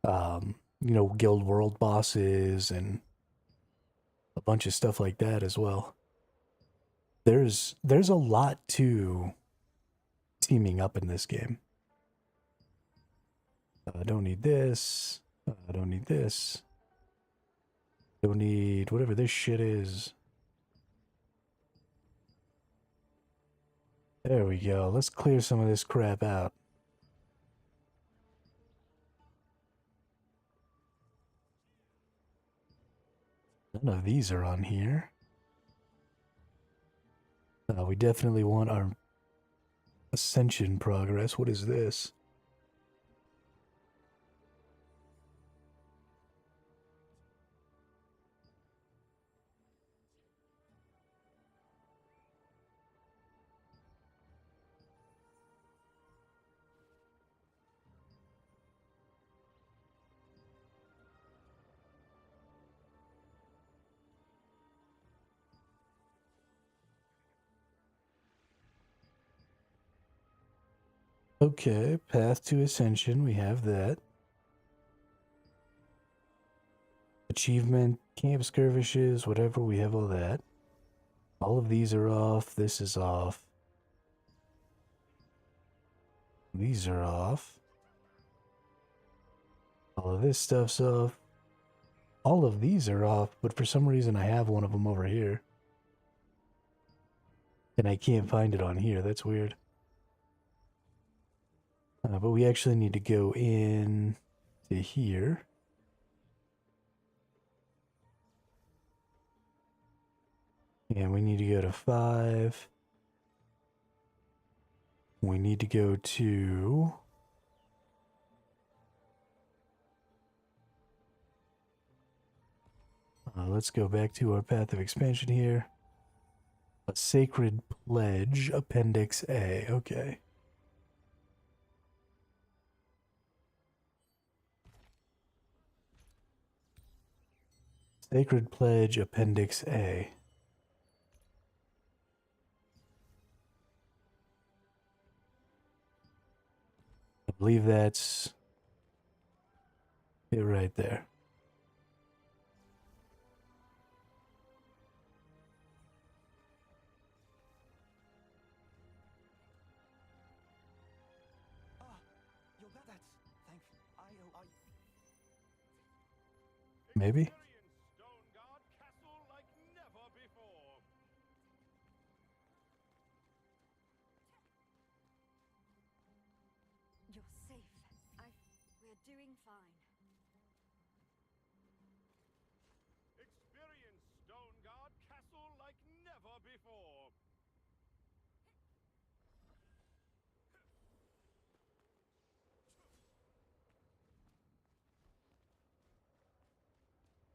you know, guild world bosses and a bunch of stuff like that as well. There's a lot to teaming up in this game. I don't need this. I don't need this. Don't need whatever this shit is. There we go. Let's clear some of this crap out. None of these are on here. We definitely want our ascension progress. What is this? Okay, path to ascension, we have that. Achievement, camp skirmishes, whatever, we have all that. All of these are off, this is off. These are off. All of this stuff's off. All of these are off, but for some reason I have one of them over here. And I can't find it on here, that's weird. But we actually need to go in to here. And we need to go to 5. We need to go to... let's go back to our path of expansion here. A sacred pledge, Appendix A. Okay. Sacred Pledge, Appendix A. I believe that's it right there. Maybe? You're safe. We're doing fine. Experience Stone Guard Castle like never before.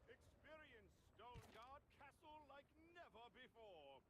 Experience Stone Guard Castle like never before.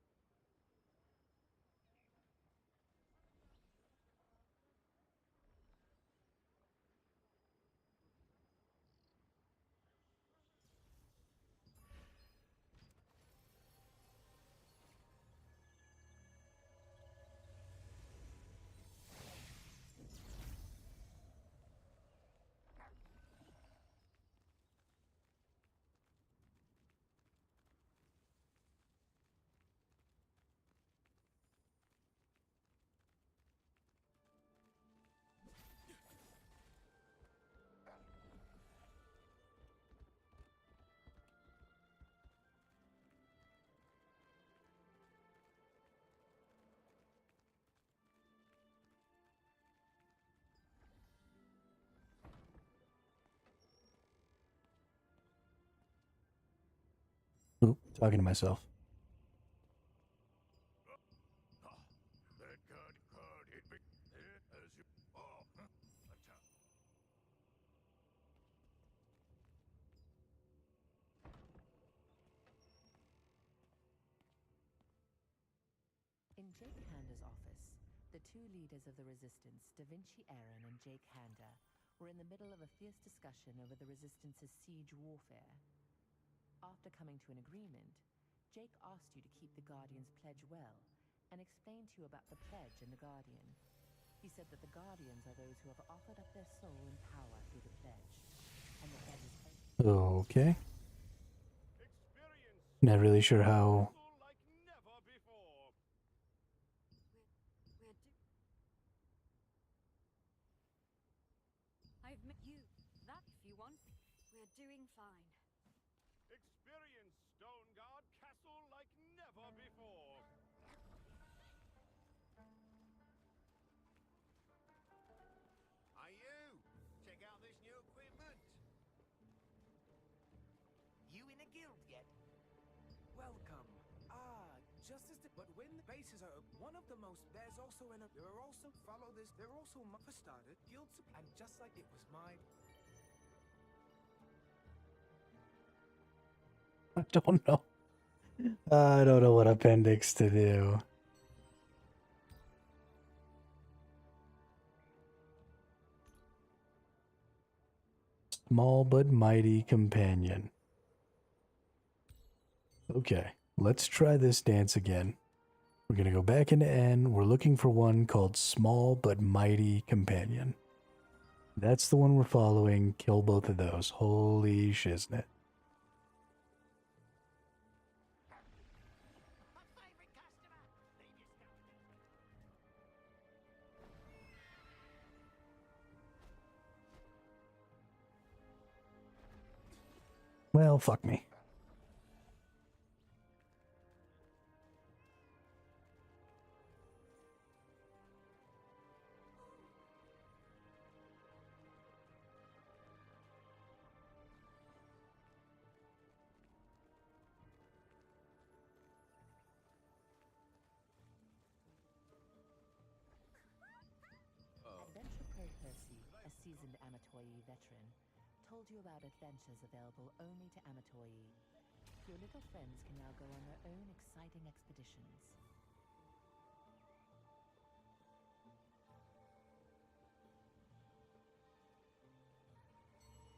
Oop, talking to myself. In Jake Handa's office, the two leaders of the resistance, Da Vinci Aaron and Jake Handa, were in the middle of a fierce discussion over the Resistance's siege warfare. After coming to an agreement, Jake asked you to keep the Guardian's pledge well, and explained to you about the pledge and the Guardian. He said that the Guardians are those who have offered up their soul and power through the pledge, and the pledge is... Okay. Not really sure how... I've met you. That if you want. We're doing fine. Experience Stone Guard Castle like never before. Hey you! Check out this new equipment! You in a guild yet? Welcome. Just as the... But when the bases are one of the most... There's also there are also... Follow this. There are also... For started, guild... And just like it was my... I don't know. I don't know what appendix to do. Small but mighty companion. Okay, let's try this dance again. We're going to go back into N. We're looking for one called Small but Mighty Companion. That's the one we're following. Kill both of those. Holy shiznit. Well, fuck me. Adventure Pro Percy, a seasoned Amatoyi veteran, told you about adventures available only to Amatoyi. Your little friends can now go on their own exciting expeditions.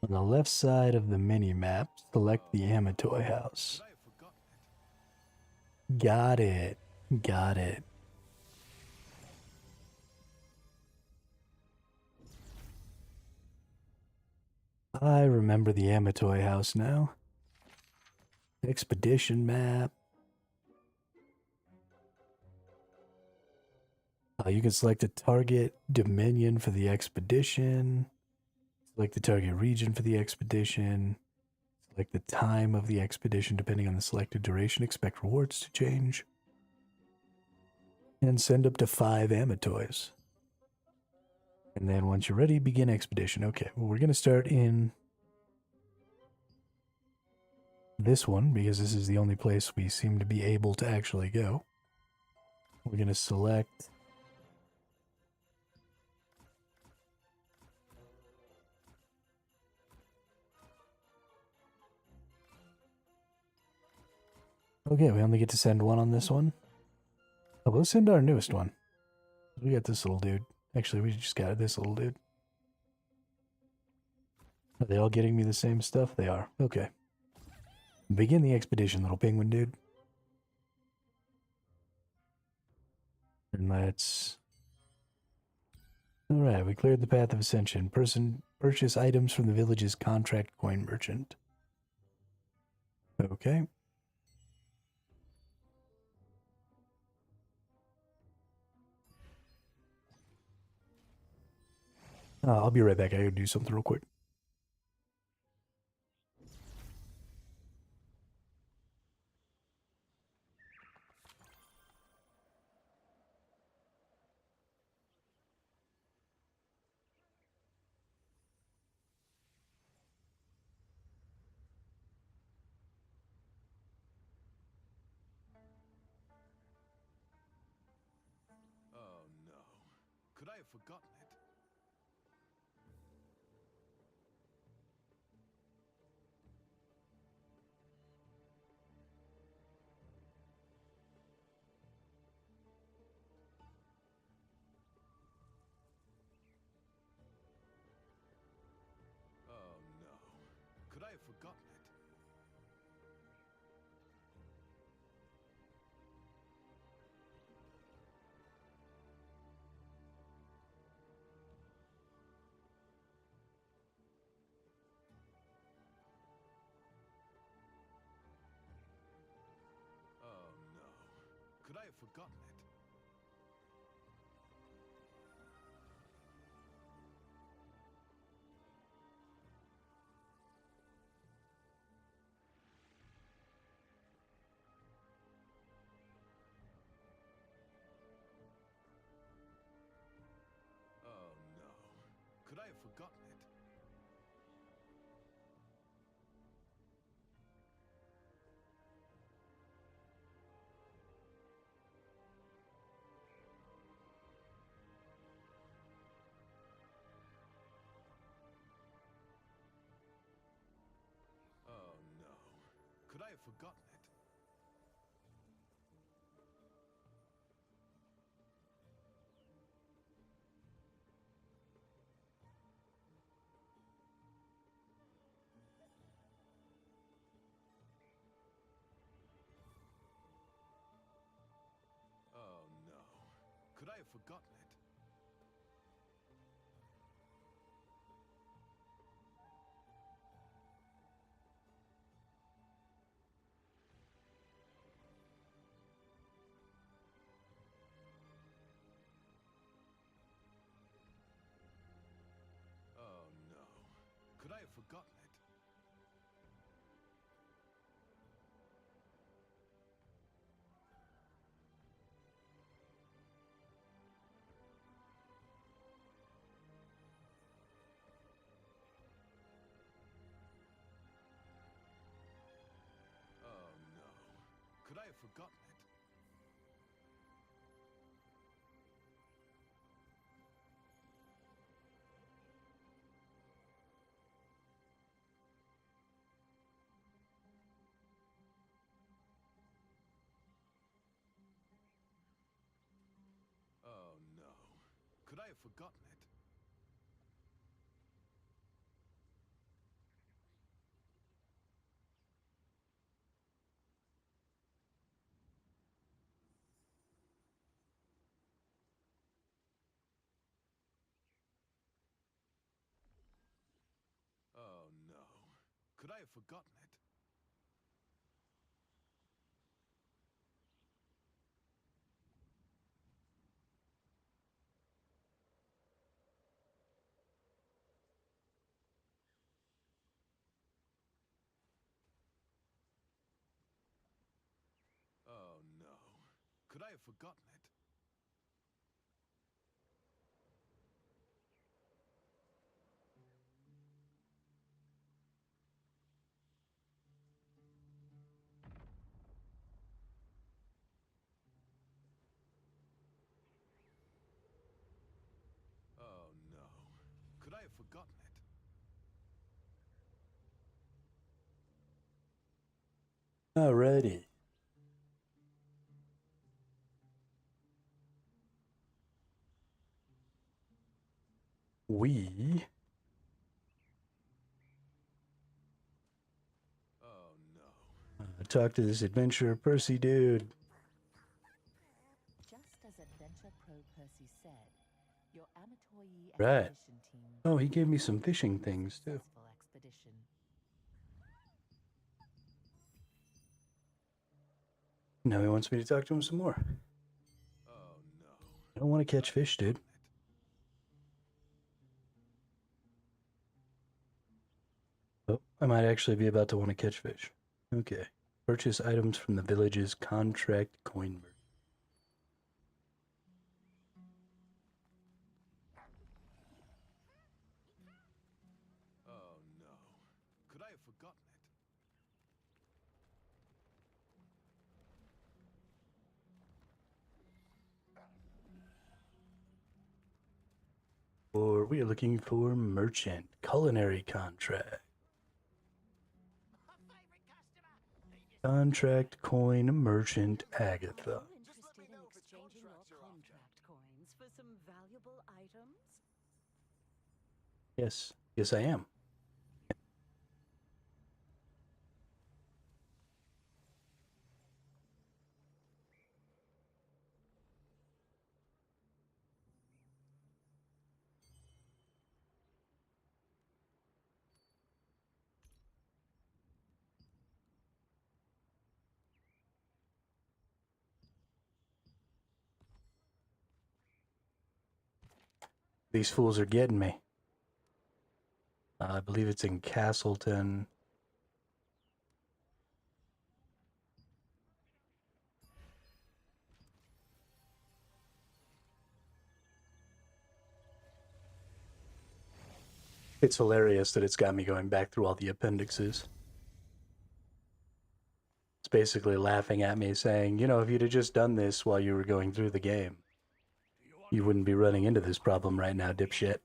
On the left side of the mini-map, select the Amatoy house. Got it. Got it. I remember the Amatoy house now. Expedition map. You can select a target dominion for the expedition. Select the target region for the expedition. Select the time of the expedition depending on the selected duration. Expect rewards to change. And send up to 5 Amatoys. And then once you're ready, begin expedition. Okay, well, we're going to start in this one because this is the only place we seem to be able to actually go. We're going to select okay, we only get to send one on this one. Oh, we'll send our newest one. We got this little dude. Actually, we just got this little dude. Are they all getting me the same stuff? They are. Okay. Begin the expedition, little penguin dude. And let's... Alright, we cleared the path of ascension. Purchase items from the village's contract coin merchant. Okay. I'll be right back. I gotta do something real quick. forgotten it? Oh no. Could I have forgotten it? Oh no. Could I have forgotten it? Oh no. Could I have forgotten it? Oh no. Could I have forgotten it? Oh no. Could I have forgotten it? Oh no. Could I have forgotten it? Oh no. Could I have forgotten it? Oh no. Could I have forgotten it? Oh no. Could I have forgotten it? Oh no. Could I have forgotten it? Oh no. Could I have forgotten it? Alrighty. We Oh no. talk to this adventurer Percy dude. Just as Adventure Pro Percy said, your Amatoyi Right. expedition team. Oh, he gave me some fishing things too. Successful expedition. Now he wants me to talk to him some more. Oh no. I don't want to catch fish, dude. Oh, I might actually be about to want to catch fish. Okay. Purchase items from the village's contract coin merchant. Oh no. Could I have forgotten it? we are looking for merchant, culinary contract. Contract coin merchant Agatha. Interested in exchanging your contract coins for some valuable items? Yes, yes, I am. These fools are getting me. I believe it's in Castleton. It's hilarious that it's got me going back through all the appendixes. It's basically laughing at me saying, you know, if you'd have just done this while you were going through the game, you wouldn't be running into this problem right now, dipshit.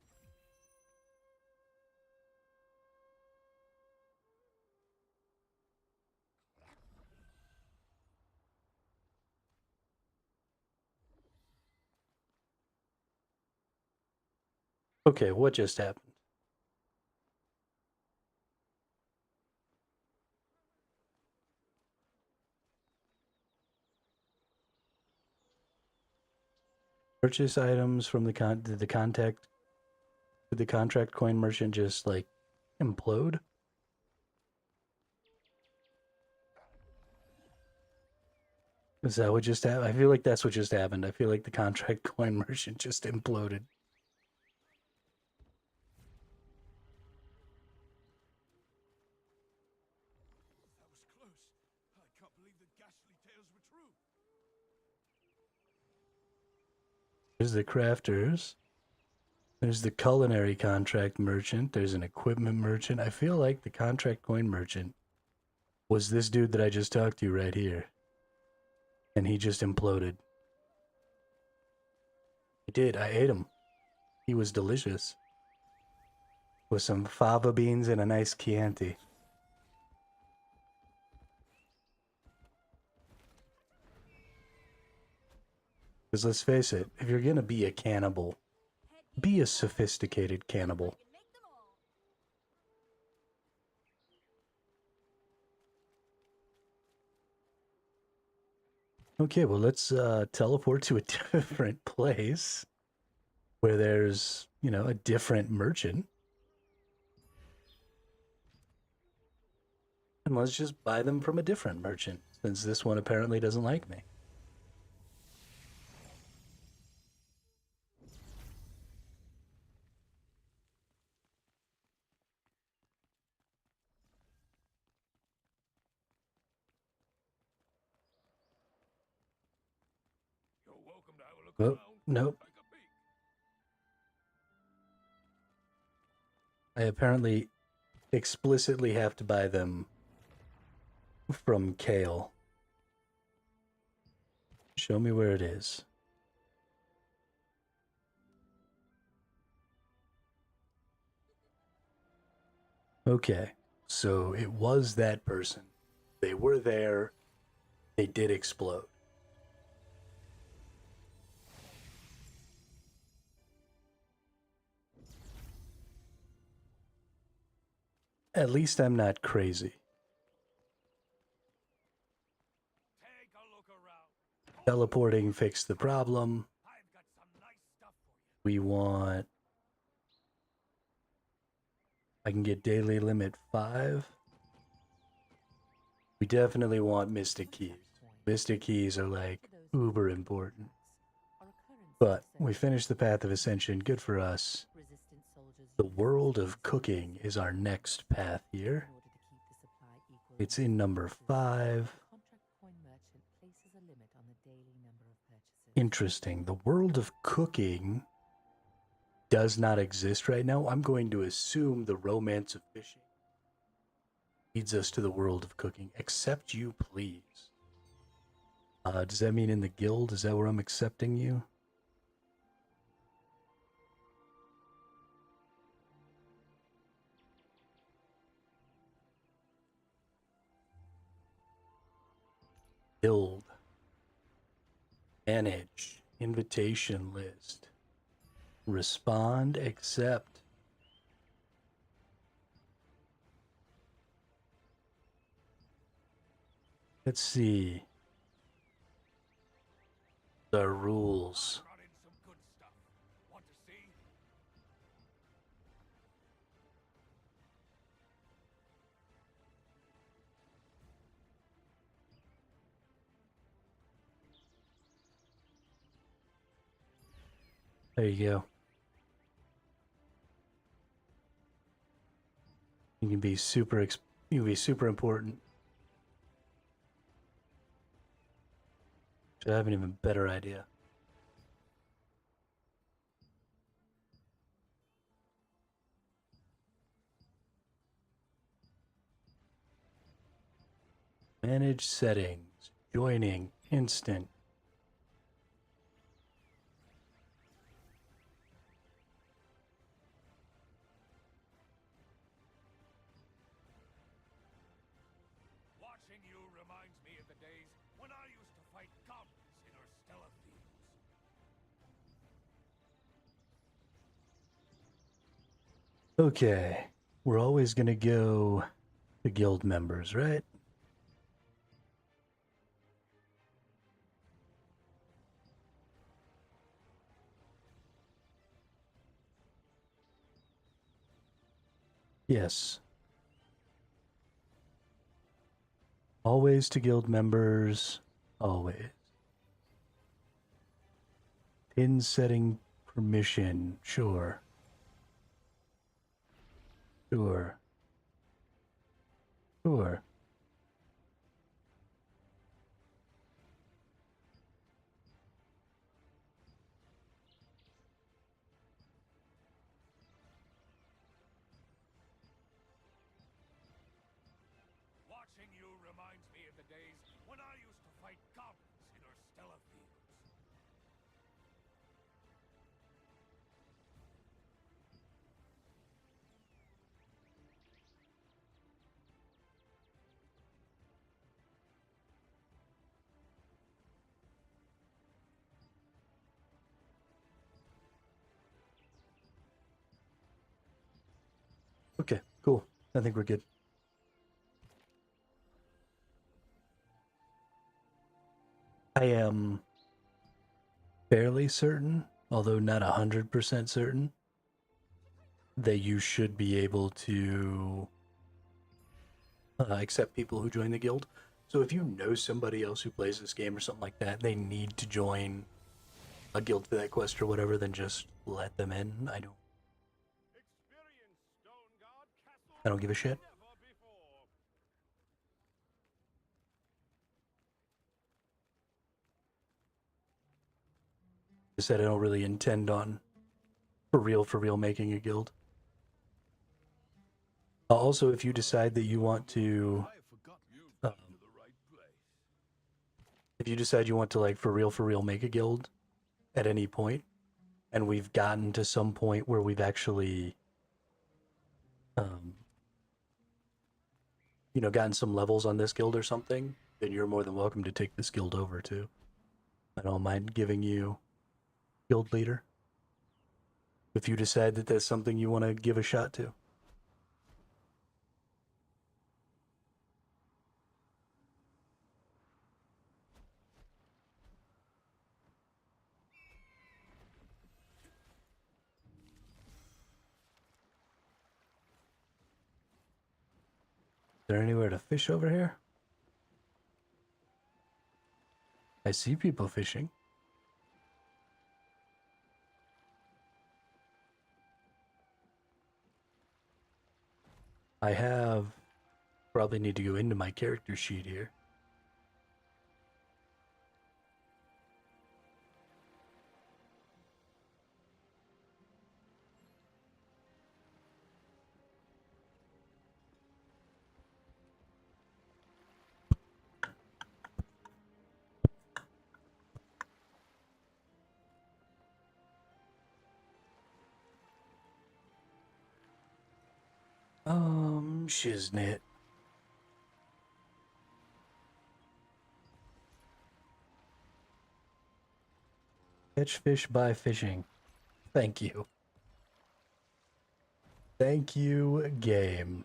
Okay, what just happened? Purchase items from the did the contract coin merchant just like implode? Is that what just happened? I feel like that's what just happened. I feel like the contract coin merchant just imploded. That was close. I can't believe the ghastly tales were true. There's the crafters. There's the culinary contract merchant. There's an equipment merchant. I feel like the contract coin merchant was this dude that I just talked to right here. And he just imploded. I did. I ate him. He was delicious. With some fava beans and a nice Chianti. Because let's face it, if you're gonna be a cannibal, be a sophisticated cannibal. Okay, well, let's teleport to a different place where there's, you know, a different merchant. And let's just buy them from a different merchant, since this one apparently doesn't like me. You're welcome to have a look Oh, around. nope. Take a peek. I apparently explicitly have to buy them from Kale. Show me where it is. Okay, so it was that person. They were there. They did explode. At least I'm not crazy. Take a look around. Teleporting fixed the problem. I've got some nice stuff for you. We want... I can get daily limit 5. We definitely want Mystic Keys. Mystic Keys are like uber important. But we finished the Path of Ascension. Good for us. The World of Cooking is our next path here. It's in number 5. Interesting. The World of Cooking does not exist right now. I'm going to assume the Romance of Fishing leads us to the World of Cooking. Accept you, please. Does that mean in the guild? Is that where I'm accepting you? Manage. Invitation list. Respond, accept. Let's see. The rules. Brought in some good stuff. Want to see? There you go. You can be super important. I have an even better idea. Manage settings. Joining. Instant. Watching you reminds me of the days when I used to fight goblins in our stellar fields. Okay. We're always going to go to guild members, right? Yes. Always to guild members. Always. Pin setting permission. Sure. Sure. Sure. Watching you reminds me of the days when I used to fight goblins in our stellar fields. Okay, cool. I think we're good. I am fairly certain, although not 100% certain, that you should be able to accept people who join the guild. So if you know somebody else who plays this game or something like that, they need to join a guild for that quest or whatever, then just let them in. I don't give a shit. I said I don't really intend on for real making a guild. Also, if you decide that you want to, if you decide you want to like for real make a guild at any point, and we've gotten to some point where we've actually, you know, gotten some levels on this guild or something, then you're more than welcome to take this guild over too. I don't mind giving you guild leader if you decide that that's something you want to give a shot to. Is there anywhere to fish over here? I see people fishing. I have, probably need to go into my character sheet here. Shiznit. Catch fish by fishing. Thank you. Thank you, game.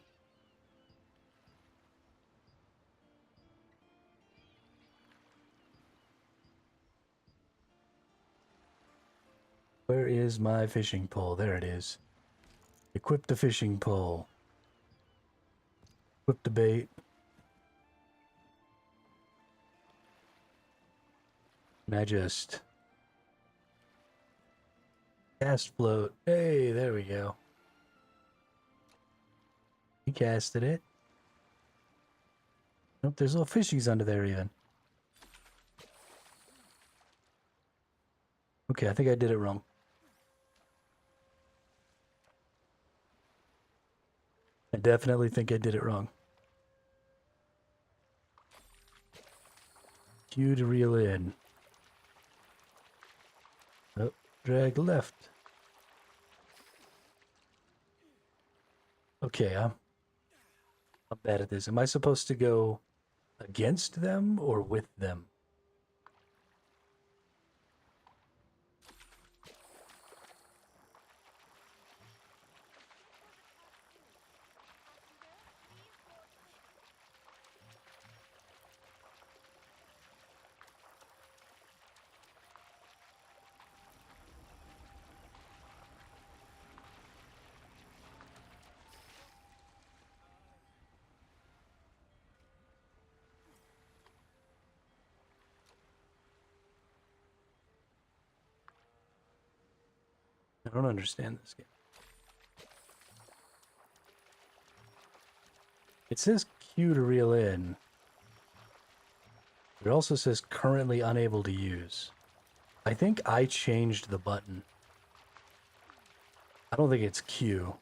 Where is my fishing pole? There it is. Equip the fishing pole. Equip the bait. And I just cast float. Hey, there we go. He casted it. Nope, there's little fishies under there even. Okay, I think I did it wrong. I definitely think I did it wrong. Q to reel in. Oh, drag left. Okay, I'm bad at this. Am I supposed to go against them or with them? I don't understand this game. It says Q to reel in. It also says currently unable to use. I think I changed the button. I don't think it's Q.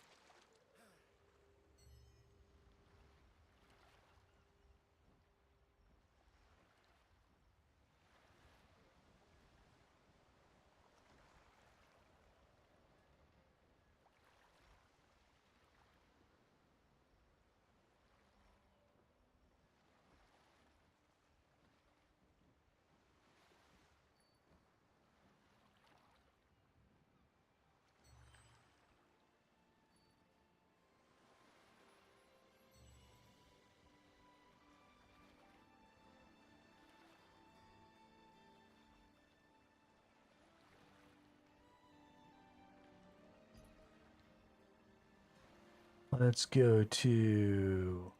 Let's go to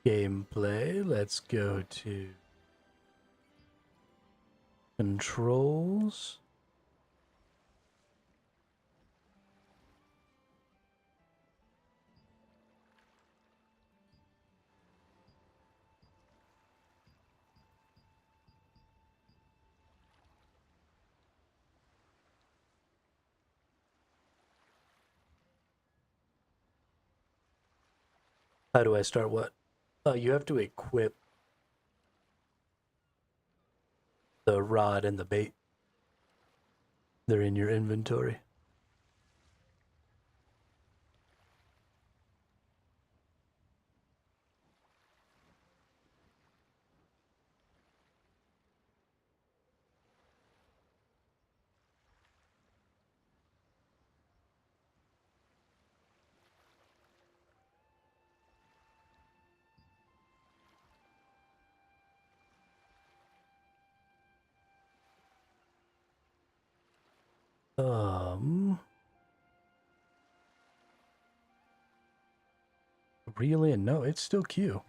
gameplay. Let's go to controls. How do I start what? You have to equip the rod and the bait. They're in your inventory. Reel in. No, it's still Q.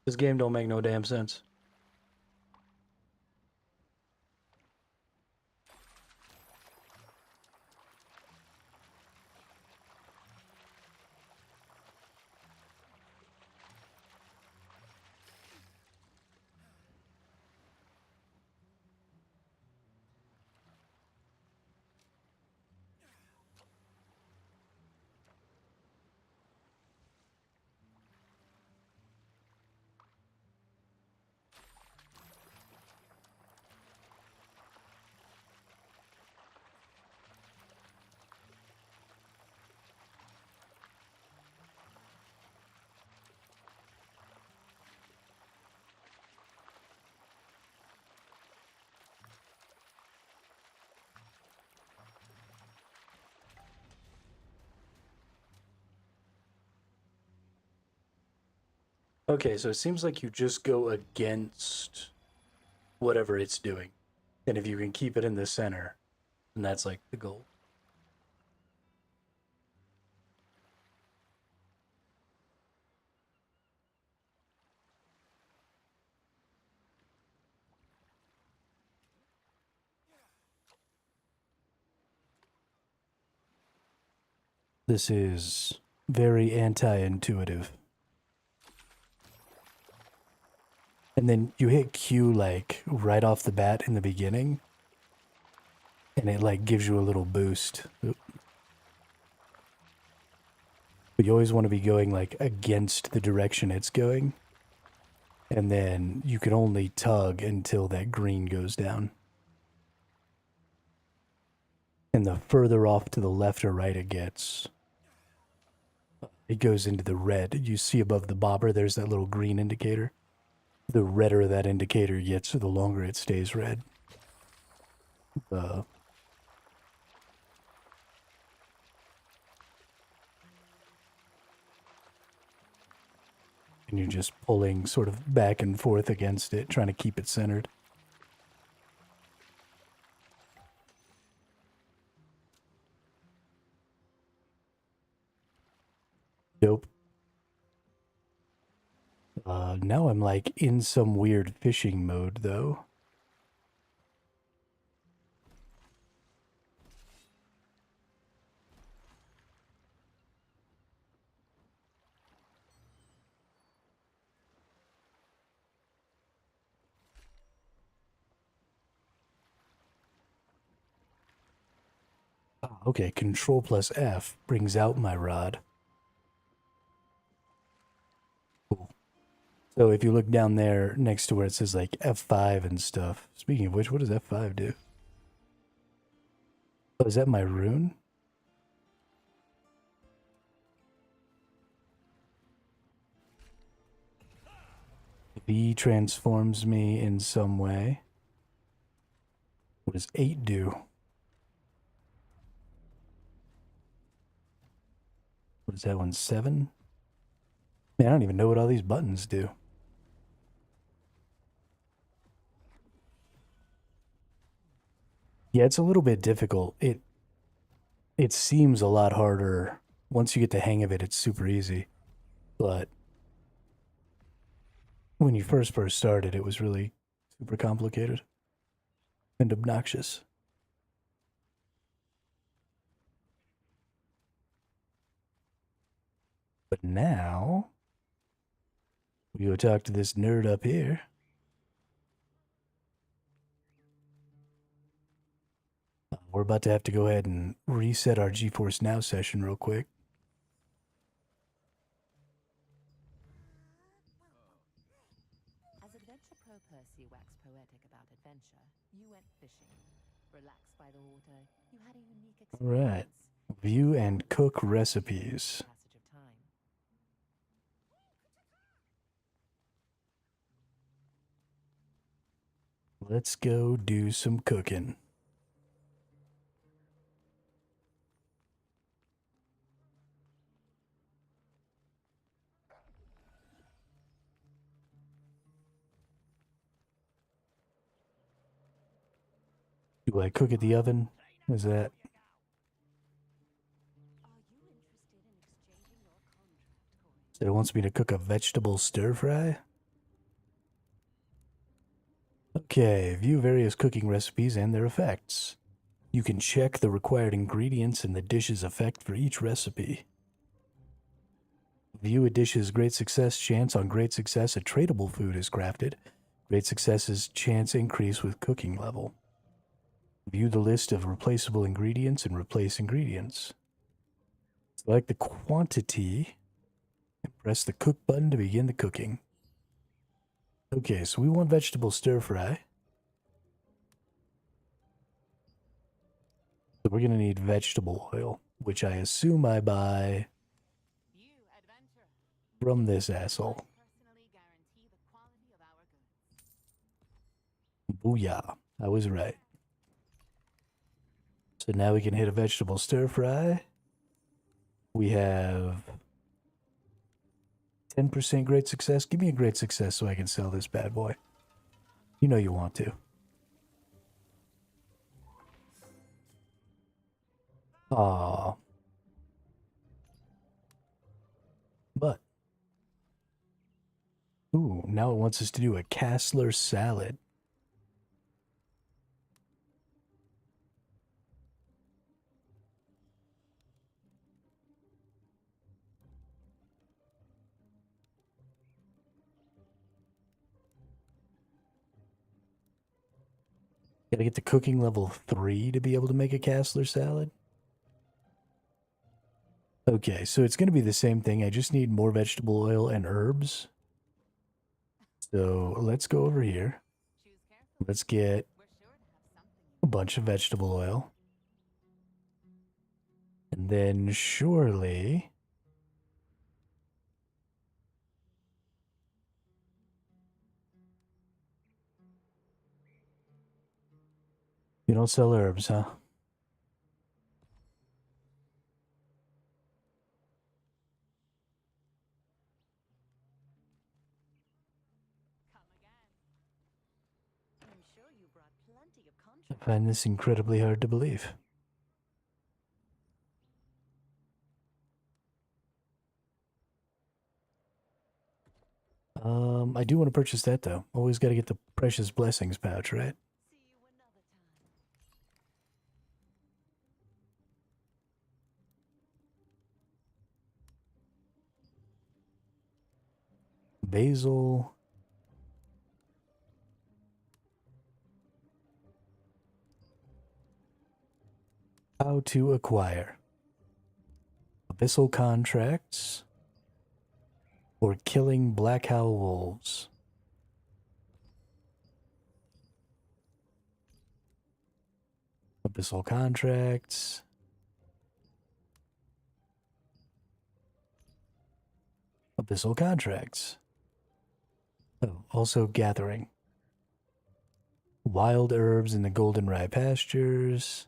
This game don't make no damn sense. Okay, so it seems like you just go against whatever it's doing. And if you can keep it in the center, then that's like the goal. This is very anti-intuitive. And then you hit Q like right off the bat in the beginning, and it like gives you a little boost. Oop. But you always want to be going like against the direction it's going. And then you can only tug until that green goes down. And the further off to the left or right it gets, it goes into the red. You see above the bobber, there's that little green indicator. The redder that indicator gets, the longer it stays red. And you're just pulling sort of back and forth against it, trying to keep it centered. Dope. Now I'm like in some weird fishing mode though. Okay, Control plus F brings out my rod. Cool. So if you look down there next to where it says like F5 and stuff. Speaking of which, what does F5 do? Oh, is that my rune? V transforms me in some way. What does 8 do? What is that one? 7? Man, I don't even know what all these buttons do. Yeah, it's a little bit difficult. It seems a lot harder. Once you get the hang of it, it's super easy. But when you first started, it was really super complicated and obnoxious. But now, we go talk to this nerd up here. We're about to have to go ahead and reset our GeForce Now session real quick. As Adventure Pro Percy waxed poetic about adventure, you went fishing. Relaxed by the water, you had a unique experience. All right. View and cook recipes. Passage of time. Let's go do some cooking. Do I cook at the oven? Is that? So it wants me to cook a vegetable stir fry? Okay, view various cooking recipes and their effects. You can check the required ingredients and the dish's effect for each recipe. View a dish's great success chance. On great success, a tradable food is crafted. Great success's chance increase with cooking level. View the list of replaceable ingredients and replace ingredients. Select the quantity and press the cook button to begin the cooking. Okay, so we want vegetable stir fry. So we're going to need vegetable oil, which I assume I buy from this asshole. Booyah, I was right. So now we can hit a vegetable stir fry. We have 10% great success. Give me a great success so I can sell this bad boy. You know you want to. Ah. But. Ooh, now it wants us to do a Castler salad. Gotta get to cooking level 3 to be able to make a Castler salad. Okay, so it's going to be the same thing. I just need more vegetable oil and herbs. So let's go over here. Let's get a bunch of vegetable oil. And then surely... You don't sell herbs, huh? I find this incredibly hard to believe. I do want to purchase that though. Always got to get the precious blessings pouch, right? Basil. How to acquire. Abyssal contracts. Or killing black owl wolves. Abyssal contracts. Abyssal contracts. Oh, also gathering. Wild herbs in the golden rye pastures.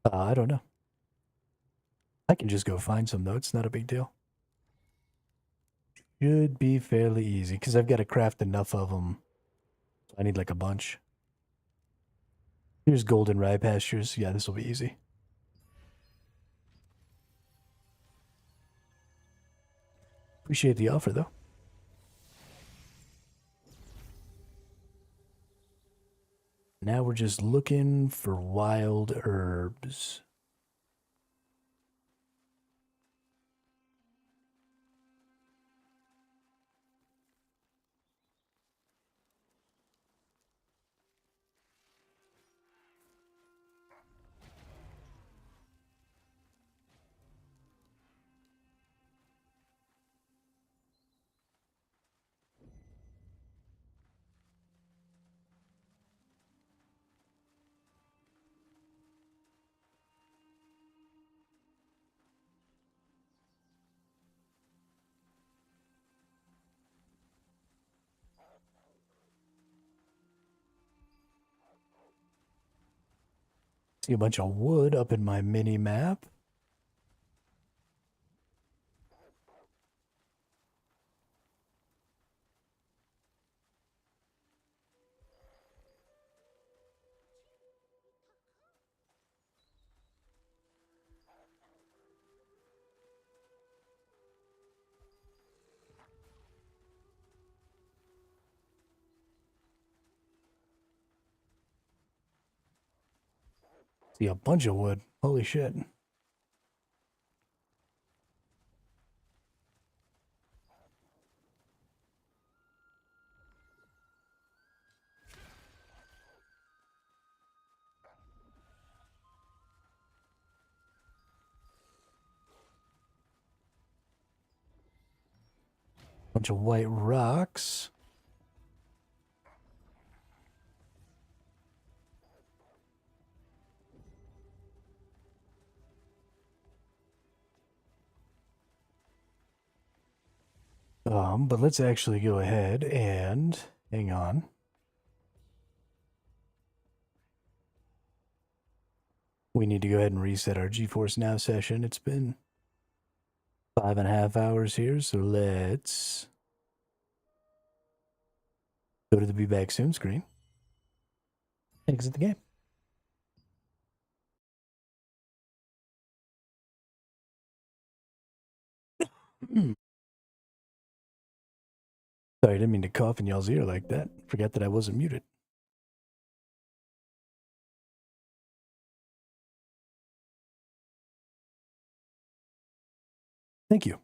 I don't know. I can just go find some though. It's not a big deal. Should be fairly easy because I've got to craft enough of them. I need like a bunch. Here's golden rye pastures. Yeah, this will be easy. Appreciate the offer though. Now we're just looking for wild herbs. See a bunch of wood up in my mini map. See a bunch of wood. Holy shit. Bunch of white rocks. But let's actually go ahead and hang on. we need to go ahead and reset our GeForce Now session. It's been 5.5 hours here, so let's go to the Be Back Soon screen. Exit the game. Sorry, I didn't mean to cough in y'all's ear like that. Forgot that I wasn't muted. Thank you.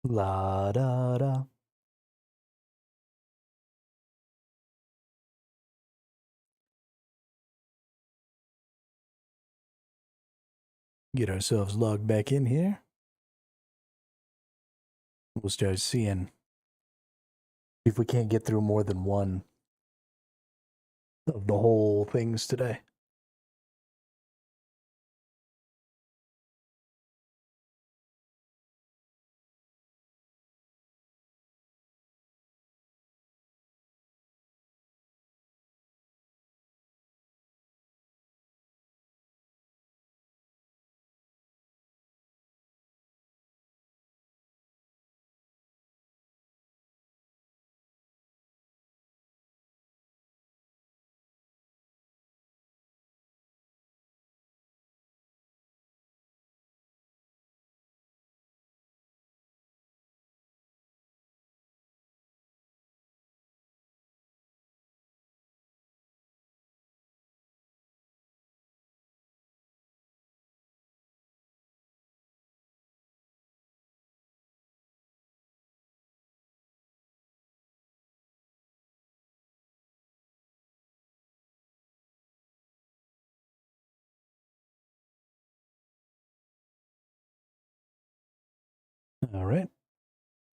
La da da. Get ourselves logged back in here. We'll start seeing if we can't get through more than one of the whole things today. All right.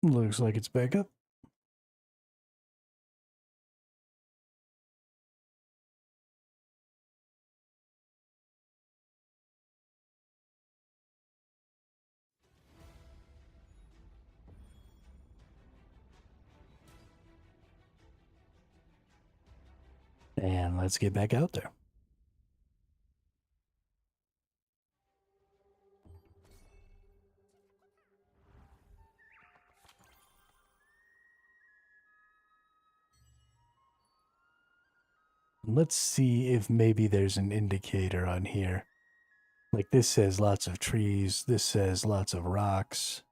Looks like it's back up. And let's get back out there. Let's see if maybe there's an indicator on here. Like this says lots of trees, this says lots of rocks.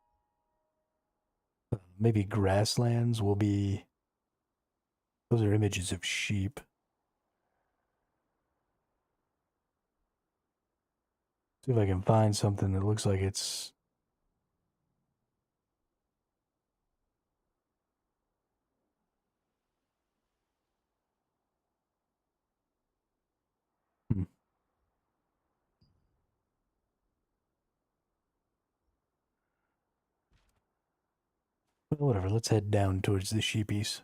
Maybe grasslands will be... Those are images of sheep. See if I can find something that looks like it's... Well, whatever, let's head down towards the sheepies.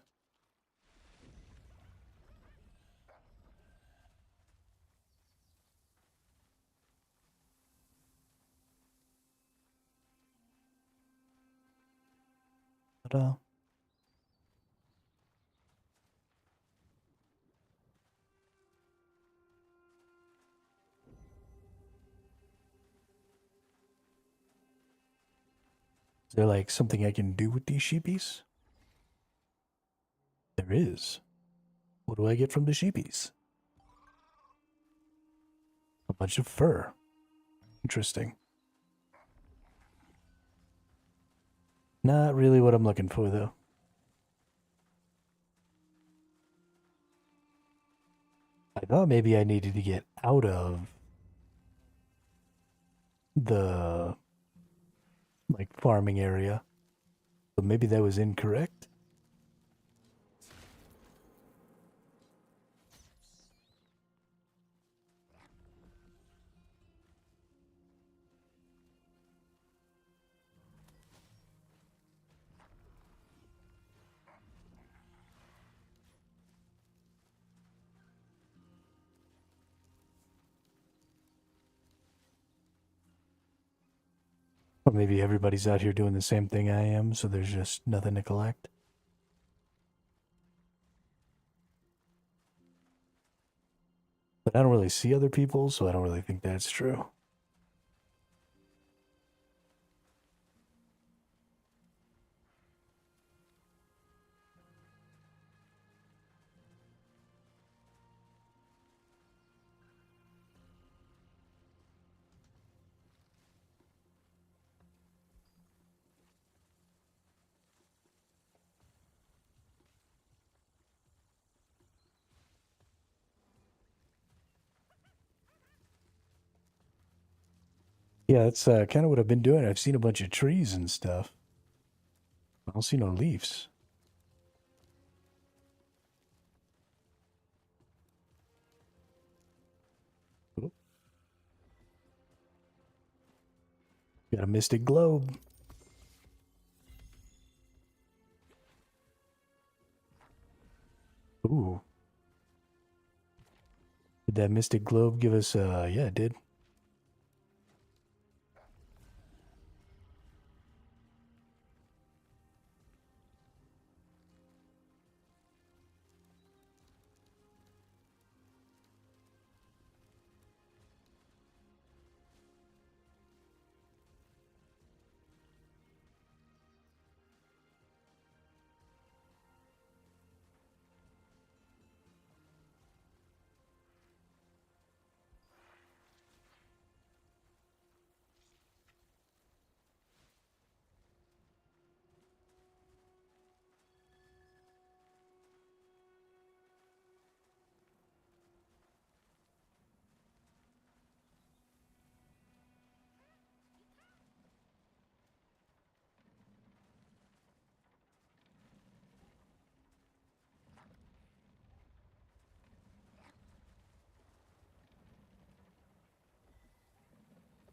Ta-da. Is there like something I can do with these sheepies? There is. What do I get from the sheepies? A bunch of fur. Interesting. Not really what I'm looking for, though. I thought maybe I needed to get out of the, like, farming area. But maybe that was incorrect. Or maybe everybody's out here doing the same thing I am, so there's just nothing to collect. But I don't really see other people, so I don't really think that's true. Yeah, that's kind of what I've been doing. I've seen a bunch of trees and stuff. I don't see no leaves. Oh. Got a mystic globe. Ooh. Did that mystic globe give us, yeah, it did.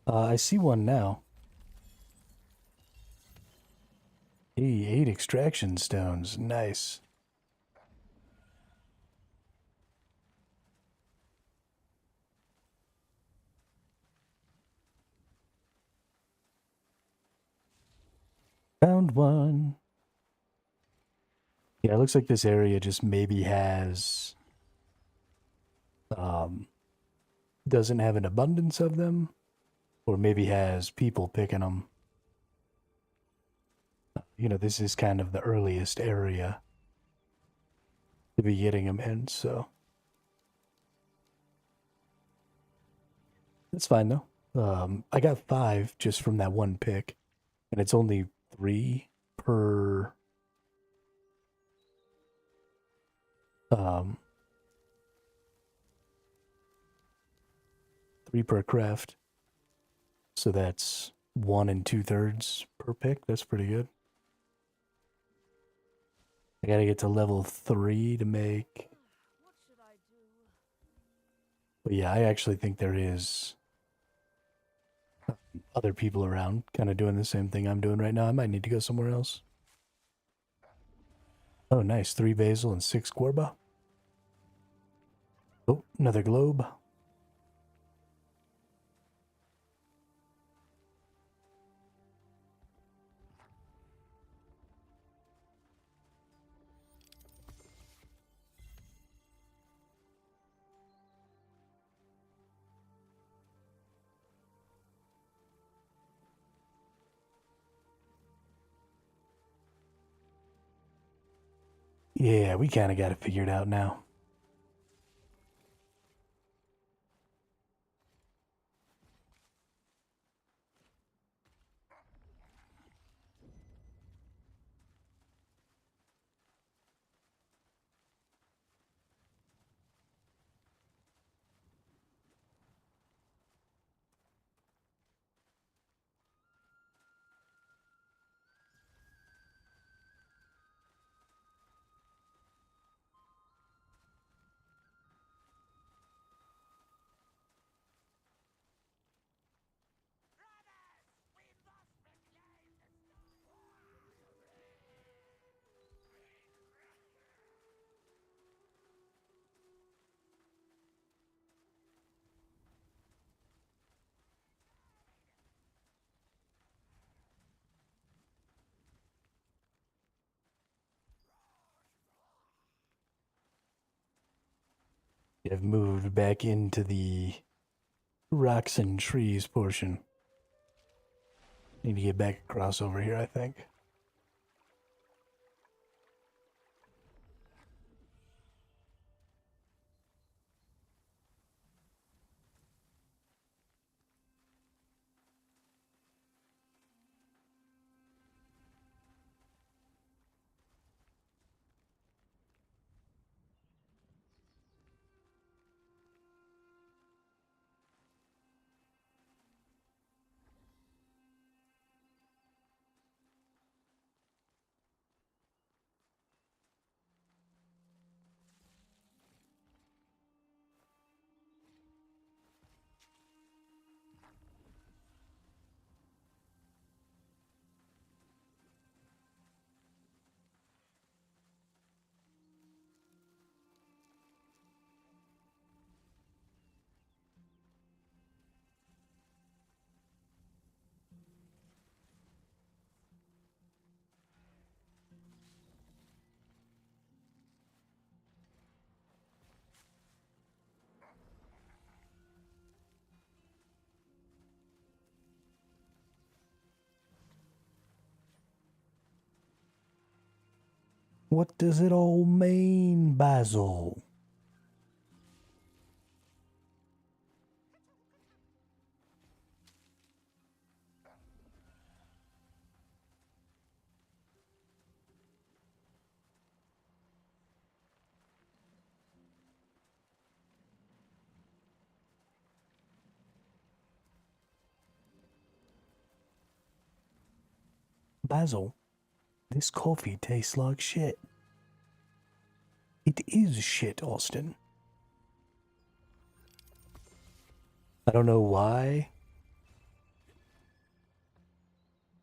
I see one now. Hey, 8 extraction stones. Nice. Found one. Yeah, it looks like this area just maybe has, doesn't have an abundance of them, or maybe has people picking them. You know, this is kind of the earliest area to be getting them in, so that's fine though. I got 5 just from that one pick, and it's only 3 per um 3 per craft. So that's 1 2/3 per pick. That's pretty good. I gotta get to level 3 to make. But yeah, I actually think there is other people around kind of doing the same thing I'm doing right now. I might need to go somewhere else. Oh, nice. 3 basil and 6 gorba. Oh, another globe. Yeah, we kind of got it figured out now. I've moved back into the rocks and trees portion. Need to get back across over here, I think. What does it all mean, Basil? Basil, this coffee tastes like shit. It is shit, Austin. I don't know why.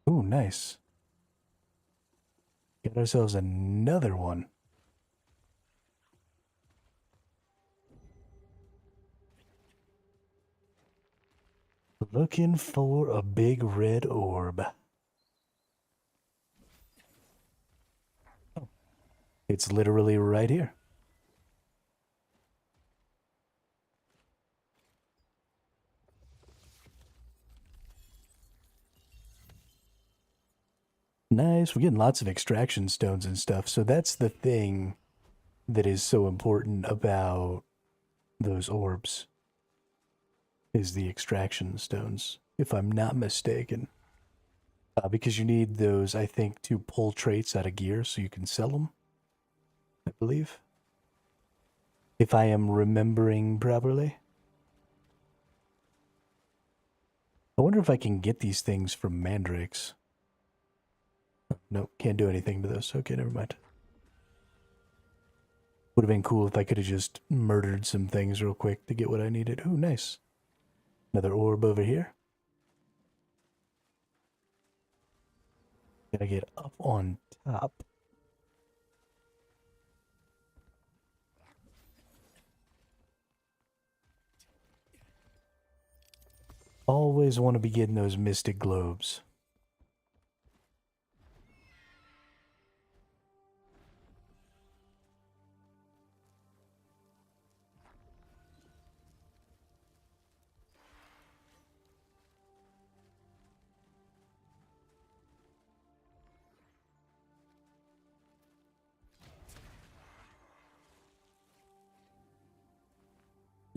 Ooh, nice. Got ourselves another one. Looking for a big red orb. Oh, it's literally right here. Nice, we're getting lots of extraction stones and stuff, so that's the thing that is so important about those orbs, is the extraction stones, if I'm not mistaken. Because you need those, I think, to pull traits out of gear so you can sell them, I believe. If I am remembering properly. I wonder if I can get these things from mandrakes. Nope, can't do anything to this. Okay, never mind. Would have been cool if I could have just murdered some things real quick to get what I needed. Ooh, nice. Another orb over here. Gotta get up on top. Always want to be getting those mystic globes.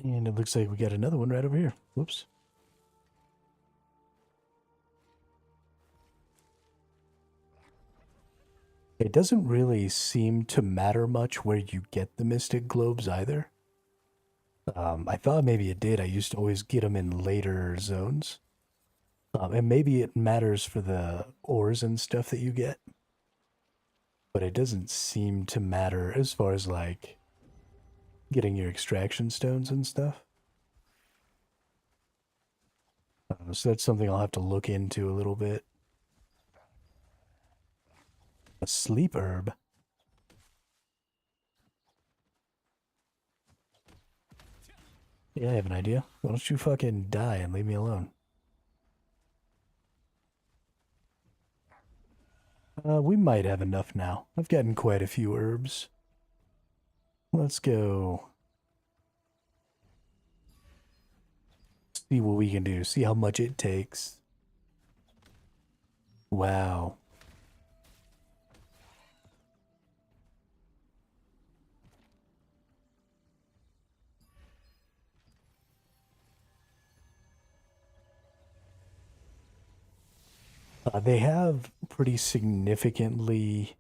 And it looks like we got another one right over here. Whoops. It doesn't really seem to matter much where you get the mystic globes either. I thought maybe it did. I used to always get them in later zones. And maybe it matters for the ores and stuff that you get. But it doesn't seem to matter as far as, like, getting your extraction stones and stuff. So that's something I'll have to look into a little bit. A sleep herb. Yeah, I have an idea. Why don't you fucking die and leave me alone? We might have enough now. I've gotten quite a few herbs. Let's go See what we can do. See how much it takes. Wow. They have pretty significantly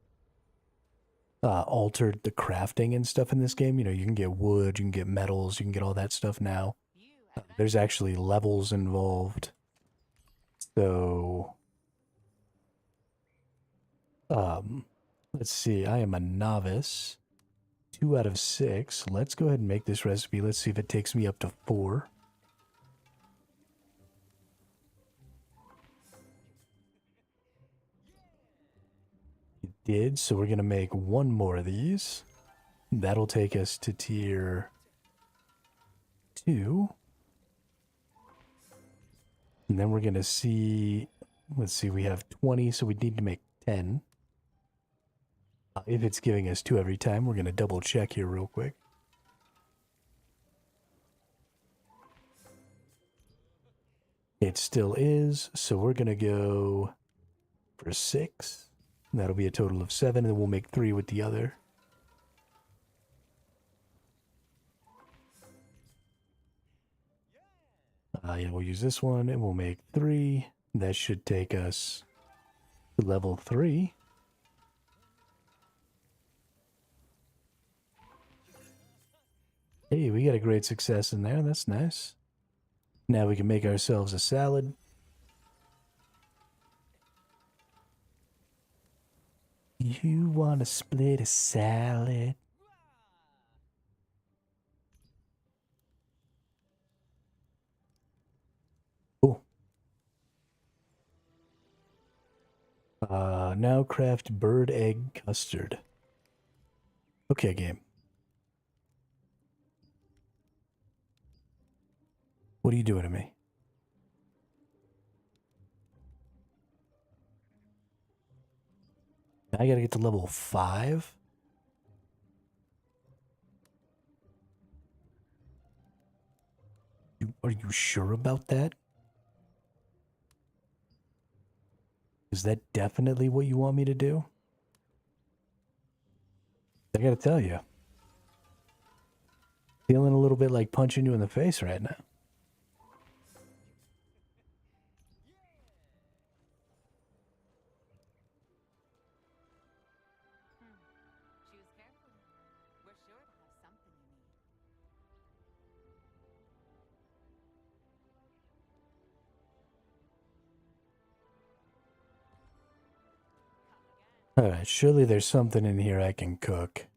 altered the crafting and stuff in this game. You know, you can get wood, you can get metals, you can get all that stuff now. There's actually levels involved. So, let's see. I am a novice. 2 out of 6. Let's go ahead and make this recipe. Let's see if it takes me up to 4. It did, so we're going to make 1 more of these. That'll take us to tier 2. And then we're going to see, let's see, we have 20, so we need to make 10. If it's giving us 2 every time, we're going to double check here real quick. It still is, so we're going to go for 6. That'll be a total of 7, and then we'll make 3 with the other. Yeah, we'll use this one, and we'll make 3. That should take us to level 3. Hey, we got a great success in there. That's nice. Now we can make ourselves a salad. You want to split a salad? Cool. Now craft bird egg custard. Okay, game. What are you doing to me? I gotta get to level 5? Are you sure about that? Is that definitely what you want me to do? I gotta tell you. Feeling a little bit like punching you in the face right now. Choose carefully. We're sure to have something you need. Alright, surely there's something in here I can cook.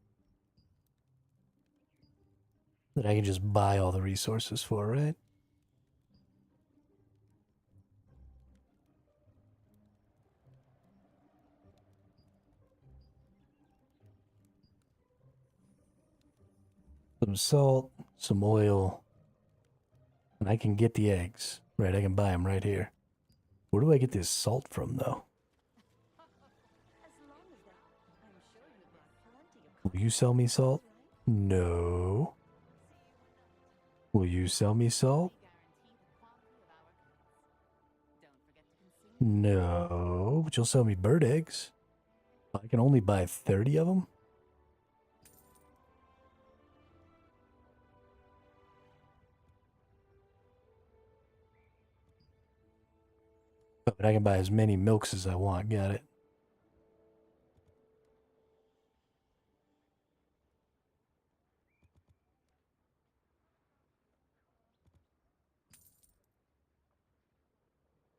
That I can just buy all the resources for, right? Some salt, some oil, and I can get the eggs. Right, I can buy them right here. Where do I get this salt from, though? Will you sell me salt? No. Will you sell me salt? No. But you'll sell me bird eggs. I can only buy 30 of them? But I can buy as many milks as I want. Got it.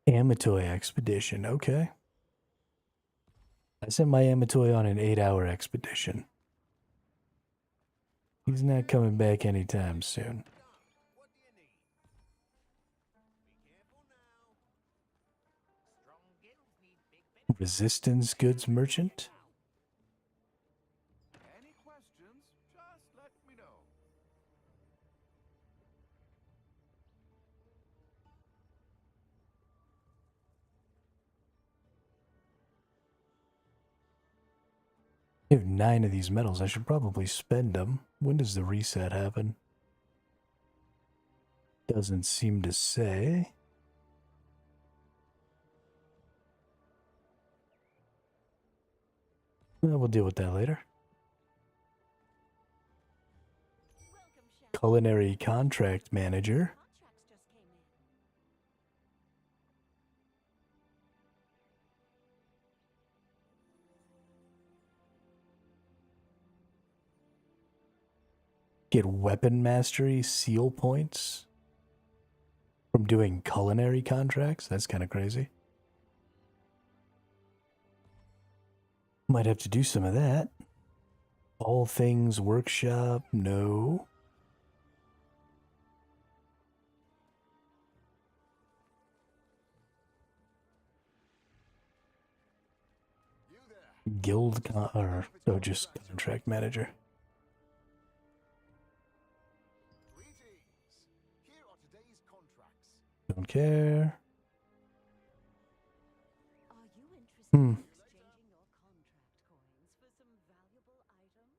Amatoy expedition. Okay. I sent my Amatoy on an 8-hour expedition. He's not coming back anytime soon. Resistance goods merchant? Any questions? Just let me know. I have 9 of these metals. I should probably spend them. When does the reset happen? Doesn't seem to say. We'll deal with that later. Culinary contract manager. Get weapon mastery seal points from doing culinary contracts. That's kind of crazy. Might have to do some of that. All things workshop, no. Guild or no, just contract manager. Don't care. Are you interested in exchanging your contract coins for some valuable items?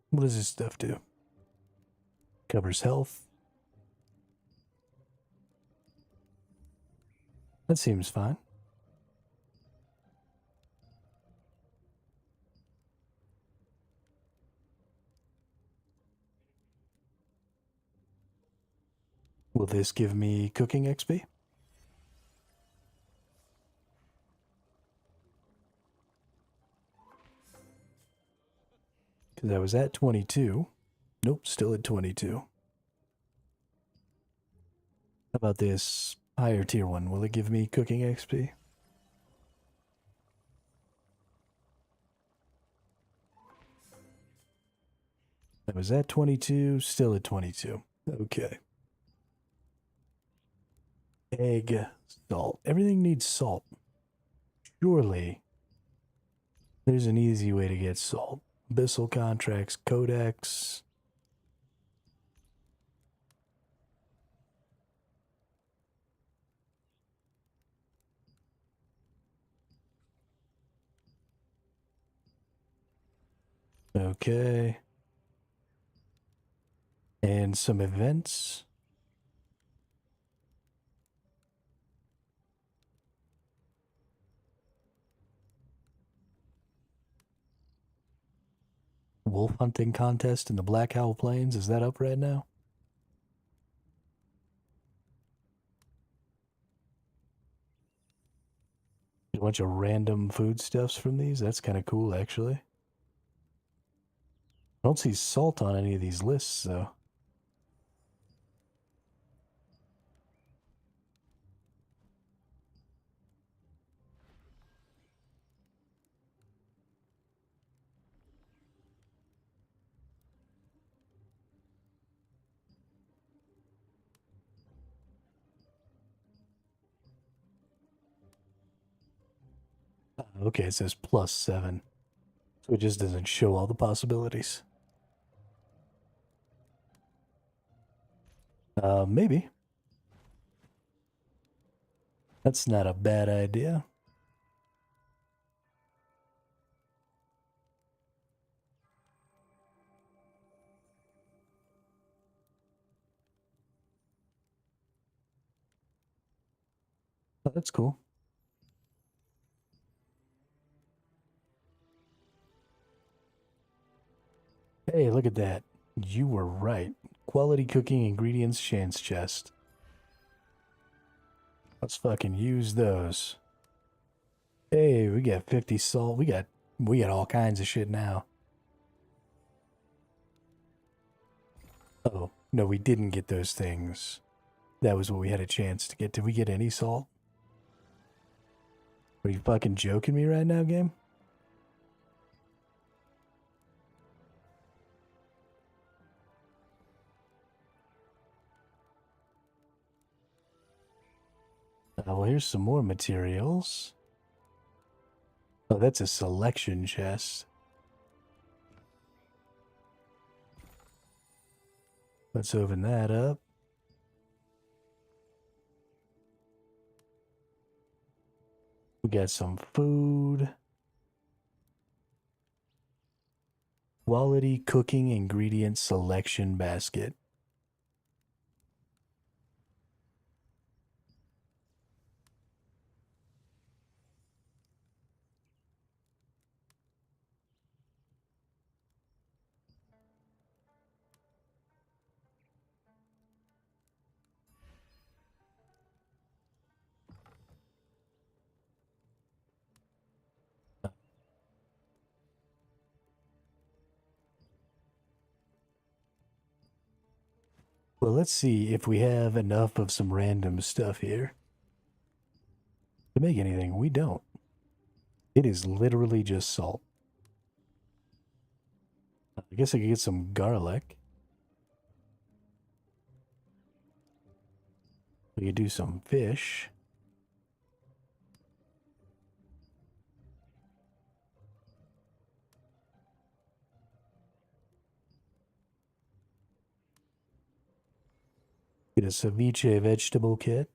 What does this stuff do? Covers health. That seems fine. Will this give me cooking XP? Because I was at 22. Nope, still at 22. How about this higher tier one? Will it give me cooking XP? I was at 22, still at 22. Okay. Egg, salt. Everything needs salt. Surely there's an easy way to get salt. Abyssal contracts, codex. Okay. And some events. Wolf hunting contest in the Black Owl Plains. Is that up right now? A bunch of random foodstuffs from these. That's kind of cool, actually. I don't see salt on any of these lists, though. Okay, it says +7. So it just doesn't show all the possibilities. Maybe. That's not a bad idea. Oh, that's cool. Hey, look at that. You were right. Quality cooking ingredients chance chest. Let's fucking use those. Hey, we got 50 salt. We got all kinds of shit now. Oh, no, we didn't get those things. That was what we had a chance to get. Did we get any salt? Are you fucking joking me right now, game? Well, here's some more materials. Oh, that's a selection chest. Let's open that up. We got some food. Quality cooking ingredient selection basket. Well, let's see if we have enough of some random stuff here to make anything. We don't. It is literally just salt. I guess I could get some garlic. We could do some fish. Get a ceviche vegetable kit.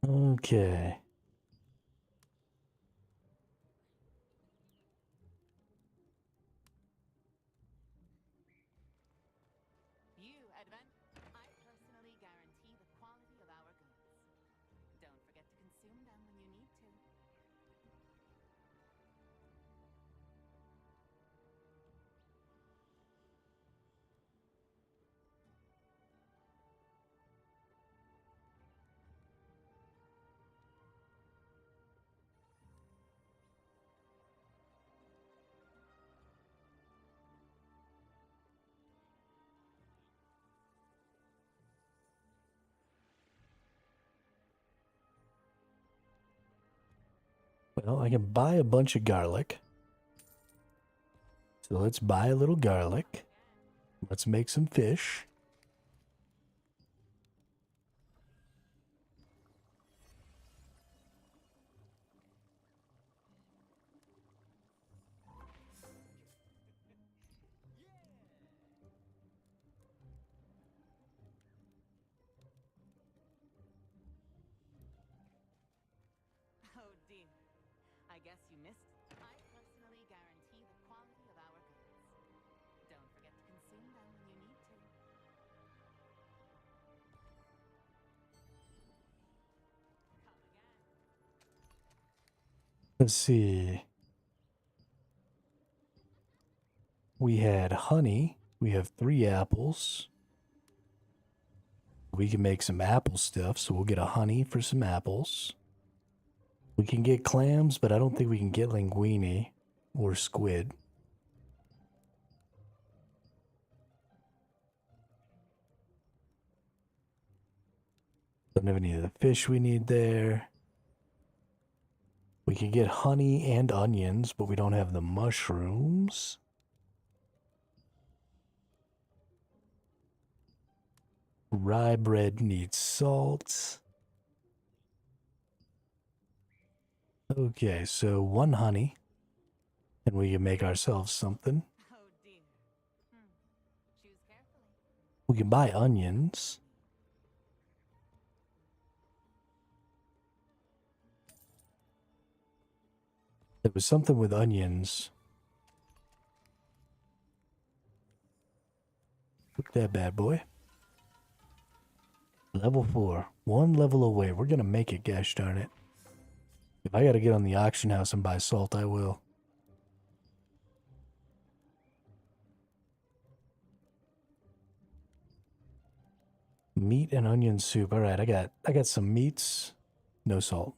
Okay. You I personally guarantee the quality of our goods. Don't forget to consume them when you need to. Well, I can buy a bunch of garlic. So let's buy a little garlic. Let's make some fish. Oh dear. I guess you missed. I personally guarantee the quality of our goods. Don't forget to consume them when you need to. Come again. Let's see. We had honey. We have 3 apples. We can make some apple stuff, so we'll get a honey for some apples. We can get clams, but I don't think we can get linguine or squid. Don't have any of the fish we need there. We can get honey and onions, but we don't have the mushrooms. Rye bread needs salt. Okay, so 1 honey, and we can make ourselves something. Oh dear. Choose carefully. We can buy onions. There was something with onions. Look at that bad boy. Level 4. 1 level away. We're gonna make it, gosh darn it. If I gotta get on the auction house and buy salt, I will. Meat and onion soup. Alright, I got some meats. No salt.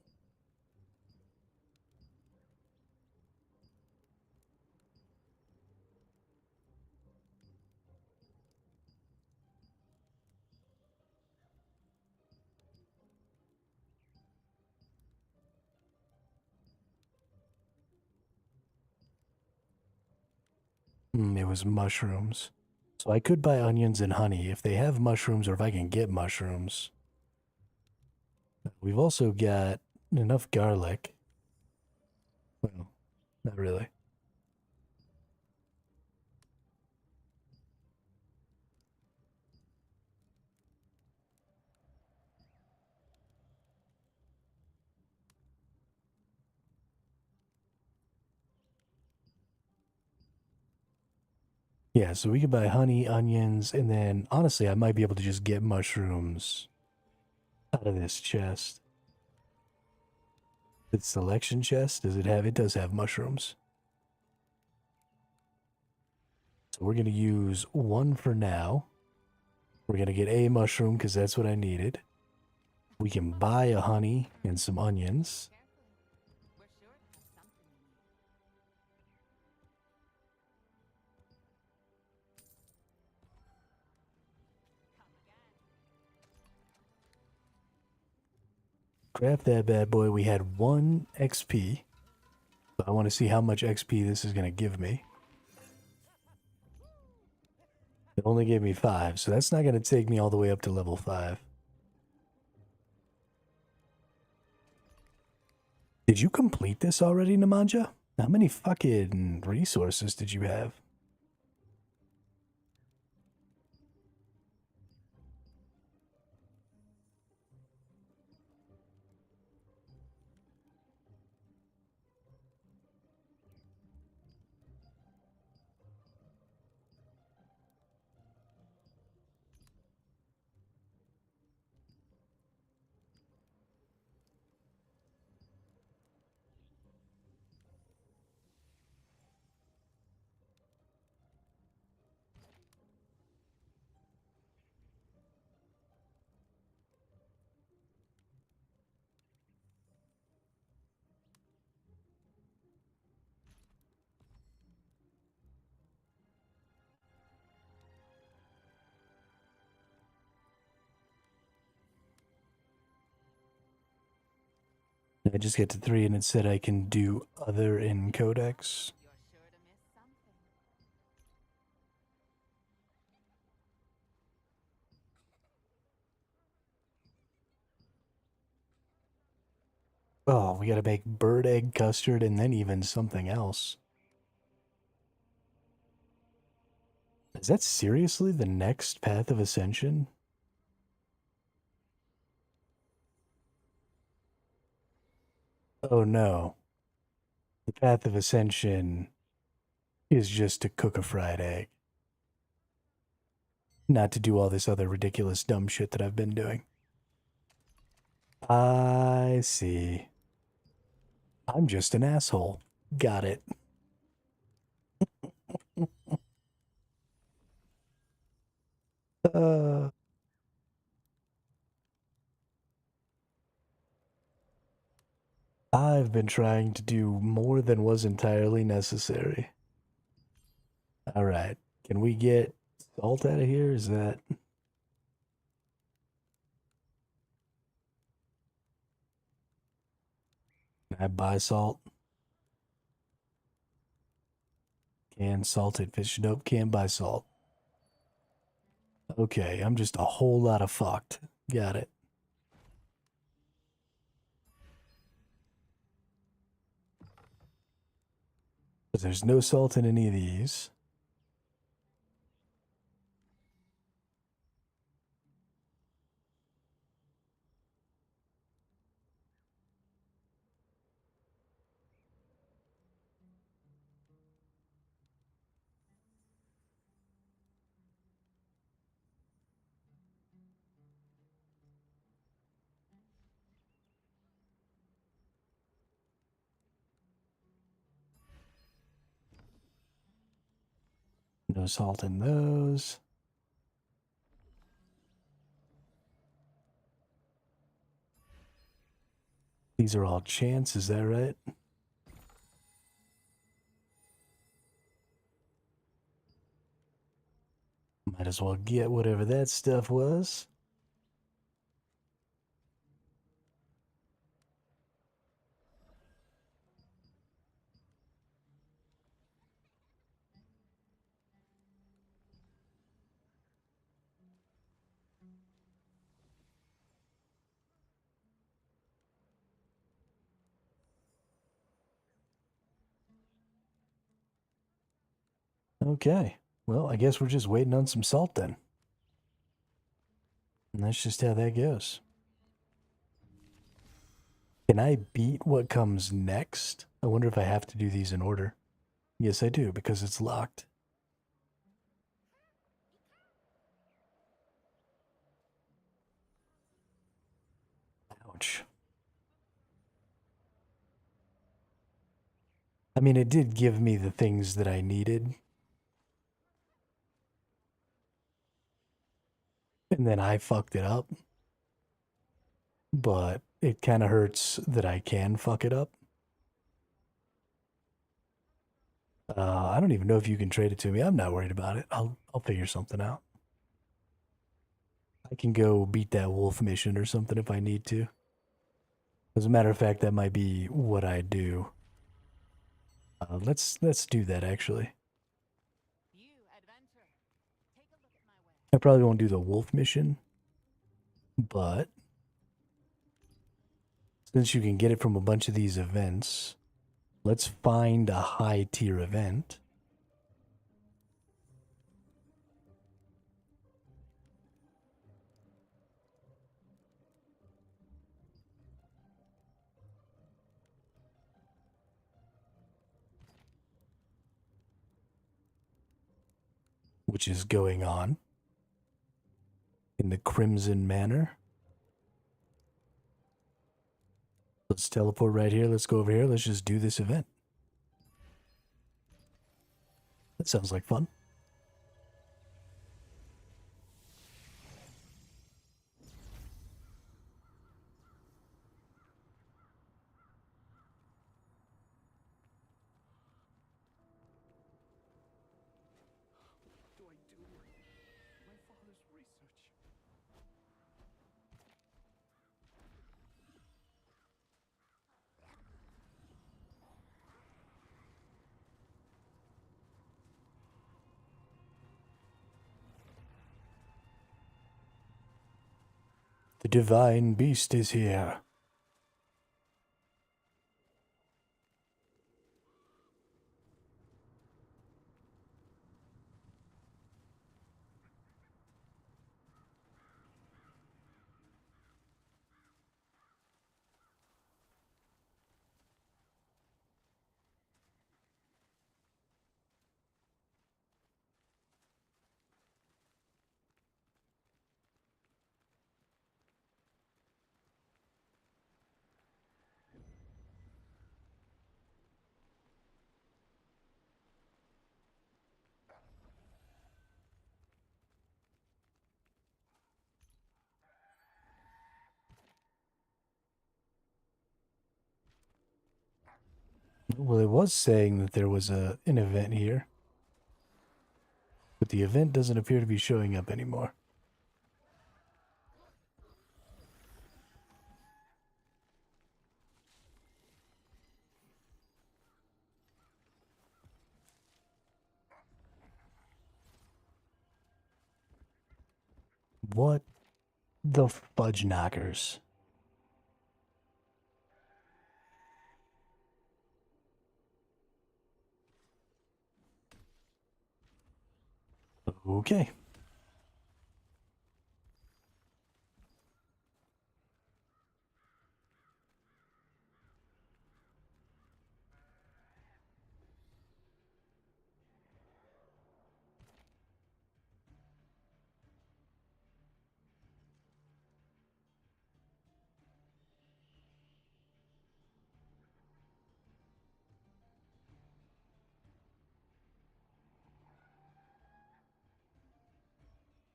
It was mushrooms. So I could buy onions and honey if they have mushrooms or if I can get mushrooms. We've also got enough garlic. Well, not really. Yeah, so we could buy honey, onions, and then honestly, I might be able to just get mushrooms out of this chest. The selection chest, does it have? It does have mushrooms. So we're going to use one for now. We're going to get a mushroom because that's what I needed. We can buy a honey and some onions. We're sure to have something we need. Craft that bad boy. We had 1 XP. But I want to see how much XP this is going to give me. It only gave me 5, so that's not going to take me all the way up to level 5. Did you complete this already, Nemanja? How many fucking resources did you have? I just get to 3 and it said I can do other in codex. You're sure to miss something. Oh, we gotta make bird egg custard and then even something else. Is that seriously the next path of ascension? Oh no. The path of ascension is just to cook a fried egg. Not to do all this other ridiculous dumb shit that I've been doing. I see. I'm just an asshole. Got it. uh, I've been trying to do more than was entirely necessary. Alright. Can we get salt out of here? Is that... Can I buy salt? Can salted fish. Nope, can't buy salt. Okay, I'm just a whole lot of fucked. Got it. There's no salt in any of these. No salt in those. These are all chance, is that right? Might as well get whatever that stuff was. Okay. Well, I guess we're just waiting on some salt then. And that's just how that goes. Can I beat what comes next? I wonder if I have to do these in order. Yes, I do, because it's locked. Ouch. I mean, it did give me the things that I needed. And then I fucked it up. But it kind of hurts that I can fuck it up. I don't even know if you can trade it to me. I'm not worried about it. I'll figure something out. I can go beat that wolf mission or something if I need to. As a matter of fact, that might be what I do. Let's do that actually. I probably won't do the wolf mission, but since you can get it from a bunch of these events, let's find a high tier event. Which is going on in the Crimson Manor. Let's teleport right here. Let's go over here. Let's just do this event. That sounds like fun. What do I do? My father's research. The divine beast is here. Well, it was saying that there was an event here. But the event doesn't appear to be showing up anymore. What the fudge knockers? Okay.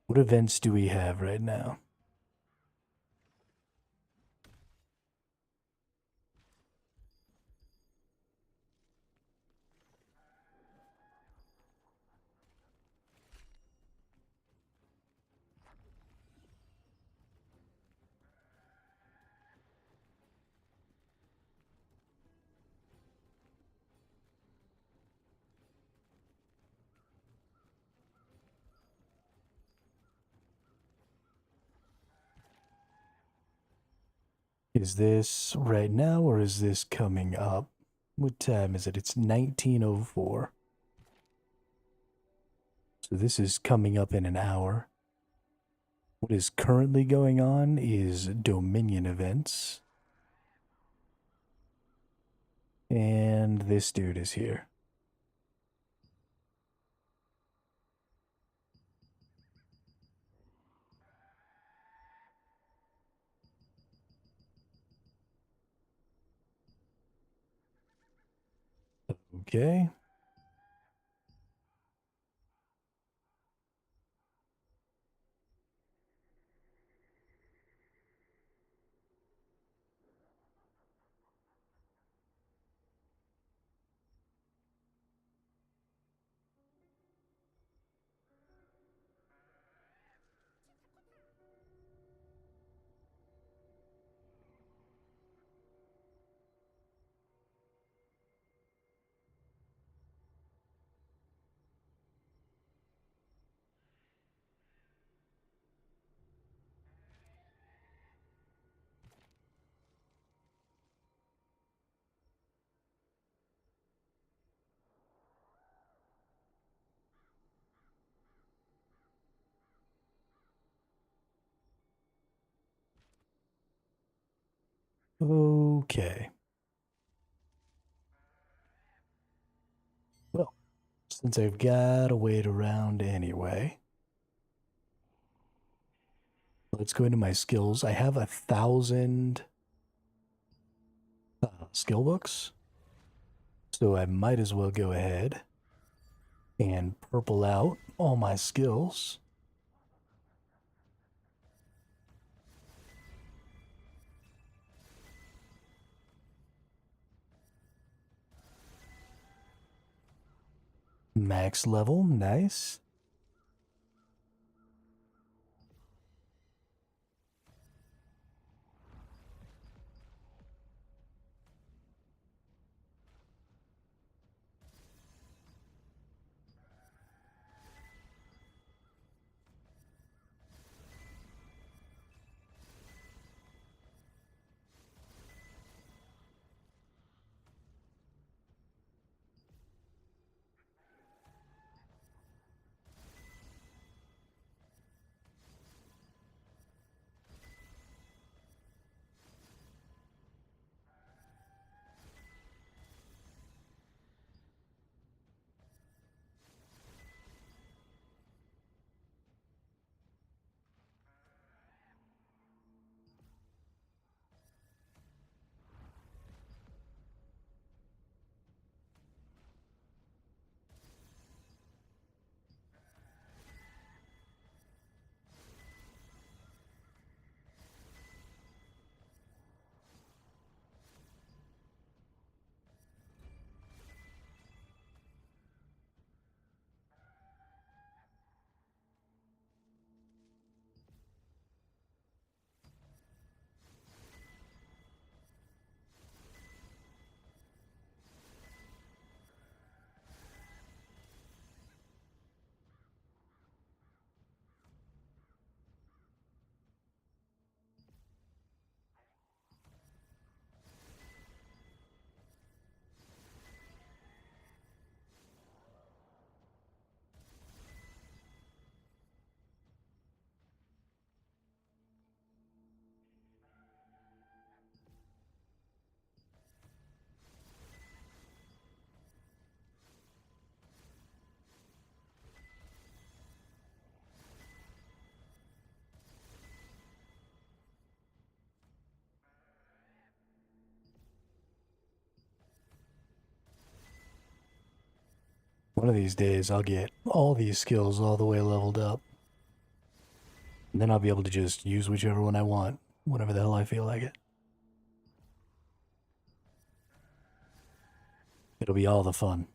What events do we have right now? Is this right now or is this coming up? What time is it? It's 19:04. So this is coming up in an hour. What is currently going on is Dominion events. And this dude is here. Okay. Okay. Well, since I've got to wait around anyway, let's go into my skills. I have 1,000 skill books, so I might as well go ahead and purple out all my skills. Max level, nice. One of these days, I'll get all these skills all the way leveled up. And then I'll be able to just use whichever one I want, whenever the hell I feel like it. It'll be all the fun.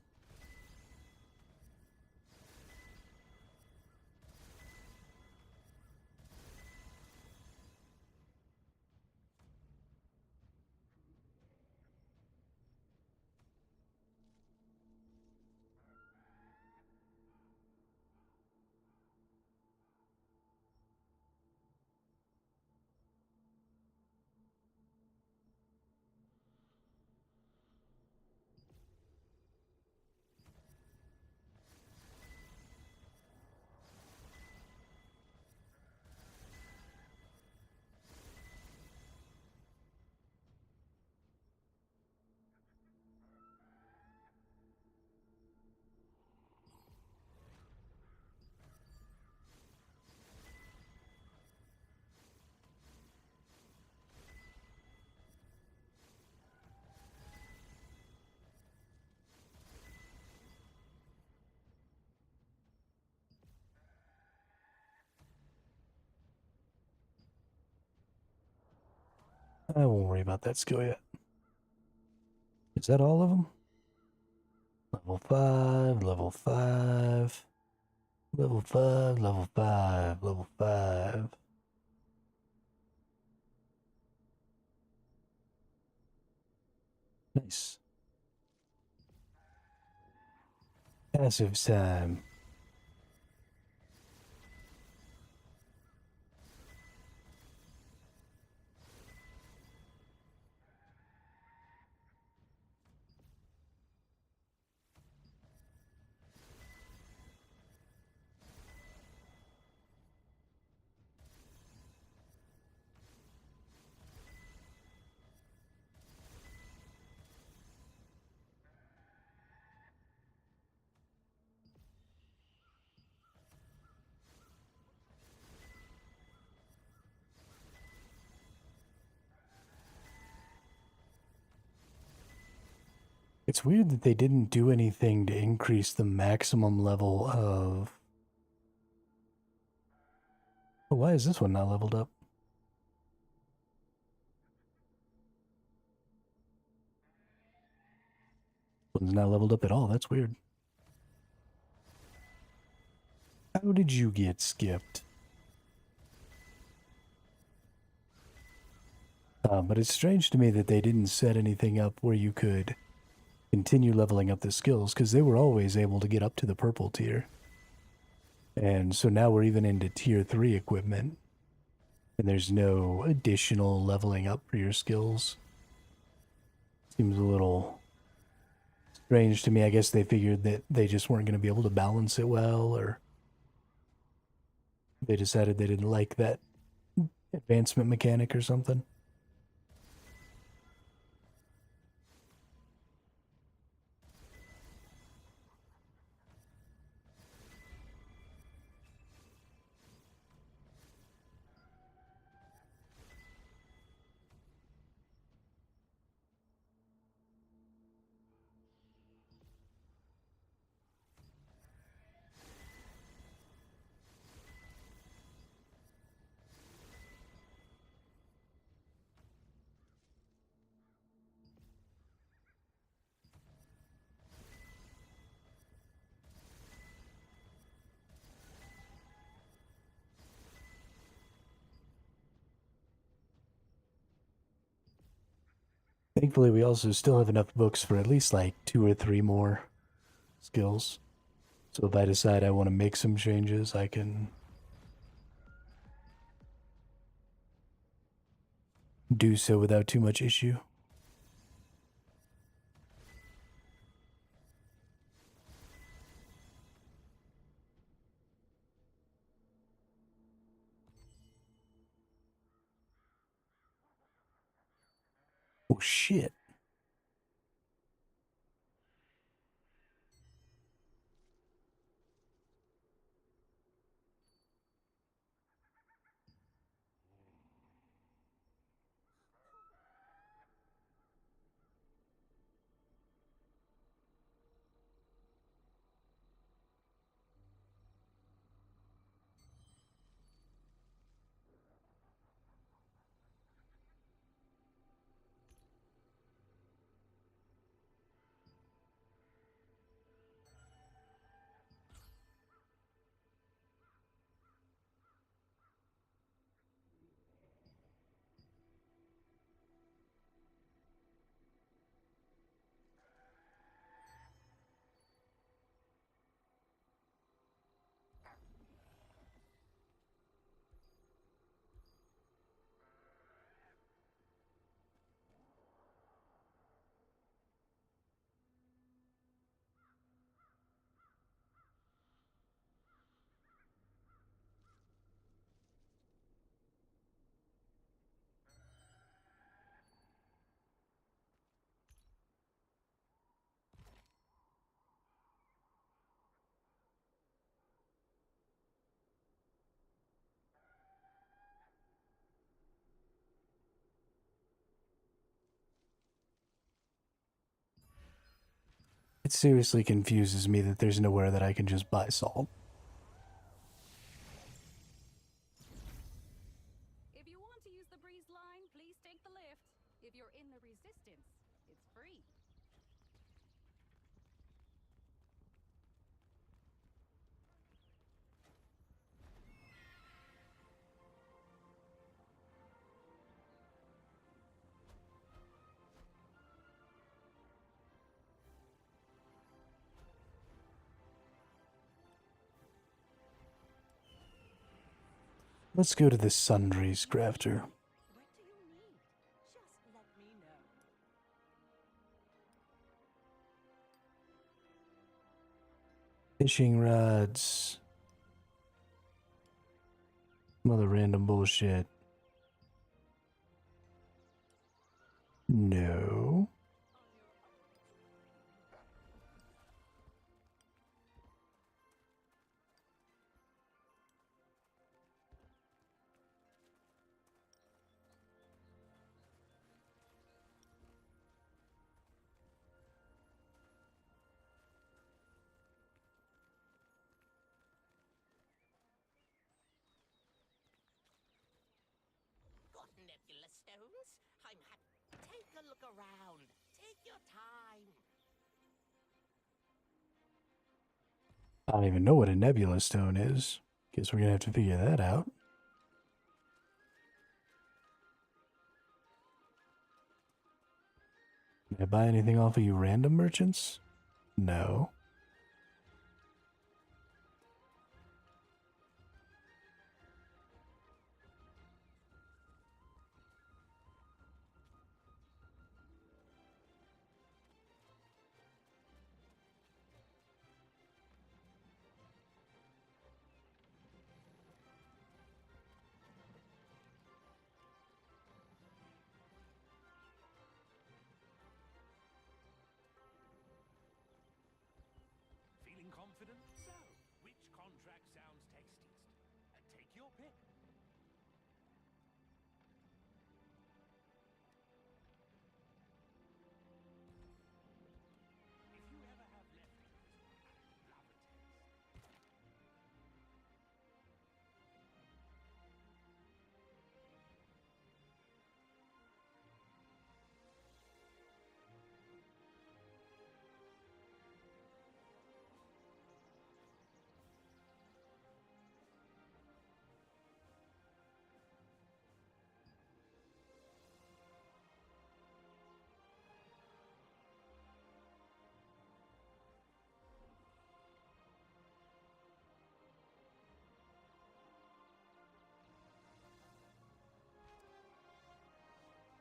I won't worry about that skill yet. Is that all of them? Level 5, level 5, level 5, level 5, level 5. Nice. Passive time. It's weird that they didn't do anything to increase the maximum level of... Oh, why is this one not leveled up? One's not leveled up at all. That's weird. How did you get skipped? But it's strange to me that they didn't set anything up where you could continue leveling up the skills, because they were always able to get up to the purple tier. And so now we're even into tier 3 equipment, and there's no additional leveling up for your skills. Seems a little strange to me. I guess they figured that they just weren't going to be able to balance it well, or they decided they didn't like that advancement mechanic or something. Thankfully, we also still have enough books for at least like 2 or 3 more skills. So if I decide I want to make some changes, I can do so without too much issue. Oh shit. It seriously confuses me that there's nowhere that I can just buy salt. If you want to use the breeze line, please take the lift. If you're in the resistance, it's free. Let's go to the Sundries crafter. What do you need? Just let me know. Fishing rods. Some other random bullshit. No. Got nebula stones? I'm happy. Take a look around. Take your time. I don't even know what a nebula stone is. Guess we're gonna have to figure that out. Can I buy anything off of you random merchants? No. Feeling confident? So, which contract sounds tastiest? Take your pick. If you ever have leftovers, I'd love a taste.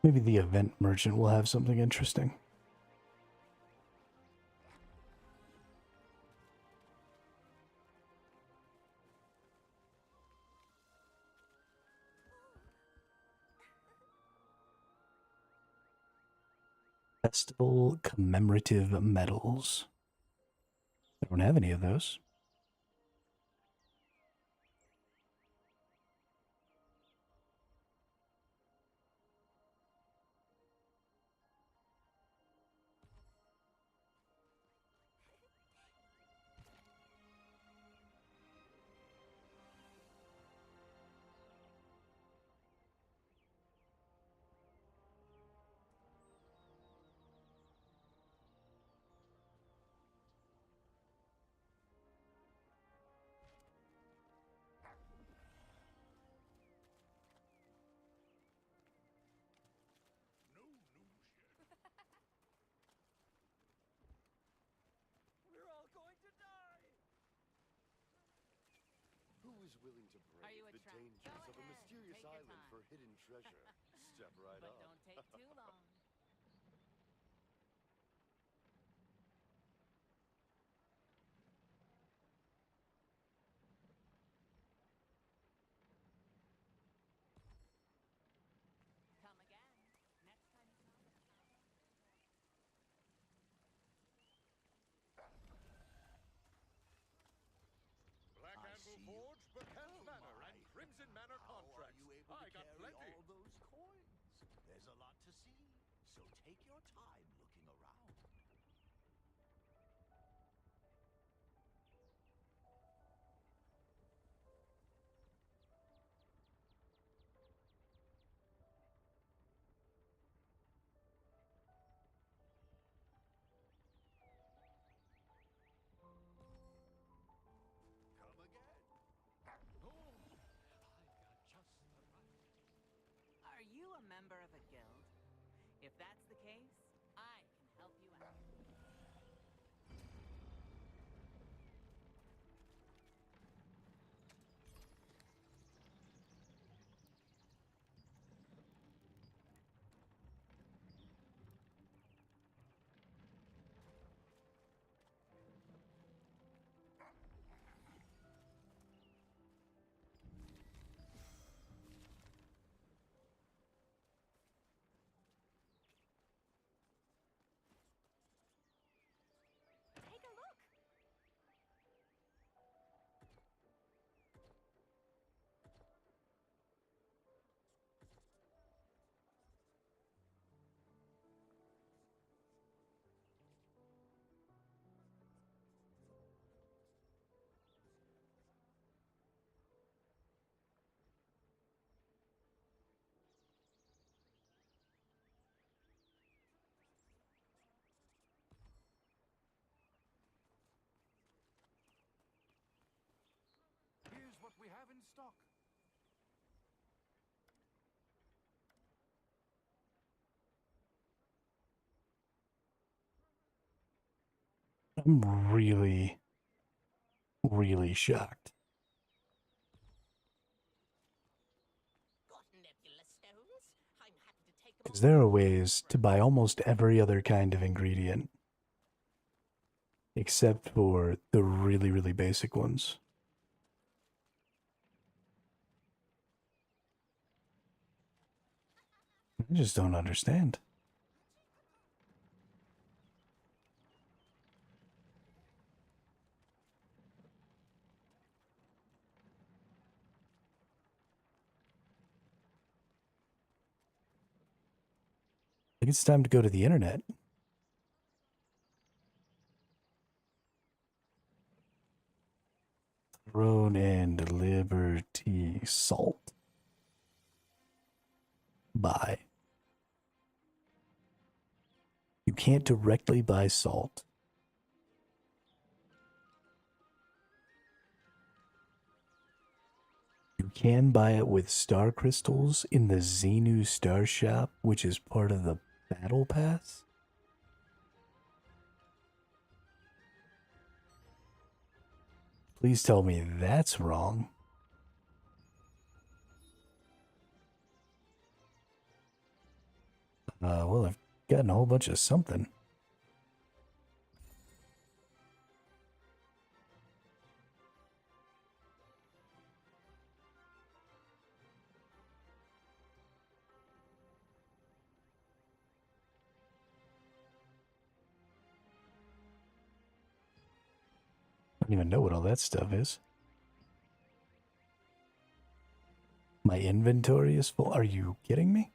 Maybe the event merchant will have something interesting. Festival commemorative medals. I don't have any of those. No news yet. We're all going to die! Who is willing to Are brave you a the tramp? dangers Go of a ahead, mysterious take your island time. for hidden treasure? Step right But up. don't take too long. Come again. Next time you come. Black Anvil Forge, Bacchus Manor, and Crimson Manor contracts. I got plenty. All those coins. There's a lot to see, so take your time looking around. you a member of a guild? If that's the case, I can help you out. Take a look. Here's what we have in stock. I'm really, really shocked. Because there are ways to buy almost every other kind of ingredient. Except for the really, really basic ones. I just don't understand. I think it's time to go to the internet. Throne and Liberty salt. Buy. You can't directly buy salt. You can buy it with star crystals in the Xenu Star Shop, which is part of the Battle Pass. Please tell me that's wrong. Well, I've gotten a whole bunch of something. I don't even know what all that stuff is. My inventory is full. Are you kidding me?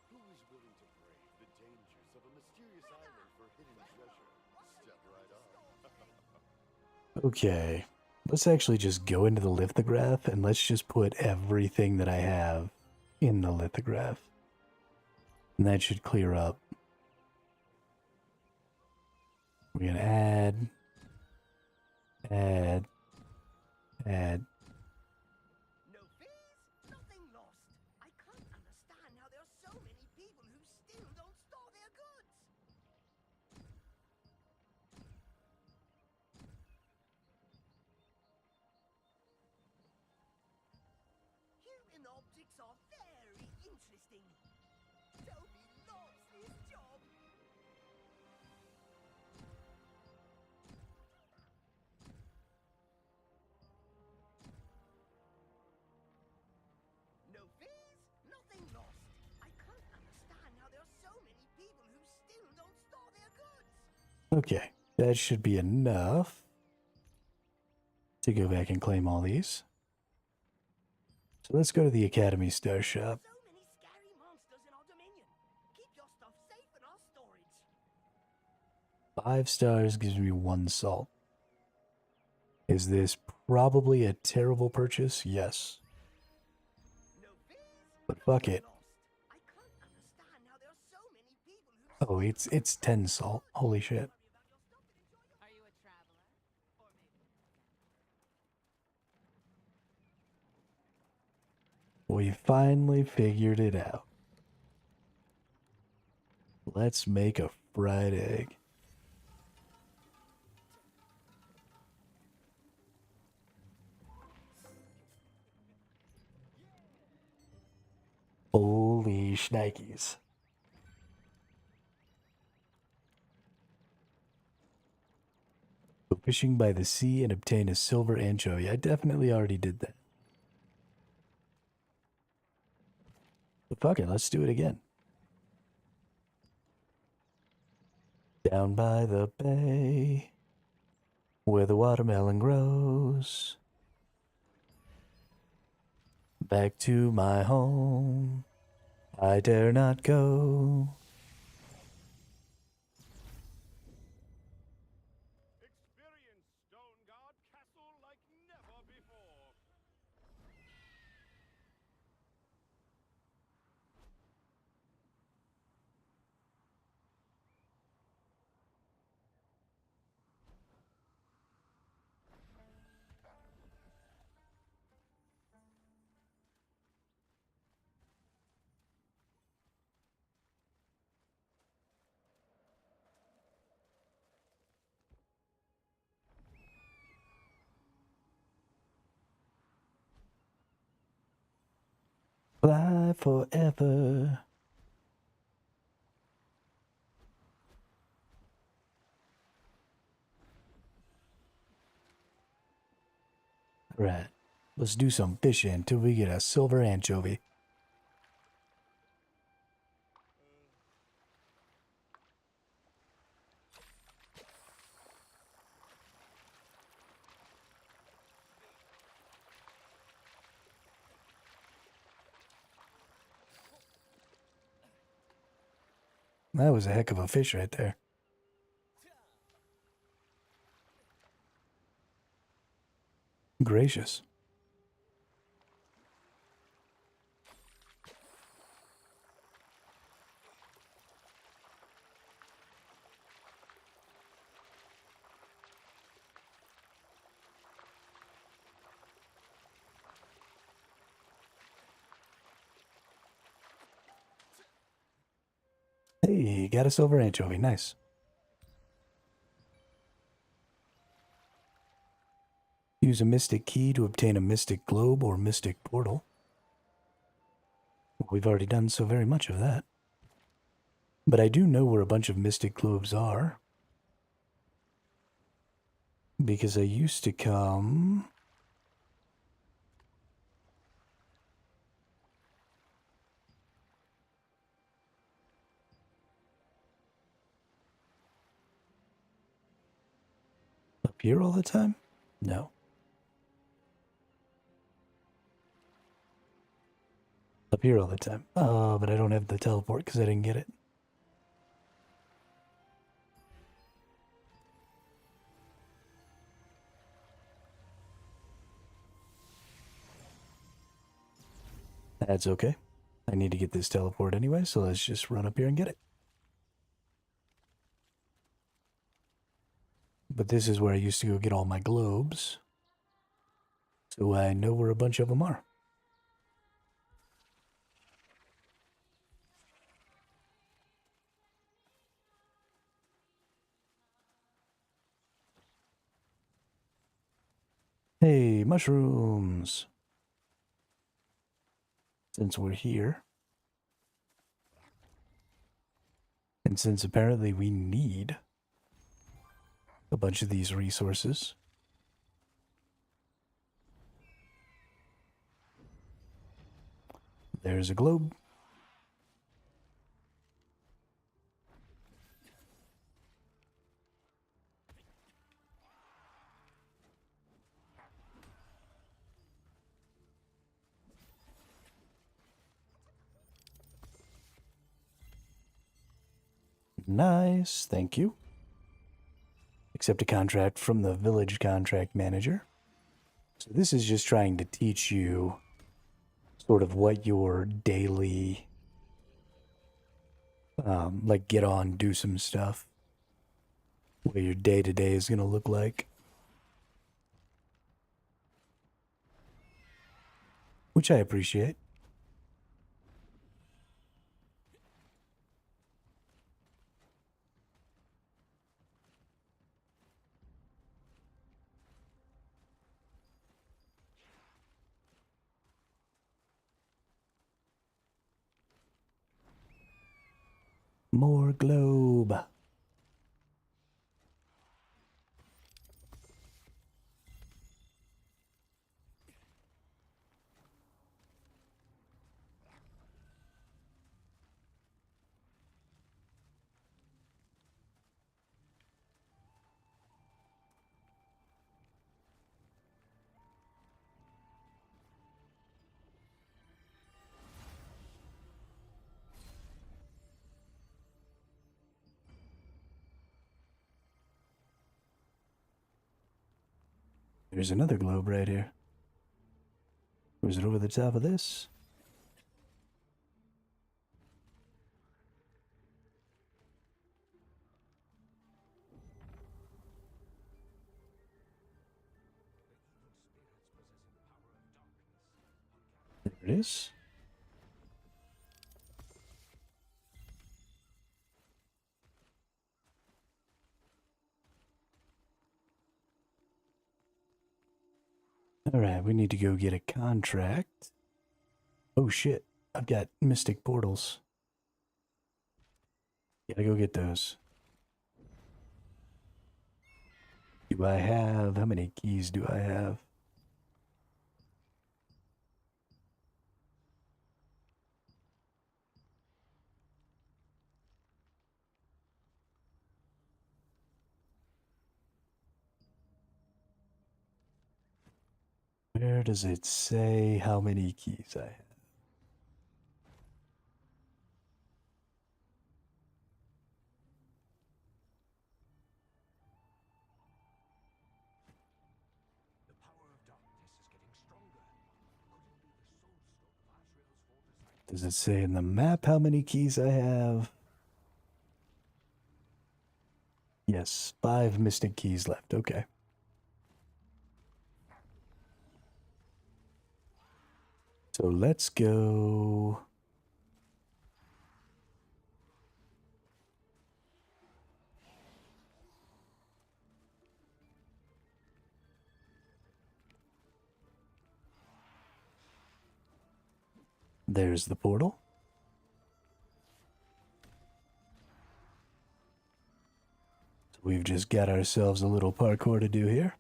Who is willing to brave the dangers of a mysterious island for hidden treasure? Step right on. Okay. Let's actually just go into the lithograph and let's just put everything that I have in the lithograph. And that should clear up. We're gonna add. No fees, nothing lost. I can't understand how there are so many people who still don't store their goods. Human objects are very interesting. Toby loves his job. No fees, nothing lost. I can't understand how there are so many people who still don't store their goods. Okay, that should be enough to go back and claim all these. So let's go to the Academy Star Shop. So many scary monsters in our dominion. Keep your stuff safe in our storage. 5 stars gives me 1 salt. Is this probably a terrible purchase? Yes. But fuck it. Oh, it's 10 salt. Holy shit. Are you a traveler? Or maybe We finally figured it out. Let's make a fried egg. Holy shnikes. Go fishing by the sea and obtain a silver anchovy. I definitely already did that. But fuck it, let's do it again. Down by the bay, where the watermelon grows. Back to my home, I dare not go. Experience Stone Guard Castle like never before. Fly forever. Right. Let's do some fishing until we get a silver anchovy. That was a heck of a fish right there. Gracious. Hey, got a silver anchovy. Nice. Use a mystic key to obtain a mystic globe or mystic portal. We've already done so very much of that. But I do know where a bunch of mystic globes are. Because I used to come... up here all the time? No. Up here all the time. But I don't have the teleport because I didn't get it. That's okay. I need to get this teleport anyway, so let's just run up here and get it. But this is where I used to go get all my globes. So I know where a bunch of them are. Hey, mushrooms! Since we're here. And since apparently we need a bunch of these resources. There's a globe. Nice, thank you. Accept a contract from the village contract manager. So this is just trying to teach you sort of what your daily, like get on, do some stuff, what your day-to-day is going to look like. Which I appreciate. More globe. There's another globe right here. Or is it over the top of this? There it is. Alright, we need to go get a contract. Oh shit, I've got mystic portals. Gotta go get those. Do I have... how many keys do I have? Where does it say how many keys I have? Does it say in the map how many keys I have? Yes, 5 mystic keys left. Okay. So let's go... There's the portal. So we've just got ourselves a little parkour to do here.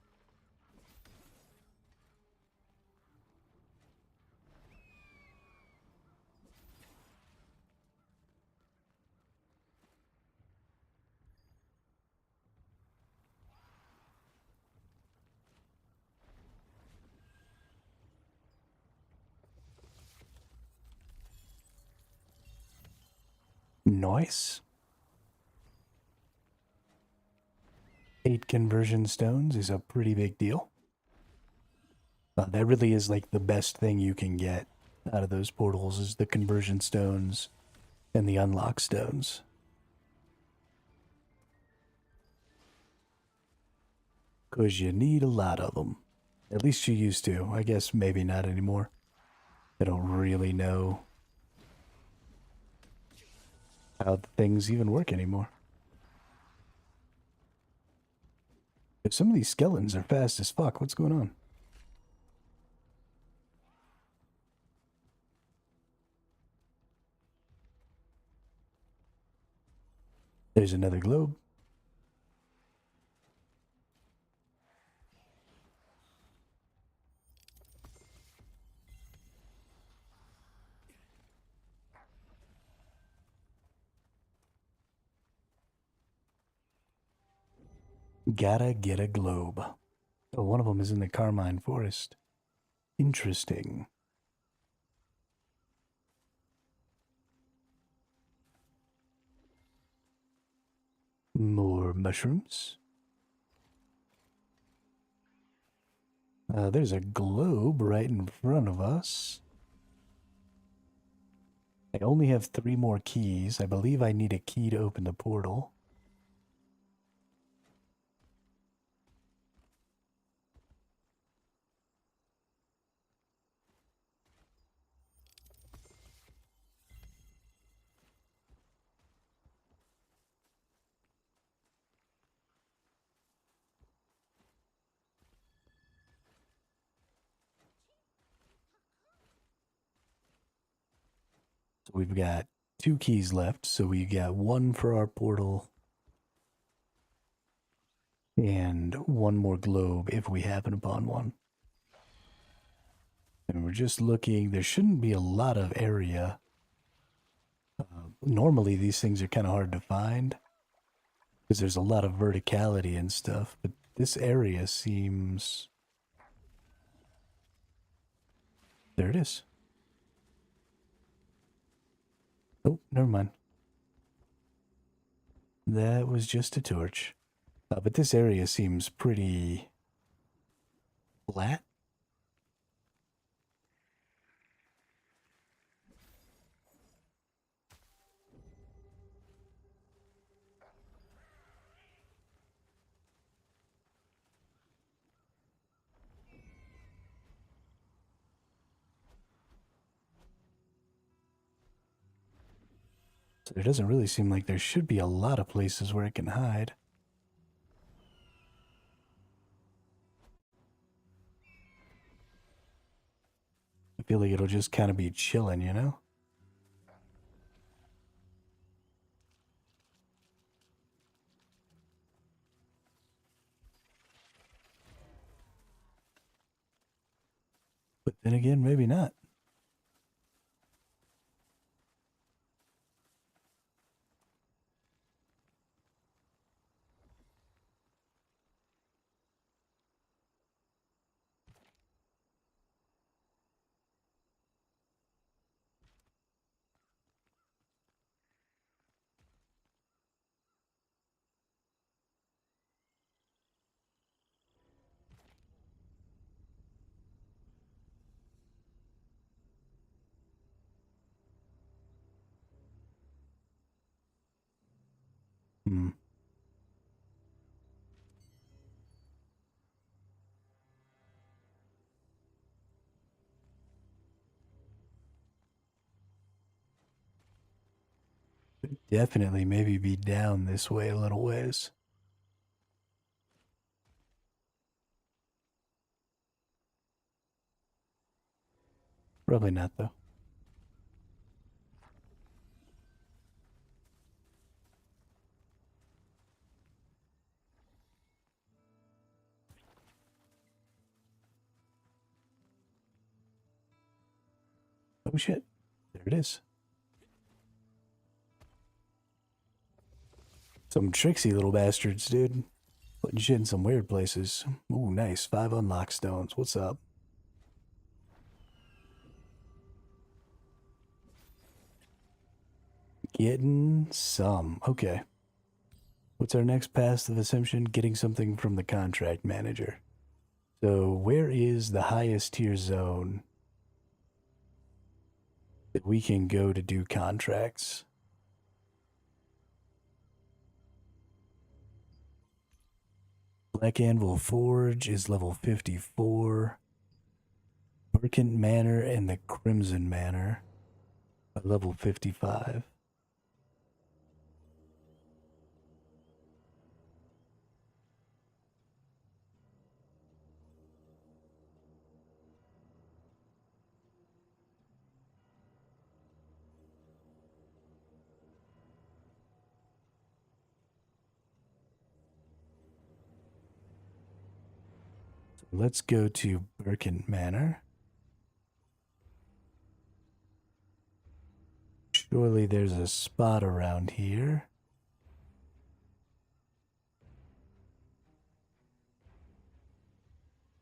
Nice. 8 conversion stones is a pretty big deal. That really is like the best thing you can get out of those portals is the conversion stones and the unlock stones. Because you need a lot of them. At least you used to. I guess maybe not anymore. I don't really know how things even work anymore. But some of these skeletons are fast as fuck. What's going on? There's another globe. Gotta get a globe. Oh, one of them is in the Carmine Forest. Interesting. More mushrooms. There's a globe right in front of us. I only have 3 more keys. I believe I need a key to open the portal. So we've got 2 keys left, so we got 1 for our portal and 1 more globe if we happen upon one. And we're just looking, there shouldn't be a lot of area. Normally these things are kind of hard to find because there's a lot of verticality and stuff, but this area seems... There it is. Oh, never mind. That was just a torch. But this area seems pretty flat. So there doesn't really seem like there should be a lot of places where it can hide. I feel like it'll just kind of be chilling, you know? But then again, maybe not. Hmm. Could definitely maybe be down this way a little ways. Probably not, though. Oh shit. There it is. Some tricksy little bastards, dude. Putting shit in some weird places. Ooh, nice. 5 unlock stones. What's up? Getting some. Okay. What's our next path of assumption? Getting something from the contract manager. So where is the highest tier zone that we can go to do contracts? Black Anvil Forge is level 54. Merchant Manor and the Crimson Manor are level 55. Let's go to Birkin Manor. Surely there's a spot around here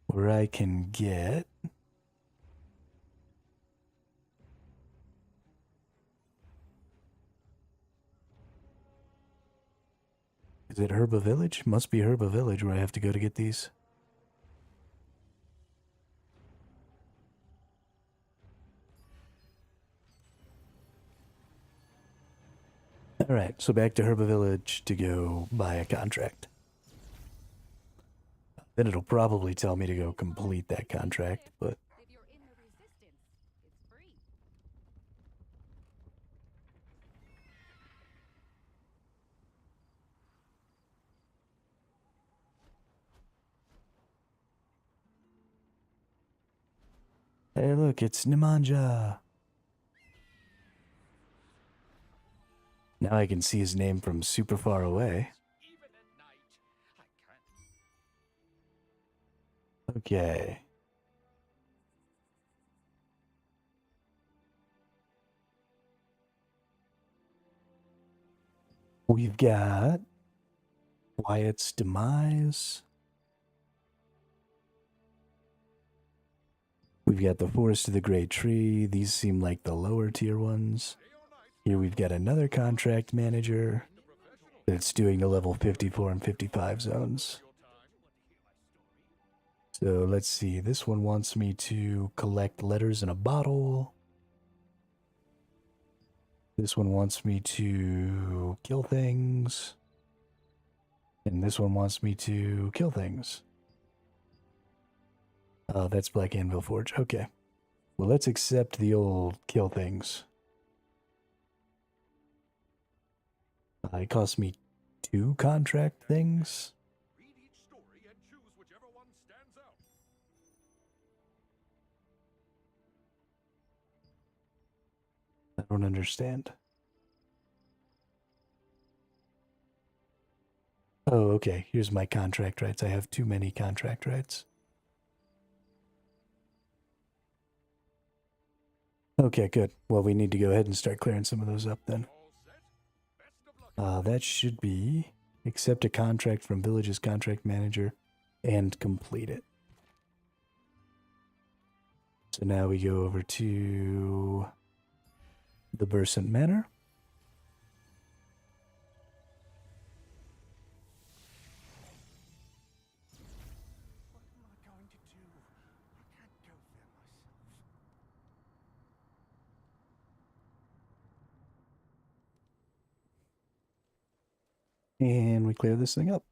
where I can get... Is it Herba Village? Must be Herba Village where I have to go to get these. Alright, so back to Herba Village to go buy a contract. Then it'll probably tell me to go complete that contract, but... If you're in the resistance, it's free. Hey, look, it's Nemanja. Now I can see his name from super far away. Okay. We've got Wyatt's Demise. We've got the Forest of the Great Tree. These seem like the lower tier ones. Here we've got another contract manager that's doing the level 54 and 55 zones. So let's see. This one wants me to collect letters in a bottle. This one wants me to kill things. And this one wants me to kill things. Oh, that's Black Anvil Forge. Okay. Well, let's accept the old kill things. It cost me 2 contract things. Read each story and choose whichever one stands out. I don't understand. Oh, okay. Here's my contract rights. I have too many contract rights. Okay, good. Well, we need to go ahead and start clearing some of those up then. That should be accept a contract from Village's contract manager and complete it. So now we go over to the Bursant Manor. What am I going to do? I can't go there myself. And we clear this thing up.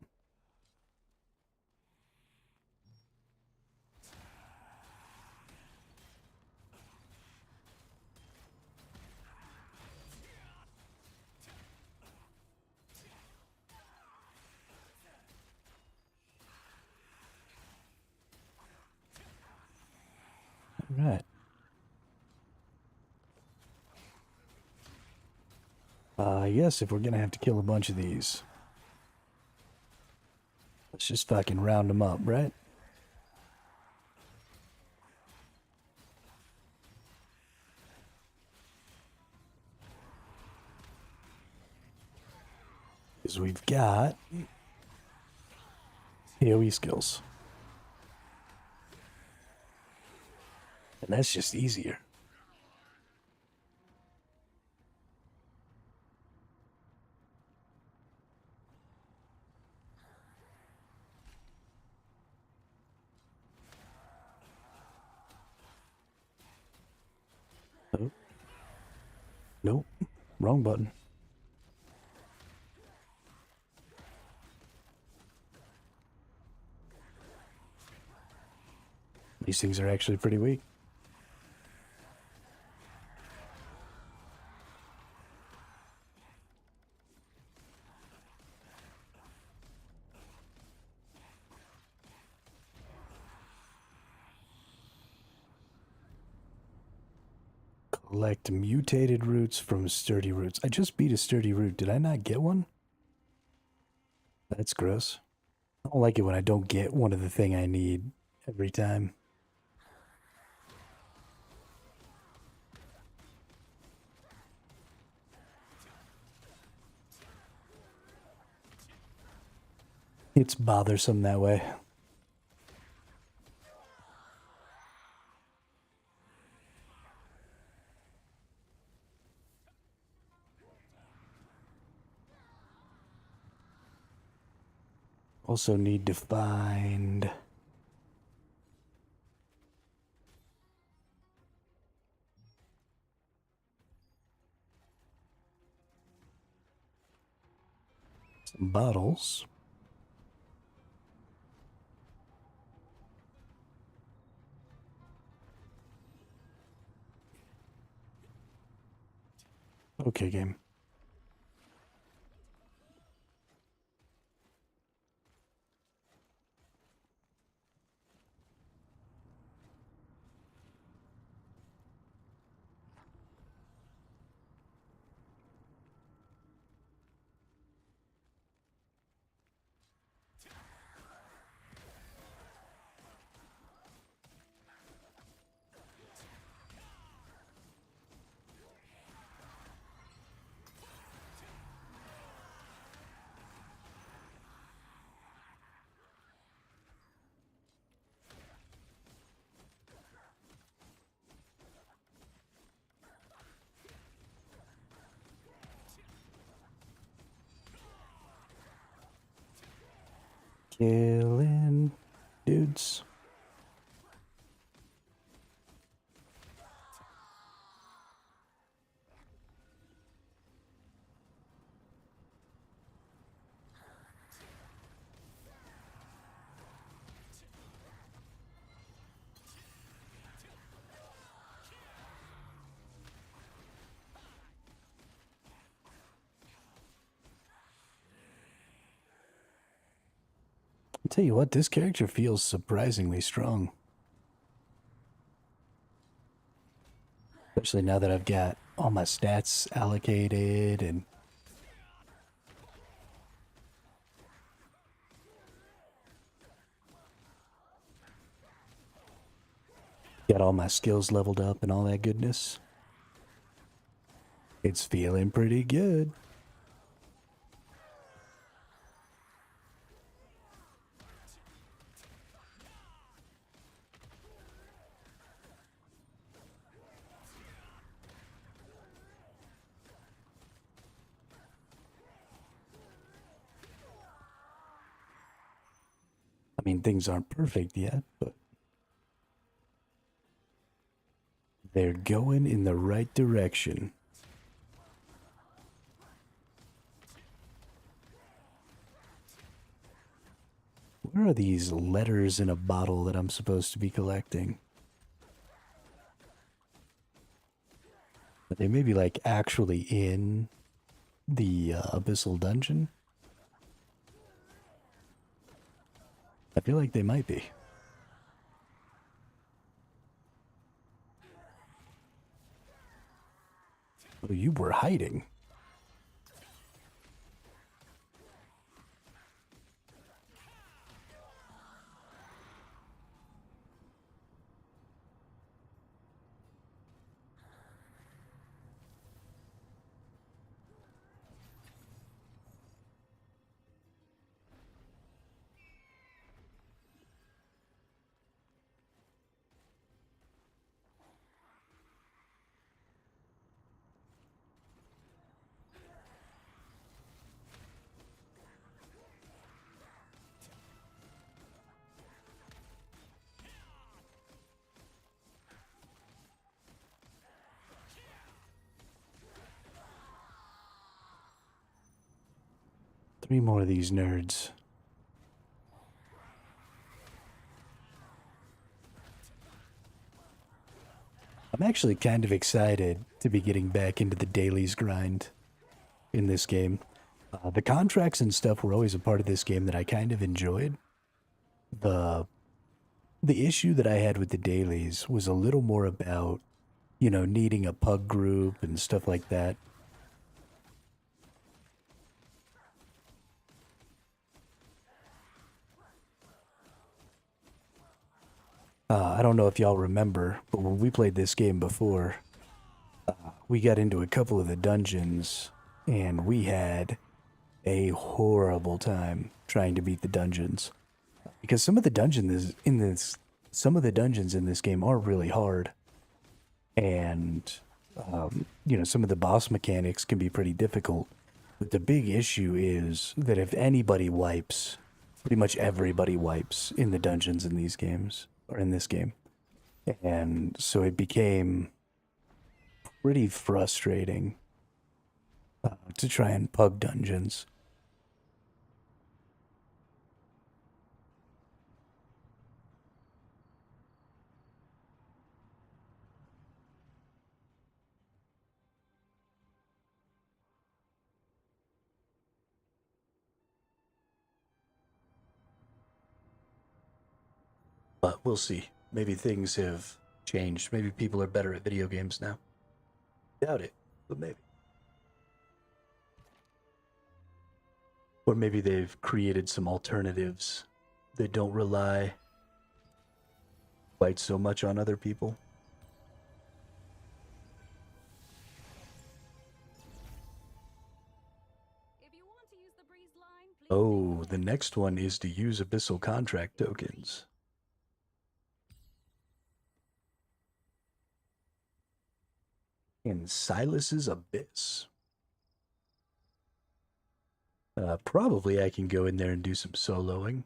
All right. Yes, if we're gonna have to kill a bunch of these, let's just fucking round them up, right? Because we've got AoE skills. And that's just easier. Oh. Nope. Wrong button. These things are actually pretty weak. Collect mutated roots from sturdy roots. I just beat a sturdy root. Did I not get one? That's gross. I don't like it when I don't get one of the thing I need every time. It's bothersome that way. Also need to find... Some bottles. Okay, game. Killing dudes. I'll tell you what, this character feels surprisingly strong. Especially now that I've got all my stats allocated and got all my skills leveled up and all that goodness. It's feeling pretty good. I mean, things aren't perfect yet, but they're going in the right direction. Where are these letters in a bottle that I'm supposed to be collecting? They may be like actually in the abyssal dungeon. I feel like they might be. Oh, you were hiding. Three more of these nerds. I'm actually kind of excited to be getting back into the dailies grind in this game. The contracts and stuff were always a part of this game that I kind of enjoyed. The issue that I had with the dailies was a little more about, you know, needing a pug group and stuff like that. I don't know if y'all remember, but when we played this game before, we got into a couple of the dungeons, and we had a horrible time trying to beat the dungeons. Because some of the dungeons in this game are really hard. And, you know, some of the boss mechanics can be pretty difficult. But the big issue is that if anybody wipes, pretty much everybody wipes in the dungeons in these games. Or in this game. And so it became pretty frustrating to try and pug dungeons. But we'll see. Maybe things have changed. Maybe people are better at video games now. Doubt it, but maybe. Or maybe they've created some alternatives that don't rely quite so much on other people. Oh, the next one is to use Abyssal Contract tokens. In Silas's Abyss. Probably I can go in there and do some soloing.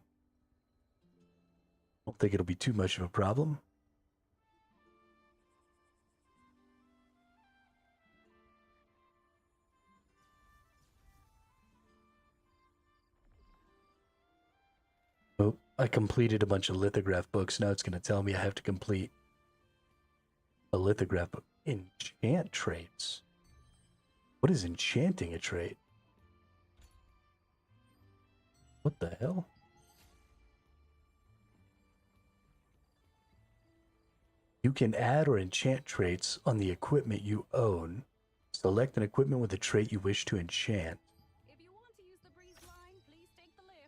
Don't think it'll be too much of a problem. Oh, I completed a bunch of lithograph books. Now it's going to tell me I have to complete a lithograph book. Enchant traits. What is enchanting a trait? What the hell? You can add or enchant traits on the equipment you own. Select an equipment with a trait you wish to enchant.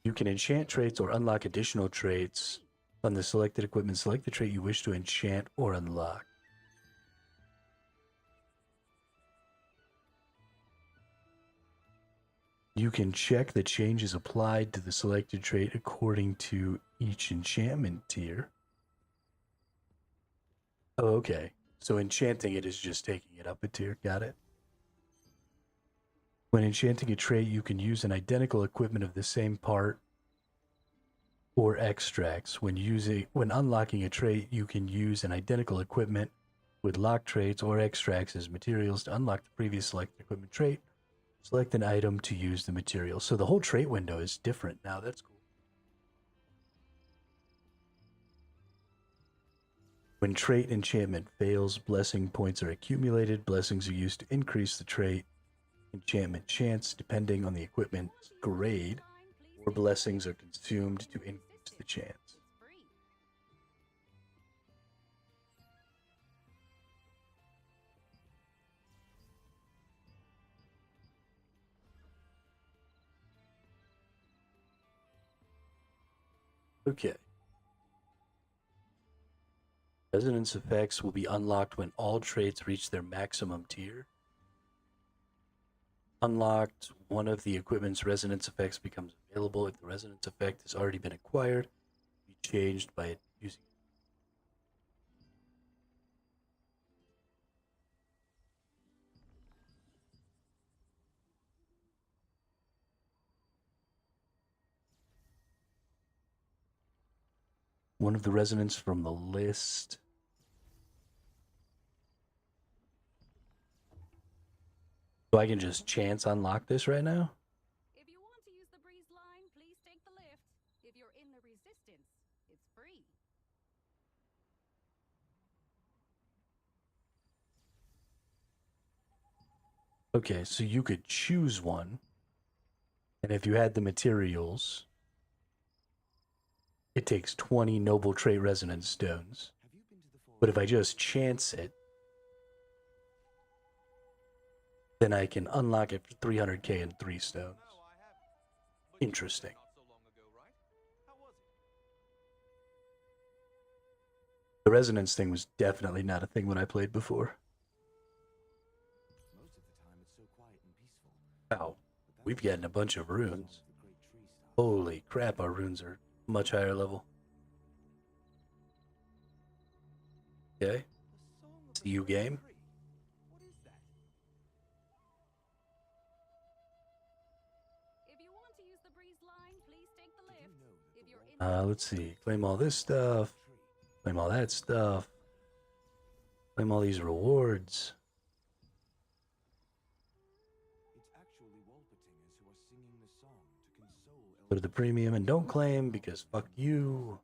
You can enchant traits or unlock additional traits on the selected equipment. Select the trait you wish to enchant or unlock. You can check the changes applied to the selected trait according to each enchantment tier. Oh, okay. So enchanting it is just taking it up a tier. Got it. When enchanting a trait, you can use an identical equipment of the same part or extracts. When unlocking a trait, you can use an identical equipment with locked traits or extracts as materials to unlock the previous selected equipment trait. Select an item to use the material. So the whole trait window is different now. That's cool. When trait enchantment fails, blessing points are accumulated. Blessings are used to increase the trait enchantment chance depending on the equipment's grade, or blessings are consumed to increase the chance. Okay. Resonance effects will be unlocked when all traits reach their maximum tier. Unlocked, one of the equipment's resonance effects becomes available. If the resonance effect has already been acquired, it will be changed by using it. One of the resonance from the list. So I can just chance unlock this right now? If you want to use the breeze line, please take the lift. If you're in the resistance, it's free. Okay, so you could choose one. And if you had the materials, it takes 20 noble trait resonance stones. But if I just chance it, then I can unlock it for 300k and 3 stones. Interesting. The resonance thing was definitely not a thing when I played before. Wow, we've gotten a bunch of runes. Holy crap, our runes are much higher level. Okay. See you, game. Let's see. Claim all this stuff. Claim all that stuff. Claim all these rewards. Go to the premium and don't claim because fuck you.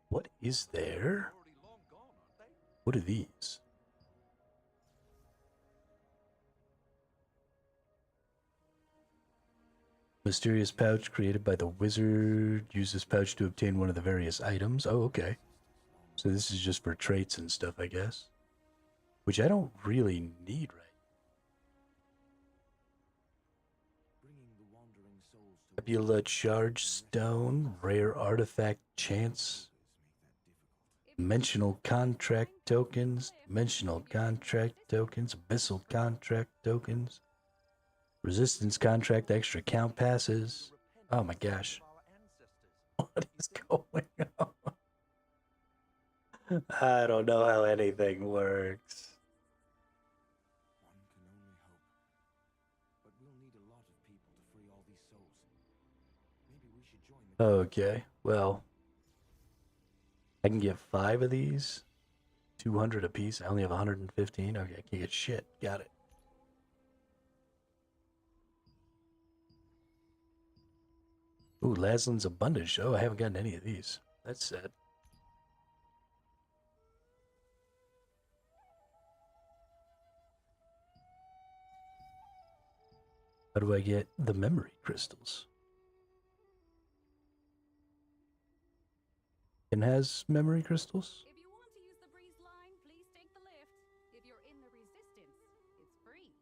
What is there? What are these? Mysterious pouch created by the wizard. Use this pouch to obtain one of the various items. Oh, okay. So this is just for traits and stuff, I guess. Which I don't really need right. Nebula Charge Stone, Rare Artifact Chance, Dimensional Contract Tokens, Abyssal Contract Tokens, Resistance Contract Extra Count Passes. Oh my gosh. What is going on? I don't know how anything works. Okay, well, I can get 5 of these, 200 apiece. I only have 115. Okay, I can't get shit. Got it. Ooh, Laslin's Abundance. Oh, I haven't gotten any of these. That's sad. How do I get the memory crystals? It has memory crystals? If you want to use the breeze line, please take the lift. If you're in the resistance, it's free.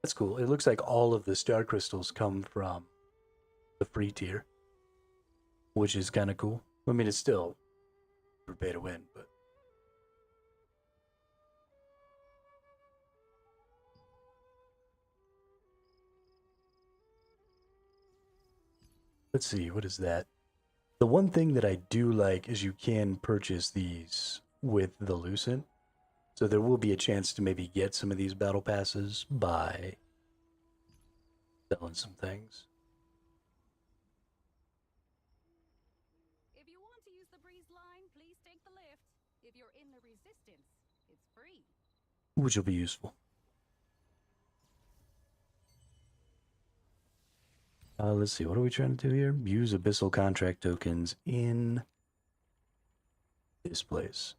That's cool. It looks like all of the star crystals come from the free tier, which is kind of cool. I mean, it's still for pay to win, but let's see, what is that? The one thing that I do like is you can purchase these with the Lucent. So there will be a chance to maybe get some of these battle passes by selling some things. If you want to use the breeze line, please take the lift. If you're in the resistance, it's free. Which will be useful. Let's see, what are we trying to do here? Use Abyssal Contract Tokens in this place.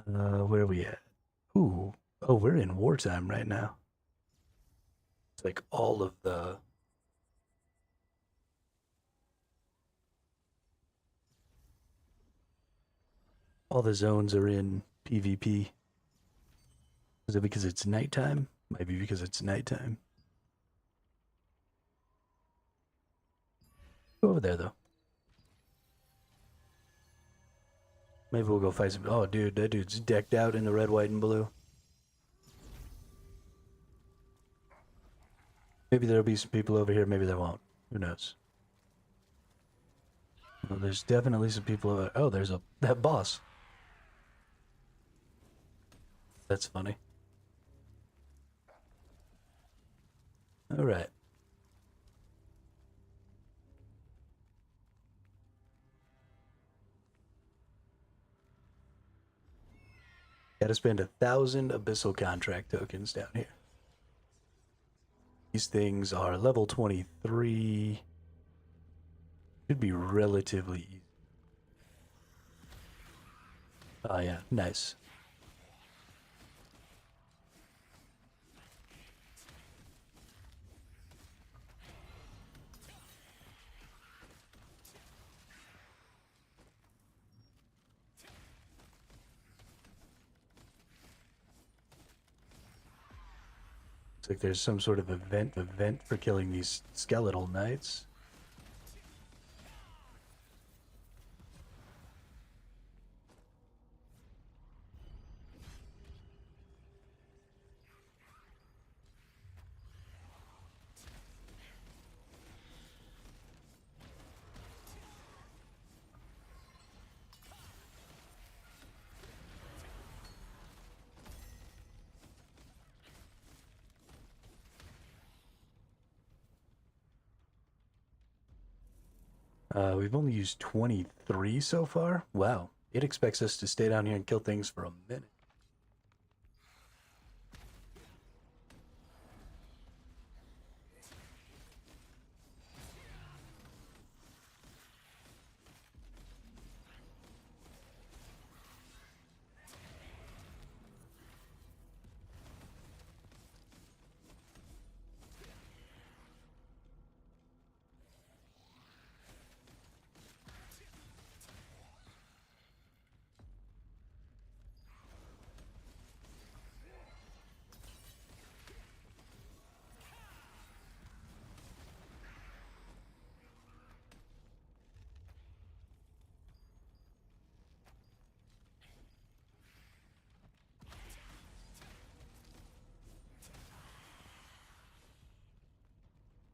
Where are we at? Ooh. Oh, we're in wartime right now. It's like all of the... all the zones are in PvP. Is it because it's nighttime? Might be because it's nighttime. Go over there, though. Maybe we'll go fight some... Oh, dude, that dude's decked out in the red, white, and blue. Maybe there'll be some people over here, maybe there won't. Who knows? Well, there's definitely some people over... Oh, there's that boss. That's funny. All right. Gotta spend 1,000 Abyssal Contract Tokens down here. These things are level 23. Should be relatively easy. Oh yeah, nice. Looks like there's some sort of event for killing these skeletal knights. We've only used 23 so far. Wow. It expects us to stay down here and kill things for a minute.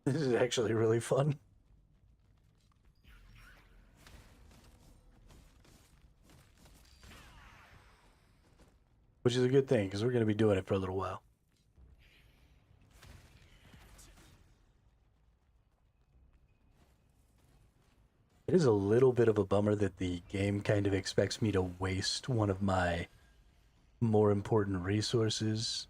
This is actually really fun. Which is a good thing, because we're going to be doing it for a little while. It is a little bit of a bummer that the game kind of expects me to waste one of my more important resources.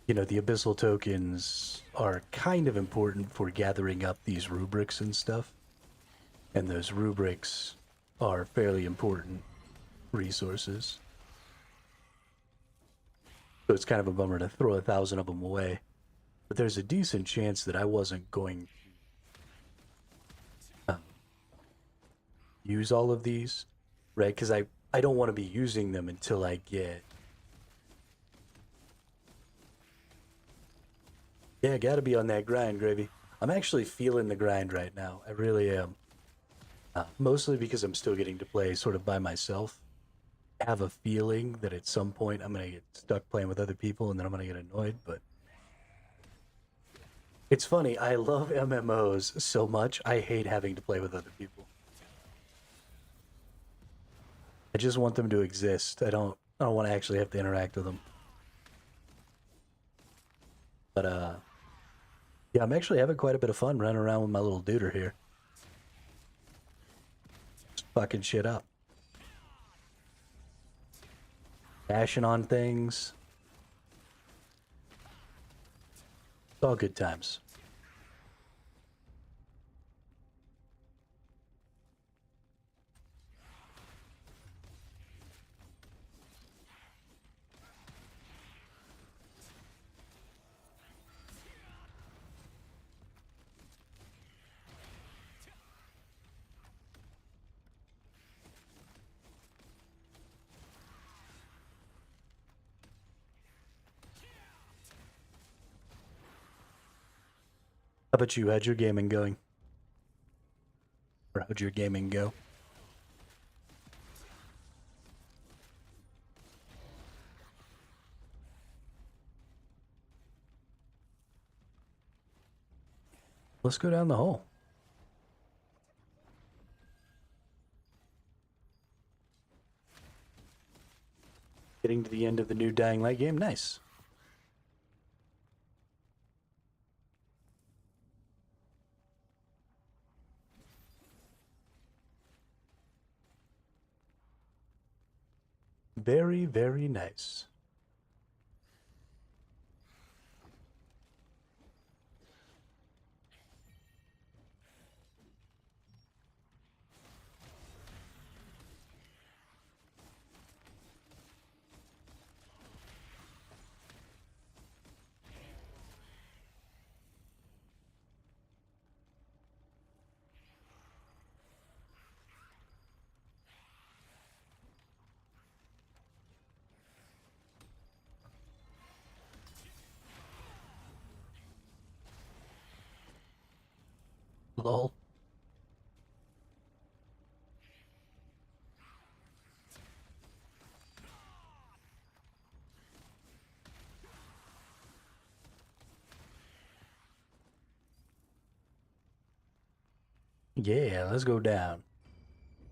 You know, the abyssal tokens are kind of important for gathering up these rubrics and stuff. And those rubrics are fairly important resources. So it's kind of a bummer to throw 1,000 of them away. But there's a decent chance that I wasn't going to use all of these, right? Because I don't want to be using them until I get... Yeah, gotta be on that grind, Gravy. I'm actually feeling the grind right now. I really am. Mostly because I'm still getting to play sort of by myself. I have a feeling that at some point I'm going to get stuck playing with other people and then I'm going to get annoyed, but... It's funny, I love MMOs so much, I hate having to play with other people. I just want them to exist. I don't want to actually have to interact with them. But, yeah, I'm actually having quite a bit of fun running around with my little duder here. Just fucking shit up. Bashing on things. It's all good times. How about you? How'd your gaming going? Or how'd your gaming go? Let's go down the hole. Getting to the end of the new Dying Light game. Nice. Very, very nice. Lol. Yeah, let's go down.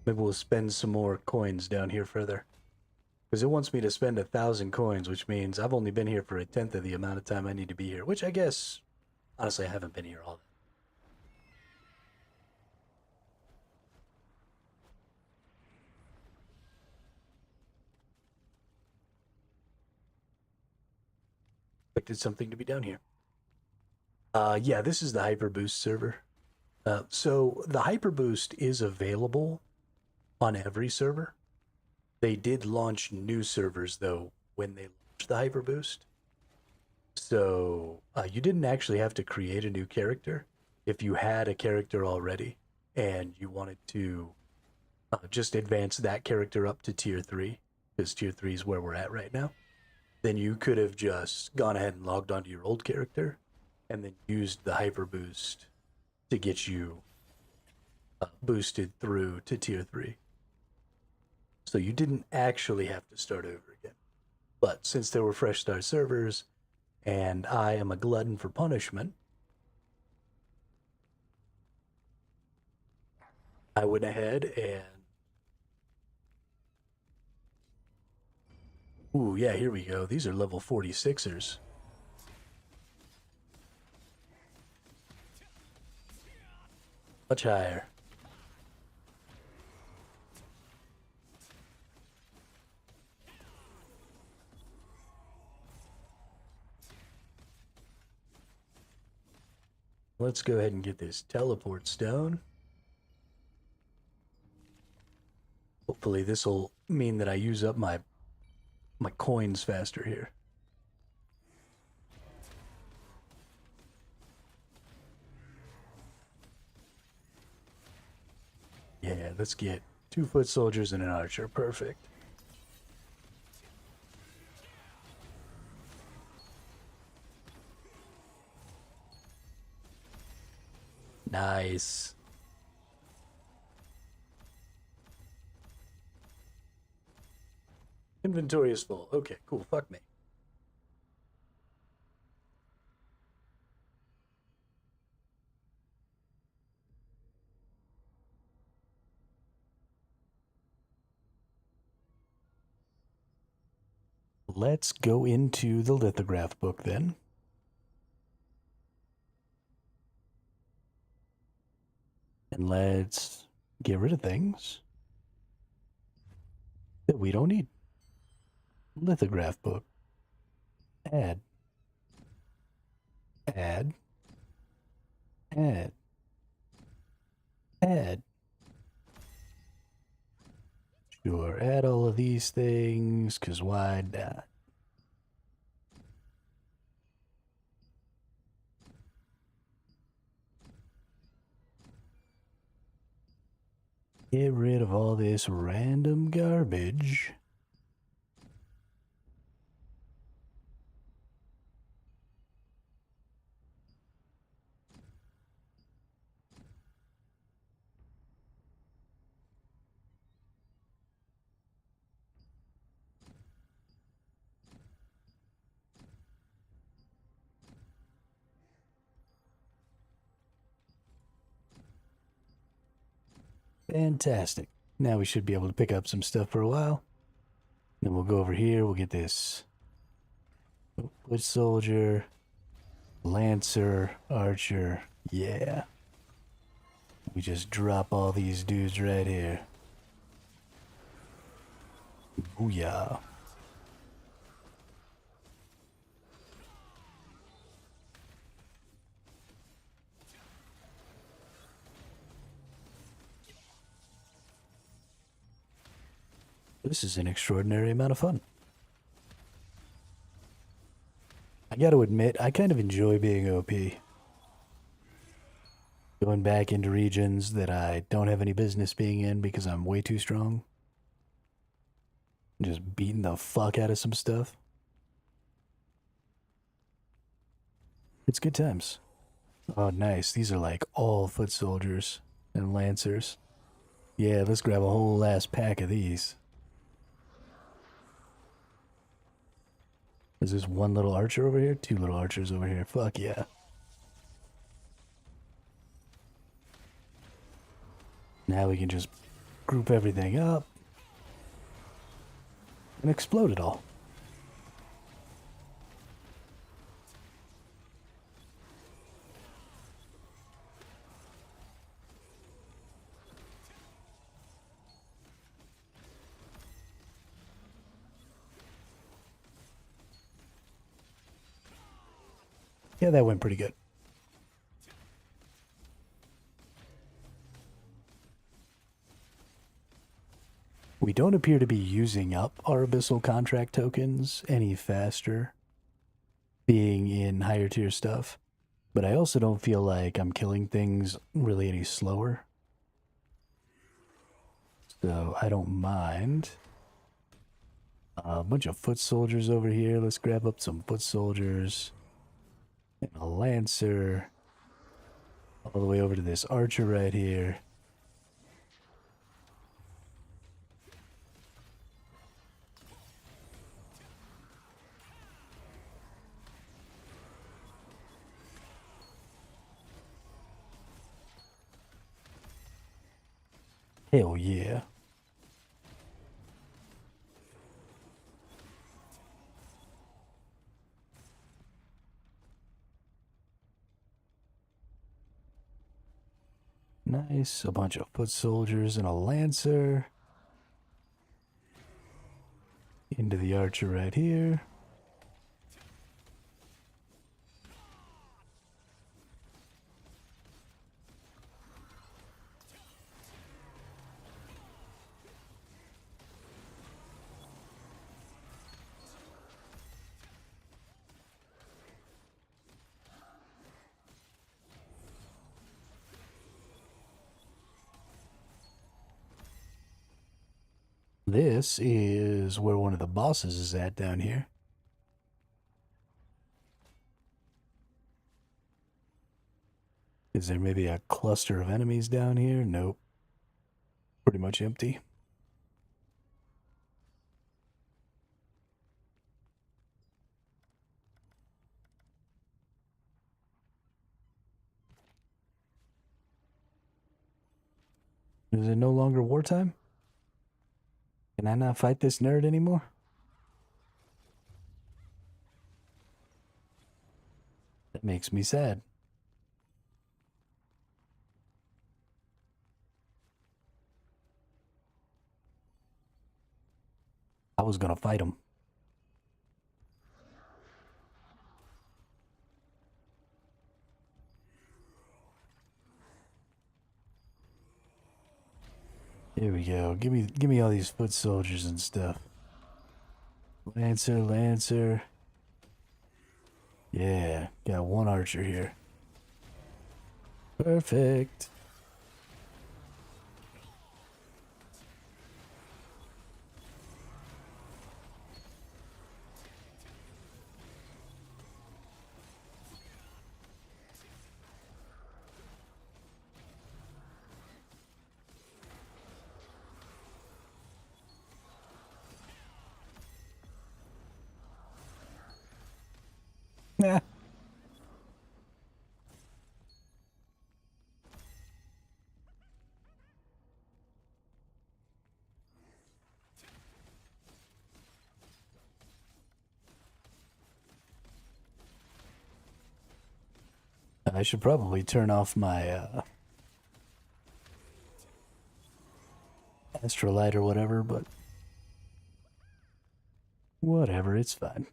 Maybe we'll spend some more coins down here further. Because it wants me to spend 1,000 coins, which means I've only been here for 1/10 of the amount of time I need to be here. Which I guess, honestly, I haven't been here all day. Expected something to be down here. Yeah, this is the hyperboost server. So the hyperboost is available on every server. They did launch new servers though when they launched the hyperboost. So you didn't actually have to create a new character if you had a character already and you wanted to just advance that character up to tier 3, because tier 3 is where we're at right now. Then you could have just gone ahead and logged onto your old character and then used the hyper boost to get you boosted through to tier 3. So you didn't actually have to start over again. But since there were fresh start servers and I am a glutton for punishment, I went ahead and ooh, yeah, here we go. These are level 46ers. Much higher. Let's go ahead and get this teleport stone. Hopefully this will mean that I use up my coins faster here. Yeah, let's get 2 foot soldiers and an archer. Perfect. Nice. Inventory is full. Okay, cool. Fuck me. Let's go into the lithograph book then. And let's get rid of things that we don't need. Lithograph book. Add. Add. Add. Add. Sure, add all of these things, because why not? Get rid of all this random garbage. Fantastic. Now we should be able to pick up some stuff for a while. Then we'll go over here. We'll get this foot soldier, lancer, archer. Yeah. We just drop all these dudes right here. Booyah. This is an extraordinary amount of fun. I gotta admit, I kind of enjoy being OP. Going back into regions that I don't have any business being in because I'm way too strong. Just beating the fuck out of some stuff. It's good times. Oh, nice. These are like all foot soldiers and lancers. Yeah, let's grab a whole last pack of these. Is this one little archer over here? 2 little archers over here. Fuck yeah. Now we can just group everything up and explode it all. Yeah, that went pretty good. We don't appear to be using up our abyssal contract tokens any faster, being in higher tier stuff. But I also don't feel like I'm killing things really any slower. So I don't mind. A bunch of foot soldiers over here. Let's grab up some foot soldiers. And a lancer. All the way over to this archer right here. Hell yeah. Nice. A bunch of foot soldiers and a lancer. Into the archer right here. This is where one of the bosses is at down here. Is there maybe a cluster of enemies down here? Nope. Pretty much empty. Is it no longer wartime? Can I not fight this nerd anymore? That makes me sad. I was gonna fight him. Here we go. Give me all these foot soldiers and stuff. Lancer. Yeah, got one archer here. Perfect. Nah. I should probably turn off my astrolight or whatever, but whatever, it's fine.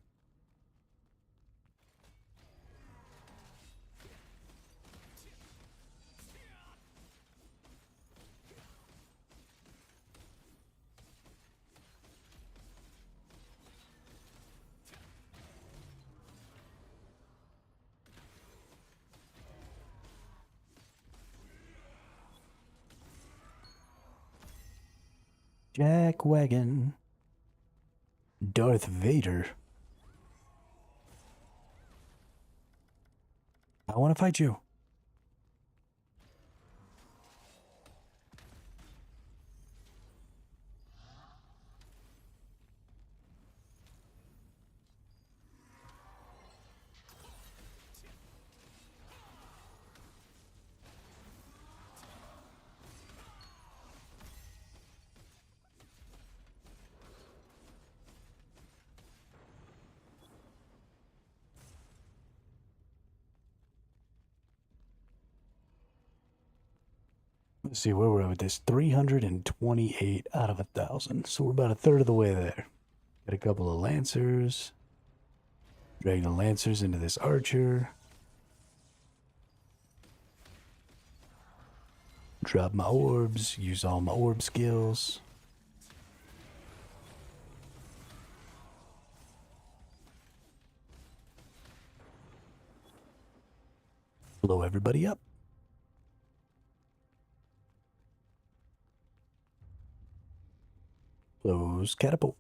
Jack Wagon. Darth Vader. I want to fight you. Let's see where we're at with this. 328 out of 1,000. So we're about a third of the way there. Got a couple of lancers. Dragging the lancers into this archer. Drop my orbs, use all my orb skills. Blow everybody up. Close catapult.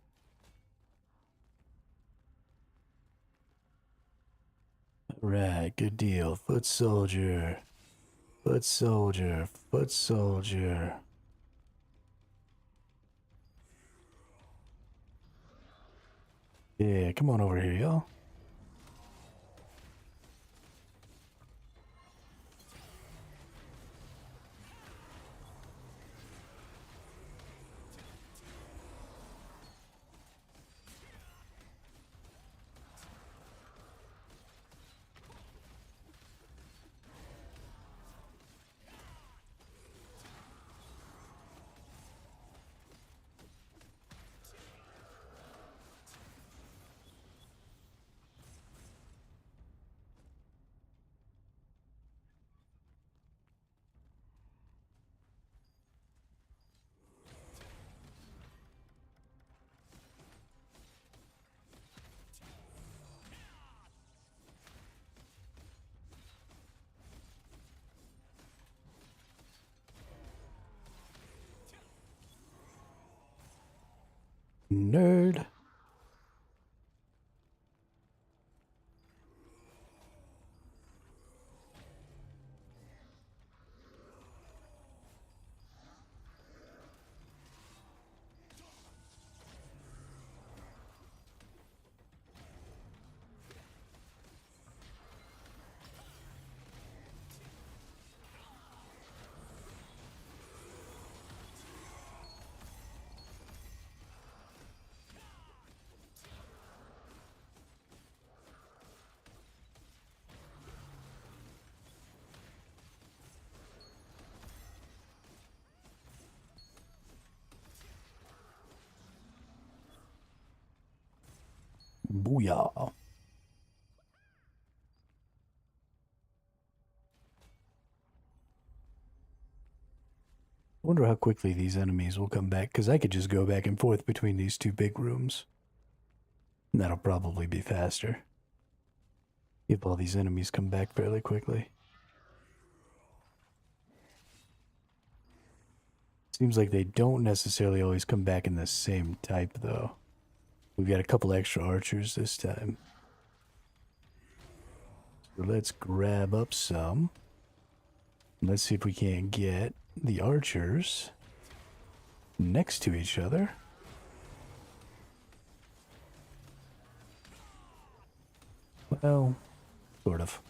Alright, good deal. Foot soldier. Foot soldier. Foot soldier. Yeah, come on over here, y'all. Nerd. Booyah. I wonder how quickly these enemies will come back, because I could just go back and forth between these two big rooms. And that'll probably be faster if all these enemies come back fairly quickly. Seems like they don't necessarily always come back in the same type, though. We've got a couple extra archers this time. So let's grab up some. Let's see if we can't get the archers next to each other. Well, sort of.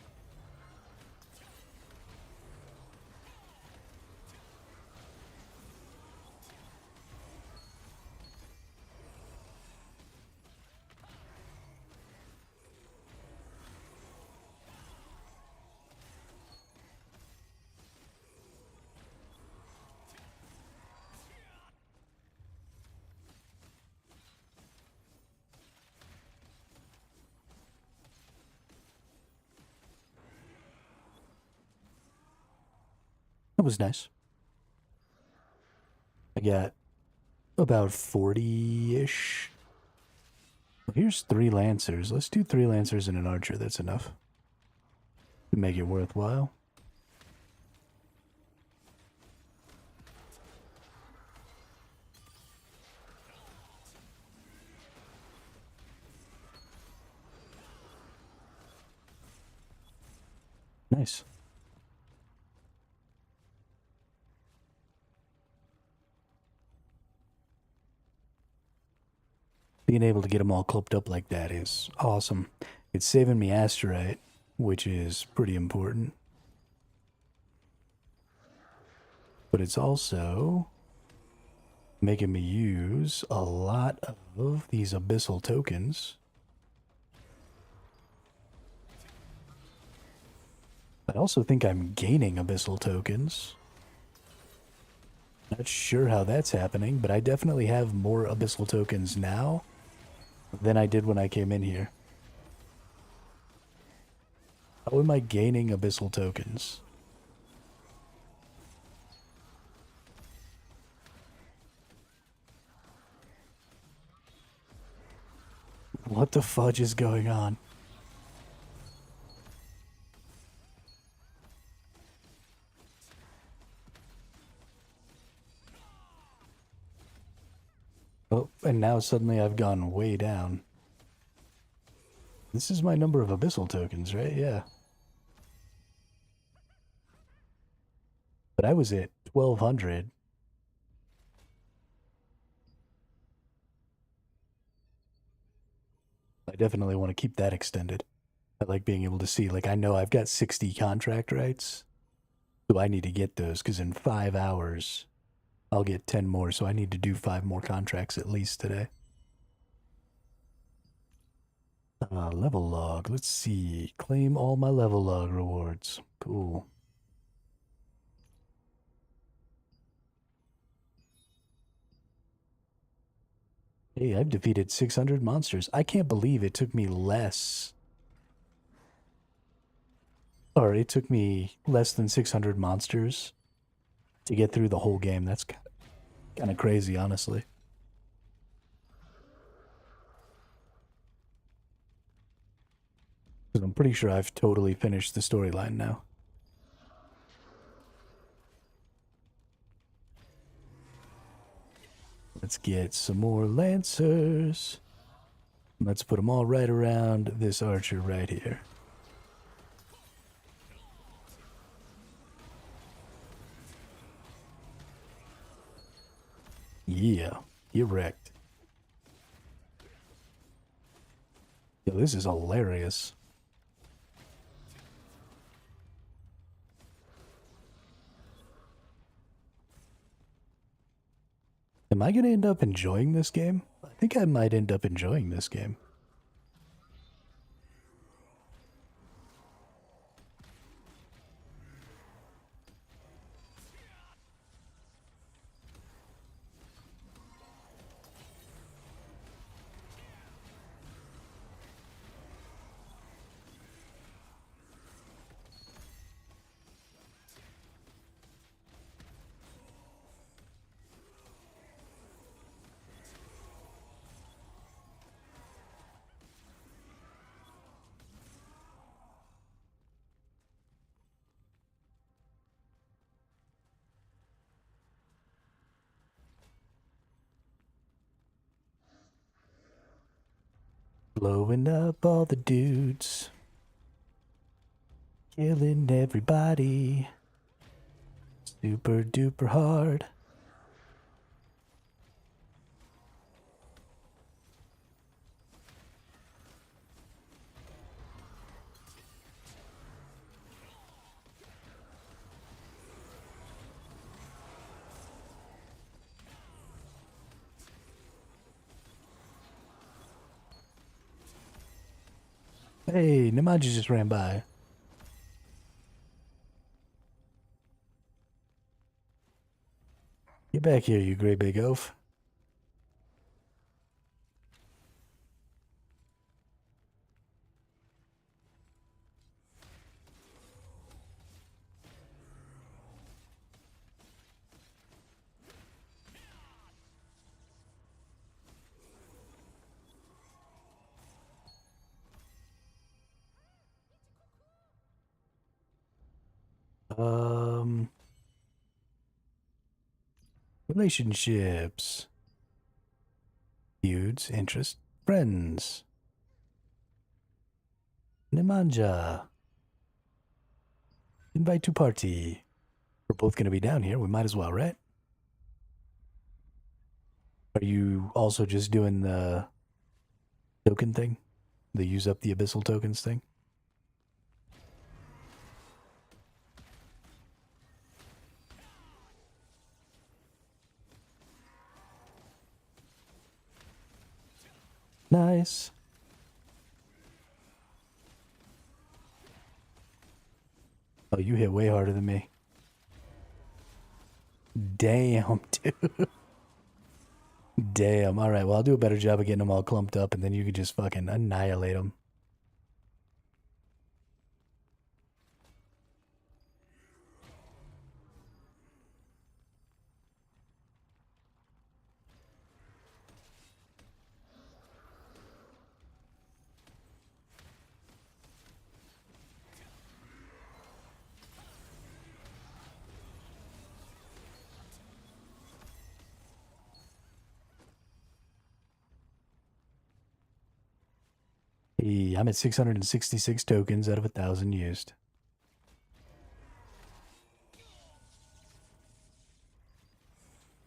That was nice. I got about 40-ish. Well, here's 3 lancers. Let's do 3 lancers and an archer. That's enough to make it worthwhile. Nice. Being able to get them all clipped up like that is awesome. It's saving me asterite, which is pretty important. But it's also making me use a lot of these abyssal tokens. I also think I'm gaining abyssal tokens. Not sure how that's happening, but I definitely have more abyssal tokens now than I did when I came in here. How am I gaining abyssal tokens? What the fudge is going on? Oh, and now suddenly I've gone way down. This is my number of abyssal tokens, right? Yeah. But I was at 1200. I definitely want to keep that extended. I like being able to see, like, I know I've got 60 contract rights, so I need to get those, because in 5 hours, I'll get 10 more, so I need to do 5 more contracts at least today. Level log, let's see. Claim all my level log rewards. Cool. Hey, I've defeated 600 monsters. I can't believe it took me less. Or it took me less than 600 monsters to get through the whole game. That's kind of crazy, honestly. Because I'm pretty sure I've totally finished the storyline now. Let's get some more lancers. Let's put them all right around this archer right here. Yeah, get wrecked. Yo, this is hilarious. Am I going to end up enjoying this game? I think I might end up enjoying this game. Blowing up all the dudes. Killing everybody. Super duper hard. Hey, Namaji just ran by. Get back here, you great big oaf. Relationships. Feuds, interest, friends. Nemanja. Invite to party. We're both going to be down here. We might as well, right? Are you also just doing the token thing? The use up the abyssal tokens thing? Nice. Oh, you hit way harder than me. Damn, dude. Damn. All right, well, I'll do a better job of getting them all clumped up, and then you could just fucking annihilate them. Hey, I'm at 666 tokens out of 1,000 used.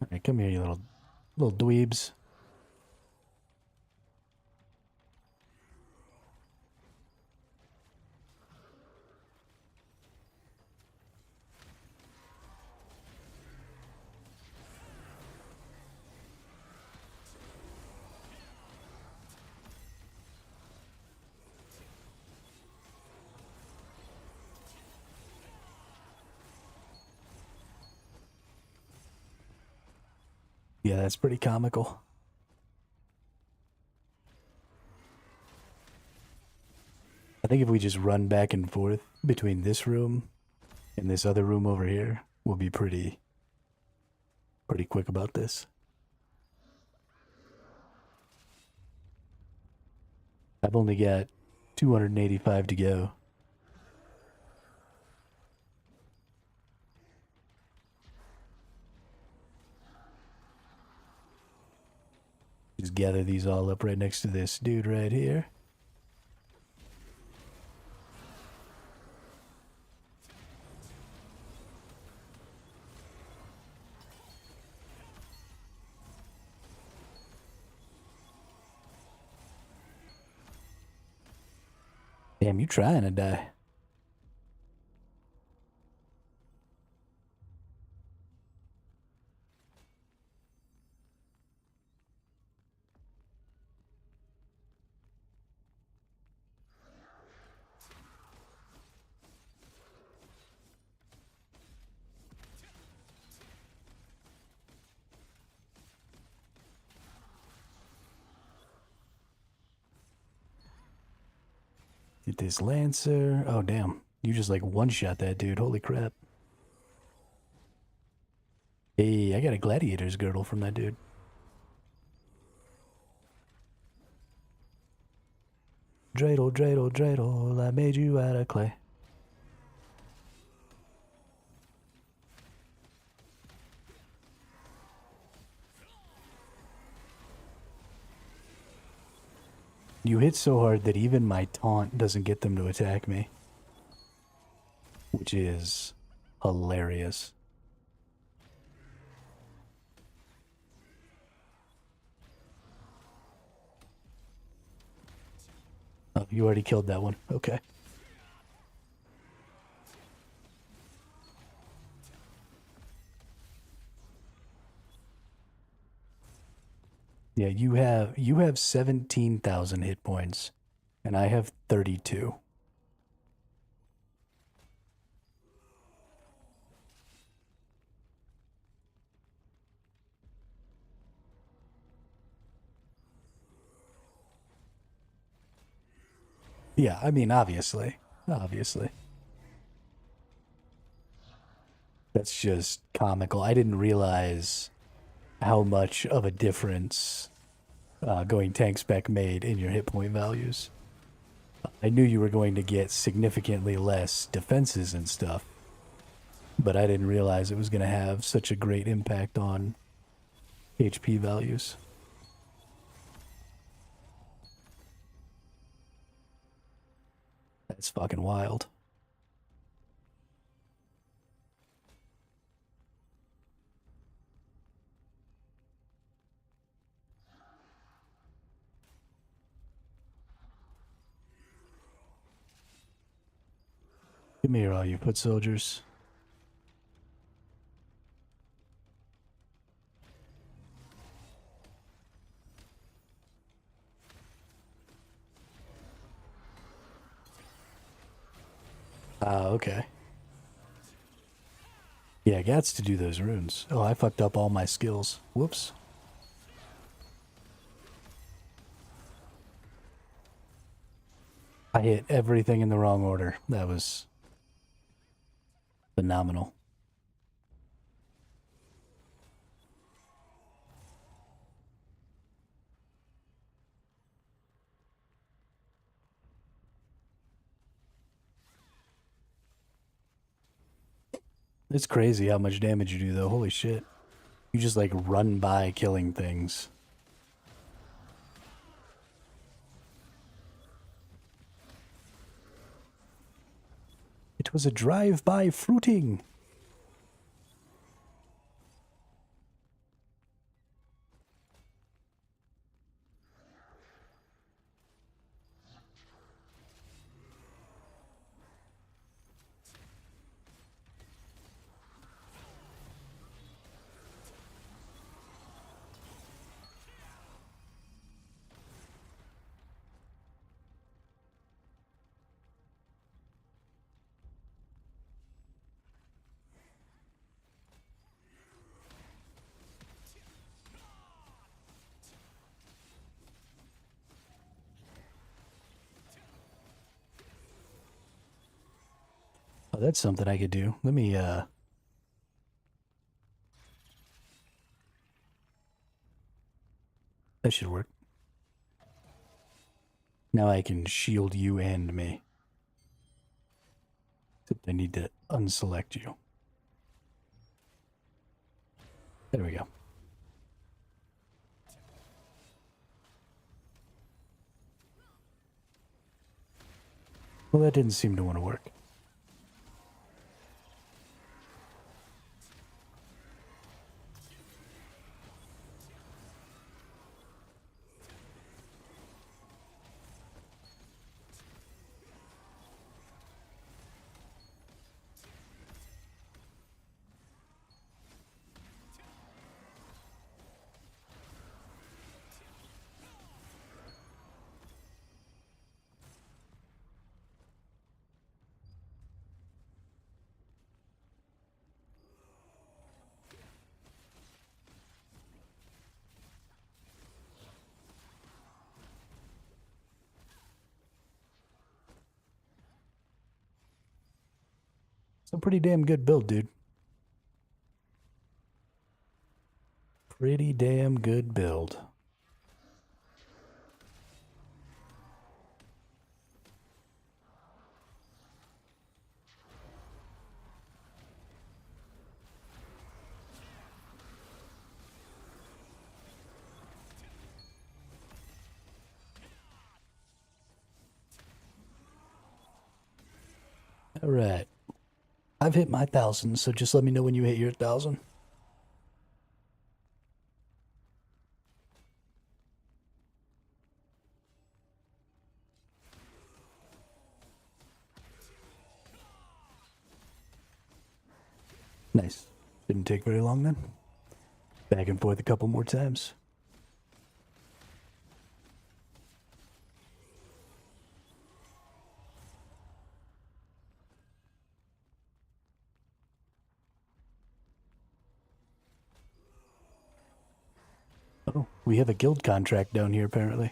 Alright, come here, you little dweebs. Yeah, that's pretty comical. I think if we just run back and forth between this room and this other room over here, we'll be pretty quick about this. I've only got 285 to go. Just gather these all up right next to this dude right here. Damn, you trying to die. Get this Lancer. Oh, damn. You just like one-shot that dude. Holy crap. Hey, I got a gladiator's girdle from that dude. Dreidel, dreidel, dreidel, I made you out of clay. You hit so hard that even my taunt doesn't get them to attack me. Which is hilarious. Oh, you already killed that one. Okay. Yeah, you have 17,000 hit points, and I have 32. Yeah, I mean, obviously. That's just comical. I didn't realize how much of a difference going tank spec made in your hit point values. I knew you were going to get significantly less defenses and stuff, but I didn't realize it was going to have such a great impact on HP values. That's fucking wild. Come here, all you foot soldiers. Ah, okay. Yeah, I got to do those runes. Oh, I fucked up all my skills. Whoops. I hit everything in the wrong order. That was phenomenal. It's crazy how much damage you do, though. Holy shit. You just, like, run by killing things. It was a drive-by fruiting. Oh, that's something I could do. Let me, that should work. Now I can shield you and me. Except I need to unselect you. There we go. Well, that didn't seem to want to work. It's a pretty damn good build, dude. Pretty damn good build. All right. I've hit my 1,000, so just let me know when you hit your 1,000. Nice. Didn't take very long then. Back and forth a couple more times. Oh, we have a guild contract down here apparently.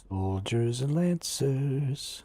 Soldiers and lancers.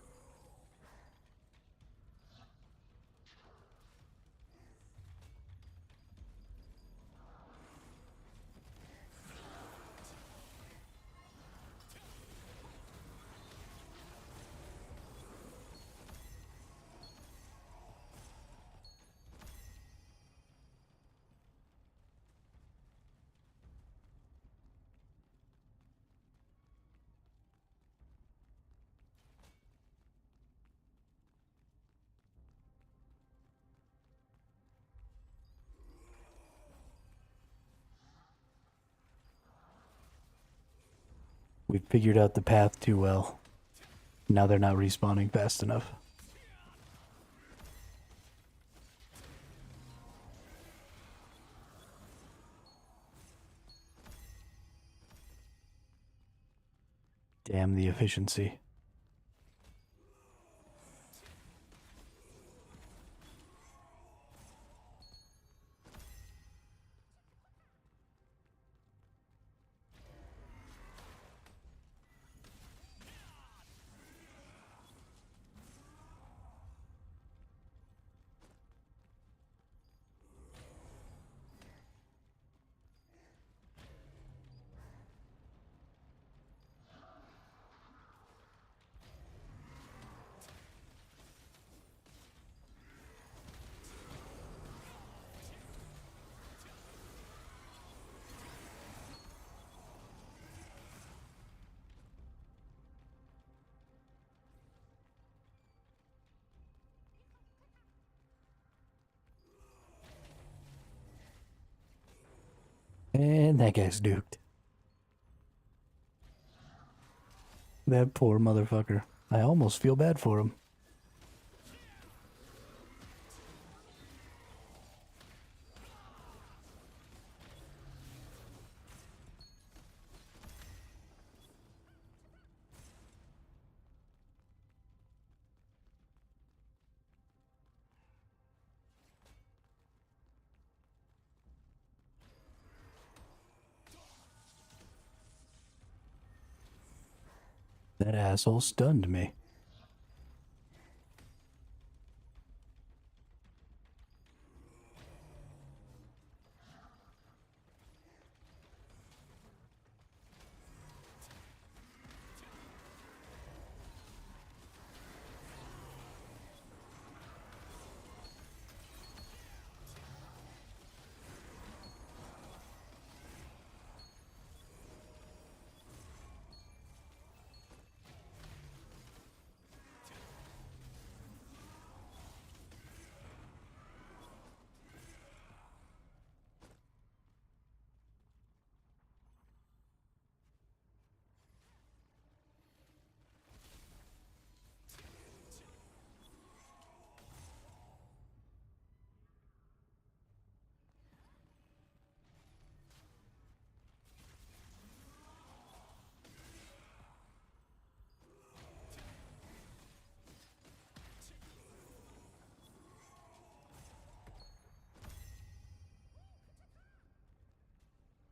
We figured out the path too well. Now they're not respawning fast enough. Damn the efficiency. And that guy's duked. That poor motherfucker. I almost feel bad for him. That asshole stunned me.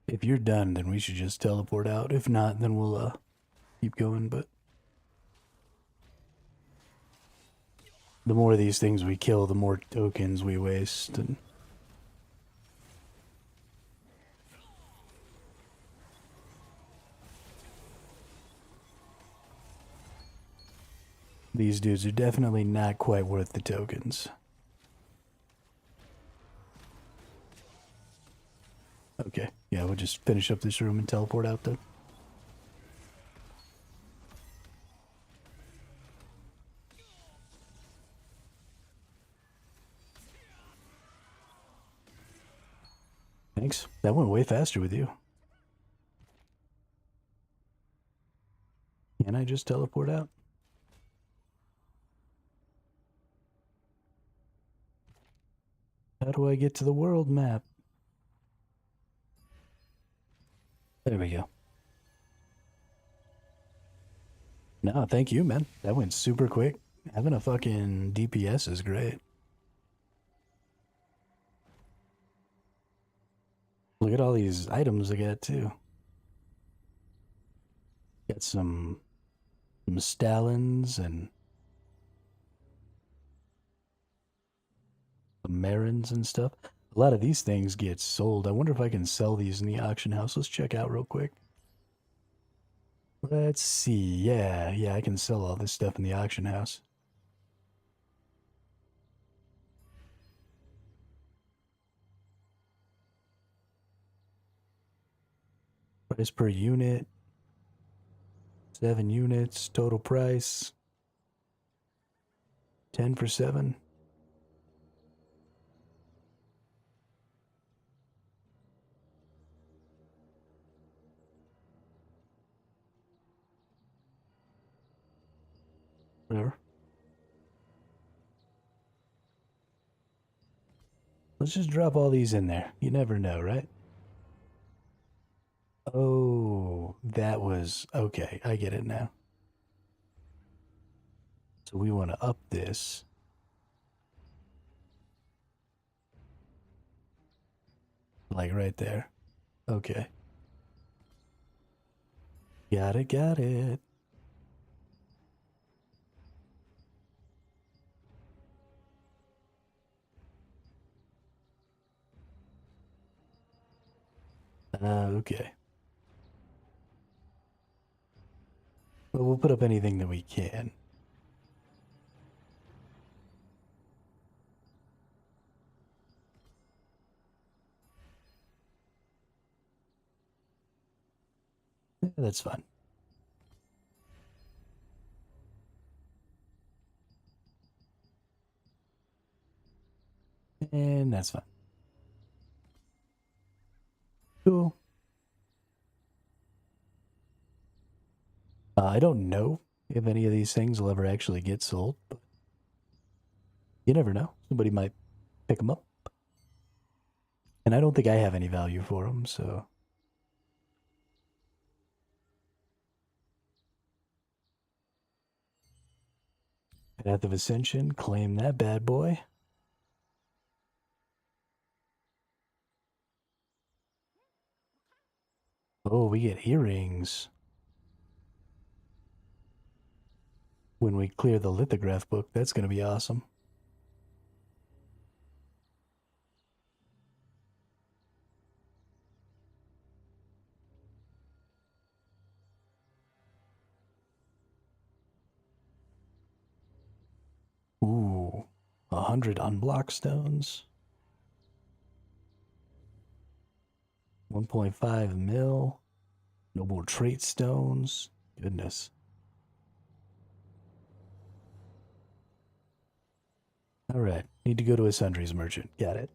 If you're done, then we should just teleport out. If not, then we'll keep going, but the more of these things we kill, the more tokens we waste, and these dudes are definitely not quite worth the tokens. Okay, yeah, we'll just finish up this room and teleport out then. Thanks. That went way faster with you. Can I just teleport out? How do I get to the world map? There we go. No, thank you, man. That went super quick. Having a fucking DPS is great. Look at all these items I got, too. Got some Some Stalins and some Marins and stuff. A lot of these things get sold. I wonder if I can sell these in the auction house. Let's check out real quick. Let's see. Yeah, I can sell all this stuff in the auction house. Price per unit. 7 units. Total price. 10 for 7. Whatever. Let's just drop all these in there. You never know, right? Oh, that was... Okay, I get it now. So we want to up this. Like right there. Okay. Got it. Okay. Well, we'll put up anything that we can. Yeah, that's fine. And that's fine. Cool. I don't know if any of these things will ever actually get sold, but you never know. Somebody might pick them up. And I don't think I have any value for them, so... Path of Ascension, claim that bad boy. Oh, we get earrings. When we clear the lithograph book, that's going to be awesome. Ooh, 100 unblock stones. 1.5 mil. Noble trait stones. Goodness. Alright, need to go to a sundries merchant. Got it.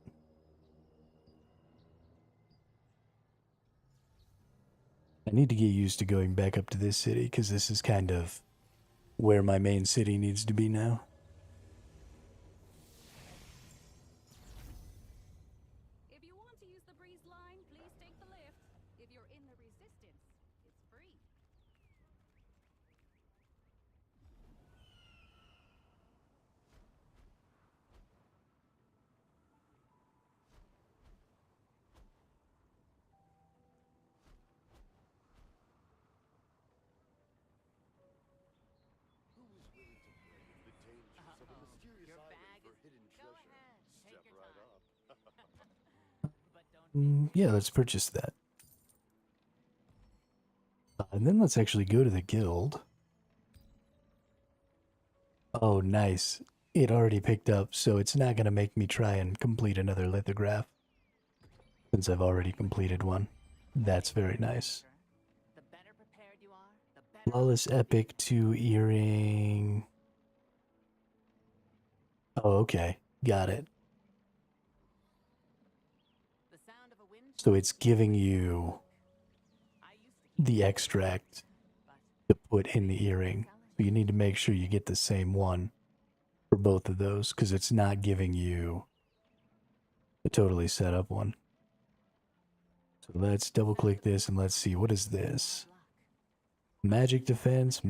I need to get used to going back up to this city, because this is kind of where my main city needs to be now. If you want to use the breeze line, please take the lift. If you're in the resistance, it's free. Who is willing to brave the dangers of a mysterious island for hidden treasure? Step right up. Yeah, let's purchase that. And then let's actually go to the guild. Oh, nice. It already picked up, so it's not going to make me try and complete another lithograph. Since I've already completed one. That's very nice. Flawless Epic 2 earring. Oh, okay. Got it. So it's giving you the extract to put in the earring. So you need to make sure you get the same one for both of those, because it's not giving you a totally set up one. So let's double click this and let's see, what is this? Magic defense,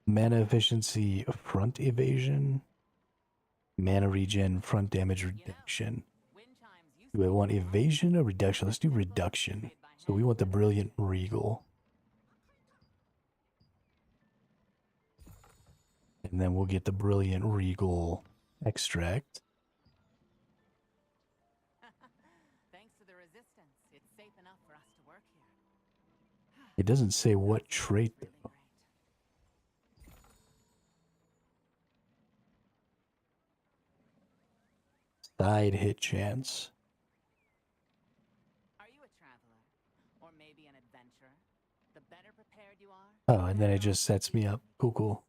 mana efficiency, front evasion, mana regen, front damage reduction. Do I want evasion or reduction? Let's do reduction. So we want the brilliant regal. And then we'll get the brilliant regal extract. Thanks to the resistance, it's safe enough for us to work here. It doesn't say what trait, though. Side hit chance. Are you a traveler? Or maybe an adventurer? The better prepared you are. Oh, and then it just sets me up. Cool, cool.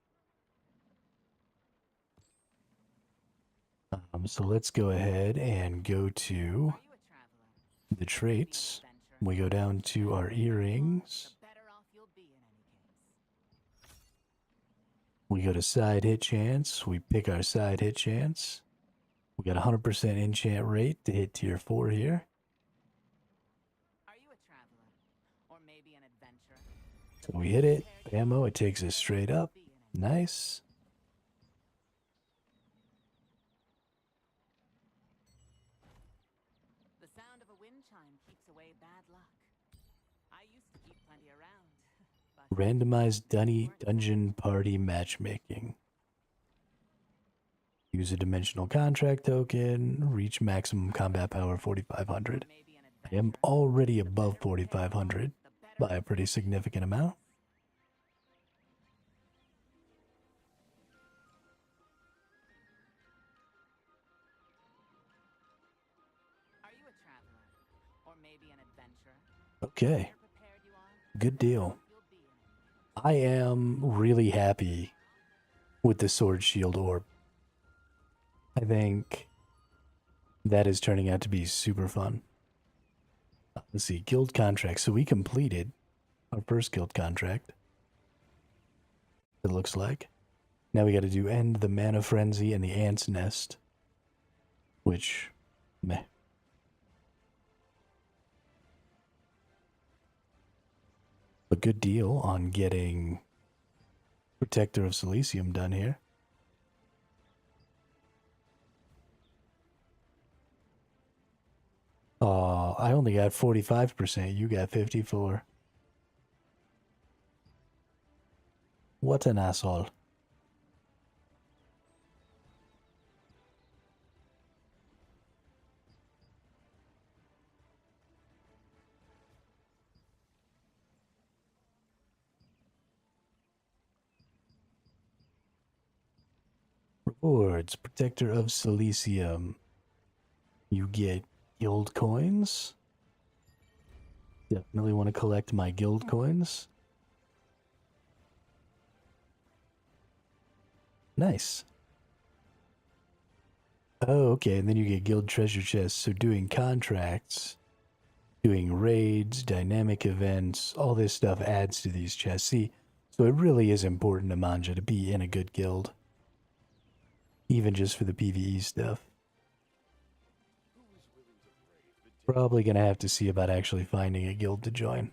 So let's go ahead and go to the traits. We go down to our earrings. We go to side hit chance. We pick our side hit chance. We got 100% enchant rate to hit tier 4 here. So we hit it. Ammo, it takes us straight up. Nice. The sound of a wind chime keeps away bad luck. I used to keep plenty around. But Randomized dungeon party matchmaking. Use a dimensional contract token. Reach maximum combat power 4,500. I am already above 4,500 by a pretty significant amount. are you a traveler? Or maybe an adventurer? Okay. Good deal. I am really happy with the sword shield orb. I think that is turning out to be super fun. Let's see, guild contract. So we completed our first guild contract. It looks like. Now we got to do end the mana frenzy and the ant's nest. Which, meh. A good deal on getting Protector of Silesium done here. I only got 45%. You got 54%. What an asshole. Rewards. Protector of Silesium. You get guild coins. Definitely want to collect my guild coins. Nice. Oh, okay, and then you get guild treasure chests. So doing contracts, doing raids, dynamic events, all this stuff adds to these chests. See, so it really is important to Manja to be in a good guild. Even just for the PvE stuff. Probably gonna have to see about actually finding a guild to join.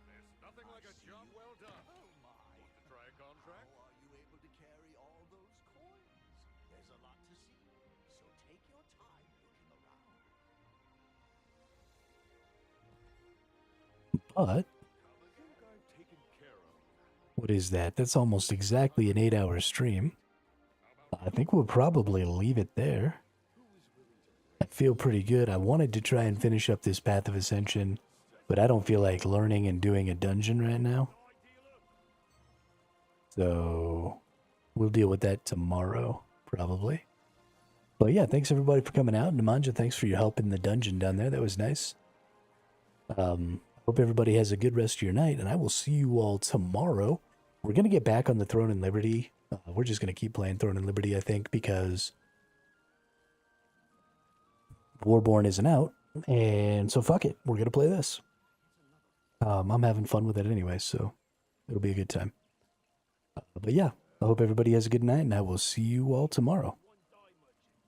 There's nothing like a job well done. Oh my. Want to try a contract? How are you able to carry all those coins? There's a lot to see, so take your time looking around. But what is that? That's almost exactly an 8-hour stream. I think we'll probably leave it there. I feel pretty good. I wanted to try and finish up this Path of Ascension, but I don't feel like learning and doing a dungeon right now. So we'll deal with that tomorrow, probably. But yeah, thanks everybody for coming out. Nemanja, thanks for your help in the dungeon down there. That was nice. Hope everybody has a good rest of your night, and I will see you all tomorrow. We're going to get back on the Throne and Liberty. We're just going to keep playing Throne and Liberty, I think, because Warborn isn't out, and so fuck it. We're going to play this. I'm having fun with it anyway, so it'll be a good time. But yeah, I hope everybody has a good night, and I will see you all tomorrow.